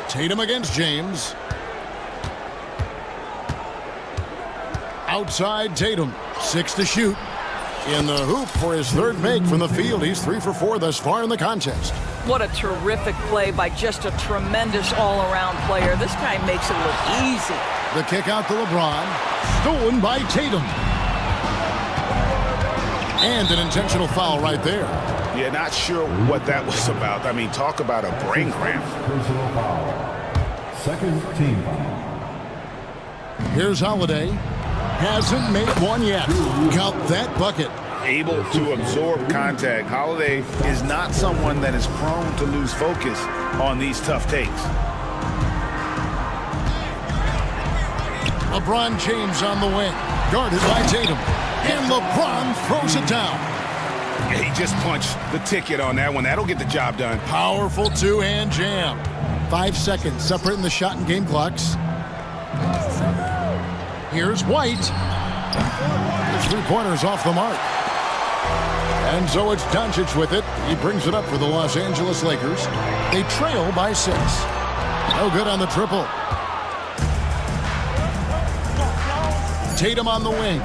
Tatum against James. Outside Tatum, 6 to shoot. In the hoop for his third make from the field. He's 3 for 4 thus far in the contest. What a terrific play by just a tremendous all-around player. This guy makes it look easy. The kick out to LeBron, stolen by Tatum. And an intentional foul right there. Yeah, not sure what that was about. I mean, talk about a brain cramp. Personal foul. Second team foul. Here's Holiday. Hasn't made one yet. Count that bucket. Able to absorb contact. Holiday is not someone that is prone to lose focus on these tough takes. LeBron James on the wing, guarded by Tatum. And LeBron throws it down. Yeah, he just punched the ticket on that one. That'll get the job done. Powerful two-hand jam. 5 seconds separating the shot and game clocks. Here's White. His three-pointer's off the mark. And so it's Doncic with it. He brings it up for the Los Angeles Lakers. They trail by 6. No good on the triple. Tatum on the wing.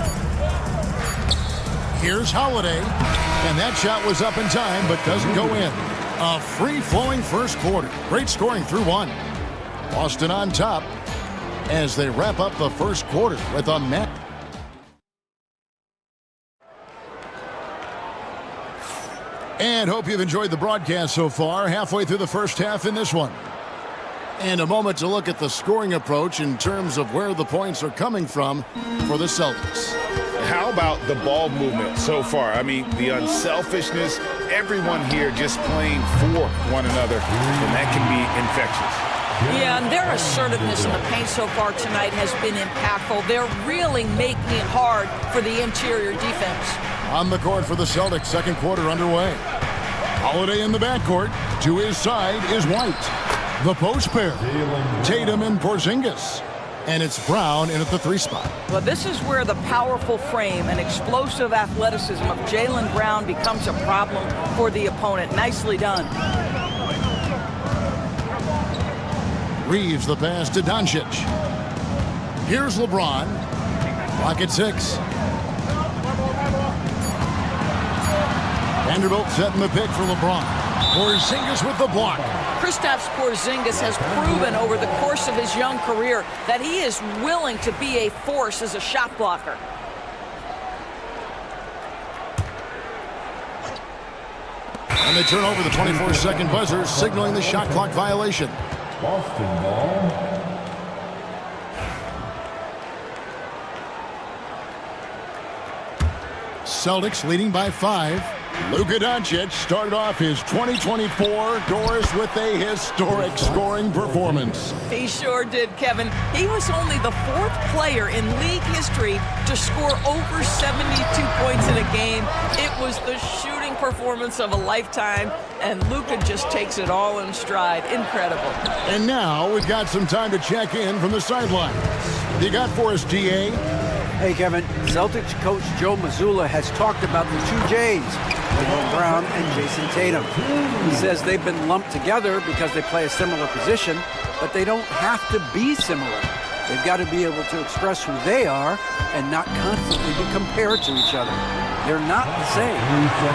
Here's Holiday. And that shot was up in time, but doesn't go in. A free-flowing first quarter. Great scoring through 1. Boston on top as they wrap up the first quarter with a match. And hope you've enjoyed the broadcast so far. Halfway through the first half in this one. And a moment to look at the scoring approach in terms of where the points are coming from for the Celtics. How about the ball movement so far? I mean, the unselfishness, everyone here just playing for one another, and that can be infectious. Yeah, and their assertiveness in the paint so far tonight has been impactful. They're really making it hard for the interior defense. On the court for the Celtics, second quarter underway. Holiday in the backcourt. To his side is White. The post pair, Tatum and Porzingis. And it's Brown in at the 3 spot. Well, this is where the powerful frame and explosive athleticism of Jaylen Brown becomes a problem for the opponent. Nicely done. Reeves the pass to Doncic. Here's LeBron. Clock at 6. Vanderbilt setting the pick for LeBron. Porzingis with the block. Kristaps Porzingis has proven over the course of his young career that he is willing to be a force as a shot blocker. And they turn over the 24-second buzzer, signaling the shot clock violation. Boston ball. Celtics leading by 5. Luka Doncic started off his 2024 doors with a historic scoring performance. He sure did, Kevin. He was only the 4th player in league history to score over 72 points in a game. It was the shooting performance of a lifetime, and Luka just takes it all in stride. Incredible. And now we've got some time to check in from the sidelines. What you got for us, DA? Hey, Kevin. Celtics coach Joe Mazzulla has talked about the 2 J's, Jaylen Brown and Jason Tatum. He says they've been lumped together because they play a similar position, but they don't have to be similar. They've got to be able to express who they are and not constantly be compared to each other. They're not the same.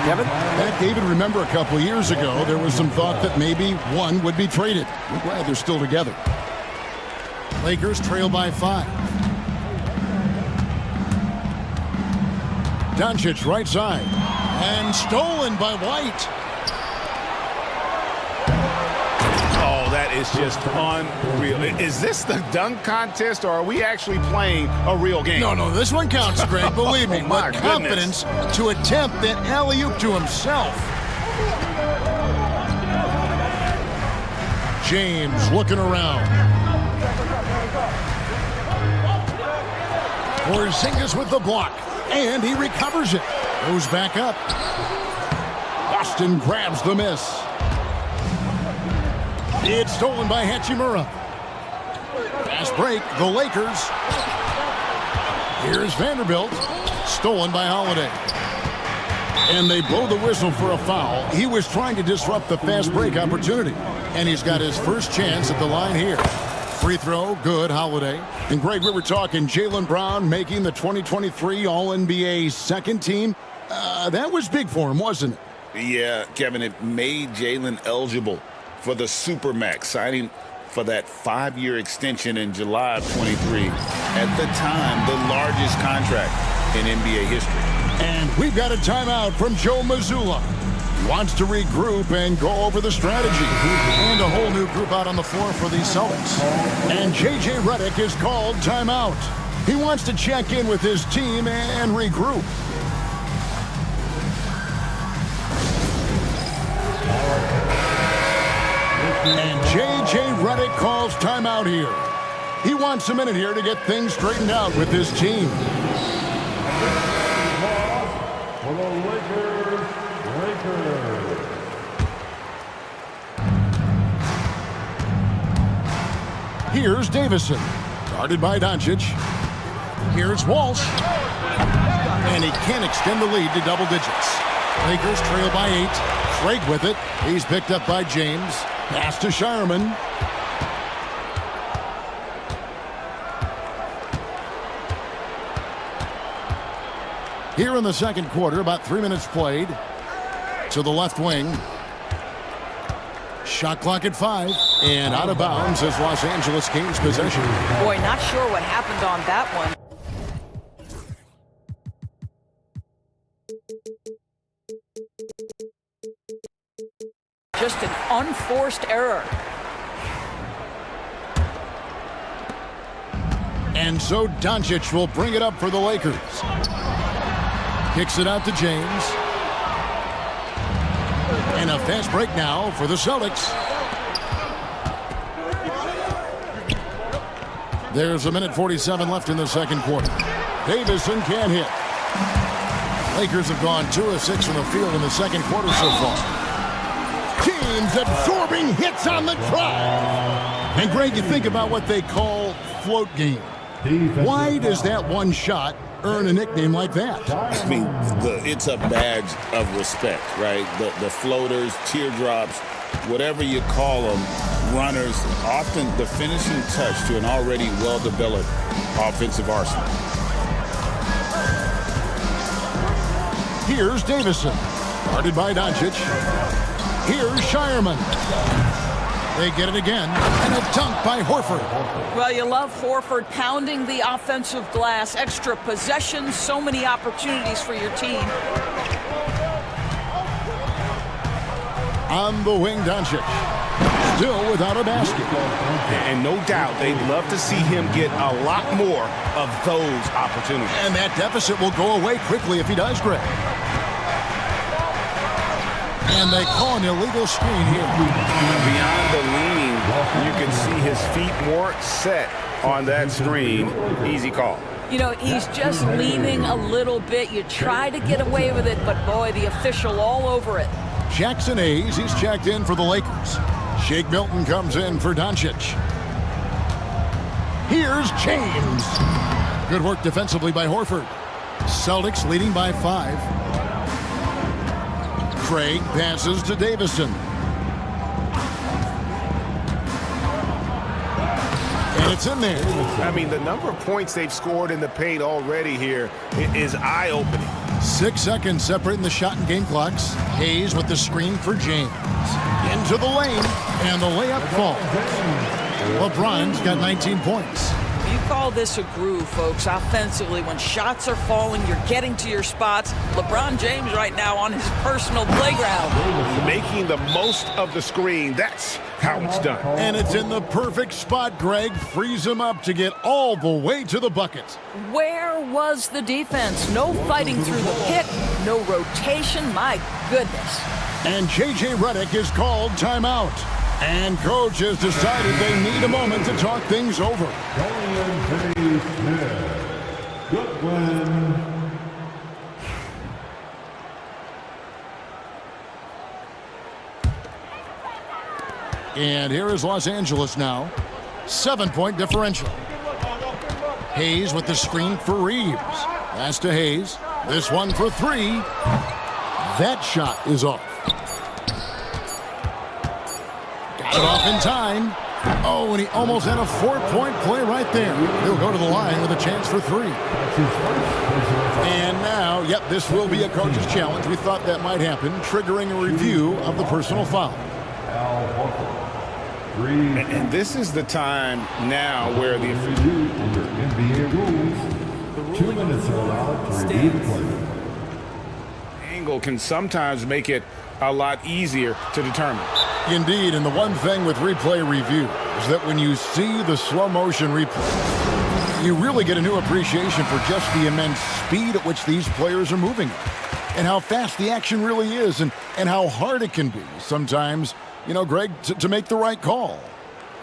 Kevin? Matt, David, remember a couple years ago, there was some thought that maybe one would be traded. We're glad they're still together. Lakers trail by 5. Doncic right side. And stolen by White. Oh, that is just unreal. Is this the dunk contest, or are we actually playing a real game? No, this one counts, Greg, believe me. Oh, my but confidence to attempt that alley-oop to himself. James looking around. Porzingis with the block. And he recovers it. Goes back up. Boston grabs the miss. It's stolen by Hachimura. Fast break, the Lakers. Here's Vanderbilt. Stolen by Holiday. And they blow the whistle for a foul. He was trying to disrupt the fast break opportunity. And he's got his first chance at the line here. Free throw, good, Holiday. And Greg, we were talking Jaylen Brown making the 2023 All-NBA second team. That was big for him, wasn't it? Yeah, Kevin, it made Jaylen eligible for the Supermax, signing for that 5-year extension in July of 23. At the time, the largest contract in NBA history. And we've got a timeout from Joe Mazzulla. wants to regroup and go over the strategy. And a whole new group out on the floor for the Celtics. And J.J. Redick is called timeout. He wants to check in with his team and regroup. And J.J. Redick calls timeout here. He wants a minute here to get things straightened out with his team. For the Lakers. Here's Davison, guarded by Doncic. Here's Walsh. And he can't extend the lead to double digits. Lakers trail by 8. Craig with it. He's picked up by James. Pass to Shireman. Here in the second quarter, about 3 minutes played. To the left wing. Shot clock at 5. And out of bounds as Los Angeles gains possession. Boy, not sure what happened on that one. Just an unforced error. And so Doncic will bring it up for the Lakers. Kicks it out to James. And a fast break now for the Celtics. There's 1:47 left in the second quarter. Davison can't hit. Lakers have gone 2 of 6 from the field in the second quarter so far. Teams absorbing hits on the drive. And Greg, you think about what they call float game. Why does that one shot earn a nickname like that? I mean, it's a badge of respect, right? The floaters, teardrops, whatever you call them, runners, often the finishing touch to an already well-developed offensive arsenal. Here's Davison, guarded by Doncic. Here's Shireman. They get it again, and a dunk by Horford. Well, you love Horford pounding the offensive glass, extra possessions, so many opportunities for your team. On the wing, Doncic. Still without a basket. And no doubt, they'd love to see him get a lot more of those opportunities. And that deficit will go away quickly if he does, Greg. And they call an illegal screen here. Beyond the leaning, you can see his feet weren't set on that screen. Easy call. You know, he's just leaning a little bit. You try to get away with it, but boy, the official all over it. Jackson Hayes, he's checked in for the Lakers. Shake Milton comes in for Doncic. Here's James. Good work defensively by Horford. Celtics leading by 5. Craig passes to Davison. And it's in there. I mean, the number of points they've scored in the paint already here is eye-opening. 6 seconds separating the shot and game clocks. Hayes with the screen for James. Into the lane, and the layup falls. LeBron's got 19 points. You call this a groove, folks, offensively. When shots are falling, you're getting to your spots. LeBron James right now on his personal playground. Making the most of the screen. That's how it's done. And it's in the perfect spot, Greg. Frees him up to get all the way to the bucket. Where was the defense? No fighting through the pick, no rotation. My goodness. And J.J. Redick is called timeout. And coach has decided they need a moment to talk things over. And here is Los Angeles now. 7-point differential. Hayes with the screen for Reeves. Pass to Hayes. This one for 3. That shot is off. Got it off in time. Oh, and he almost had a 4-point play right there. He'll go to the line with a chance for 3. And now, yep, this will be a coach's challenge. We thought that might happen, triggering a review of the personal foul. And this is the time now where the NBA rules, 2 minutes are allowed to review the play. angle can sometimes make it a lot easier to determine. Indeed, and the one thing with replay review is that when you see the slow motion replay, you really get a new appreciation for just the immense speed at which these players are moving and how fast the action really is and how hard it can be sometimes, you know, Greg, to make the right call.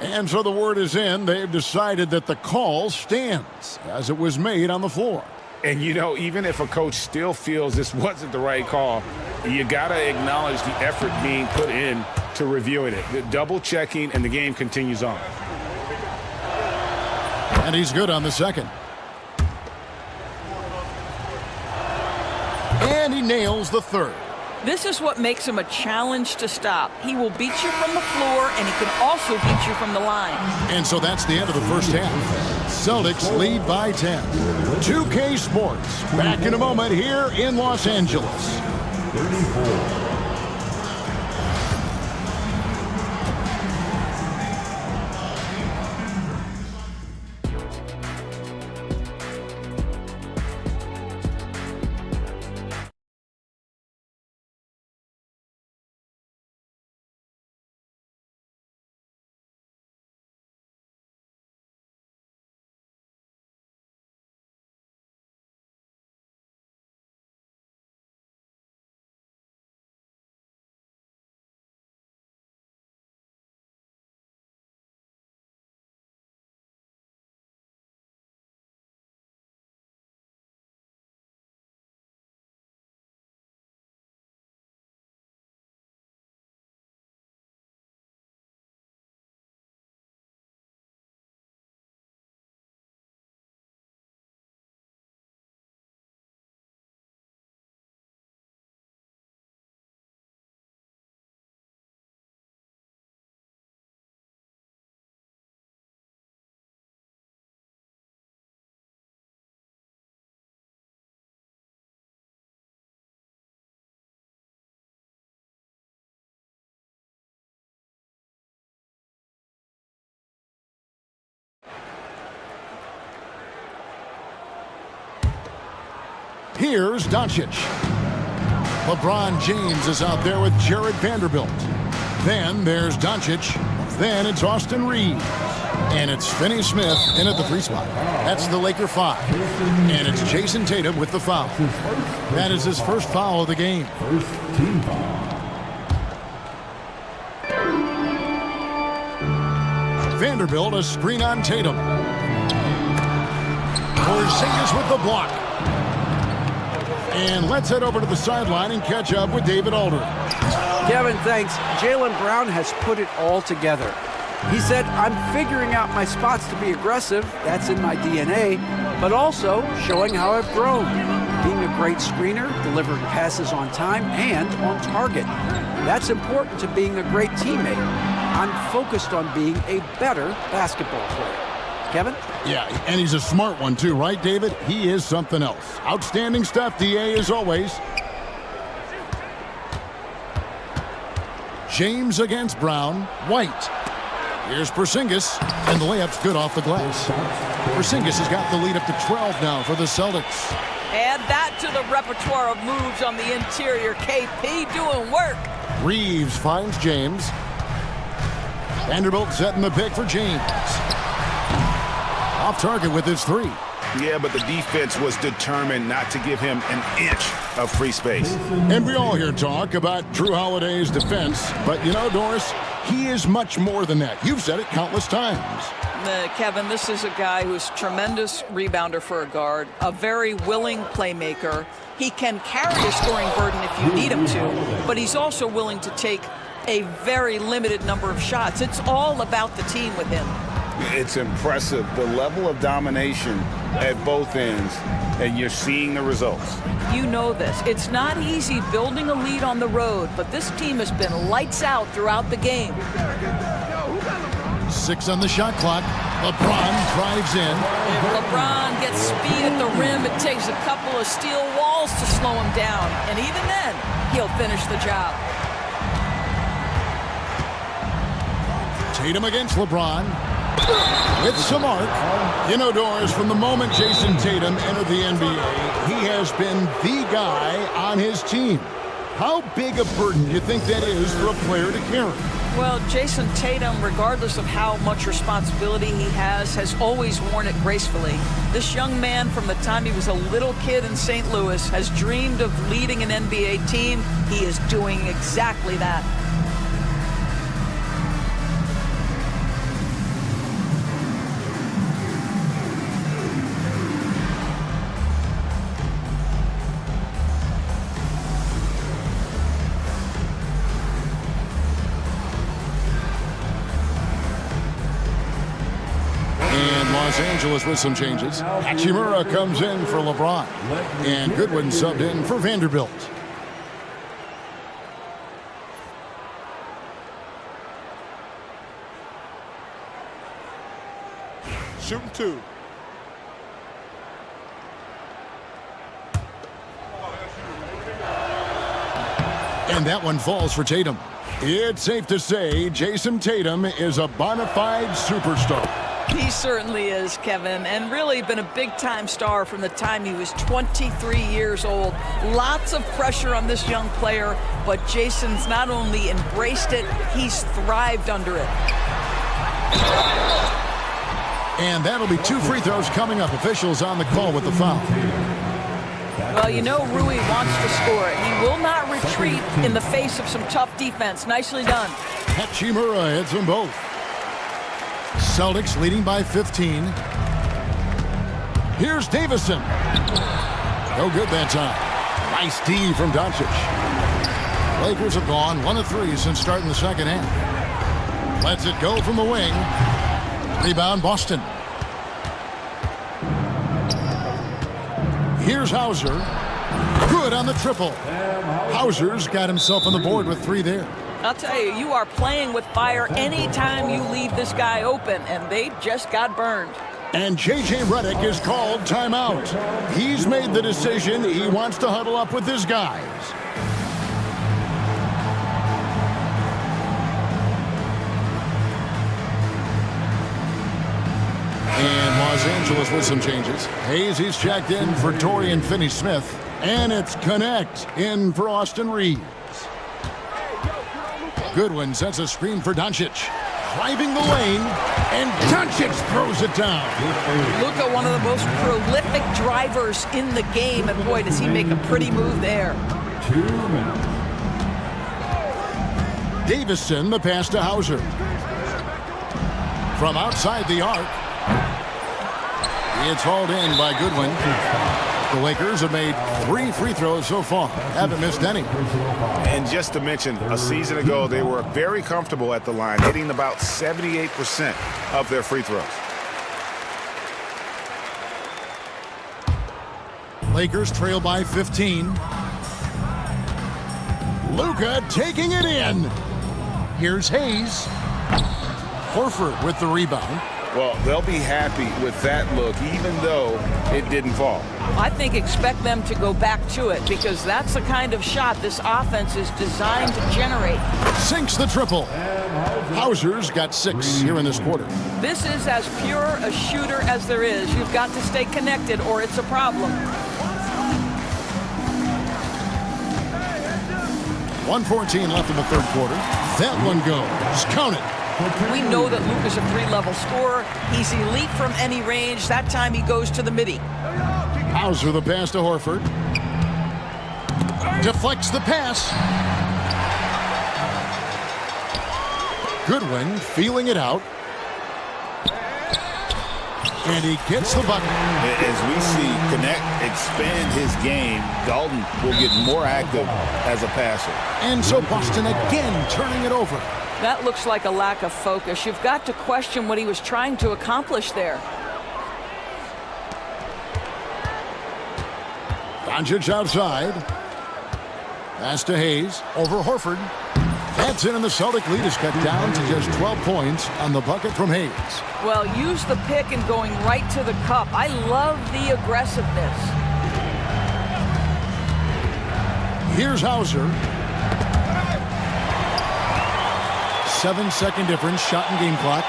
And so the word is in, they've decided that the call stands as it was made on the floor. And, you know, even if a coach still feels this wasn't the right call, you got to acknowledge the effort being put in to reviewing it. The double checking, and the game continues on. And he's good on the second. And he nails the third. This is what makes him a challenge to stop. He will beat you from the floor, and he can also beat you from the line. And so that's the end of the first half. Celtics lead by 10. 2K Sports, back in a moment here in Los Angeles. 34. Here's Doncic. LeBron James is out there with Jared Vanderbilt. Then there's Doncic. Then it's Austin Reeves. And it's Finney Smith in at the free spot. That's the Laker 5. And it's Jason Tatum with the foul. That is his first foul of the game. First team foul. Vanderbilt, a screen on Tatum. Porzingis with the block. And let's head over to the sideline and catch up with David Aldridge. Kevin, thanks. Jaylen Brown has put it all together. He said, I'm figuring out my spots to be aggressive. That's in my DNA. But also showing how I've grown. Being a great screener, delivering passes on time and on target. That's important to being a great teammate. I'm focused on being a better basketball player. Kevin? Yeah, and he's a smart one too, right, David? He is something else. Outstanding stuff, DA, as always. James against Brown. White. Here's Porzingis, and the layup's good off the glass. Porzingis has got the lead up to 12 now for the Celtics. Add that to the repertoire of moves on the interior. KP doing work. Reeves finds James. Vanderbilt setting the pick for James. Off target with his three. Yeah, but the defense was determined not to give him an inch of free space. And we all hear talk about Drew Holiday's defense, but you know, Doris, he is much more than that. You've said it countless times. Kevin, this is a guy who's a tremendous rebounder for a guard, a very willing playmaker. He can carry a scoring burden if you need him to, but he's also willing to take a very limited number of shots. It's all about the team with him. It's impressive, the level of domination at both ends, and you're seeing the results. You know this. It's not easy building a lead on the road, but this team has been lights out throughout the game. 6 on the shot clock. LeBron drives in. If LeBron gets speed at the rim, it takes a couple of steel walls to slow him down, and even then, he'll finish the job. Tatum against LeBron. It's some arc. You know, Doris, from the moment Jason Tatum entered the NBA, he has been the guy on his team. How big a burden do you think that is for a player to carry? Well, Jason Tatum, regardless of how much responsibility he has always worn it gracefully. This young man, from the time he was a little kid in St. Louis, has dreamed of leading an NBA team. He is doing exactly that. Los Angeles with some changes. Hachimura comes in for LeBron. And Goodwin subbed in for Vanderbilt. Shooting two. And that one falls for Tatum. It's safe to say Jason Tatum is a bona fide superstar. He certainly is, Kevin, and really been a big-time star from the time he was 23 years old. Lots of pressure on this young player, but Jason's not only embraced it, he's thrived under it. And that'll be 2 free throws coming up. Officials on the call with the foul. Well, you know Rui wants to score. He will not retreat in the face of some tough defense. Nicely done. Hachimura hits them both. Celtics leading by 15. Here's Davison. No good that time. Nice D from Doncic. Lakers have gone 1 of 3 since starting the second half. Lets it go from the wing. Rebound Boston. Here's Hauser. Good on the triple. Hauser's got himself on the board with 3 there. I'll tell you, you are playing with fire anytime you leave this guy open, and they just got burned. And J.J. Redick is called timeout. He's made the decision he wants to huddle up with his guys. And Los Angeles with some changes. Hayes, he's checked in for Dorian Finney-Smith. And it's Connect in for Austin Reeves. Goodwin sets a screen for Doncic. Driving the lane, and Doncic throws it down. Look at one of the most prolific drivers in the game, and boy, does he make a pretty move there. Davison, the pass to Hauser. From outside the arc. It's hauled in by Goodwin. The Lakers have made 3 free throws so far. Haven't missed any. And just to mention, a season ago, they were very comfortable at the line, hitting about 78% of their free throws. Lakers trail by 15. Luka taking it in. Here's Hayes. Horford with the rebound. Well, they'll be happy with that look, even though it didn't fall. I think expect them to go back to it, because that's the kind of shot this offense is designed to generate. Sinks the triple. Hauser's got 6 here in this quarter. This is as pure a shooter as there is. You've got to stay connected or it's a problem. 1:14 left in the third quarter. That one goes. Count it. We know that Luke is a 3-level scorer. He's elite from any range. That time he goes to the midi. Hauser the pass to Horford. Deflects the pass. Goodwin feeling it out. And he gets the bucket. As we see Connect expand his game, Dalton will get more active as a passer. And so Boston again turning it over. That looks like a lack of focus. You've got to question what he was trying to accomplish there. Doncic outside. Pass to Hayes. Over Horford. That's in, and the Celtic lead is cut down to just 12 points on the bucket from Hayes. Well, use the pick and going right to the cup. I love the aggressiveness. Here's Hauser. 7-second difference, shot and game clock.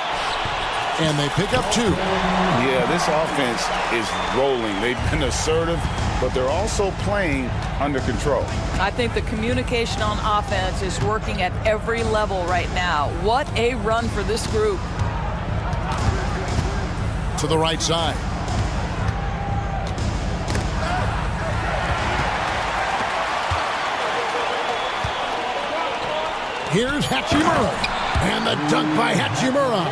and they pick up 2. Yeah, this offense is rolling. They've been assertive, but they're also playing under control. I think the communication on offense is working at every level right now. What a run for this group. To the right side. Here's Hachimura, and the dunk by Hachimura.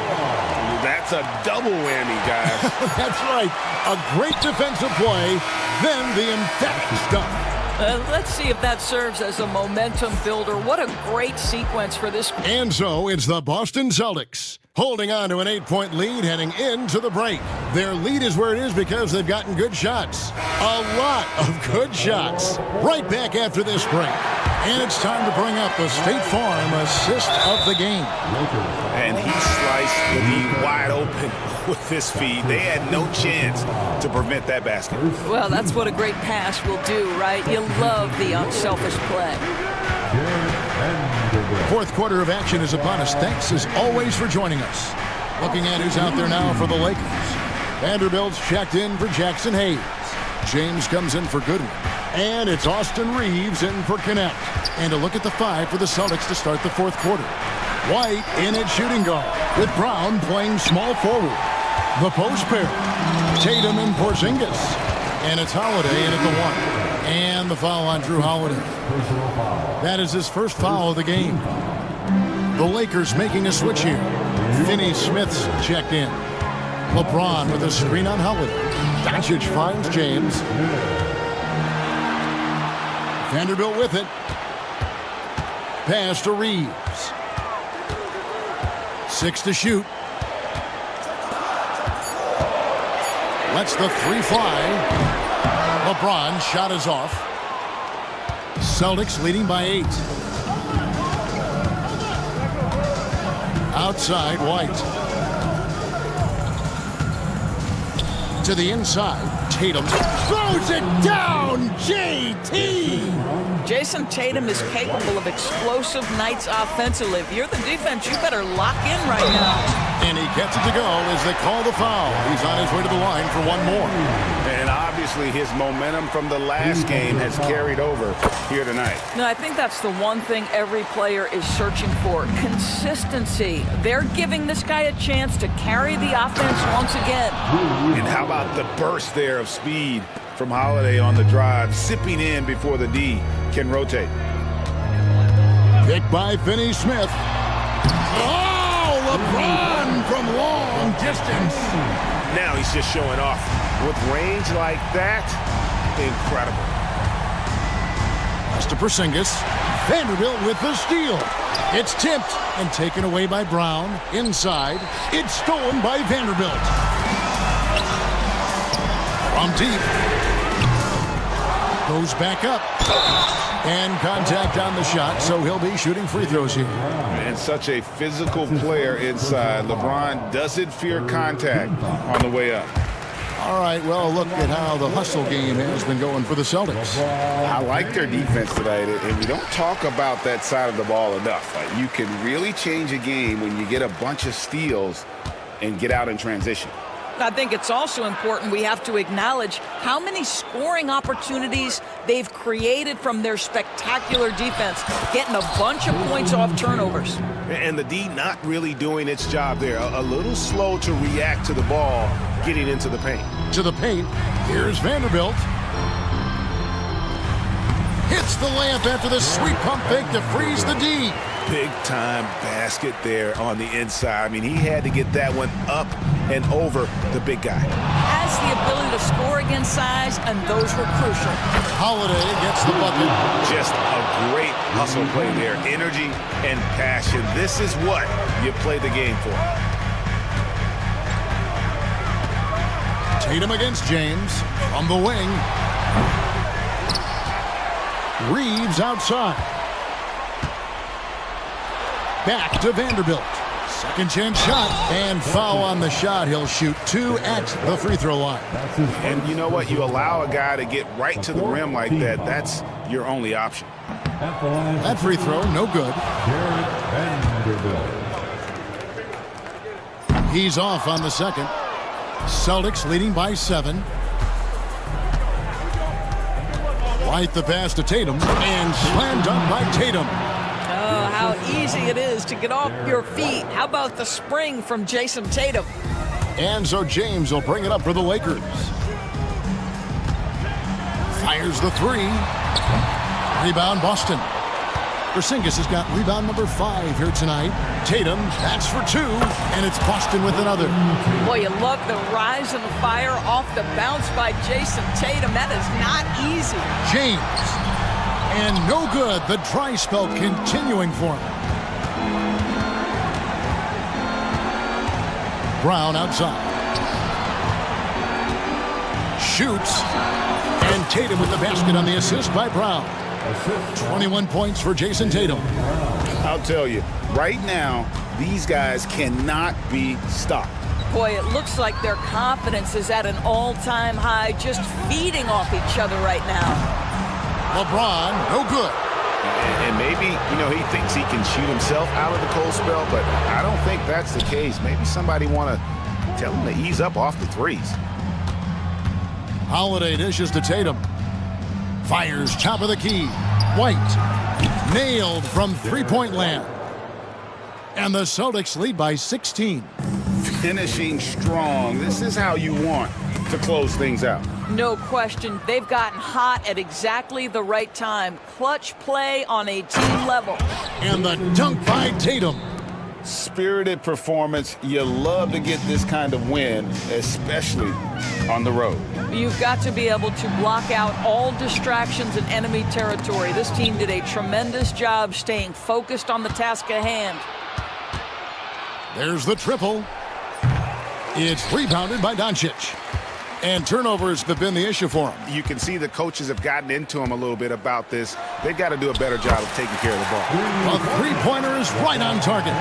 That's a double whammy, guys. That's right. A great defensive play, then the emphatic stuff. Let's see if that serves as a momentum builder. What a great sequence for this. And so it's the Boston Celtics holding on to an 8-point lead heading into the break. Their lead is where it is because they've gotten good shots. A lot of good shots. Right back after this break. And it's time to bring up the State Farm assist of the game. And he sliced the D wide open with his feed. They had no chance to prevent that basket. Well, that's what a great pass will do, right? You love the unselfish play. Fourth quarter of action is upon us. Thanks as always for joining us. Looking at who's out there now for the Lakers. Vanderbilt's checked in for Jackson Hayes. James comes in for Goodwin. And it's Austin Reeves in for Connect. And a look at the 5 for the Celtics to start the fourth quarter. White in at shooting guard, with Brown playing small forward. The post pair, Tatum and Porzingis. And it's Holiday in at the 1. And the foul on Drew Holiday. That is his first foul of the game. The Lakers making a switch here. Finney-Smith's checked in. LeBron with a screen on Holiday. Doncic finds James. Vanderbilt with it. Pass to Reeves. 6 to shoot. Lets the 3 fly. LeBron shot is off. Celtics leading by 8. Outside, White. To the inside, Tatum throws it down. JT. Jason Tatum is capable of explosive nights offensively. If you're the defense, you better lock in right now. And he gets it to go as they call the foul. He's on his way to the line for one more. And obviously his momentum from the last game has carried over here tonight. No, I think that's the one thing every player is searching for. Consistency. They're giving this guy a chance to carry the offense once again. And how about the burst there of speed from Holiday on the drive, sipping in before the D can rotate. Picked by Finney-Smith. Oh, LeBron from long distance. Now he's just showing off. With range like that, incredible. Pass to Porzingis. Vanderbilt with the steal. It's tipped and taken away by Brown. Inside, it's stolen by Vanderbilt. From deep. Goes back up. And contact on the shot, so he'll be shooting free throws here. And such a physical player inside. LeBron doesn't fear contact on the way up. All right, well, look at how the hustle game has been going for the Celtics. I like their defense tonight, and we don't talk about that side of the ball enough. You can really change a game when you get a bunch of steals and get out in transition. I think it's also important we have to acknowledge how many scoring opportunities they've created from their spectacular defense, getting a bunch of points off turnovers. And the D not really doing its job there. A little slow to react to the ball getting into the paint. To the paint, here's Vanderbilt. Hits the layup after the sweet pump fake to freeze the D. Big-time basket there on the inside. I mean, he had to get that one up and over the big guy. Has the ability to score against size, and those were crucial. Holiday gets the bucket. Just a great hustle play there. Energy and passion. This is what you play the game for. Tatum against James from the wing. Reeves outside. Back to Vanderbilt. Second chance shot and foul on the shot. He'll shoot 2 at the free throw line. And you know what? You allow a guy to get right to the rim like that. That's your only option. That free throw, no good. He's off on the second. Celtics leading by 7. White the pass to Tatum, and slam dunk by Tatum. Oh, how easy it is to get off your feet. How about the spring from Jason Tatum? And so James will bring it up for the Lakers. Fires the 3. Rebound Boston. Porzingis has got rebound number 5 here tonight. Tatum, that's for 2, and it's Boston with another. Boy, you love the rise and the fire off the bounce by Jason Tatum. That is not easy. James. And no good. The dry spell continuing for him. Brown outside. Shoots. And Tatum with the basket on the assist by Brown. 21 points for Jason Tatum. I'll tell you, right now, these guys cannot be stopped. Boy, it looks like their confidence is at an all-time high, just feeding off each other right now. LeBron, no good. And maybe, he thinks he can shoot himself out of the cold spell, but I don't think that's the case. Maybe somebody want to tell him to ease up off the threes. Holiday dishes to Tatum. Fires top of the key. White. Nailed from three-point land. And the Celtics lead by 16. Finishing strong. This is how you want to close things out. No question. They've gotten hot at exactly the right time. Clutch play on a team level. And the dunk by Tatum. Spirited performance. You love to get this kind of win, especially on the road. You've got to be able to block out all distractions in enemy territory. This team did a tremendous job staying focused on the task at hand. There's the triple. It's rebounded by Doncic. And turnovers have been the issue for him. You can see the coaches have gotten into him a little bit about this. They've got to do a better job of taking care of the ball. A three-pointer is right on target.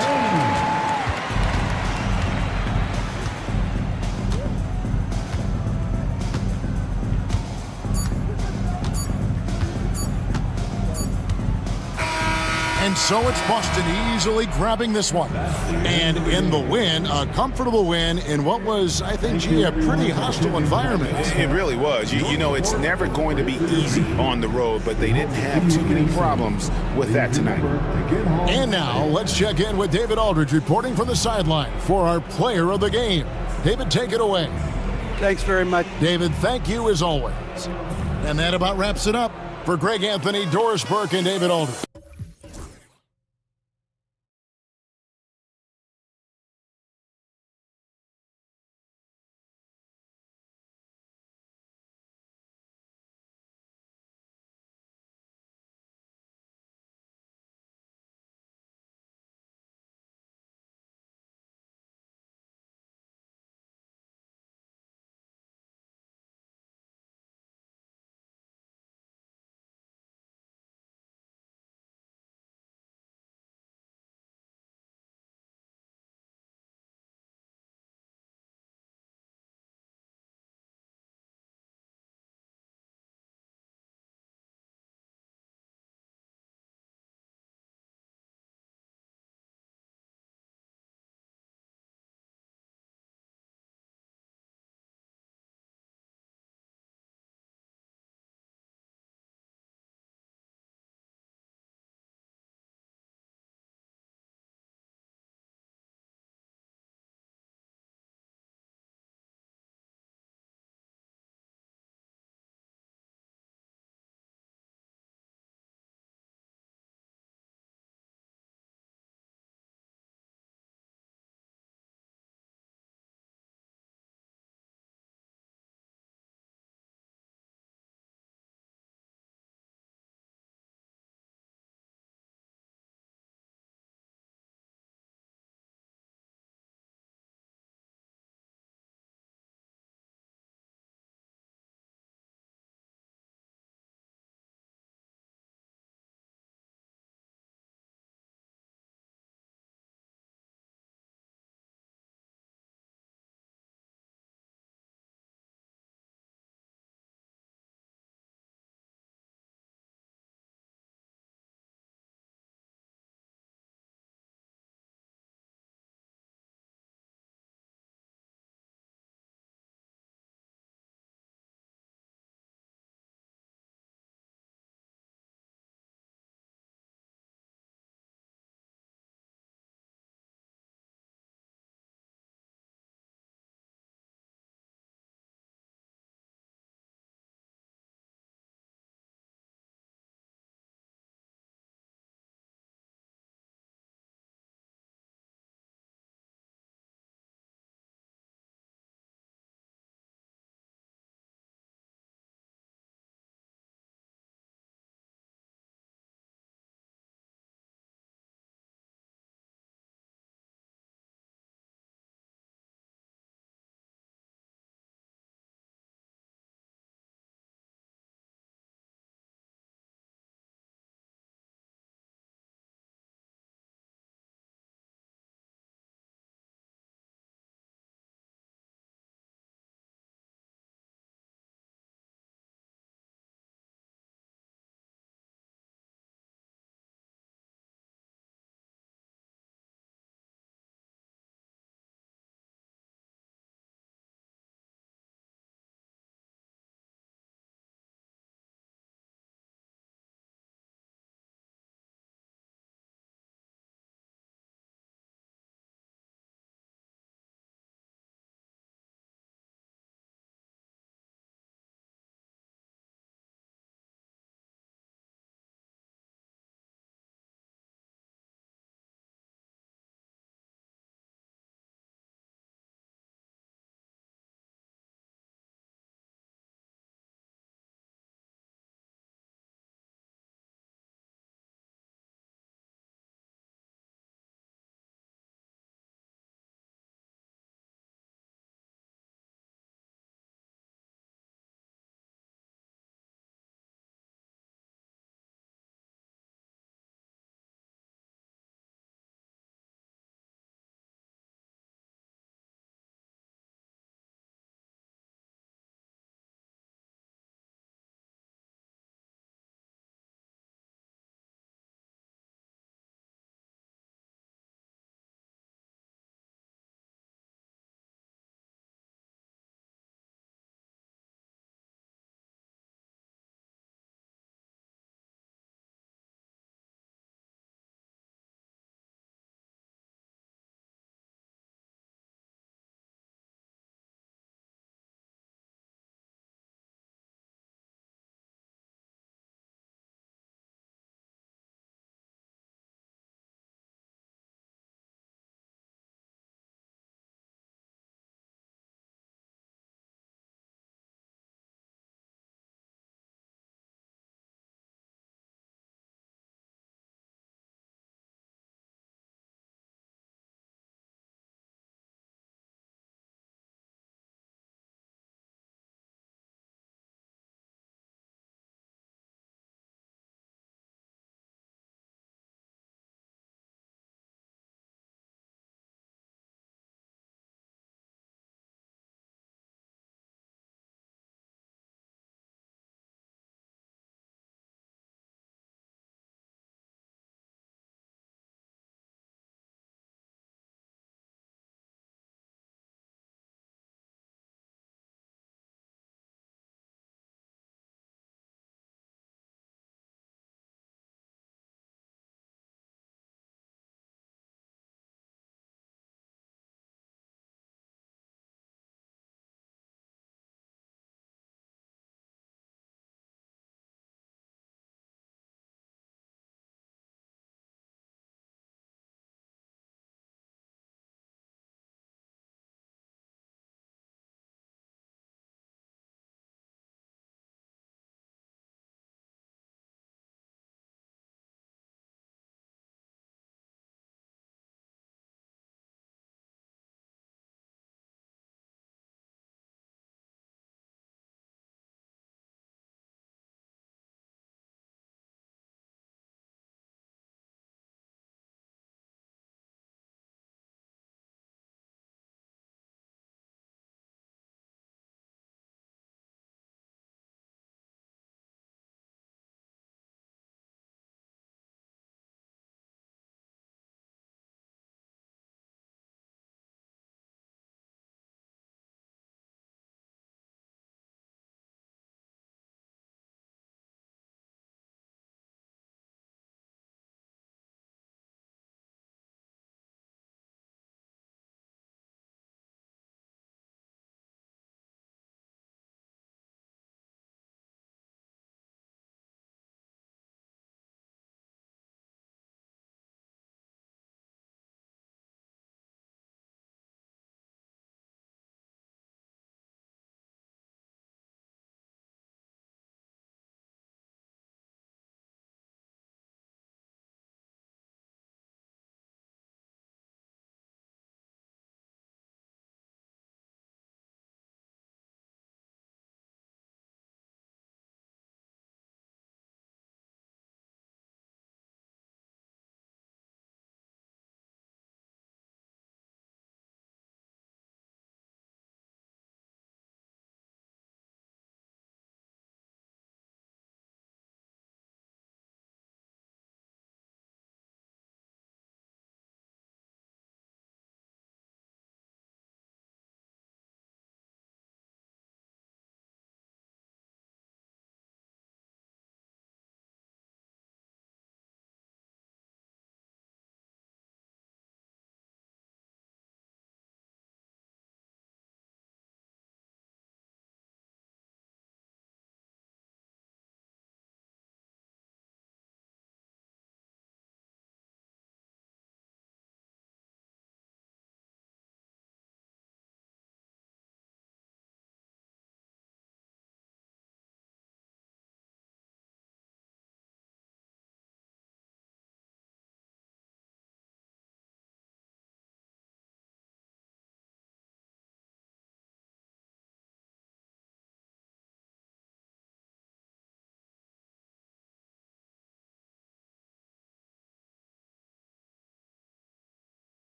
And so it's Boston easily grabbing this one. And in the win, a comfortable win in what was, I think, a pretty hostile environment. It really was. You know, it's never going to be easy on the road, but they didn't have too many problems with that tonight. And now let's check in with David Aldridge reporting from the sideline for our player of the game. David, take it away. Thanks very much. David, thank you as always. And that about wraps it up. For Greg Anthony, Doris Burke, and David Aldridge.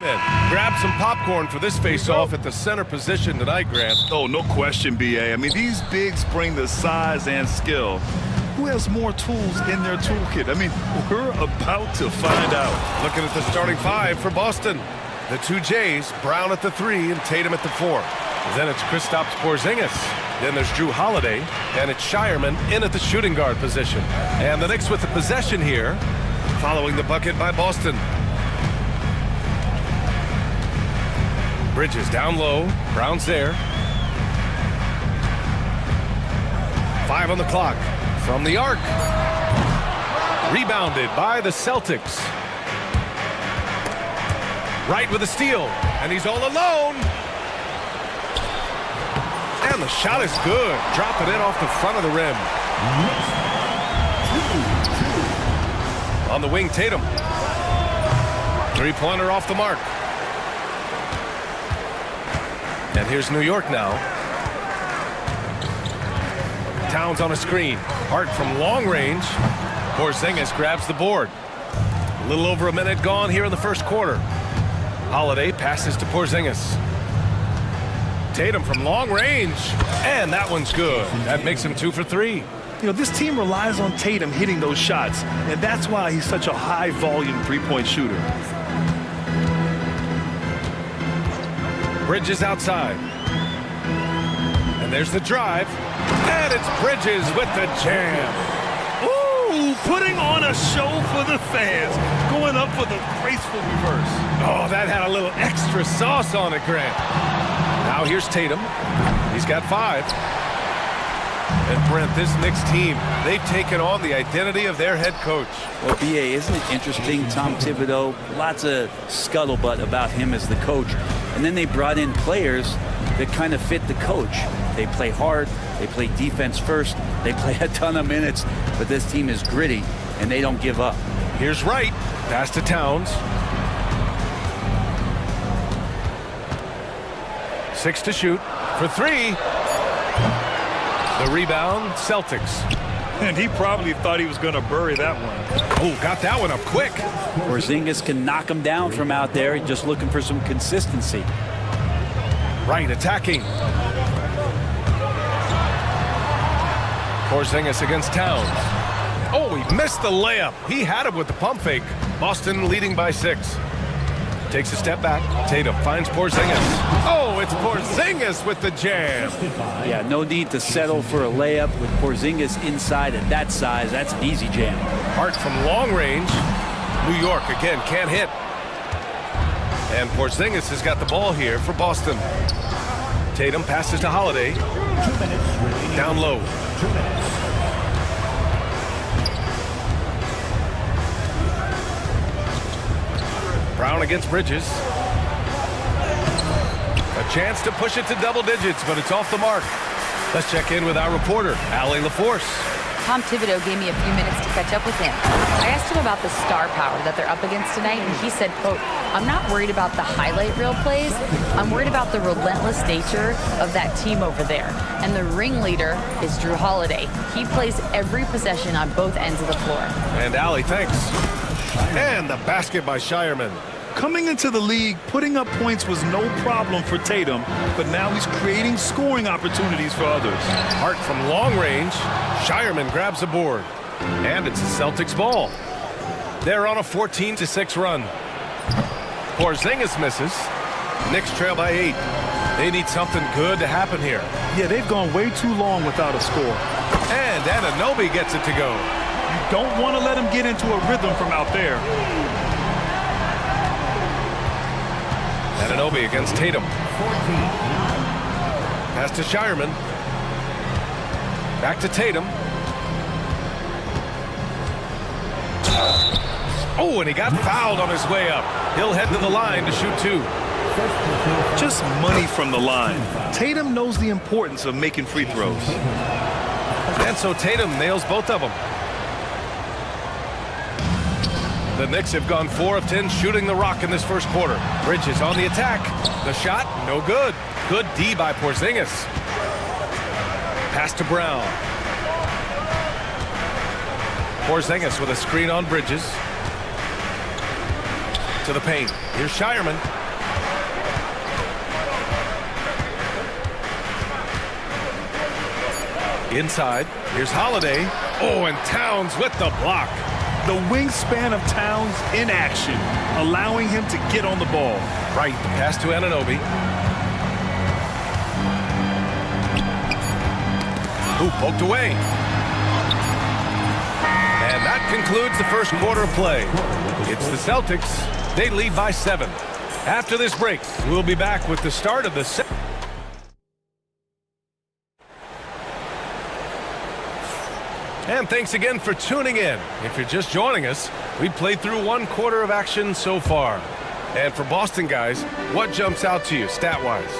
Grab some popcorn for this face-off at the center position tonight, Grant. Oh, no question, BA. I mean, these bigs bring the size and skill. Who has more tools in their toolkit? I mean, we're about to find out. Looking at the starting five for Boston. The two Jays, Brown at the 3 and Tatum at the 4. Then it's Kristaps Porzingis. Then there's Drew Holiday, and it's Shireman in at the shooting guard position. And the Knicks with the possession here, following the bucket by Boston. Bridges down low. Brown's there. 5 on the clock. From the arc. Rebounded by the Celtics. Wright with a steal. And he's all alone. And the shot is good. Drop it in off the front of the rim. On the wing, Tatum. Three-pointer off the mark. And here's New York now. Towns on a screen. Hart from long range. Porzingis grabs the board. A little over a minute gone here in the first quarter. Holiday passes to Porzingis. Tatum from long range. And that one's good. That makes him 2 for 3. You know, this team relies on Tatum hitting those shots, and that's why he's such a high-volume three-point shooter. Bridges outside. And there's the drive. And it's Bridges with the jam. Ooh, putting on a show for the fans. Going up for the graceful reverse. Oh, that had a little extra sauce on it, Grant. Now here's Tatum. He's got 5. And Brent, this Knicks team, they've taken on the identity of their head coach. Well, BA, isn't it interesting? Tom Thibodeau, lots of scuttlebutt about him as the coach. And then they brought in players that kind of fit the coach. They play hard, they play defense first, they play a ton of minutes, but this team is gritty, and they don't give up. Here's Wright, pass to Towns. 6 to shoot for 3. The rebound, Celtics. And he probably thought he was going to bury that one. Oh, got that one up quick. Porzingis can knock him down from out there, just looking for some consistency. Wright attacking. Porzingis against Towns. Oh, he missed the layup. He had it with the pump fake. Boston leading by 6. Takes a step back. Tatum finds Porzingis. Oh, it's Porzingis with the jam. Yeah, no need to settle for a layup with Porzingis inside at that size. That's an easy jam. Hart from long range. New York again can't hit. And Porzingis has got the ball here for Boston. Tatum passes to Holiday. Down low. Brown against Bridges. A chance to push it to double digits, but it's off the mark. Let's check in with our reporter, Allie LaForce. Tom Thibodeau gave me a few minutes to catch up with him. I asked him about the star power that they're up against tonight, and he said, quote, "I'm not worried about the highlight reel plays. I'm worried about the relentless nature of that team over there. And the ringleader is Drew Holiday. He plays every possession on both ends of the floor." And Allie, thanks. And the basket by Shireman. Coming into the league, putting up points was no problem for Tatum, but now he's creating scoring opportunities for others. Hart from long range. Shireman grabs a board. And it's the Celtics ball. They're on a 14-6 run. Porzingis misses. Knicks trail by 8. They need something good to happen here. Yeah, they've gone way too long without a score. And Anunoby gets it to go. You don't want to let him get into a rhythm from out there. Anunoby against Tatum. Pass to Shireman. Back to Tatum. Oh, and he got fouled on his way up. He'll head to the line to shoot 2. Just money from the line. Tatum knows the importance of making free throws. And so Tatum nails both of them. The Knicks have gone 4 of 10 shooting the rock in this first quarter. Bridges on the attack. The shot, no good. Good D by Porzingis. Pass to Brown. Porzingis with a screen on Bridges. To the paint. Here's Shireman. Inside. Here's Holiday. Oh, and Towns with the block. The wingspan of Towns in action, allowing him to get on the ball. Right, the pass to Anunoby. Ooh, poked away. And that concludes the first quarter of play. It's the Celtics. They lead by 7. After this break, we'll be back with the start of the second. And thanks again for tuning in. If you're just joining us, we've played through 1 quarter of action so far. And for Boston guys, what jumps out to you stat-wise?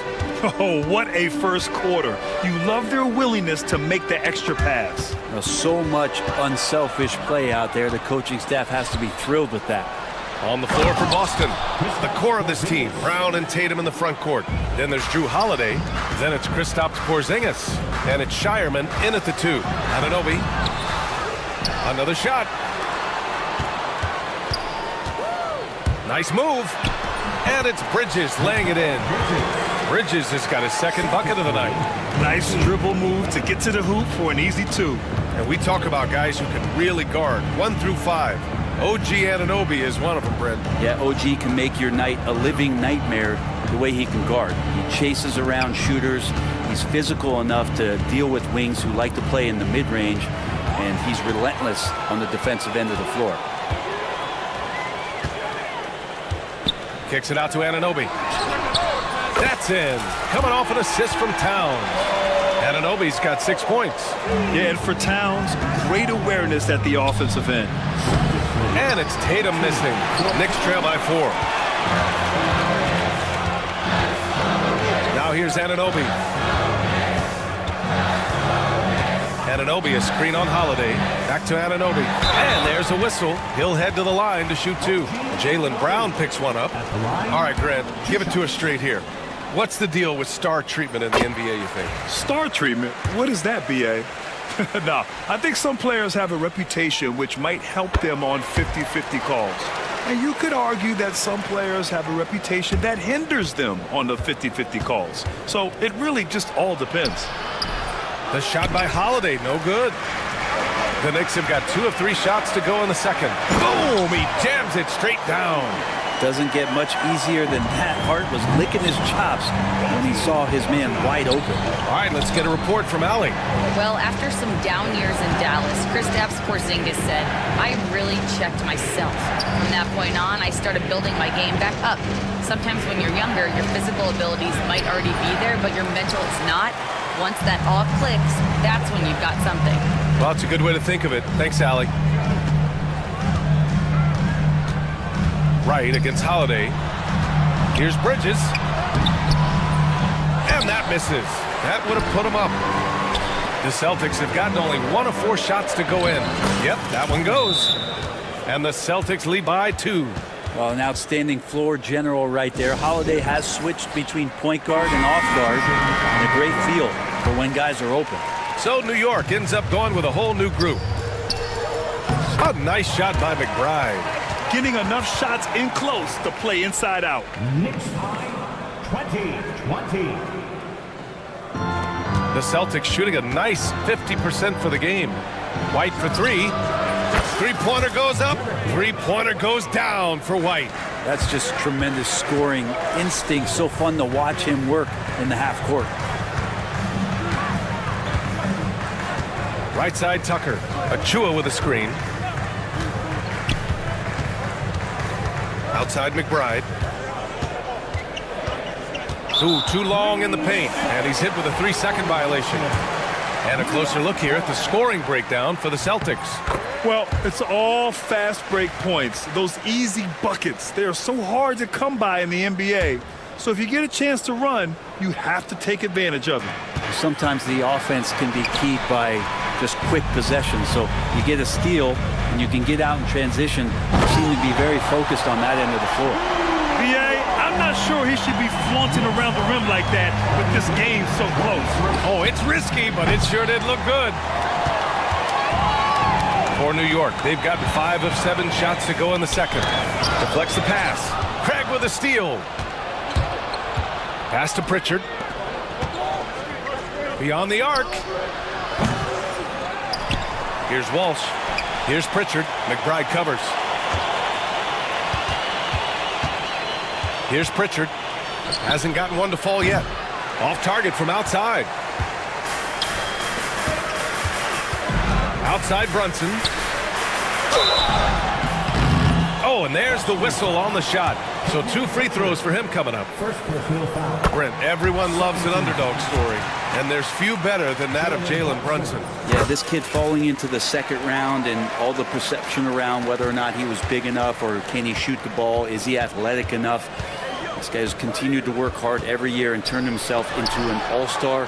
Oh, what a first quarter. You love their willingness to make the extra pass. So much unselfish play out there. The coaching staff has to be thrilled with that. On the floor for Boston, the core of this team, Brown and Tatum in the front court. Then there's Drew Holiday. Then it's Kristaps Porzingis. And it's Shireman in at the 2. Anunoby. Another shot. Nice move. And it's Bridges laying it in. Bridges has got his second bucket of the night. Nice dribble move to get to the hoop for an easy 2. And we talk about guys who can really guard 1 through 5. OG Anunoby is one of them, Brent. Yeah, OG can make your night a living nightmare the way he can guard. He chases around shooters. He's physical enough to deal with wings who like to play in the mid-range, and he's relentless on the defensive end of the floor. Kicks it out to Anunoby. That's in. Coming off an assist from Towns. Anunoby's got 6 points. Yeah, and for Towns, great awareness at the offensive end. And it's Tatum missing. Knicks trail by 4. Now here's Anunoby. Anunoby, a screen on Holiday. Back to Anunoby. And there's a whistle. He'll head to the line to shoot 2. Jaylen Brown picks one up. All right, Grant, give it to us straight here. What's the deal with star treatment in the NBA, you think? Star treatment? What is that, B.A.? No, I think some players have a reputation which might help them on 50-50 calls. And you could argue that some players have a reputation that hinders them on the 50-50 calls. So it really just all depends. The shot by Holiday, no good. The Knicks have got 2 of 3 shots to go in the second. Boom! He jams it straight down. Doesn't get much easier than that. Hart was licking his chops when he saw his man wide open. All right, let's get a report from Allie. Well, after some down years in Dallas, Kristaps Porzingis said, I really checked myself. From that point on, I started building my game back up. Sometimes when you're younger, your physical abilities might already be there, but your mental is not. Once that all clicks, that's when you've got something. Well, it's a good way to think of it. Thanks, Allie. Right against Holiday. Here's Bridges. And that misses. That would have put him up. The Celtics have gotten only 1 of 4 shots to go in. Yep, that one goes. And the Celtics lead by 2. Well, an outstanding floor general right there. Holiday has switched between point guard and off guard, and a great feel for when guys are open. So New York ends up going with a whole new group. A nice shot by McBride. Getting enough shots in close to play inside out. Knicks time, 20-20. The Celtics shooting a nice 50% for the game. White for 3. Three-pointer goes up. Three-pointer goes down for White. That's just tremendous scoring instinct. So fun to watch him work in the half court. Right side Tucker. Achua with a screen. Outside McBride. Ooh, too long in the paint. And he's hit with a 3-second violation. And a closer look here at the scoring breakdown for the Celtics. Well, it's all fast break points. Those easy buckets. They are so hard to come by in the NBA. So if you get a chance to run, you have to take advantage of it. Sometimes the offense can be keyed by just quick possession. So you get a steal and you can get out in transition. You seem to be very focused on that end of the floor. B.A., I'm not sure he should be flaunting around the rim like that with this game so close. Oh, it's risky, but it sure did look good. for New York. They've gotten 5 of 7 shots to go in the second. Deflects the pass. Craig with a steal. Pass to Pritchard. Beyond the arc. Here's Walsh. Here's Pritchard. McBride covers. Here's Pritchard. Hasn't gotten one to fall yet. Off target from outside. Outside Brunson. Oh, and there's the whistle on the shot. So 2 free throws for him coming up. Brent, everyone loves an underdog story, and there's few better than that of Jalen Brunson. Yeah, this kid falling into the second round and all the perception around whether or not he was big enough or can he shoot the ball, is he athletic enough? This guy has continued to work hard every year and turned himself into an all-star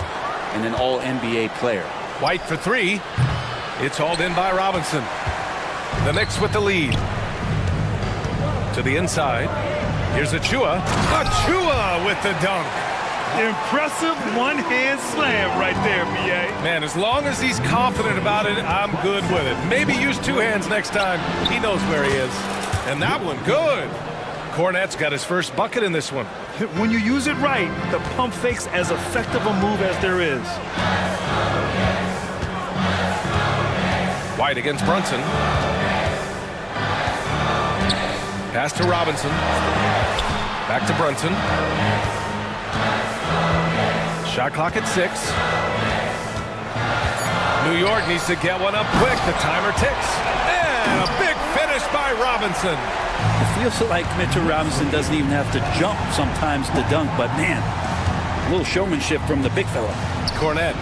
and an all-NBA player. White for 3. It's hauled in by Robinson. The Knicks with the lead. To the inside. Here's Achua. Achua with the dunk. Impressive one-hand slam right there, B.A. Man, as long as he's confident about it, I'm good with it. Maybe use 2 hands next time. He knows where he is. And that one, good. Cornette's got his first bucket in this one. When you use it right, the pump fake's as effective a move as there is. White against Brunson. Pass to Robinson. Back to Brunson. Shot clock at 6. New York needs to get one up quick. The timer ticks. And a big finish by Robinson. It feels like Mitchell Robinson doesn't even have to jump sometimes to dunk, but man, a little showmanship from the big fella. Cornette.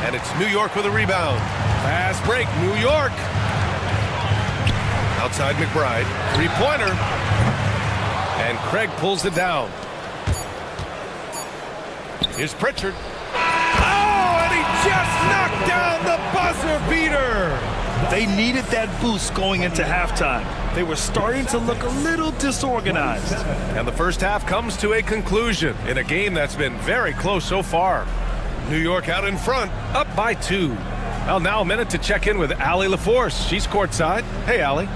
And it's New York with a rebound. Fast break, New York. Outside McBride. 3-pointer. And Craig pulls it down. Here's Pritchard. Oh, and he just knocked down the buzzer beater. They needed that boost going into halftime. They were starting to look a little disorganized. And the first half comes to a conclusion in a game that's been very close so far. New York out in front, up by 2. Well, now a minute to check in with Allie LaForce. She's courtside. Hey, Allie.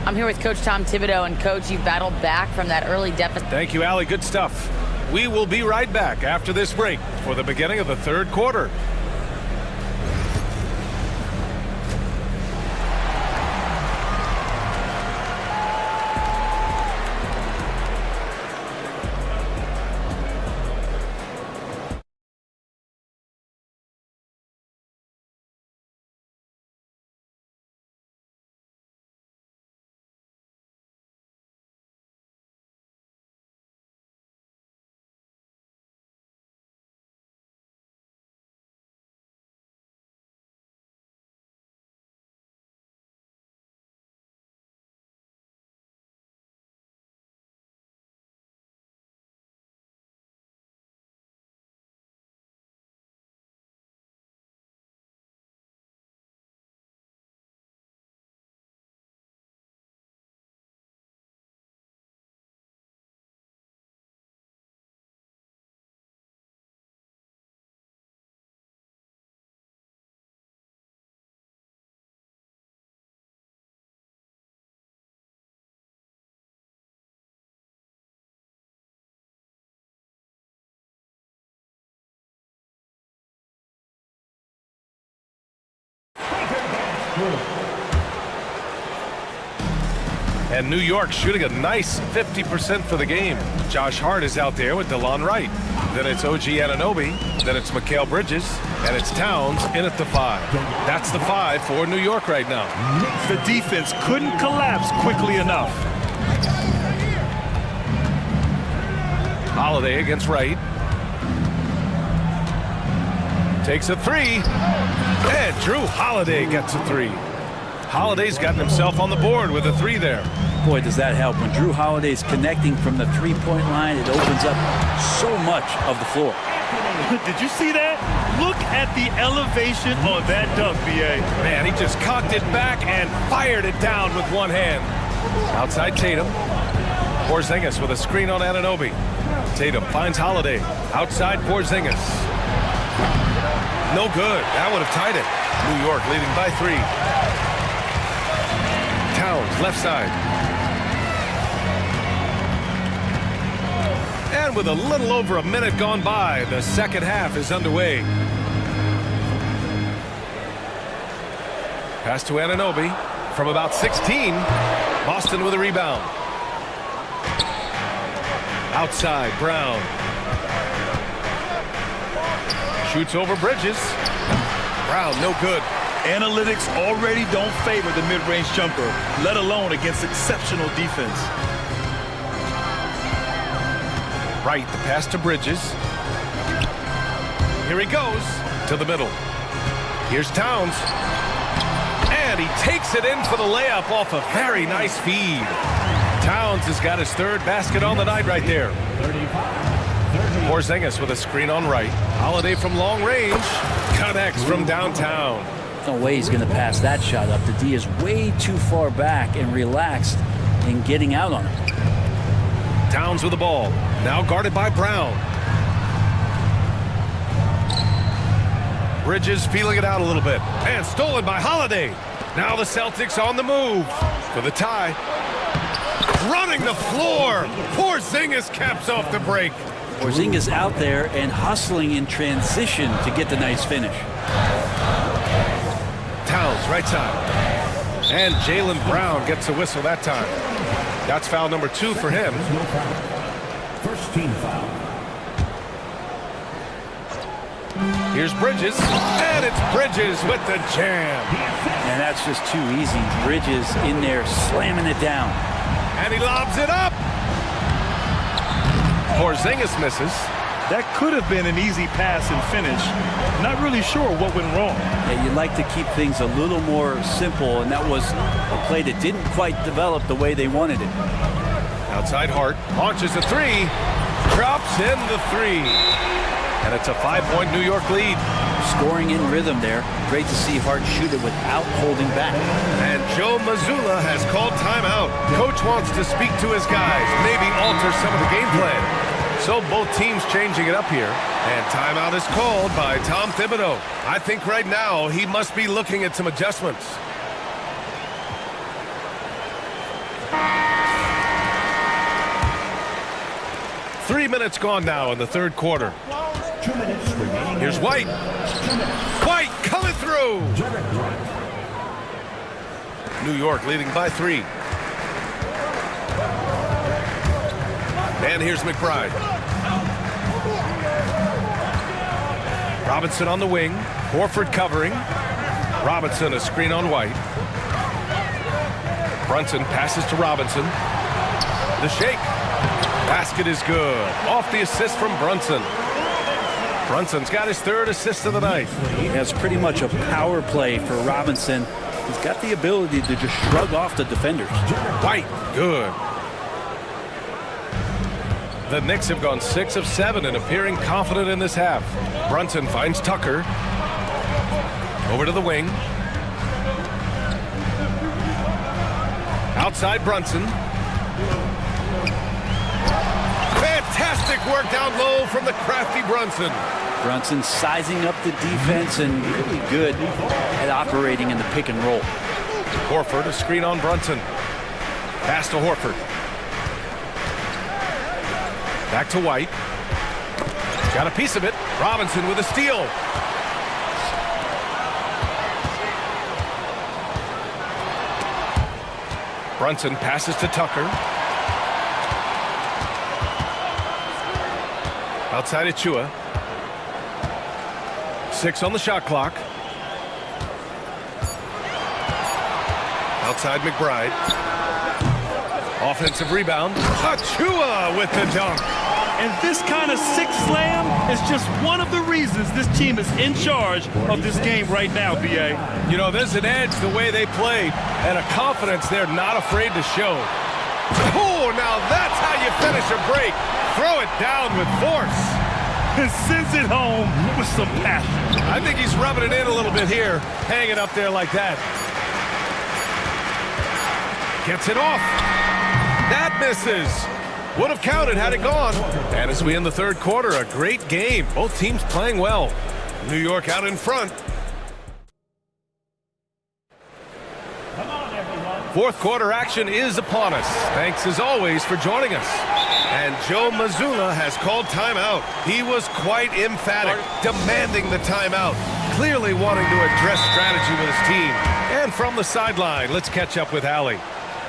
I'm here with Coach Tom Thibodeau, and Coach, you battled back from that early deficit. Thank you, Allie. Good stuff. We will be right back after this break for the beginning of the third quarter. And New York shooting a nice 50% for the game. Josh Hart is out there with DeLon Wright. Then it's OG Anunoby. Then it's Mikal Bridges. And it's Towns in at the 5. That's the 5 for New York right now. The defense couldn't collapse quickly enough. Holiday against Wright. Takes a 3. And Drew Holiday gets a 3. Holiday's gotten himself on the board with a 3 there. Boy, does that help. When Drew Holiday's connecting from the three-point line, it opens up so much of the floor. Did you see that? Look at the elevation on that dunk, B.A. Man, he just cocked it back and fired it down with one hand. Outside Tatum. Porzingis with a screen on Anunoby. Tatum finds Holiday. Outside Porzingis. No good. That would have tied it. New York leading by 3. Towns, left side. And with a little over a minute gone by, the second half is underway. Pass to Anunoby from about 16. Boston with a rebound. Outside, Brown. Shoots over Bridges. Brown, no good. Analytics already don't favor the mid-range jumper, let alone against exceptional defense. Right, the pass to Bridges. Here he goes to the middle. Here's Towns. And he takes it in for the layup off a very nice feed. Towns has got his third basket on the night right there. Porzingis with a screen on right. Holiday from long range. Connects from downtown. No way he's going to pass that shot up. The D is way too far back and relaxed in getting out on him. Towns with the ball. Now guarded by Brown. Bridges feeling it out a little bit. And stolen by Holiday. Now the Celtics on the move for the tie. Running the floor. Porzingis caps off the break. Porzingis out there and hustling in transition to get the nice finish. Towns, right side. And Jaylen Brown gets a whistle that time. That's foul number 2 for him. First team foul. Here's Bridges. And it's Bridges with the jam. And that's just too easy. Bridges in there slamming it down. And he lobs it up. Porzingis misses. That could have been an easy pass and finish. Not really sure what went wrong. Yeah, you'd like to keep things a little more simple, and that was a play that didn't quite develop the way they wanted it. Outside Hart launches a 3, drops in the 3, and it's a 5-point New York lead. Scoring in rhythm there. Great to see Hart shoot it without holding back. And Joe Mazzulla has called timeout. Coach wants to speak to his guys, maybe alter some of the game plan. So both teams changing it up here. And timeout is called by Tom Thibodeau. I think right now he must be looking at some adjustments. Three minutes gone now in the third quarter. 2 minutes remaining. Here's White. White coming through. New York leading by 3. And here's McBride. Robinson on the wing. Horford covering. Robinson a screen on White. Brunson passes to Robinson. The shake. Basket is good. Off the assist from Brunson. Brunson's got his third assist of the night. That's pretty much a power play for Robinson. He's got the ability to just shrug off the defenders. White, good. The Knicks have gone 6 of 7 and appearing confident in this half. Brunson finds Tucker. Over to the wing. Outside Brunson. Fantastic work down low from the crafty Brunson. Brunson sizing up the defense and really good at operating in the pick and roll. Horford, a screen on Brunson. Pass to Horford. Back to White. Got a piece of it. Robinson with a steal. Brunson passes to Tucker. Outside Achua. 6 on the shot clock. Outside McBride. Offensive rebound. Achua with the dunk. And this kind of sick slam is just one of the reasons this team is in charge of this game right now, B.A. You know, there's an edge the way they played and a confidence they're not afraid to show. Oh, now that's how you finish a break. Throw it down with force. And sends it home with some passion. I think he's rubbing it in a little bit here. Hang it up there like that. Gets it off. That misses. Would have counted had it gone. And as we end the third quarter, a great game. Both teams playing well. New York out in front. Come on, everyone. Fourth quarter action is upon us. Thanks as always for joining us. And Joe Mazzulla has called timeout. He was quite emphatic, demanding the timeout, clearly wanting to address strategy with his team. And from the sideline, let's catch up with Allie.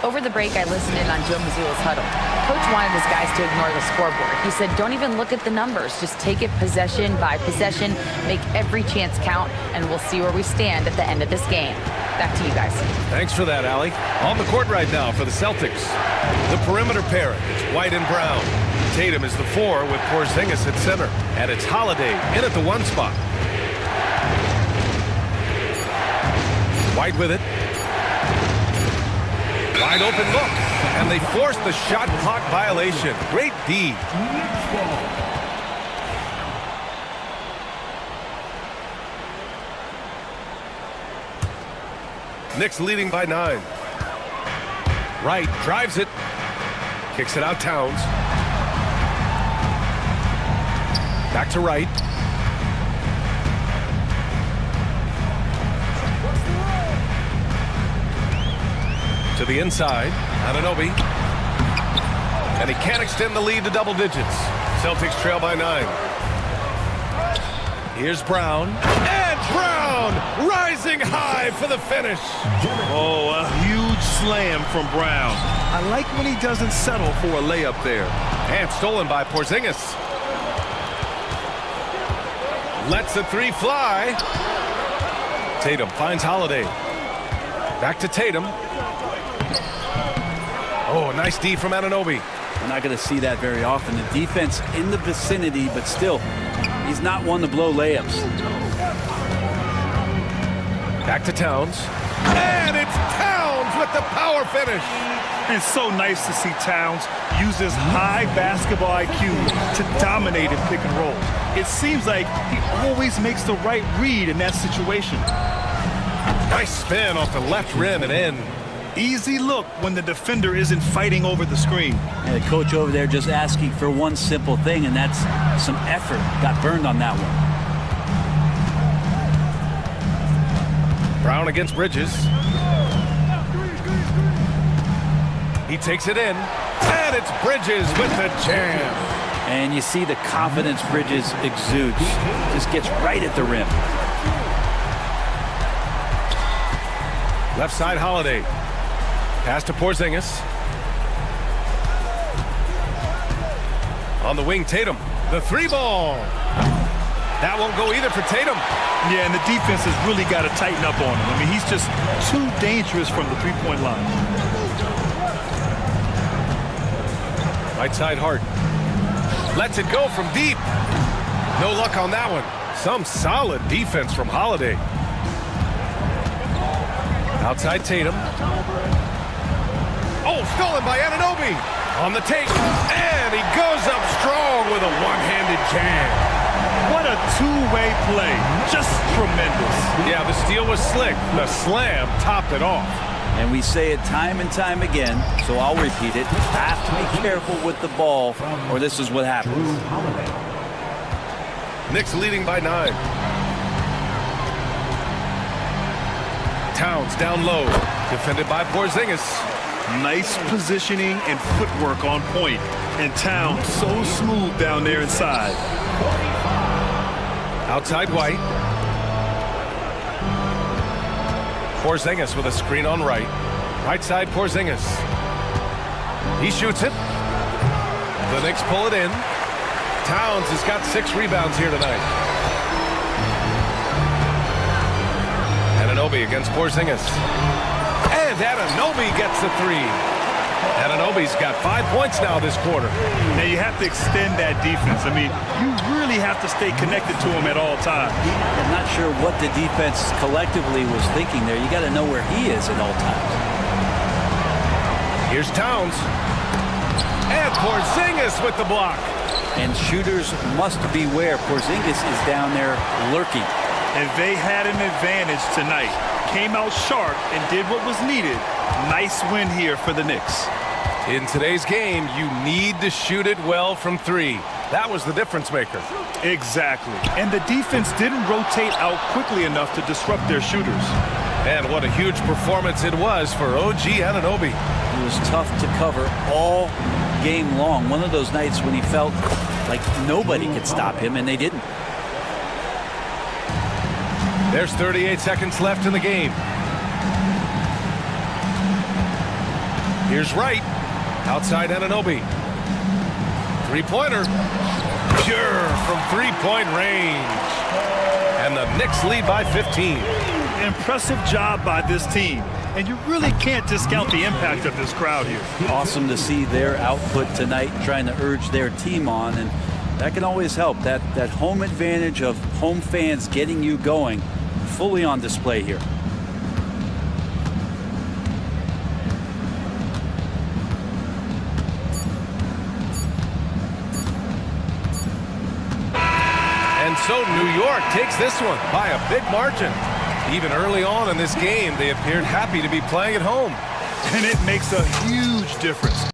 Over the break, I listened in on Joe Mazzulla's huddle. Coach wanted his guys to ignore the scoreboard. He said, don't even look at the numbers. Just take it possession by possession, make every chance count, and we'll see where we stand at the end of this game. Back to you guys. Thanks for that, Allie. On the court right now for the Celtics. The perimeter pairing, it's White and Brown. Tatum is the 4 with Porzingis at center. And it's Holiday in at the 1 spot. White with it. Wide open look, and they forced the shot clock violation. Great D. Knicks leading by 9. Wright drives it, kicks it out Towns. Back to Wright. To the inside, Anunoby. And he can't extend the lead to double digits. Celtics trail by 9. Here's Brown. And Brown rising high for the finish. Oh, a huge slam from Brown. I like when he doesn't settle for a layup there. And stolen by Porzingis. Lets the 3 fly. Tatum finds Holiday. Back to Tatum. Oh, nice D from Anunoby. We're not going to see that very often. The defense in the vicinity, but still, he's not one to blow layups. Back to Towns. And it's Towns with the power finish. It's so nice to see Towns use his high basketball IQ to dominate in pick and roll. It seems like he always makes the right read in that situation. Nice spin off the left rim and in. Easy look when the defender isn't fighting over the screen. And the coach over there just asking for one simple thing, and that's some effort. Got burned on that one. Brown against Bridges. He takes it in, and it's Bridges with the jam. And you see the confidence Bridges exudes. Just gets right at the rim. Left side, Holiday. Pass to Porzingis. On the wing, Tatum. The 3 ball. That won't go either for Tatum. Yeah, and the defense has really got to tighten up on him. I mean, he's just too dangerous from the three-point line. Right side, Hart. Lets it go from deep. No luck on that one. Some solid defense from Holiday. Outside Tatum. Oh, stolen by Anunoby. On the take. And he goes up strong with a one-handed jam. What a two-way play. Just tremendous. Yeah, the steal was slick. The slam topped it off. And we say it time and time again, so I'll repeat it. Have to be careful with the ball, or this is what happens. Knicks leading by 9. Towns down low. Defended by Porzingis. Nice positioning and footwork on point. And Towns so smooth down there inside. Outside White. Porzingis with a screen on right. Right side Porzingis. He shoots it. The Knicks pull it in. Towns has got 6 rebounds here tonight. Anunoby against Porzingis. And Anunoby gets the 3. Anunoby's got 5 points now this quarter. Now you have to extend that defense. I mean, you really have to stay connected to him at all times. I'm not sure what the defense collectively was thinking there. You got to know where he is at all times. Here's Towns. And Porzingis with the block. And shooters must beware. Porzingis is down there lurking. And they had an advantage tonight. Came out sharp and did what was needed. Nice win here for the Knicks. In today's game, you need to shoot it well from 3. That was the difference maker. Exactly. And the defense didn't rotate out quickly enough to disrupt their shooters. And what a huge performance it was for OG Anunoby. It was tough to cover all game long. One of those nights when he felt like nobody could stop him, and they didn't. There's 38 seconds left in the game. Here's Wright. Outside Anunoby. Three-pointer. Pure from three-point range. And the Knicks lead by 15. Impressive job by this team. And you really can't discount the impact of this crowd here. Awesome to see their output tonight, trying to urge their team on, and that can always help. That home advantage of home fans getting you going, fully on display here. And so New York takes this one by a big margin. Even early on in this game, they appeared happy to be playing at home. And it makes a huge difference.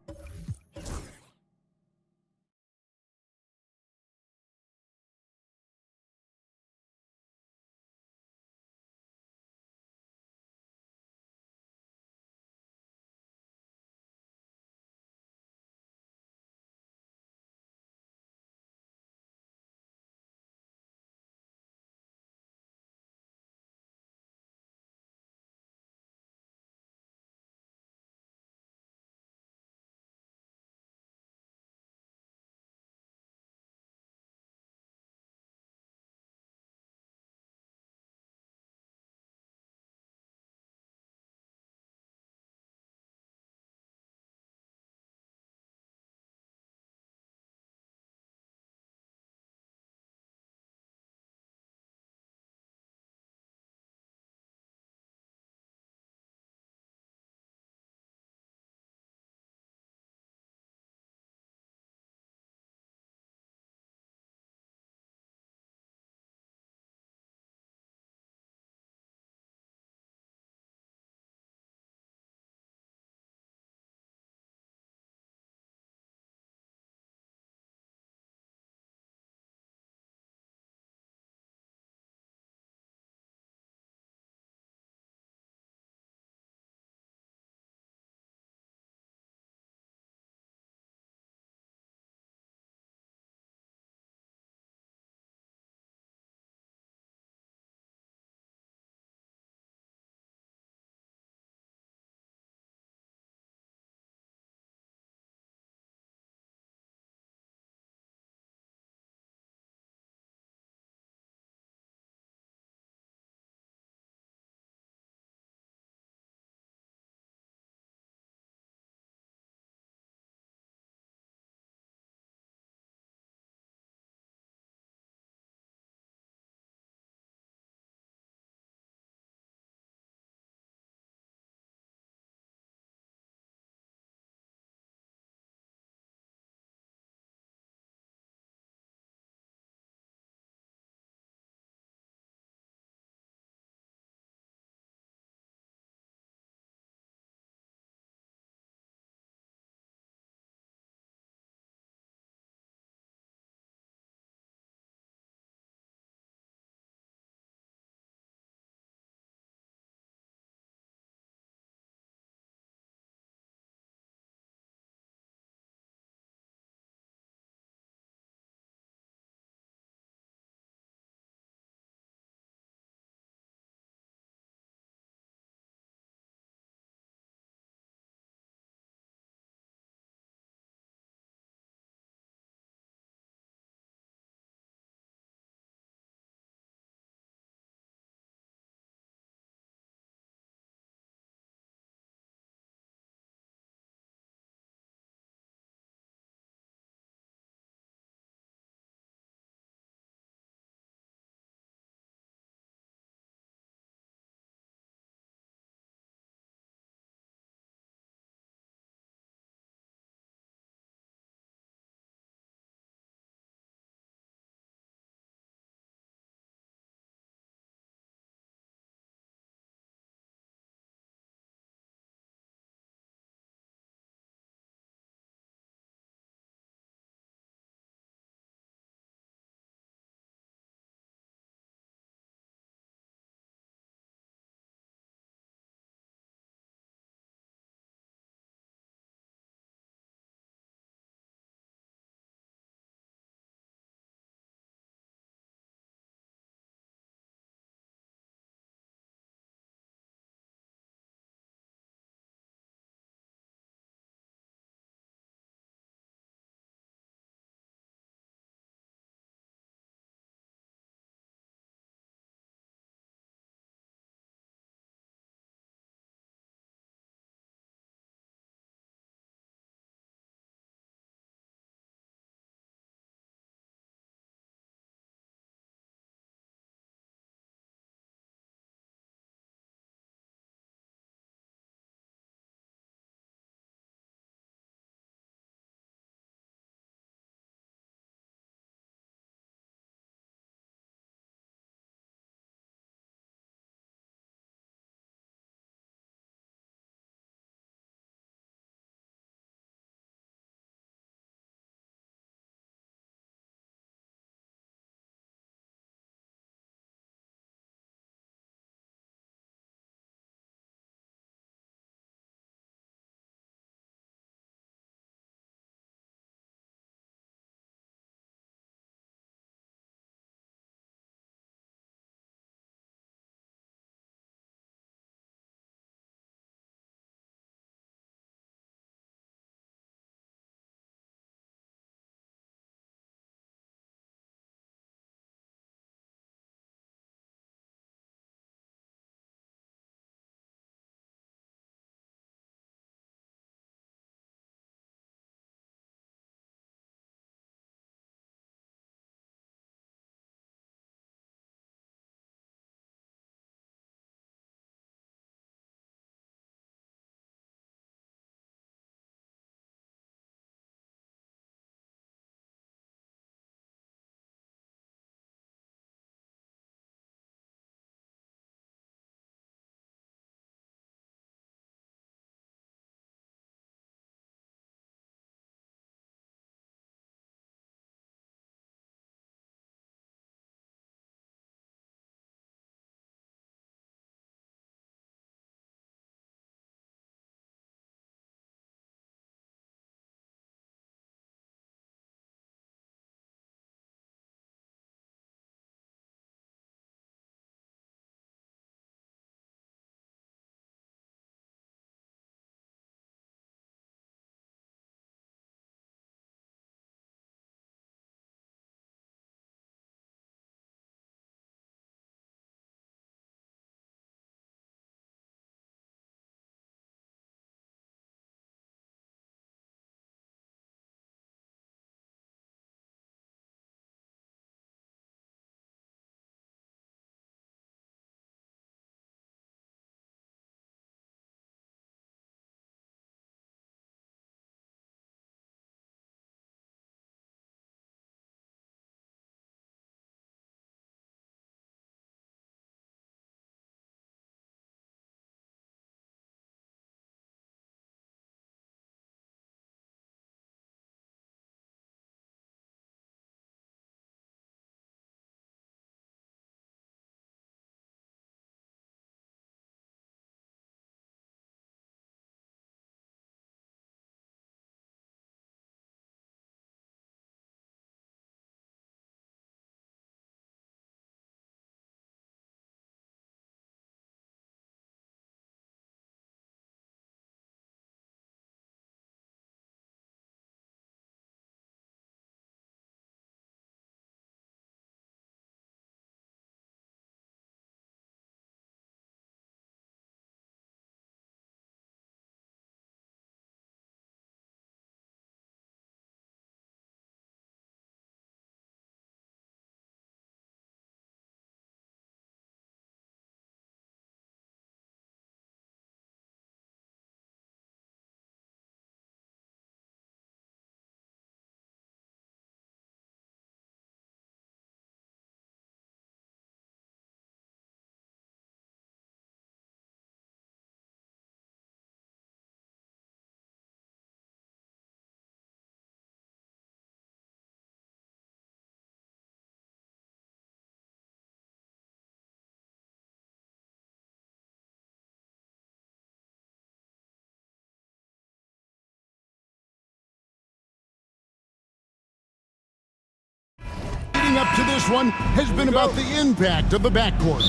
leading up to this one has been about the impact of the backcourt.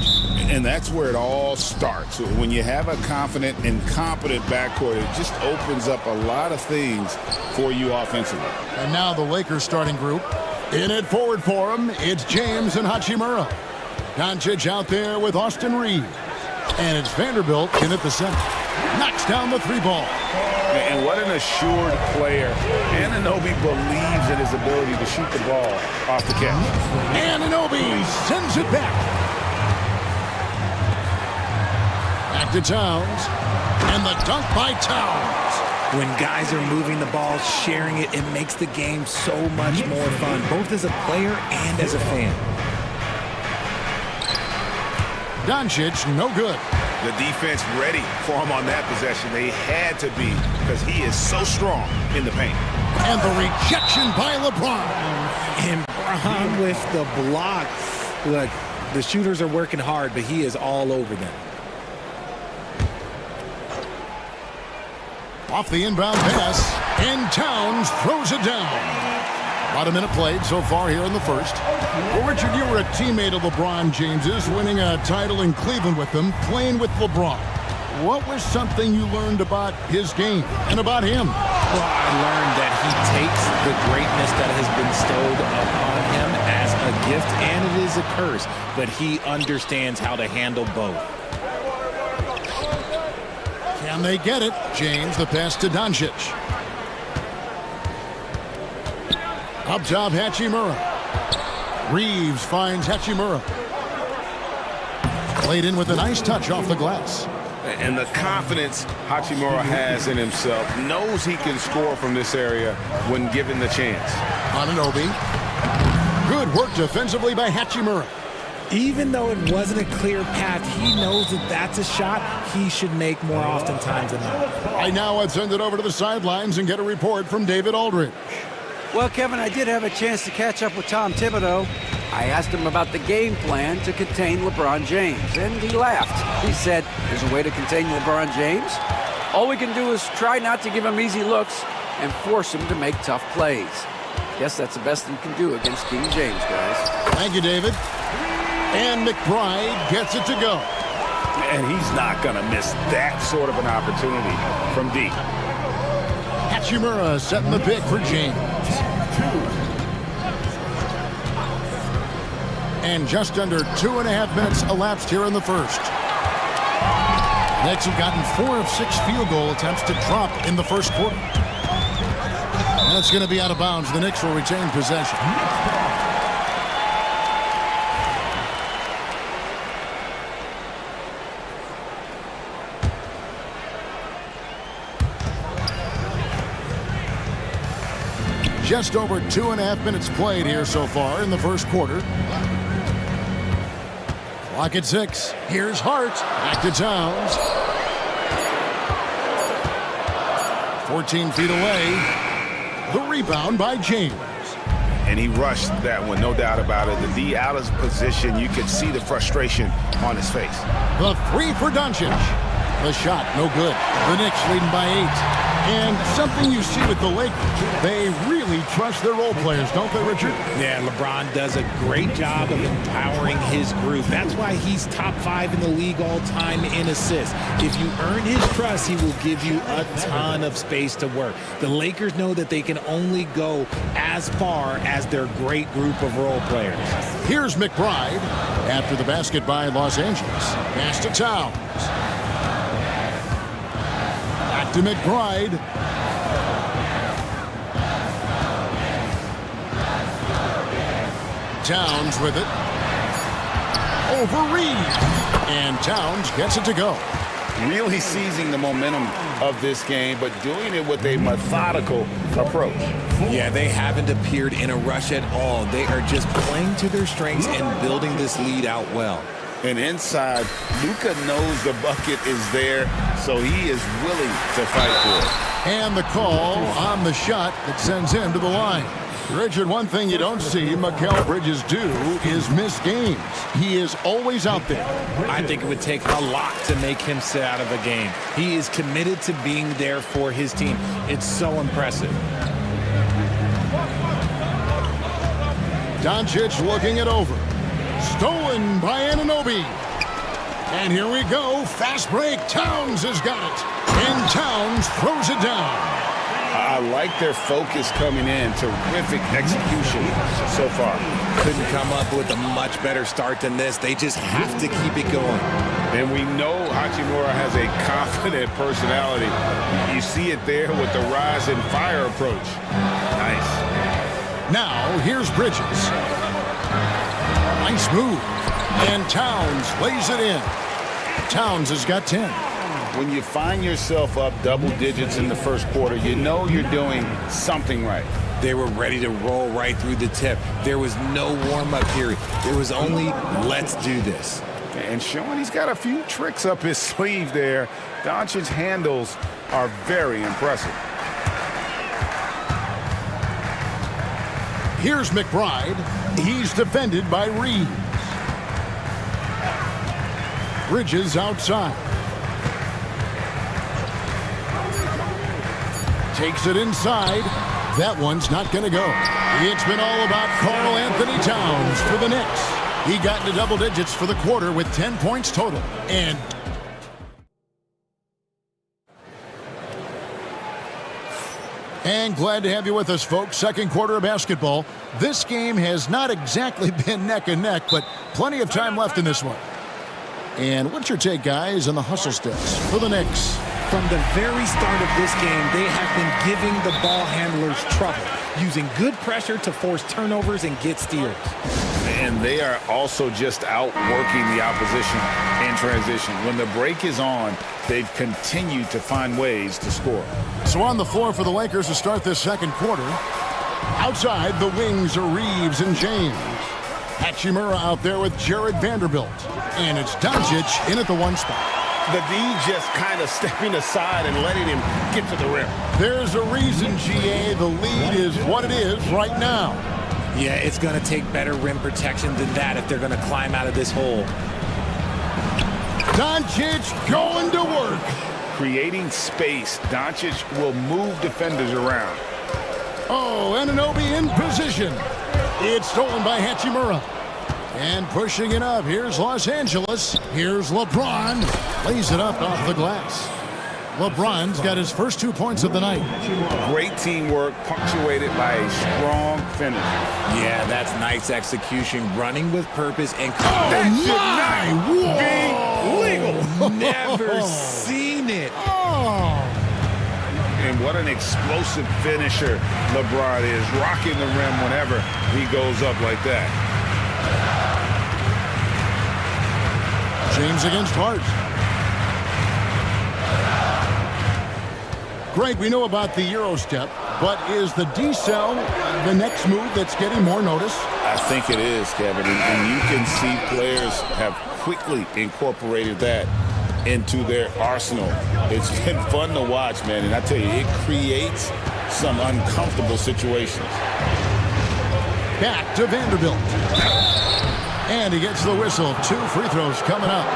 And that's where it all starts. When you have a confident and competent backcourt, it just opens up a lot of things for you offensively. And now the Lakers starting group. In it forward for him, it's James and Hachimura. Doncic out there with Austin Reeves. And it's Vanderbilt in at the center. Knocks down the three ball. And what an assured player. Anunoby believes in his ability to shoot the ball off the catch. Anunoby sends it back. Back to Towns. And the dunk by Towns. When guys are moving the ball, sharing it, it makes the game so much more fun, both as a player and as a fan. Doncic, no good. The defense ready for him on that possession. They had to be because he is so strong in the paint. And the rejection by LeBron. And Braun with the block. Look, the shooters are working hard, but he is all over them. Off the inbound pass, and Towns throws it down. About a minute played so far here in the first. Well, Richard, you were a teammate of LeBron James's, winning a title in Cleveland with him, playing with LeBron. What was something you learned about his game and about him? Well, I learned that he takes the greatness that has been bestowed upon him as a gift, and it is a curse, but he understands how to handle both. Can they get it? James, the pass to Doncic. Up top, Hachimura. Reeves finds Hachimura. Played in with a nice touch off the glass. And the confidence Hachimura has in himself, knows he can score from this area when given the chance. Anunoby. Good work defensively by Hachimura. Even though it wasn't a clear path, he knows that that's a shot he should make more oftentimes than not. Right now, I'd send it over to the sidelines and get a report from David Aldridge. Well, Kevin, I did have a chance to catch up with Tom Thibodeau. I asked him about the game plan to contain LeBron James, and he laughed. He said, there's a way to contain LeBron James. All we can do is try not to give him easy looks and force him to make tough plays. Guess that's the best you can do against King James, guys. Thank you, David. And McBride gets it to go. And he's not going to miss that sort of an opportunity from deep. Hachimura setting the pick for James. And just under 2.5 minutes elapsed here in the first. Knicks have gotten 4 of 6 field goal attempts to drop in the first quarter. And it's going to be out of bounds. The Knicks will retain possession. Just over 2.5 minutes played here so far in the first quarter. Clock at 6. Here's Hart. Back to Towns. 14 feet away. The rebound by James. And he rushed that one, no doubt about it. The D out of position, you could see the frustration on his face. The three for Doncic. The shot, no good. The Knicks leading by 8. And something you see with the Lakers, they really trust their role players, don't they, Richard? Yeah, LeBron does a great job of empowering his group. That's why he's top 5 in the league all time in assists. If you earn his trust, he will give you a ton of space to work. The Lakers know that they can only go as far as their great group of role players. Here's McBride after the basket by Los Angeles. Pass to Towns. To McBride. Towns with it. Over Reeves. And Towns gets it to go. Really seizing the momentum of this game, but doing it with a methodical approach. Yeah, they haven't appeared in a rush at all. They are just playing to their strengths and building this lead out well. And inside, Luka knows the bucket is there, so he is willing to fight for it. And the call on the shot that sends him to the line. Richard, one thing you don't see Mikal Bridges do is miss games. He is always out there. I think it would take a lot to make him sit out of a game. He is committed to being there for his team. It's so impressive. Doncic looking it over. Stolen by Anunoby. And here we go. Fast break. Towns has got it. And Towns throws it down. I like their focus coming in. Terrific execution so far. Couldn't come up with a much better start than this. They just have to keep it going. And we know Hachimura has a confident personality. You see it there with the rise and fire approach. Nice. Now, here's Bridges. Nice move. And Towns lays it in. Towns has got 10. When you find yourself up double digits in the first quarter, you know you're doing something right. They were ready to roll right through the tip. There was no warm-up period. There was only, let's do this. And showing he's got a few tricks up his sleeve there. Doncic's handles are very impressive. Here's McBride. He's defended by Reeves. Bridges outside. Takes it inside. That one's not going to go. It's been all about Karl Anthony Towns for the Knicks. He got into double digits for the quarter with 10 points total. And glad to have you with us, folks. Second quarter of basketball. This game has not exactly been neck and neck, but plenty of time left in this one. And what's your take, guys, on the hustle steps for the Knicks? From the very start of this game, they have been giving the ball handlers trouble, using good pressure to force turnovers and get steals. And they are also just outworking the opposition in transition. When the break is on, they've continued to find ways to score. So on the floor for the Lakers to start this second quarter. Outside, the wings are Reeves and James. Hachimura out there with Jared Vanderbilt. And it's Doncic in at the one spot. The D just kind of stepping aside and letting him get to the rim. There's a reason, GA, the lead is what it is right now. Yeah, it's going to take better rim protection than that if they're going to climb out of this hole. Doncic going to work. Creating space. Doncic will move defenders around. Oh, Anunoby in position. It's stolen by Hachimura. And pushing it up. Here's Los Angeles. Here's LeBron. Lays it up off the glass. LeBron's got his first 2 points of the night. Great teamwork punctuated by a strong finish. Yeah, that's nice execution. Running with purpose and that should not be legal. Never seen it. And what an explosive finisher LeBron is. Rocking the rim whenever he goes up like that. James against Hart. Greg, we know about the Euro step, but is the decel the next move that's getting more notice? I think it is, Kevin, and you can see players have quickly incorporated that into their arsenal. It's been fun to watch, man, and I tell you, it creates some uncomfortable situations. Back to Vanderbilt. And he gets the whistle. 2 free throws coming up.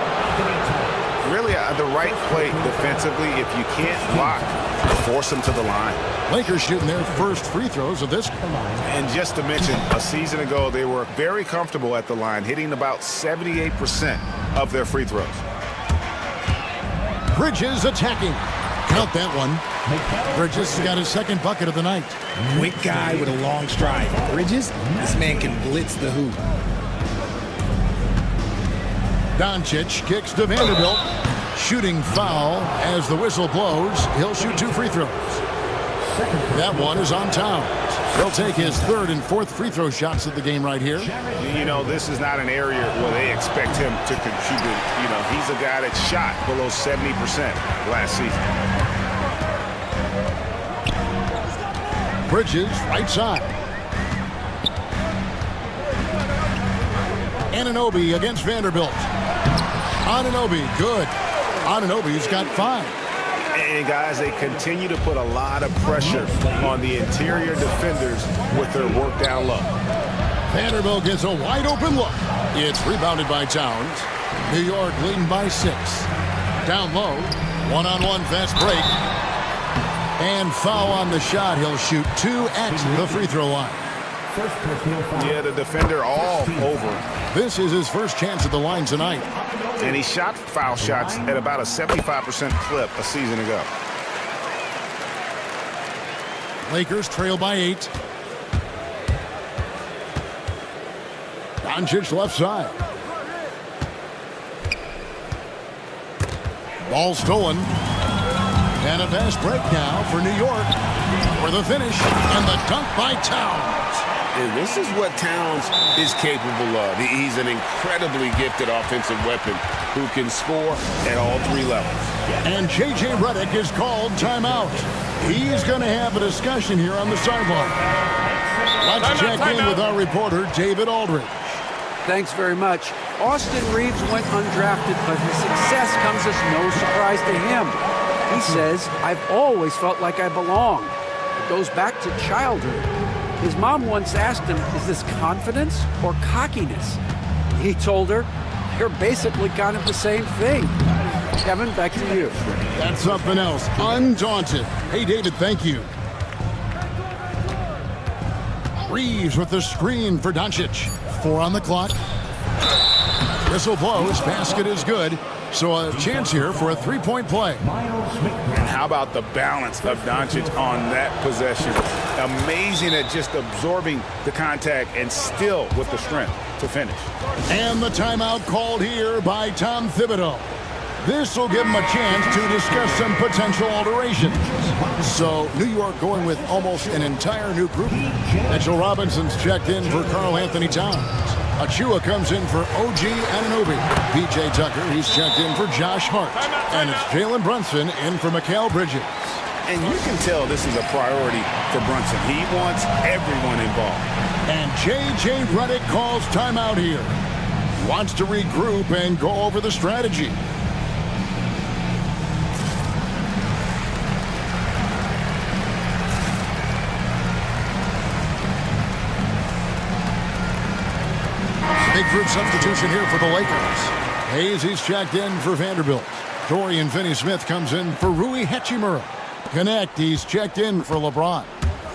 Really, the right play defensively. If you can't block, force them to the line. Lakers shooting their first free throws of this. And just to mention, a season ago, they were very comfortable at the line, hitting about 78% of their free throws. Bridges attacking. Count that one. Bridges has got his second bucket of the night. Quick guy with a long stride. Bridges, this man can blitz the hoop. Doncic kicks to Vanderbilt. Shooting foul as the whistle blows. He'll shoot 2 free throws. That one is on Towns. He'll take his 3rd and 4th free throw shots of the game right here. You know, this is not an area where they expect him to contribute. You know, he's a guy that shot below 70% last season. Bridges, right side. Anunoby against Vanderbilt. Anunoby, good. Anunoby's got 5. And guys, they continue to put a lot of pressure on the interior defenders with their work down low. Vanderbilt gets a wide open look. It's rebounded by Towns. New York leading by 6. Down low, one-on-one fast break. And foul on the shot. He'll shoot 2 at the free throw line. Yeah, the defender all over. This is his first chance at the line tonight. And he shot foul shots at about a 75% clip a season ago. Lakers trail by 8. Doncic left side. Ball stolen. And a fast break now for New York for the finish and the dunk by Towns. And this is what Towns is capable of. He's an incredibly gifted offensive weapon who can score at all 3 levels. And J.J. Redick is called timeout. He's going to have a discussion here on the sideline. Let's check in with our reporter, David Aldridge. Thanks very much. Austin Reeves went undrafted, but his success comes as no surprise to him. He says, I've always felt like I belong. It goes back to childhood. His mom once asked him, is this confidence or cockiness? He told her, you're basically kind of the same thing. Kevin, back to you. That's something else. Undaunted. Hey, David, thank you. Reeves with the screen for Doncic. 4 on the clock. Whistle blows. Basket is good. So a chance here for a 3-point play. And how about the balance of Doncic on that possession? Amazing at just absorbing the contact and still with the strength to finish. And the timeout called here by Tom Thibodeau. This will give him a chance to discuss some potential alterations. So New York going with almost an entire new group. Mitchell Robinson's checked in for Karl Anthony Towns. Achua comes in for OG Anunoby. PJ Tucker, he's checked in for Josh Hart. And it's Jalen Brunson in for Mikal Bridges. And you can tell this is a priority for Brunson. He wants everyone involved. And J.J. Redick calls timeout here. Wants to regroup and go over the strategy. Big group substitution here for the Lakers. Hayes, he's checked in for Vanderbilt. Dorian Finney-Smith comes in for Rui Hachimura. Connect, he's checked in for LeBron.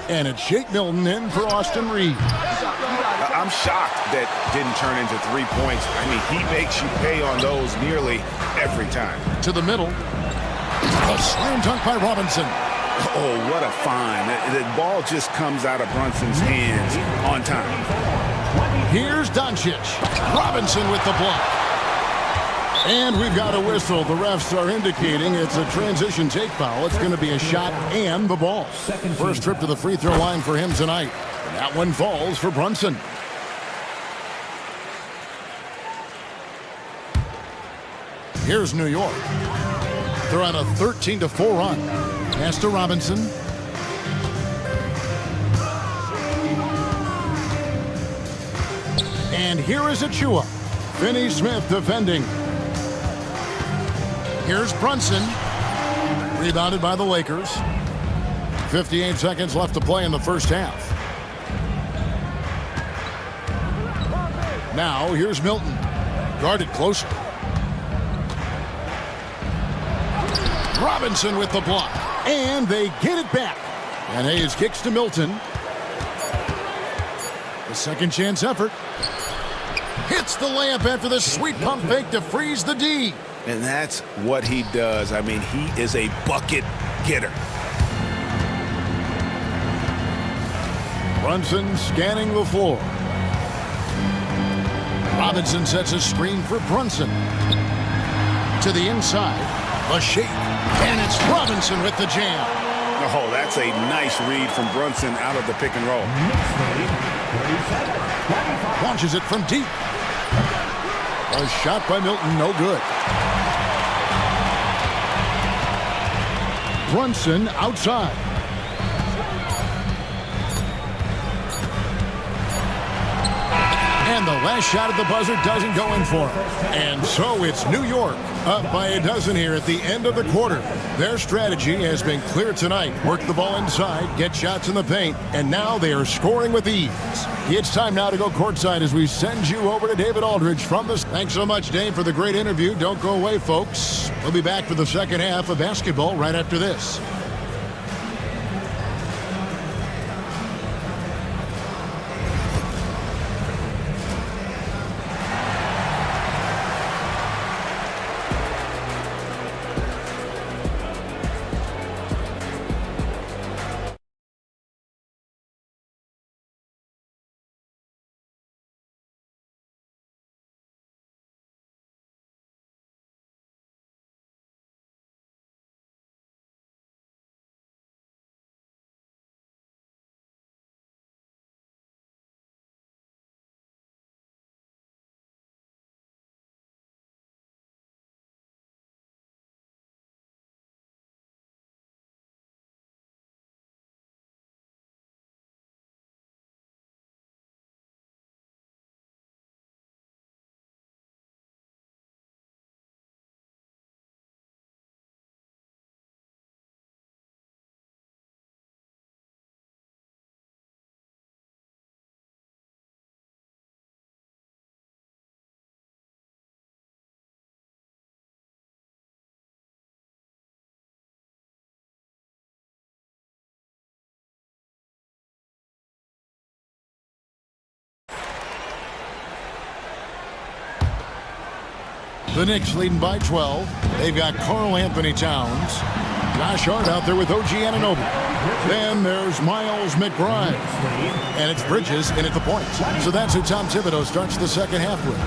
And it's Shake Milton in for Austin Reeves. I'm shocked that didn't turn into 3 points. I mean, he makes you pay on those nearly every time. To the middle. A slam dunk by Robinson. Oh, what a find. The ball just comes out of Brunson's hands on time. Here's Doncic. Robinson with the block. And we've got a whistle. The refs are indicating it's a transition take foul. It's going to be a shot and the ball. First trip to the free throw line for him tonight. And that one falls for Brunson. Here's New York. They're on a 13-4 run. Pass to Robinson. And here is Achua. Finney-Smith defending. Here's Brunson. Rebounded by the Lakers. 58 seconds left to play in the first half. Now here's Milton. Guarded closer. Robinson with the block. And they get it back. And Hayes kicks to Milton. The second chance effort. Hits the layup after the sweet pump fake to freeze the D. And that's what he does. I mean, he is a bucket getter. Brunson scanning the floor. Robinson sets a screen for Brunson. To the inside. A shake. And it's Robinson with the jam. Oh, that's a nice read from Brunson out of the pick and roll. Launches it from deep. A shot by Milton, no good. Brunson outside. And the last shot at the buzzer doesn't go in for him. And so it's New York up by a dozen here at the end of the quarter. Their strategy has been clear tonight. Work the ball inside, get shots in the paint, and now they are scoring with ease. It's time now to go courtside as we send you over to David Aldridge from the... Thanks so much, Dave, for the great interview. Don't go away, folks. We'll be back for the second half of basketball right after this. The Knicks leading by 12. They've got Karl Anthony Towns. Josh Hart out there with OG Anunoby. Then there's Miles McBride. And it's Bridges in at the point. So that's who Tom Thibodeau starts the second half with.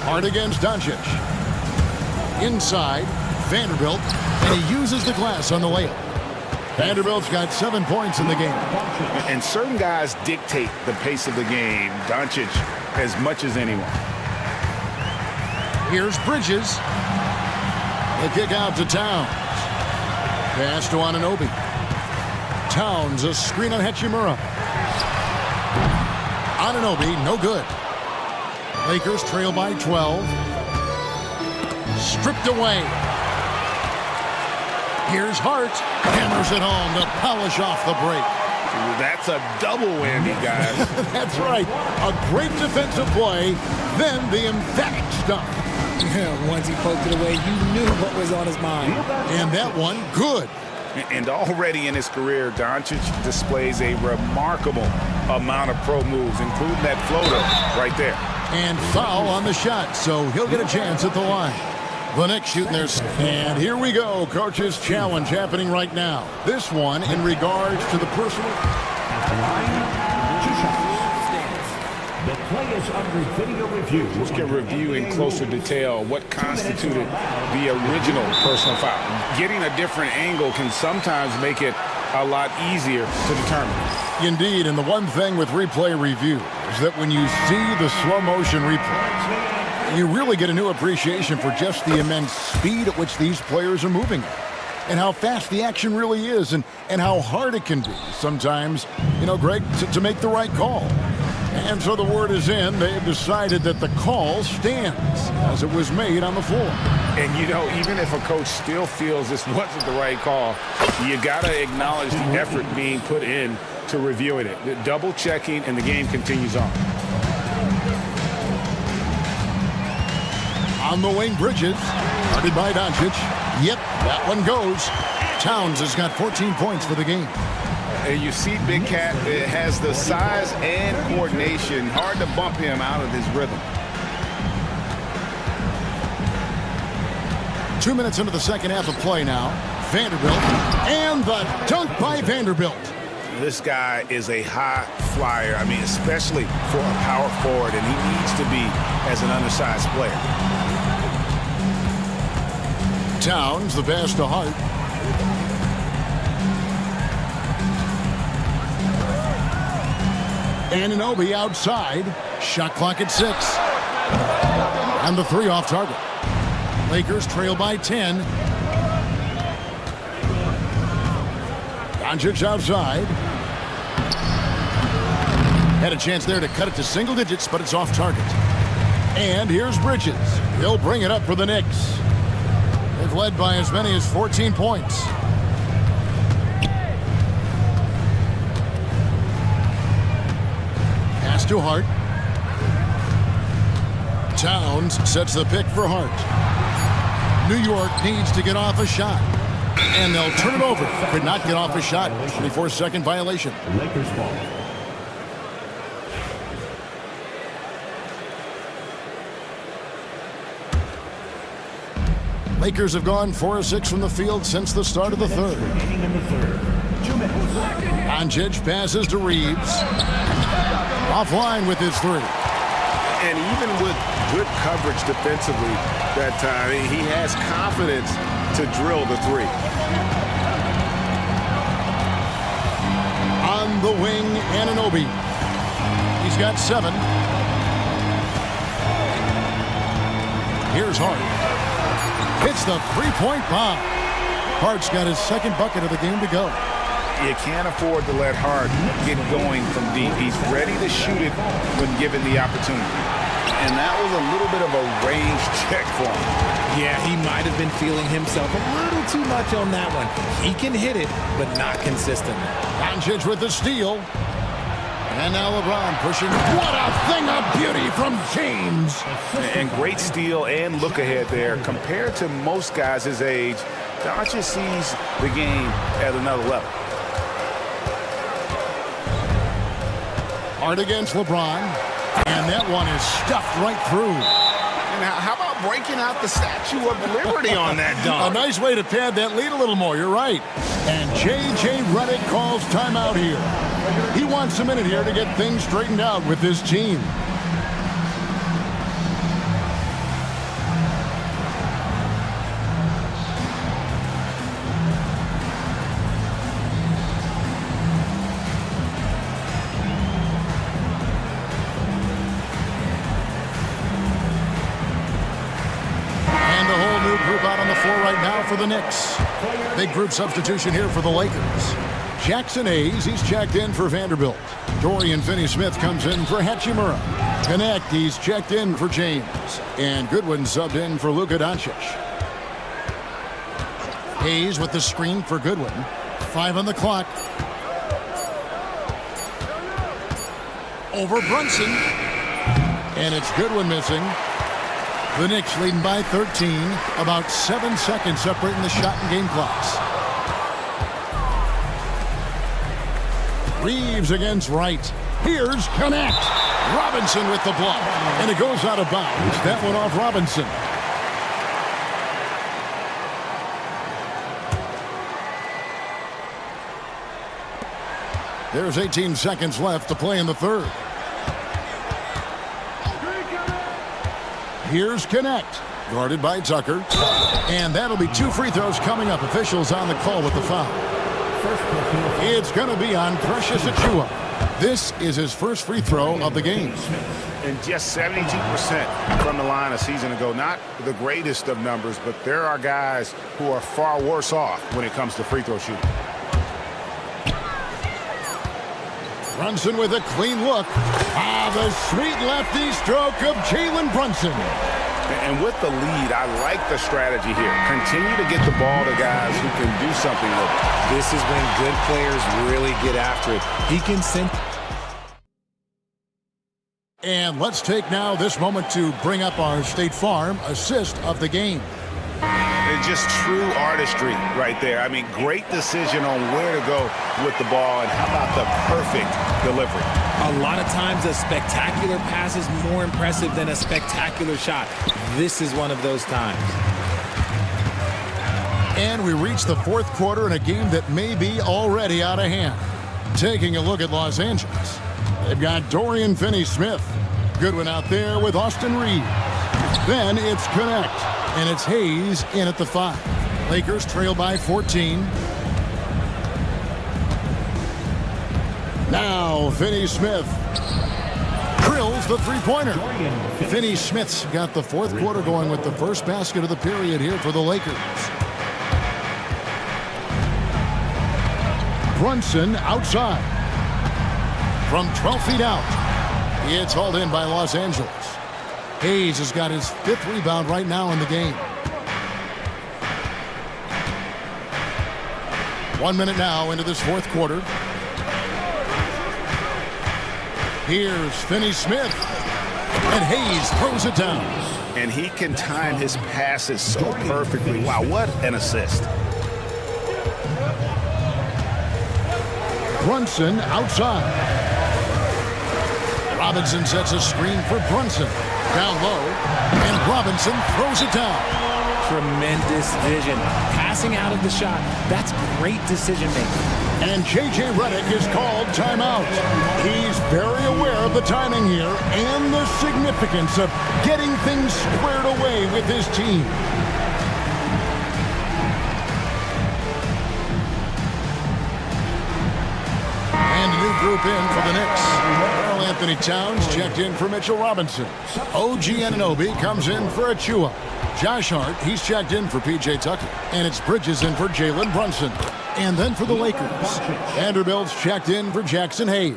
Hart against Doncic. Inside, Vanderbilt. And he uses the glass on the layup. Vanderbilt's got 7 points in the game. And certain guys dictate the pace of the game. Doncic as much as anyone. Here's Bridges. The kick out to Towns. Pass to Anunoby. Towns, a screen on Hachimura. Anunoby, no good. Lakers trail by 12. Stripped away. Here's Hart. Hammers it home to polish off the break. That's a double whammy, guys. That's right. A great defensive play, then the emphatic stuff. Once he poked it away, you knew what was on his mind. And that one, good. And already in his career, Doncic displays a remarkable amount of pro moves, including that floater right there. And foul on the shot, so he'll get a chance at the line. The Knicks shooting their... And here we go, coach's challenge happening right now. This one in regards to the personal... The play is under video review. Let's get review in closer detail what constituted the original personal foul. Getting a different angle can sometimes make it a lot easier to determine. Indeed, and the one thing with replay review is that when you see the slow motion replays, you really get a new appreciation for just the immense speed at which these players are moving at, and how fast the action really is, and how hard it can be sometimes, Greg, to make the right call. And so the word is in. They've decided that the call stands as it was made on the floor. And, even if a coach still feels this wasn't the right call, you got to acknowledge the effort being put in to reviewing it. The double checking, and the game continues on. On the wing, Bridges. Guarded by Doncic. Yep, that one goes. Towns has got 14 points for the game. And you see Big Cat has the size and coordination. Hard to bump him out of his rhythm. 2 minutes into the second half of play now. Vanderbilt. And the dunk by Vanderbilt. This guy is a high flyer. I mean, especially for a power forward. And he needs to be as an undersized player. Towns, the pass to Hart. Anunoby outside. Shot clock at 6. And the 3 off target. Lakers trail by 10. Doncic outside. Had a chance there to cut it to single digits, but it's off target. And here's Bridges. He'll bring it up for the Knicks. They've led by as many as 14 points. Pass to Hart. Towns sets the pick for Hart. New York needs to get off a shot. And they'll turn it over. Could not get off a shot. 24-second violation. Lakers ball. Lakers have gone 4 of 6 from the field since the start of the third. Doncic passes to Reeves. Offline with his 3. And even with good coverage defensively that time, he has confidence to drill the 3. On the wing, Anunoby. He's got 7. Here's Hart. Hits the 3-point bomb. Hart's got his second bucket of the game to go. You can't afford to let Hart get going from deep. He's ready to shoot it when given the opportunity. And that was a little bit of a range check for him. Yeah, he might have been feeling himself a little too much on that one. He can hit it, but not consistently. Doncic with the steal. And now LeBron pushing. What a thing of beauty from James. And great steal and look ahead there. Compared to most guys his age, Doncic sees the game at another level. Hart against LeBron. And that one is stuffed right through. And how about breaking out the Statue of Liberty on that dunk? A nice way to pad that lead a little more, you're right. And J.J. Redick calls timeout here. He wants a minute here to get things straightened out with his team. For the Knicks. Big group substitution here for the Lakers. Jackson Hayes, he's checked in for Vanderbilt. Dorian Finney-Smith comes in for Hachimura. Connect, he's checked in for James. And Goodwin subbed in for Luka Doncic. Hayes with the screen for Goodwin. 5 on the clock. Over Brunson. And it's Goodwin missing. The Knicks leading by 13, about 7 seconds separating the shot and game clocks. Reeves against Wright. Here's Connect. Robinson with the block. And it goes out of bounds. That one off Robinson. There's 18 seconds left to play in the third. Here's Connect, guarded by Tucker. And that'll be 2 free throws coming up. Officials on the call with the foul. It's going to be on Precious Achiuwa. This is his first free throw of the game. And just 72% from the line a season ago. Not the greatest of numbers, but there are guys who are far worse off when it comes to free throw shooting. Brunson with a clean look. The sweet lefty stroke of Jalen Brunson. And with the lead, I like the strategy here. Continue to get the ball to guys who can do something with it. This is when good players really get after it. He can send. And let's take now this moment to bring up our State Farm assist of the game. It's just true artistry right there. I mean, great decision on where to go with the ball, and how about the perfect delivery? A lot of times a spectacular pass is more impressive than a spectacular shot. This is one of those times. And we reach the fourth quarter in a game that may be already out of hand. Taking a look at Los Angeles. They've got Dorian Finney-Smith. Goodwin out there with Austin Reeves. Then it's Connect. And it's Hayes in at the 5. Lakers trail by 14. Now Finney-Smith drills the three-pointer. Finney-Smith's got the fourth quarter going with the first basket of the period here for the Lakers. Brunson outside. From 12 feet out. It's hauled in by Los Angeles. Hayes has got his 5th rebound right now in the game. 1 minute now into this fourth quarter. Here's Finney-Smith. And Hayes throws it down. And he can time his passes so perfectly. Wow, what an assist. Brunson outside. Robinson sets a screen for Brunson. Down low, and Robinson throws it down. Tremendous vision. Passing out of the shot, that's great decision-making. And J.J. Redick is called timeout. He's very aware of the timing here and the significance of getting things squared away with his team. And a new group in for the Knicks. Anthony Towns checked in for Mitchell Robinson. OG Anunoby comes in for Achiuwa. Josh Hart, he's checked in for P.J. Tucker. And it's Bridges in for Jalen Brunson. And then for the Lakers, Vanderbilt's checked in for Jackson Hayes.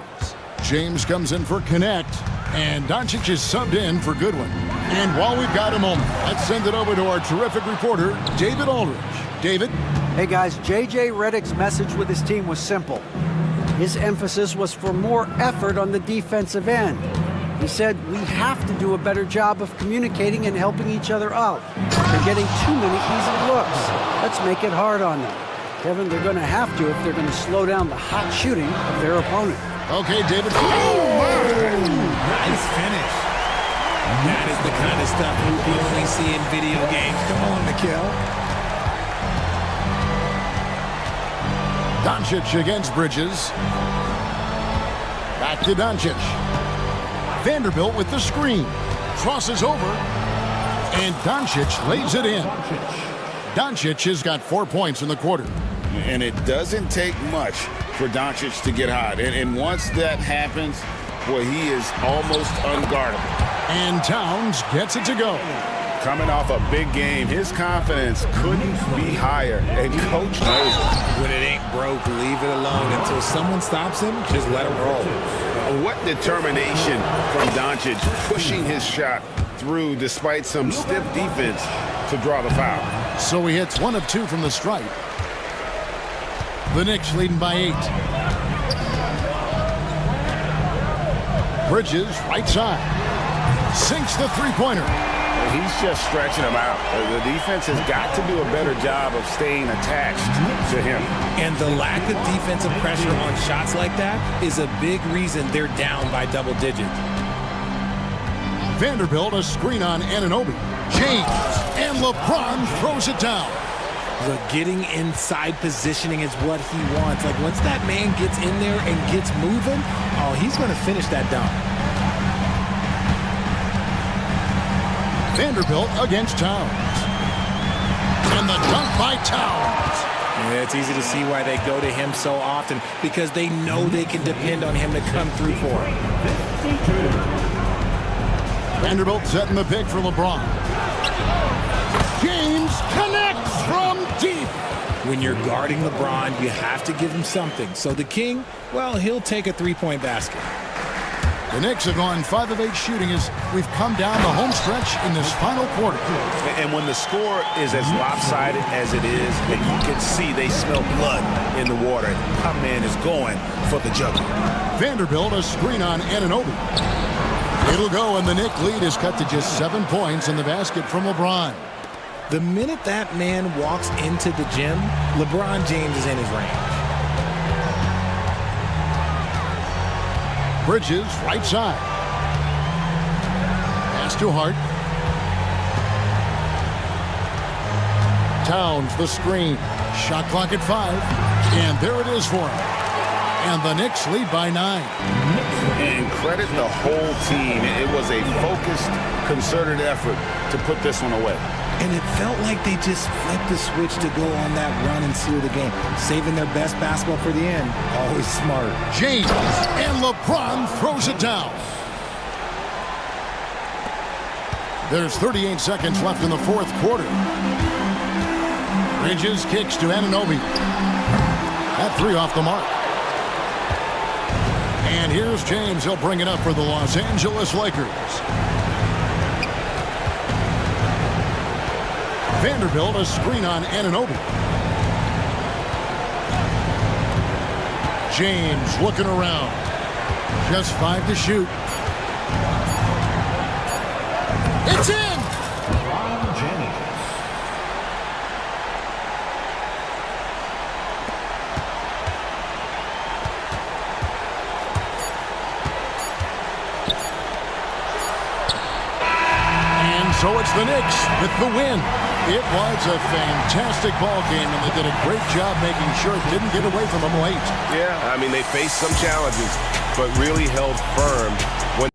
James comes in for Connect. And Doncic is subbed in for Goodwin. And while we've got a moment, let's send it over to our terrific reporter, David Aldridge. David? Hey guys, J.J. Redick's message with his team was simple. His emphasis was for more effort on the defensive end. He said, we have to do a better job of communicating and helping each other out. They're getting too many easy looks. Let's make it hard on them. Kevin, they're going to have to if they're going to slow down the hot shooting of their opponent. Okay, David. Nice finish. That is the kind of stuff you only see in video games. Come on, Mikhail. Doncic against Bridges. Back to Doncic. Vanderbilt with the screen. Crosses over. And Doncic lays it in. Doncic has got 4 points in the quarter. And it doesn't take much for Doncic to get hot. And once that happens, boy, he is almost unguardable. And Towns gets it to go. Coming off a big game, his confidence couldn't be higher, and Coach knows it. When it ain't broke, leave it alone. Until someone stops him, just let him roll. What determination from Doncic, pushing his shot through despite some stiff defense to draw the foul. So he hits 1 of 2 from the stripe. The Knicks leading by 8. Bridges, right side. Sinks the three-pointer. He's just stretching him out. The defense has got to do a better job of staying attached to him. And the lack of defensive pressure on shots like that is a big reason they're down by double digits. Vanderbilt, a screen on Anunoby. James, and LeBron throws it down. The getting inside positioning is what he wants. Like, once that man gets in there and gets moving, oh, he's going to finish that dunk. Vanderbilt against Towns. And the dunk by Towns. Yeah, it's easy to see why they go to him so often, because they know they can depend on him to come through for him. Vanderbilt setting the pick for LeBron. James connects from deep. When you're guarding LeBron, you have to give him something. So the King, well, he'll take a three-point basket. The Knicks have gone 5 of 8 shooting as we've come down the home stretch in this final quarter. And when the score is as lopsided as it is, and you can see they smell blood in the water, my man is going for the jugular. Vanderbilt, a screen on Anunoby. It'll go, and the Knick lead is cut to just 7 points in the basket from LeBron. The minute that man walks into the gym, LeBron James is in his range. Bridges, right side. Pass to Hart. Towns, the screen. Shot clock at 5. And there it is for him. And the Knicks lead by 9. And credit the whole team. It was a focused, concerted effort to put this one away. And it felt like they just flipped the switch to go on that run and seal the game. Saving their best basketball for the end. Always smart. James, and LeBron throws it down. There's 38 seconds left in the fourth quarter. Bridges kicks to Anunoby. That 3 off the mark. And here's James. He'll bring it up for the Los Angeles Lakers. Vanderbilt, a screen on Anunoby. James looking around. Just 5 to shoot. It's in! And so it's the Knicks with the win. It was a fantastic ball game, and they did a great job making sure it didn't get away from them late. Yeah, I mean, they faced some challenges, but really held firm when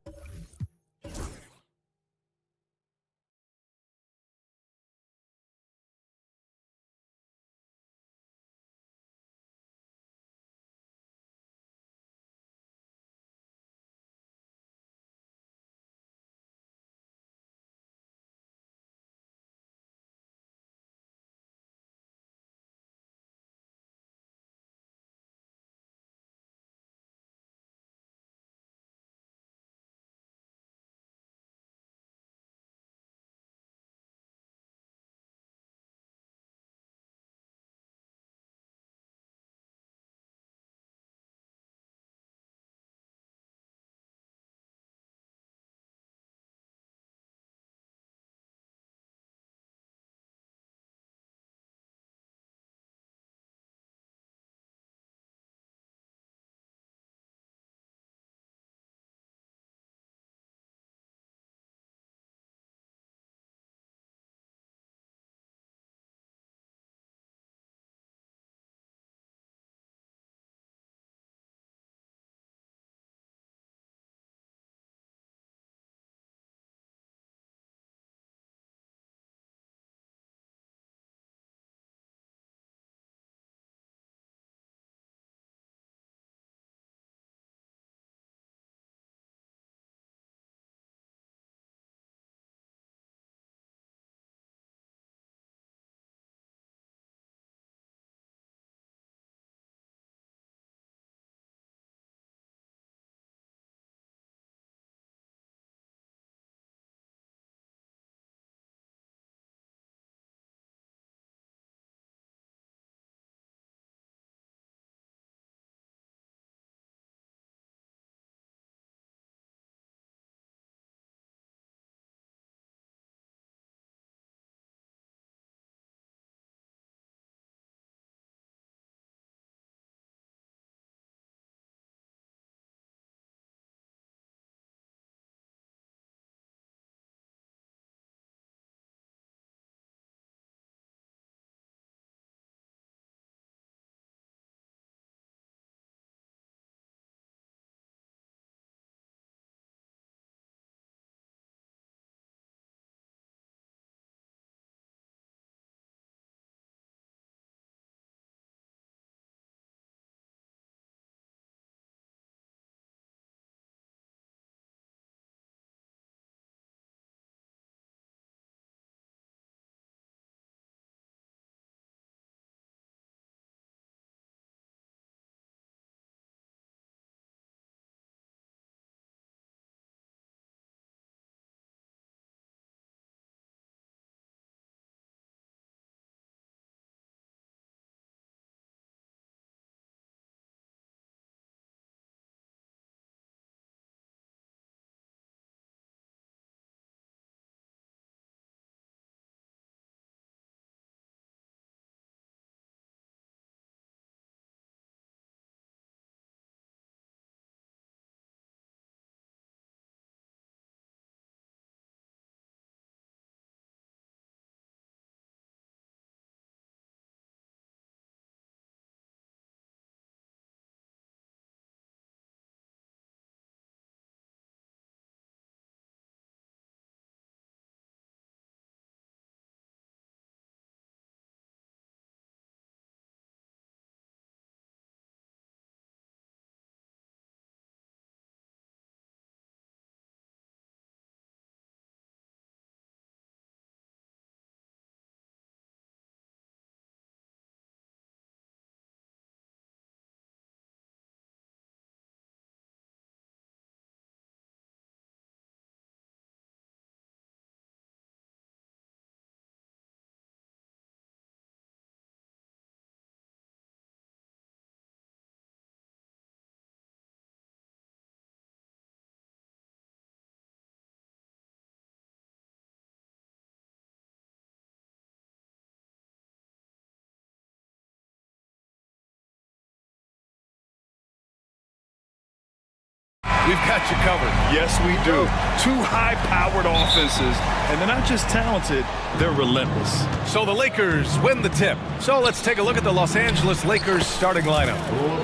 we've got you covered. Yes, we do. Two high-powered offenses, and they're not just talented, they're relentless. So the Lakers win the tip. So let's take a look at the Los Angeles Lakers starting lineup.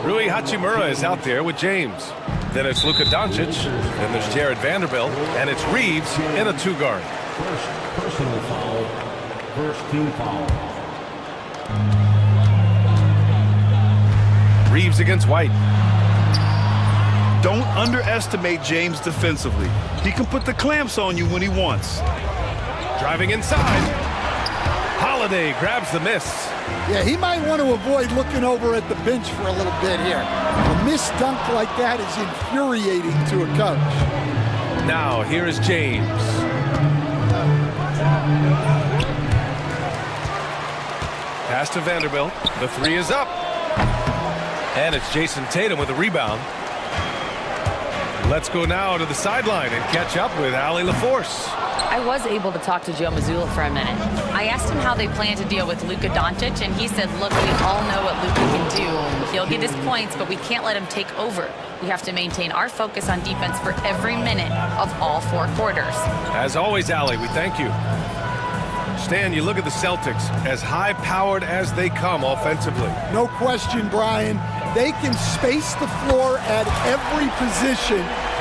Rui Hachimura is out there with James. Then it's Luka Doncic, then there's Jared Vanderbilt, and it's Reeves in a 2-guard. First personal foul. First team foul. Reeves against White. Don't underestimate James defensively. He can put the clamps on you when he wants. Driving inside. Holiday grabs the miss. Yeah, he might want to avoid looking over at the bench for a little bit here. A missed dunk like that is infuriating to a coach. Now, here is James. Pass to Vanderbilt. The 3 is up. And it's Jason Tatum with a rebound. Let's go now to the sideline and catch up with Allie LaForce. I was able to talk to Joe Mazzulla for a minute. I asked him how they plan to deal with Luka Doncic, and he said, look, we all know what Luka can do. He'll get his points, but we can't let him take over. We have to maintain our focus on defense for every minute of all 4 quarters. As always, Allie, we thank you. Stan, you look at the Celtics, as high-powered as they come offensively. No question, Brian. They can space the floor at every position,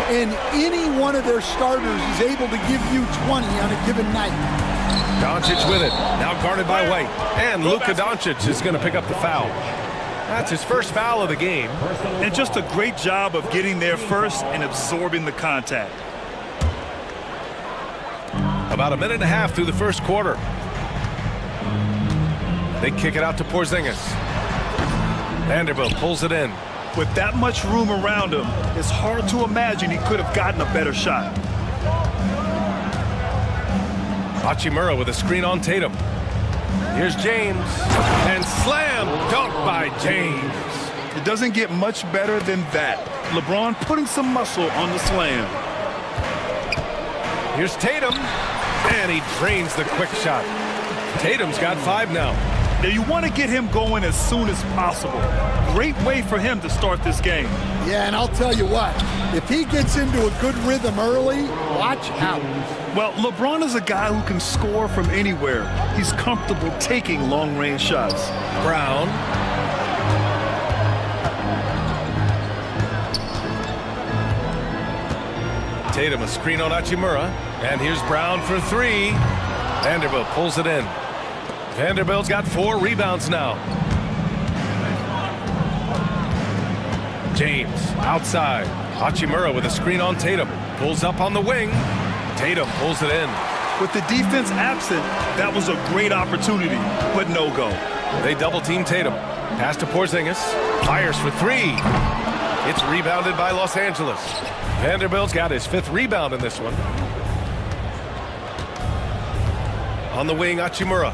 and any one of their starters is able to give you 20 on a given night. Doncic with it, now guarded by White. And Luka Doncic is going to pick up the foul. That's his first foul of the game. And just a great job of getting there first and absorbing the contact. About a minute and a half through the first quarter. They kick it out to Porzingis. Vanderbilt pulls it in. With that much room around him, it's hard to imagine he could have gotten a better shot. Hachimura with a screen on Tatum. Here's James. And slam dunk by James. It doesn't get much better than that. LeBron putting some muscle on the slam. Here's Tatum. And he drains the quick shot. Tatum's got 5 now. Now you want to get him going as soon as possible. Great way for him to start this game. Yeah, and I'll tell you what, if he gets into a good rhythm early, watch out. Well, LeBron is a guy who can score from anywhere. He's comfortable taking long-range shots. Brown. Tatum a screen on Hachimura. And here's Brown for 3. Vanderbilt pulls it in. Vanderbilt's got 4 rebounds now. James outside. Hachimura with a screen on Tatum. Pulls up on the wing. Tatum pulls it in. With the defense absent, that was a great opportunity, but no go. They double team Tatum. Pass to Porzingis. Fires for 3. It's rebounded by Los Angeles. Vanderbilt's got his 5th rebound in this one. On the wing, Hachimura.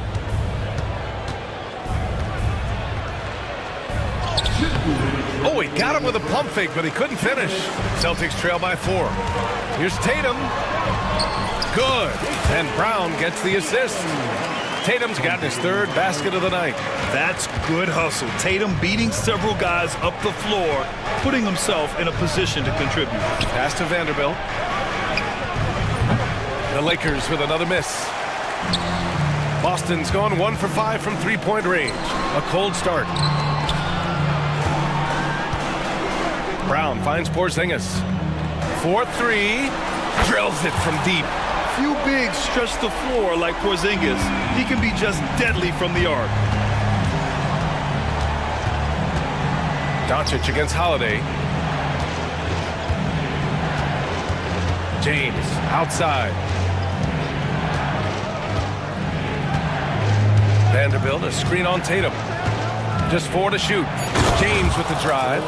Oh, he got him with a pump fake, but he couldn't finish. Celtics trail by 4. Here's Tatum. Good. And Brown gets the assist. Tatum's got his 3rd basket of the night. That's good hustle. Tatum beating several guys up the floor, putting himself in a position to contribute. Pass to Vanderbilt. The Lakers with another miss. Boston's gone 1 for 5 from 3-point range. A cold start. Brown finds Porzingis. 4-3. Drills it from deep. Few bigs stretch the floor like Porzingis. He can be just deadly from the arc. Doncic against Holiday. James outside. Vanderbilt a screen on Tatum. Just 4 to shoot. James with the drive.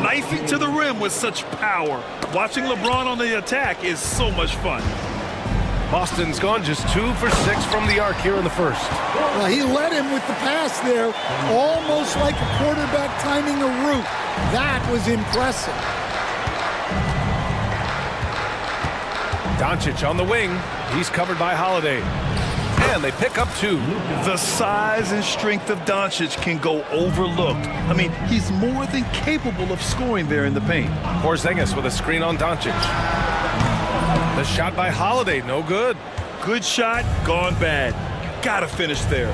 Knifing to the rim with such power. Watching LeBron on the attack is so much fun. Boston's gone just 2 for 6 from the arc here in the first. Well, he led him with the pass there, almost like a quarterback timing a route. That was impressive. Doncic on the wing. He's covered by Holiday. And they pick up 2. The size and strength of Doncic can go overlooked. I mean, he's more than capable of scoring there in the paint. Porzingis with a screen on Doncic. The shot by Holiday, no good. Good shot, gone bad. Gotta finish there.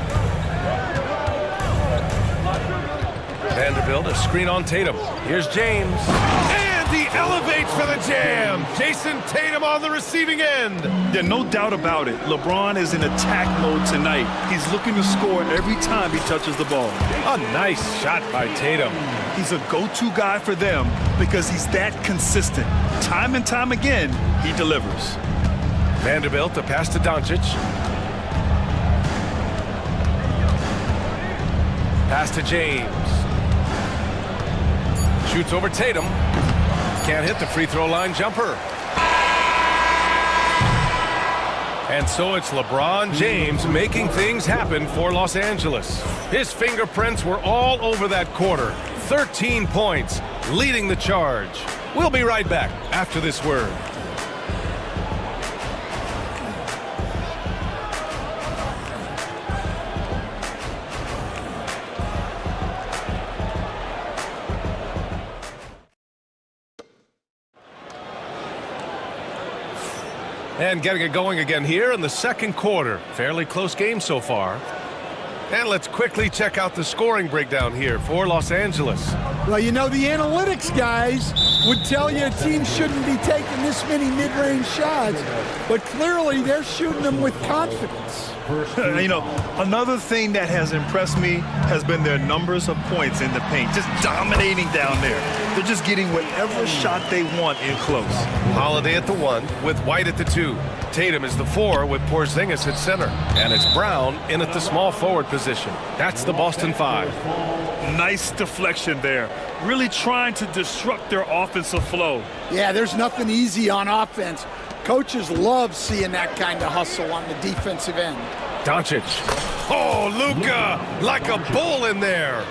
Vanderbilt, a screen on Tatum. Here's James. And he elevates for the jam. Jason Tatum on the receiving end. Yeah, no doubt about it. LeBron is in attack mode tonight. He's looking to score every time he touches the ball. A nice shot by Tatum. He's a go-to guy for them because he's that consistent. Time and time again, he delivers. Vanderbilt, a pass to Doncic. Pass to James. Shoots over Tatum. Can't hit the free throw line jumper. And so it's LeBron James making things happen for Los Angeles. His fingerprints were all over that quarter. 13 points, leading the charge. We'll be right back after this word. And getting it going again here in the second quarter. Fairly close game so far. And let's quickly check out the scoring breakdown here for Los Angeles. Well, you know, the analytics guys would tell you a team shouldn't be taking this many mid-range shots, but clearly they're shooting them with confidence. You know, another thing that has impressed me has been their numbers of points in the paint, just dominating down there. They're just getting whatever shot they want in close. Holiday at the 1 with White at the 2. Tatum is the 4 with Porzingis at center. And it's Brown in at the small forward position. That's the Boston 5. Nice deflection there. Really trying to disrupt their offensive flow. Yeah, there's nothing easy on offense. Coaches love seeing that kind of hustle on the defensive end. Doncic. Oh, Luka, like a bull in there.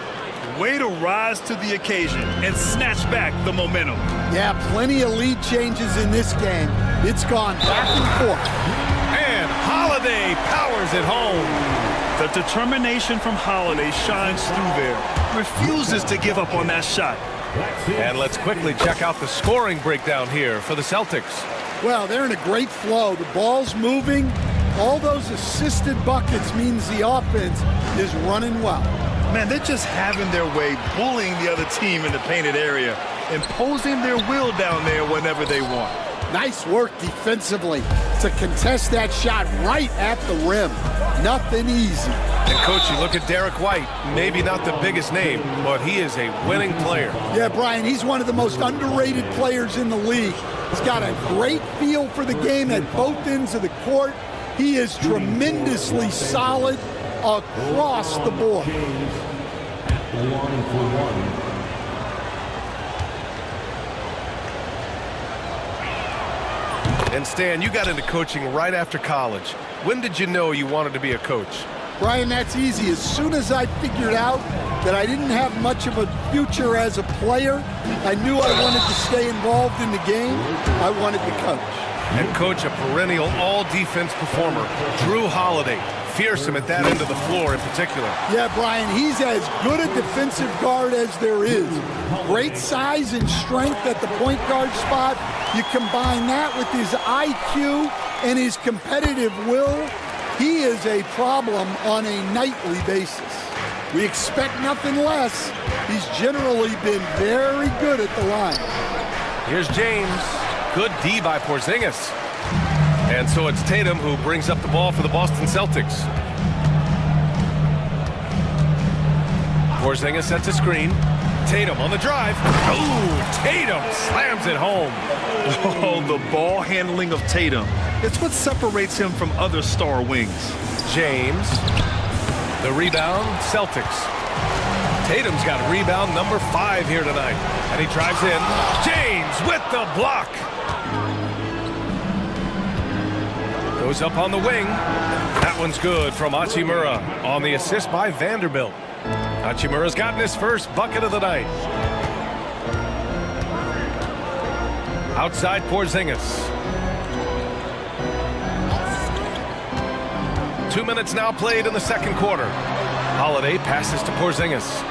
Way to rise to the occasion and snatch back the momentum. Yeah, plenty of lead changes in this game. It's gone back and forth. And Holiday powers it home. The determination from Holiday shines through there. Refuses to give up on that shot. And let's quickly check out the scoring breakdown here for the Celtics. Well, they're in a great flow. The ball's moving. All those assisted buckets means the offense is running well. Man, they're just having their way, bullying the other team in the painted area, imposing their will down there whenever they want. Nice work defensively to contest that shot right at the rim. Nothing easy. And, Coach, you look at Derek White, maybe not the biggest name, but he is a winning player. Yeah, Brian, he's one of the most underrated players in the league. He's got a great feel for the game at both ends of the court. He is tremendously solid across the board. And Stan, you got into coaching right after college. When did you know you wanted to be a coach? Brian, that's easy. As soon as I figured out that I didn't have much of a future as a player, I knew I wanted to stay involved in the game. I wanted to coach. And coach, a perennial all-defense performer, Drew Holiday. Fearsome at that end of the floor in particular. Yeah, Brian, he's as good a defensive guard as there is. Great size and strength at the point guard spot. You combine that with his IQ and his competitive will, he is a problem on a nightly basis. We expect nothing less. He's generally been very good at the line. Here's James. Good D by Porzingis. And so it's Tatum who brings up the ball for the Boston Celtics. Porzingis sets a screen. Tatum on the drive. Oh, Tatum slams it home. Oh, the ball handling of Tatum. It's what separates him from other star wings. James. The rebound, Celtics. Tatum's got rebound number 5 here tonight. And he drives in. James with the block. Goes up on the wing. That one's good from Hachimura on the assist by Vanderbilt. Hachimura's gotten his first bucket of the night. Outside Porzingis. 2 minutes now played in the second quarter. Holiday passes to Porzingis.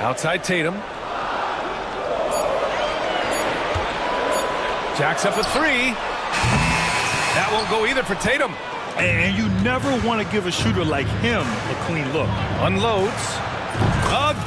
Outside Tatum. Jacks up a three. That won't go either for Tatum. And you never want to give a shooter like him a clean look. Unloads.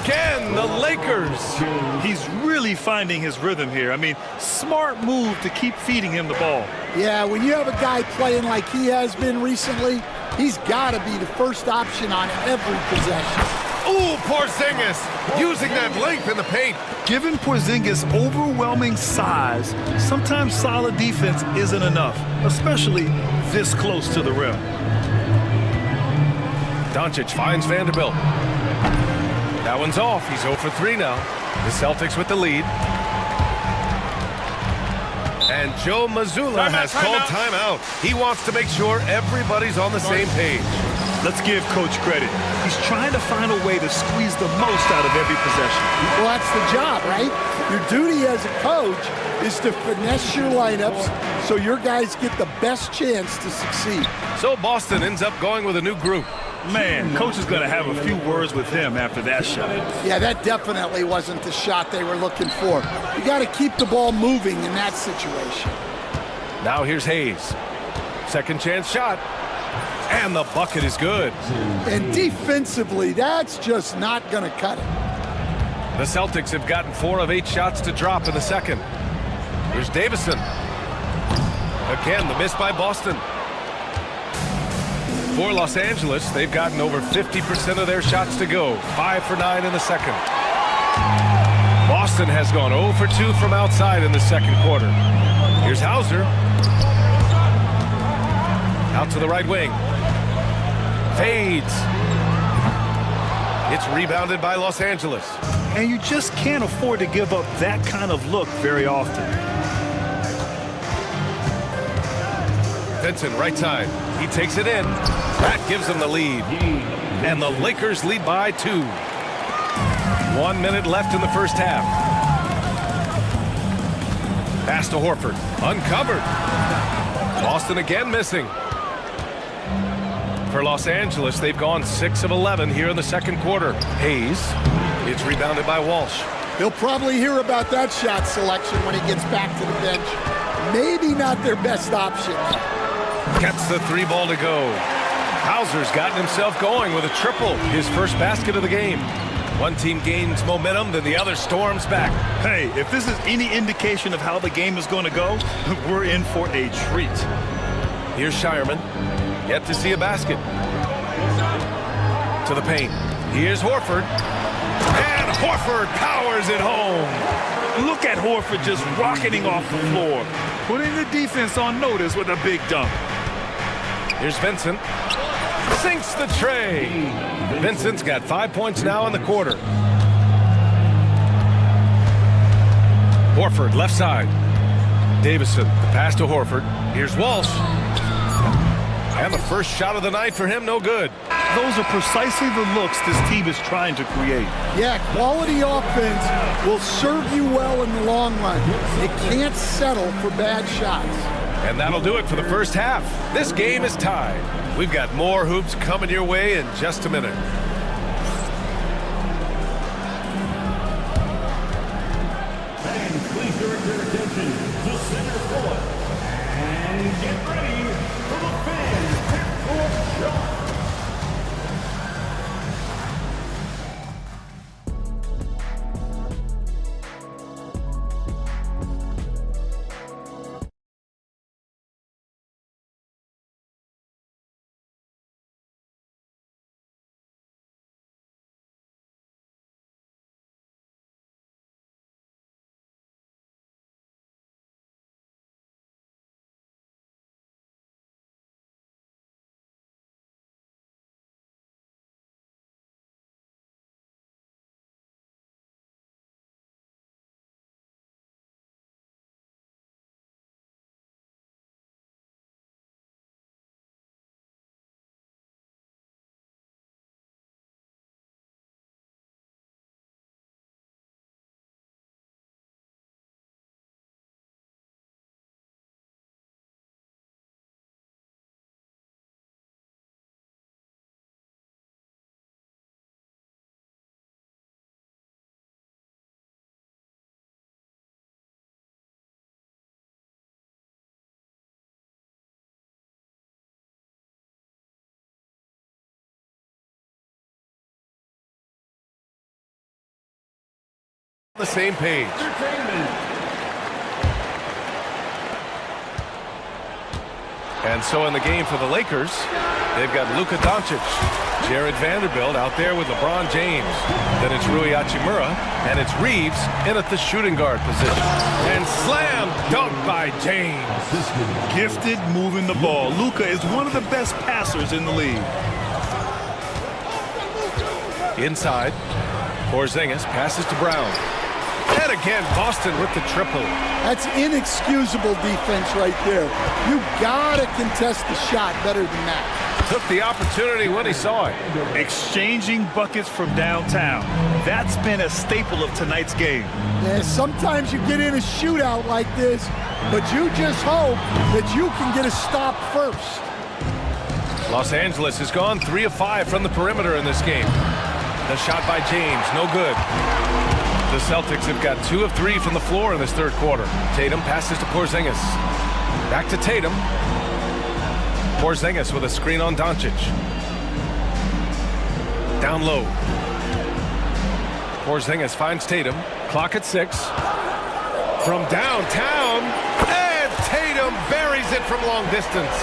Again, the Lakers. He's really finding his rhythm here. I mean, smart move to keep feeding him the ball. Yeah, when you have a guy playing like he has been recently, he's got to be the first option on every possession. Ooh, Porzingis using that length in the paint. Given Porzingis' overwhelming size, sometimes solid defense isn't enough, especially this close to the rim. Doncic finds Vanderbilt. That one's off. He's 0 for 3 now. The Celtics with the lead. And Joe Mazzulla has called timeout. He wants to make sure everybody's on the same page. Let's give Coach credit. He's trying to find a way to squeeze the most out of every possession. Well, that's the job, right? Your duty as a coach is to finesse your lineups so your guys get the best chance to succeed. So Boston ends up going with a new group. Man, coach is going to have a few words with him after that shot. Yeah, that definitely wasn't the shot they were looking for. You got to keep the ball moving in that situation. Now here's Hayes. Second chance shot. And the bucket is good. And defensively, that's just not going to cut it. The Celtics have gotten 4 of 8 shots to drop in the second. Here's Davison. Again, the miss by Boston. For Los Angeles, they've gotten over 50% of their shots to go. 5 for 9 in the second. Boston has gone 0 for 2 from outside in the second quarter. Here's Hauser. Out to the right wing. Fades. It's rebounded by Los Angeles. And you just can't afford to give up that kind of look very often. Vincent, right side. He takes it in. That gives them the lead. And the Lakers lead by 2. 1 minute left in the first half. Pass to Horford. Uncovered. Boston again missing. For Los Angeles, they've gone 6 of 11 here in the second quarter. Hayes. It's rebounded by Walsh. He'll probably hear about that shot selection when he gets back to the bench. Maybe not their best option. Gets the 3 ball to go. Hauser's gotten himself going with a triple. His first basket of the game. One team gains momentum, then the other storms back. Hey, if this is any indication of how the game is going to go, we're in for a treat. Here's Shireman. Yet to see a basket. To the paint. Here's Horford. And Horford powers it home. Look at Horford just rocketing off the floor, putting the defense on notice with a big dunk. Here's Vincent. Sinks the tray. Vincent's got 5 points now in the quarter. Horford, left side. Davison, the pass to Horford. Here's Walsh. And the first shot of the night for him, no good. Those are precisely the looks this team is trying to create. Yeah, quality offense will serve you well in the long run. You can't settle for bad shots. And that'll do it for the first half. This game is tied. We've got more hoops coming your way in just a minute. Fans, please direct your attention to center court and get ready for the fans half-court shot. The same page. And so in the game for the Lakers, they've got Luka Doncic, Jared Vanderbilt out there with LeBron James. Then it's Rui Hachimura, and it's Reeves in at the shooting guard position. And slam dunk by James. Gifted moving the ball. Luka is one of the best passers in the league. Inside, Porzingis passes to Brown. And again, Boston with the triple. That's inexcusable defense right there. You gotta contest the shot better than that. Took the opportunity when he saw it. Exchanging buckets from downtown. That's been a staple of tonight's game. Yeah, sometimes you get in a shootout like this, but you just hope that you can get a stop first. Los Angeles has gone 3 of 5 from the perimeter in this game. The shot by James, no good. The Celtics have got 2 of 3 from the floor in this third quarter. Tatum passes to Porzingis. Back to Tatum. Porzingis with a screen on Doncic. Down low. Porzingis finds Tatum. Clock at 6. From downtown. And Tatum buries it from long distance.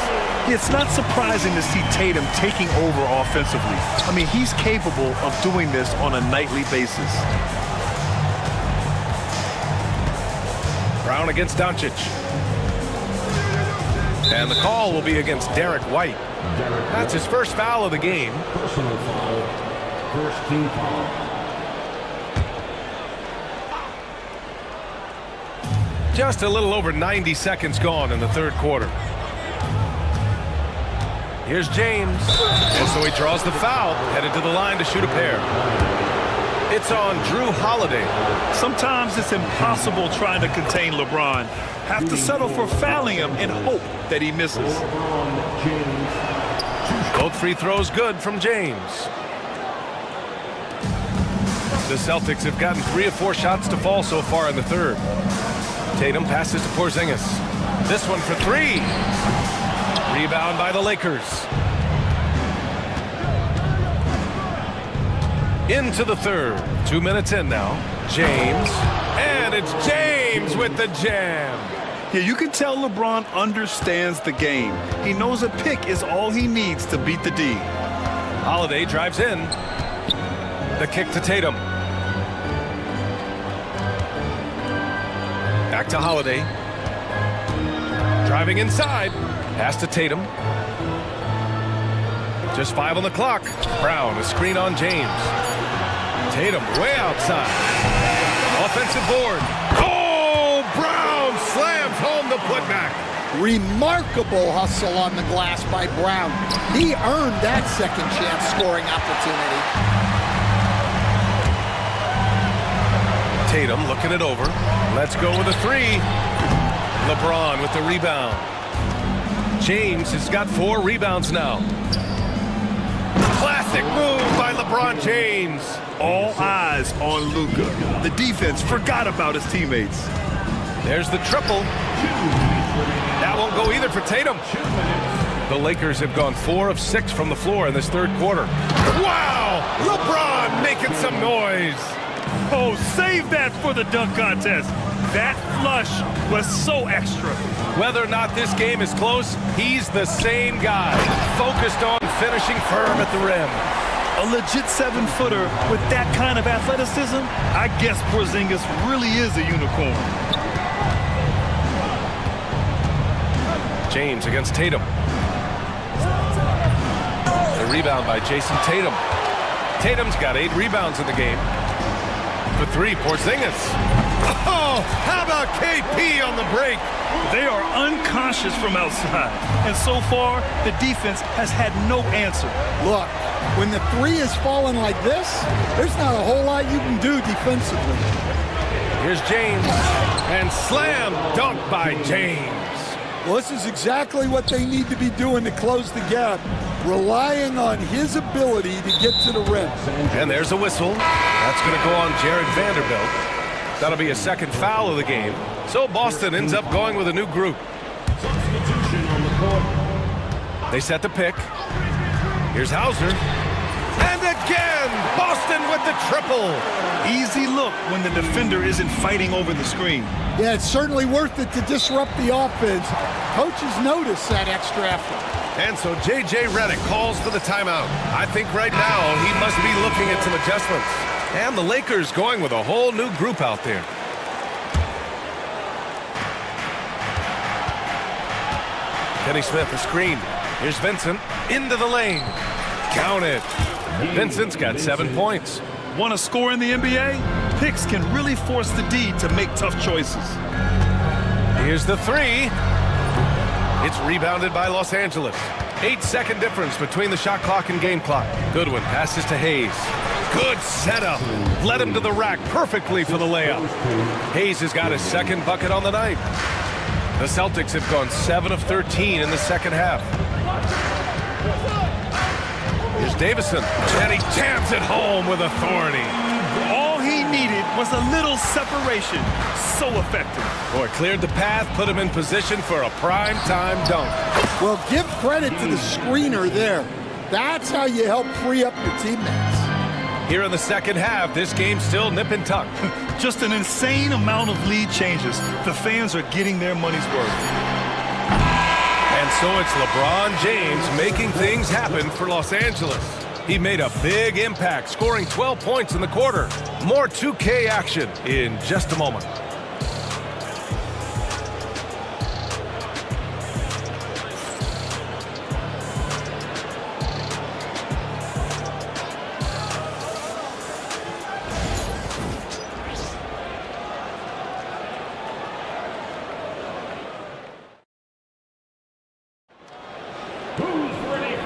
It's not surprising to see Tatum taking over offensively. I mean, he's capable of doing this on a nightly basis. Brown against Doncic. And the call will be against Derek White. That's his first foul of the game. Personal foul. First team foul. Just a little over 90 seconds gone in the third quarter. Here's James. And so he draws the foul, headed to the line to shoot a pair. It's on Drew Holiday. Sometimes it's impossible trying to contain LeBron. Have to settle for fouling him and hope that he misses. Both free throws good from James. The Celtics have gotten 3 of 4 shots to fall so far in the third. Tatum passes to Porzingis. This one for 3. Rebound by the Lakers. Into the third. 2 minutes in now. James. And it's James with the jam. Yeah, you can tell LeBron understands the game. He knows a pick is all he needs to beat the D. Holiday drives in. The kick to Tatum. Back to Holiday. Driving inside. Pass to Tatum. Just 5 on the clock. Brown, a screen on James. Tatum way outside. Offensive board. Oh, Brown slams home the putback. Remarkable hustle on the glass by Brown. He earned that second chance scoring opportunity. Tatum looking it over. Let's go with a 3. LeBron with the rebound. James has got 4 rebounds now. Classic move by LeBron James. All eyes on Luka. The defense forgot about his teammates. There's the triple. That won't go either for Tatum. The Lakers have gone 4 of 6 from the floor in this third quarter. Wow! LeBron making some noise. Oh, save that for the dunk contest. That flush was so extra. Whether or not this game is close, he's the same guy. Focused on finishing firm at the rim. A legit 7-footer with that kind of athleticism, I guess Porzingis really is a unicorn. James against Tatum. The rebound by Jason Tatum. Tatum's got 8 rebounds in the game. For 3, Porzingis. Oh, how about KP on the break? They are unconscious from outside. And so far, the defense has had no answer. Look, when the 3 is falling like this, there's not a whole lot you can do defensively. Here's James. And slam dunk by James. Well, this is exactly what they need to be doing to close the gap, relying on his ability to get to the rim. And there's a whistle. That's going to go on Jared Vanderbilt. That'll be a second foul of the game. So Boston ends up going with a new group. They set the pick. Here's Hauser. And again, Boston Boston with the triple. Easy look when the defender isn't fighting over the screen. Yeah, it's certainly worth it to disrupt the offense. Coaches notice that extra effort. And so J.J. Redick calls for the timeout. I think right now he must be looking at some adjustments. And the Lakers going with a whole new group out there. Kenny Smith, a screen. Here's Vincent into the lane. Count it. Vincent's got 7 points. Want to score in the NBA? Picks can really force the D to make tough choices. Here's the three. It's rebounded by Los Angeles. 8-second difference between the shot clock and game clock. Goodwin passes to Hayes. Good setup. Led him to the rack perfectly for the layup. Hayes has got his second bucket on the night. The Celtics have gone 7 of 13 in the second half. Here's Davison, and he jams it home with authority. All he needed was a little separation. So effective. Boy, cleared the path, put him in position for a prime-time dunk. Well, give credit to the screener there. That's how you help free up your teammates. Here in the second half, this game's still nip and tuck. Just an insane amount of lead changes. The fans are getting their money's worth. And so it's LeBron James making things happen for Los Angeles. He made a big impact, scoring 12 points in the quarter. More 2K action in just a moment.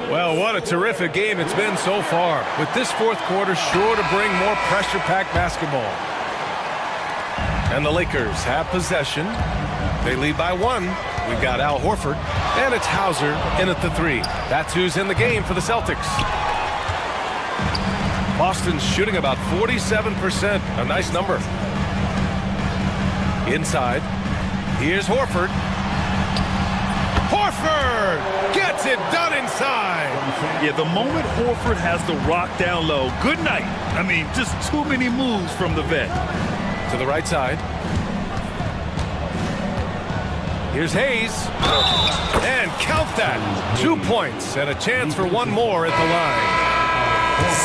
Well, what a terrific game it's been so far, with this fourth quarter sure to bring more pressure-packed basketball. And the Lakers have possession. They lead by 1. We've got Al Horford, and it's Hauser in at the 3. That's who's in the game for the Celtics. Boston's shooting about 47%, a nice number. Inside, here's Horford. Horford gets it done inside. Yeah, the moment Horford has the rock down low, good night. I mean, just too many moves from the vet. To the right side. Here's Hayes. And count that. 2 points and a chance for one more at the line.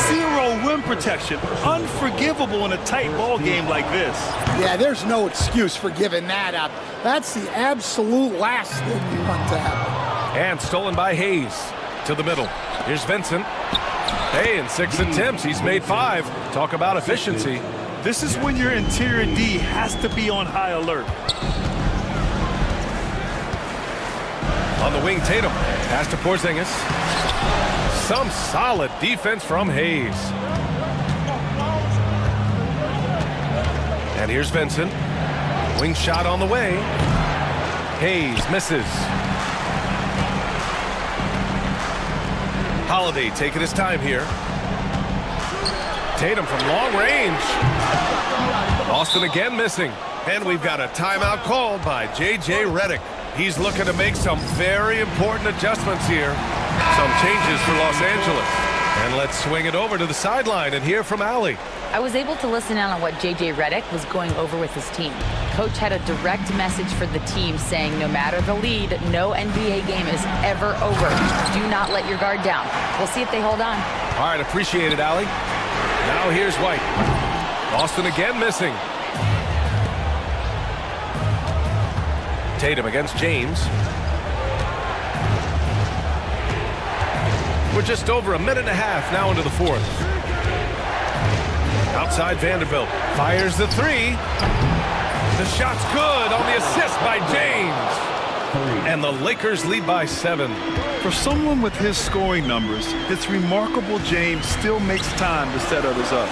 0 rim protection. Unforgivable in a tight ball game like this. Yeah, there's no excuse for giving that up. That's the absolute last thing you want to happen. And stolen by Hayes. To the middle. Here's Vincent. Hey, in 6 attempts, he's made 5. Talk about efficiency. This is when your interior D has to be on high alert. On the wing, Tatum. Pass to Porzingis. Some solid defense from Hayes. And here's Vincent. Wing shot on the way. Hayes misses. Holiday taking his time here. Tatum from long range. Boston again missing. And we've got a timeout called by J.J. Redick. He's looking to make some very important adjustments here. Some changes for Los Angeles. And let's swing it over to the sideline and hear from Allie. I was able to listen in on what J.J. Redick was going over with his team. Coach had a direct message for the team saying no matter the lead, no NBA game is ever over. Do not let your guard down. We'll see if they hold on. All right, appreciate it, Allie. Now here's White. Boston again missing. Tatum against James. We're just over a minute and a half now into the fourth. Outside Vanderbilt. Fires the 3. The shot's good on the assist by James. And the Lakers lead by 7. For someone with his scoring numbers, it's remarkable James still makes time to set others up.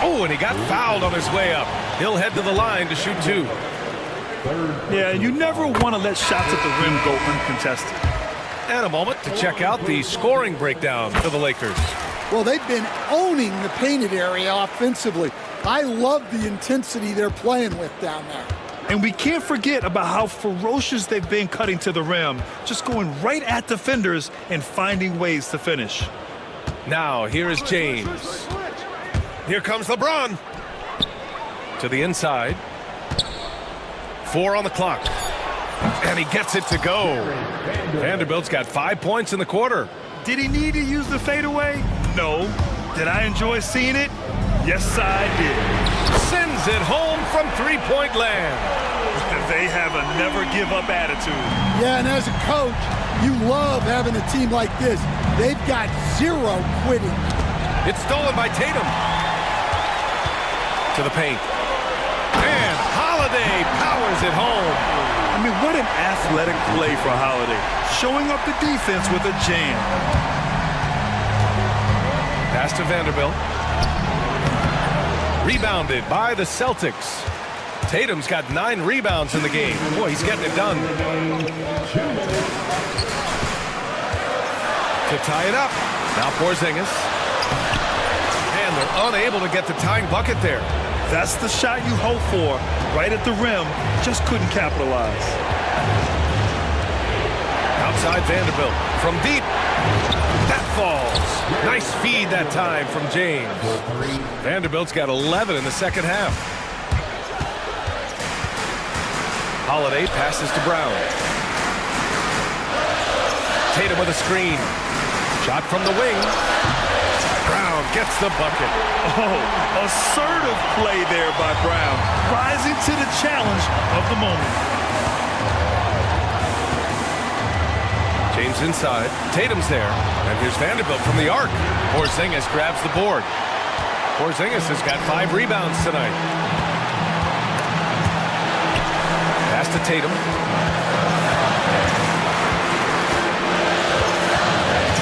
Oh, and he got fouled on his way up. He'll head to the line to shoot 2. Yeah, you never want to let shots at the rim go uncontested. And a moment to check out the scoring breakdown for the Lakers. Well, they've been owning the painted area offensively. I love the intensity they're playing with down there. And we can't forget about how ferocious they've been cutting to the rim, just going right at defenders and finding ways to finish. Now, here is James. Here comes LeBron. To the inside. 4 on the clock. And he gets it to go. Vanderbilt's got 5 points in the quarter. Did he need to use the fadeaway? No. Did I enjoy seeing it? Yes, I did. Sends it home from three-point land. They have a never-give-up attitude. Yeah, and as a coach, you love having a team like this. They've got zero quitting. It's stolen by Tatum. To the paint. And Holiday powers it home. I mean, what an athletic play for Holiday. Showing up the defense with a jam. Pass to Vanderbilt. Rebounded by the Celtics. Tatum's got 9 rebounds in the game. Boy, he's getting it done. To tie it up. Now Porzingis. And they're unable to get the tying bucket there. That's the shot you hope for. Right at the rim. Just couldn't capitalize. Outside Vanderbilt. From deep. That falls. Nice feed that time from James. Vanderbilt's got 11 in the second half. Holiday passes to Brown. Tatum with a screen. Shot from the wing. Brown gets the bucket. Oh, assertive play there by Brown. Rising to the challenge of the moment. James inside. Tatum's there. And here's Vanderbilt from the arc. Porzingis grabs the board. Porzingis has got 5 rebounds tonight. Pass to Tatum.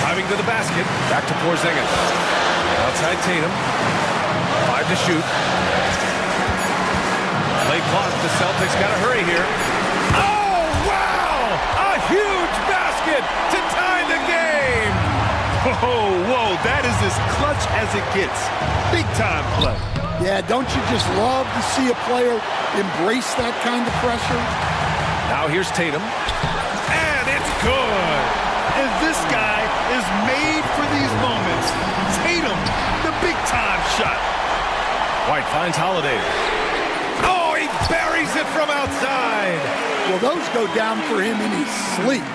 Driving to the basket. Back to Porzingis. Outside Tatum. 5 to shoot. Play clock. The Celtics got to hurry here. Oh, wow! A huge basket to tie the game! Whoa, that is as clutch as it gets. Big time play. Yeah, don't you just love to see a player embrace that kind of pressure? Now here's Tatum. And it's good! And this guy is made for these moments. Tatum, the big time shot. White finds Holiday. Oh, he buries it from outside! Well, those go down for him in his sleep.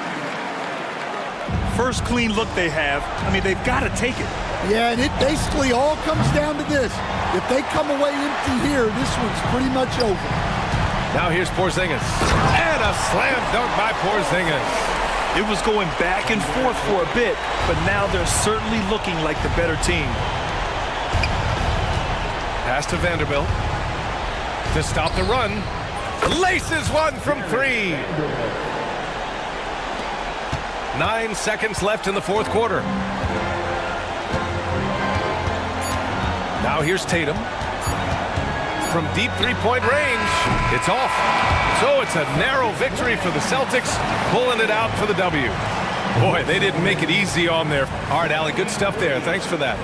First clean look they have. I mean, they've got to take it. Yeah, and it basically all comes down to this. If they come away empty here, this one's pretty much over. Now here's Porzingis. And a slam dunk by Porzingis. It was going back and forth for a bit, but now they're certainly looking like the better team. Pass to Vanderbilt. To stop the run. Laces one from 3. 9 seconds left in the fourth quarter. Now here's Tatum. From deep three-point range, it's off. So it's a narrow victory for the Celtics, pulling it out for the W. Boy, they didn't make it easy on there. All right, Allie, good stuff there. Thanks for that.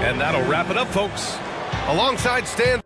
And that'll wrap it up, folks. Alongside Stan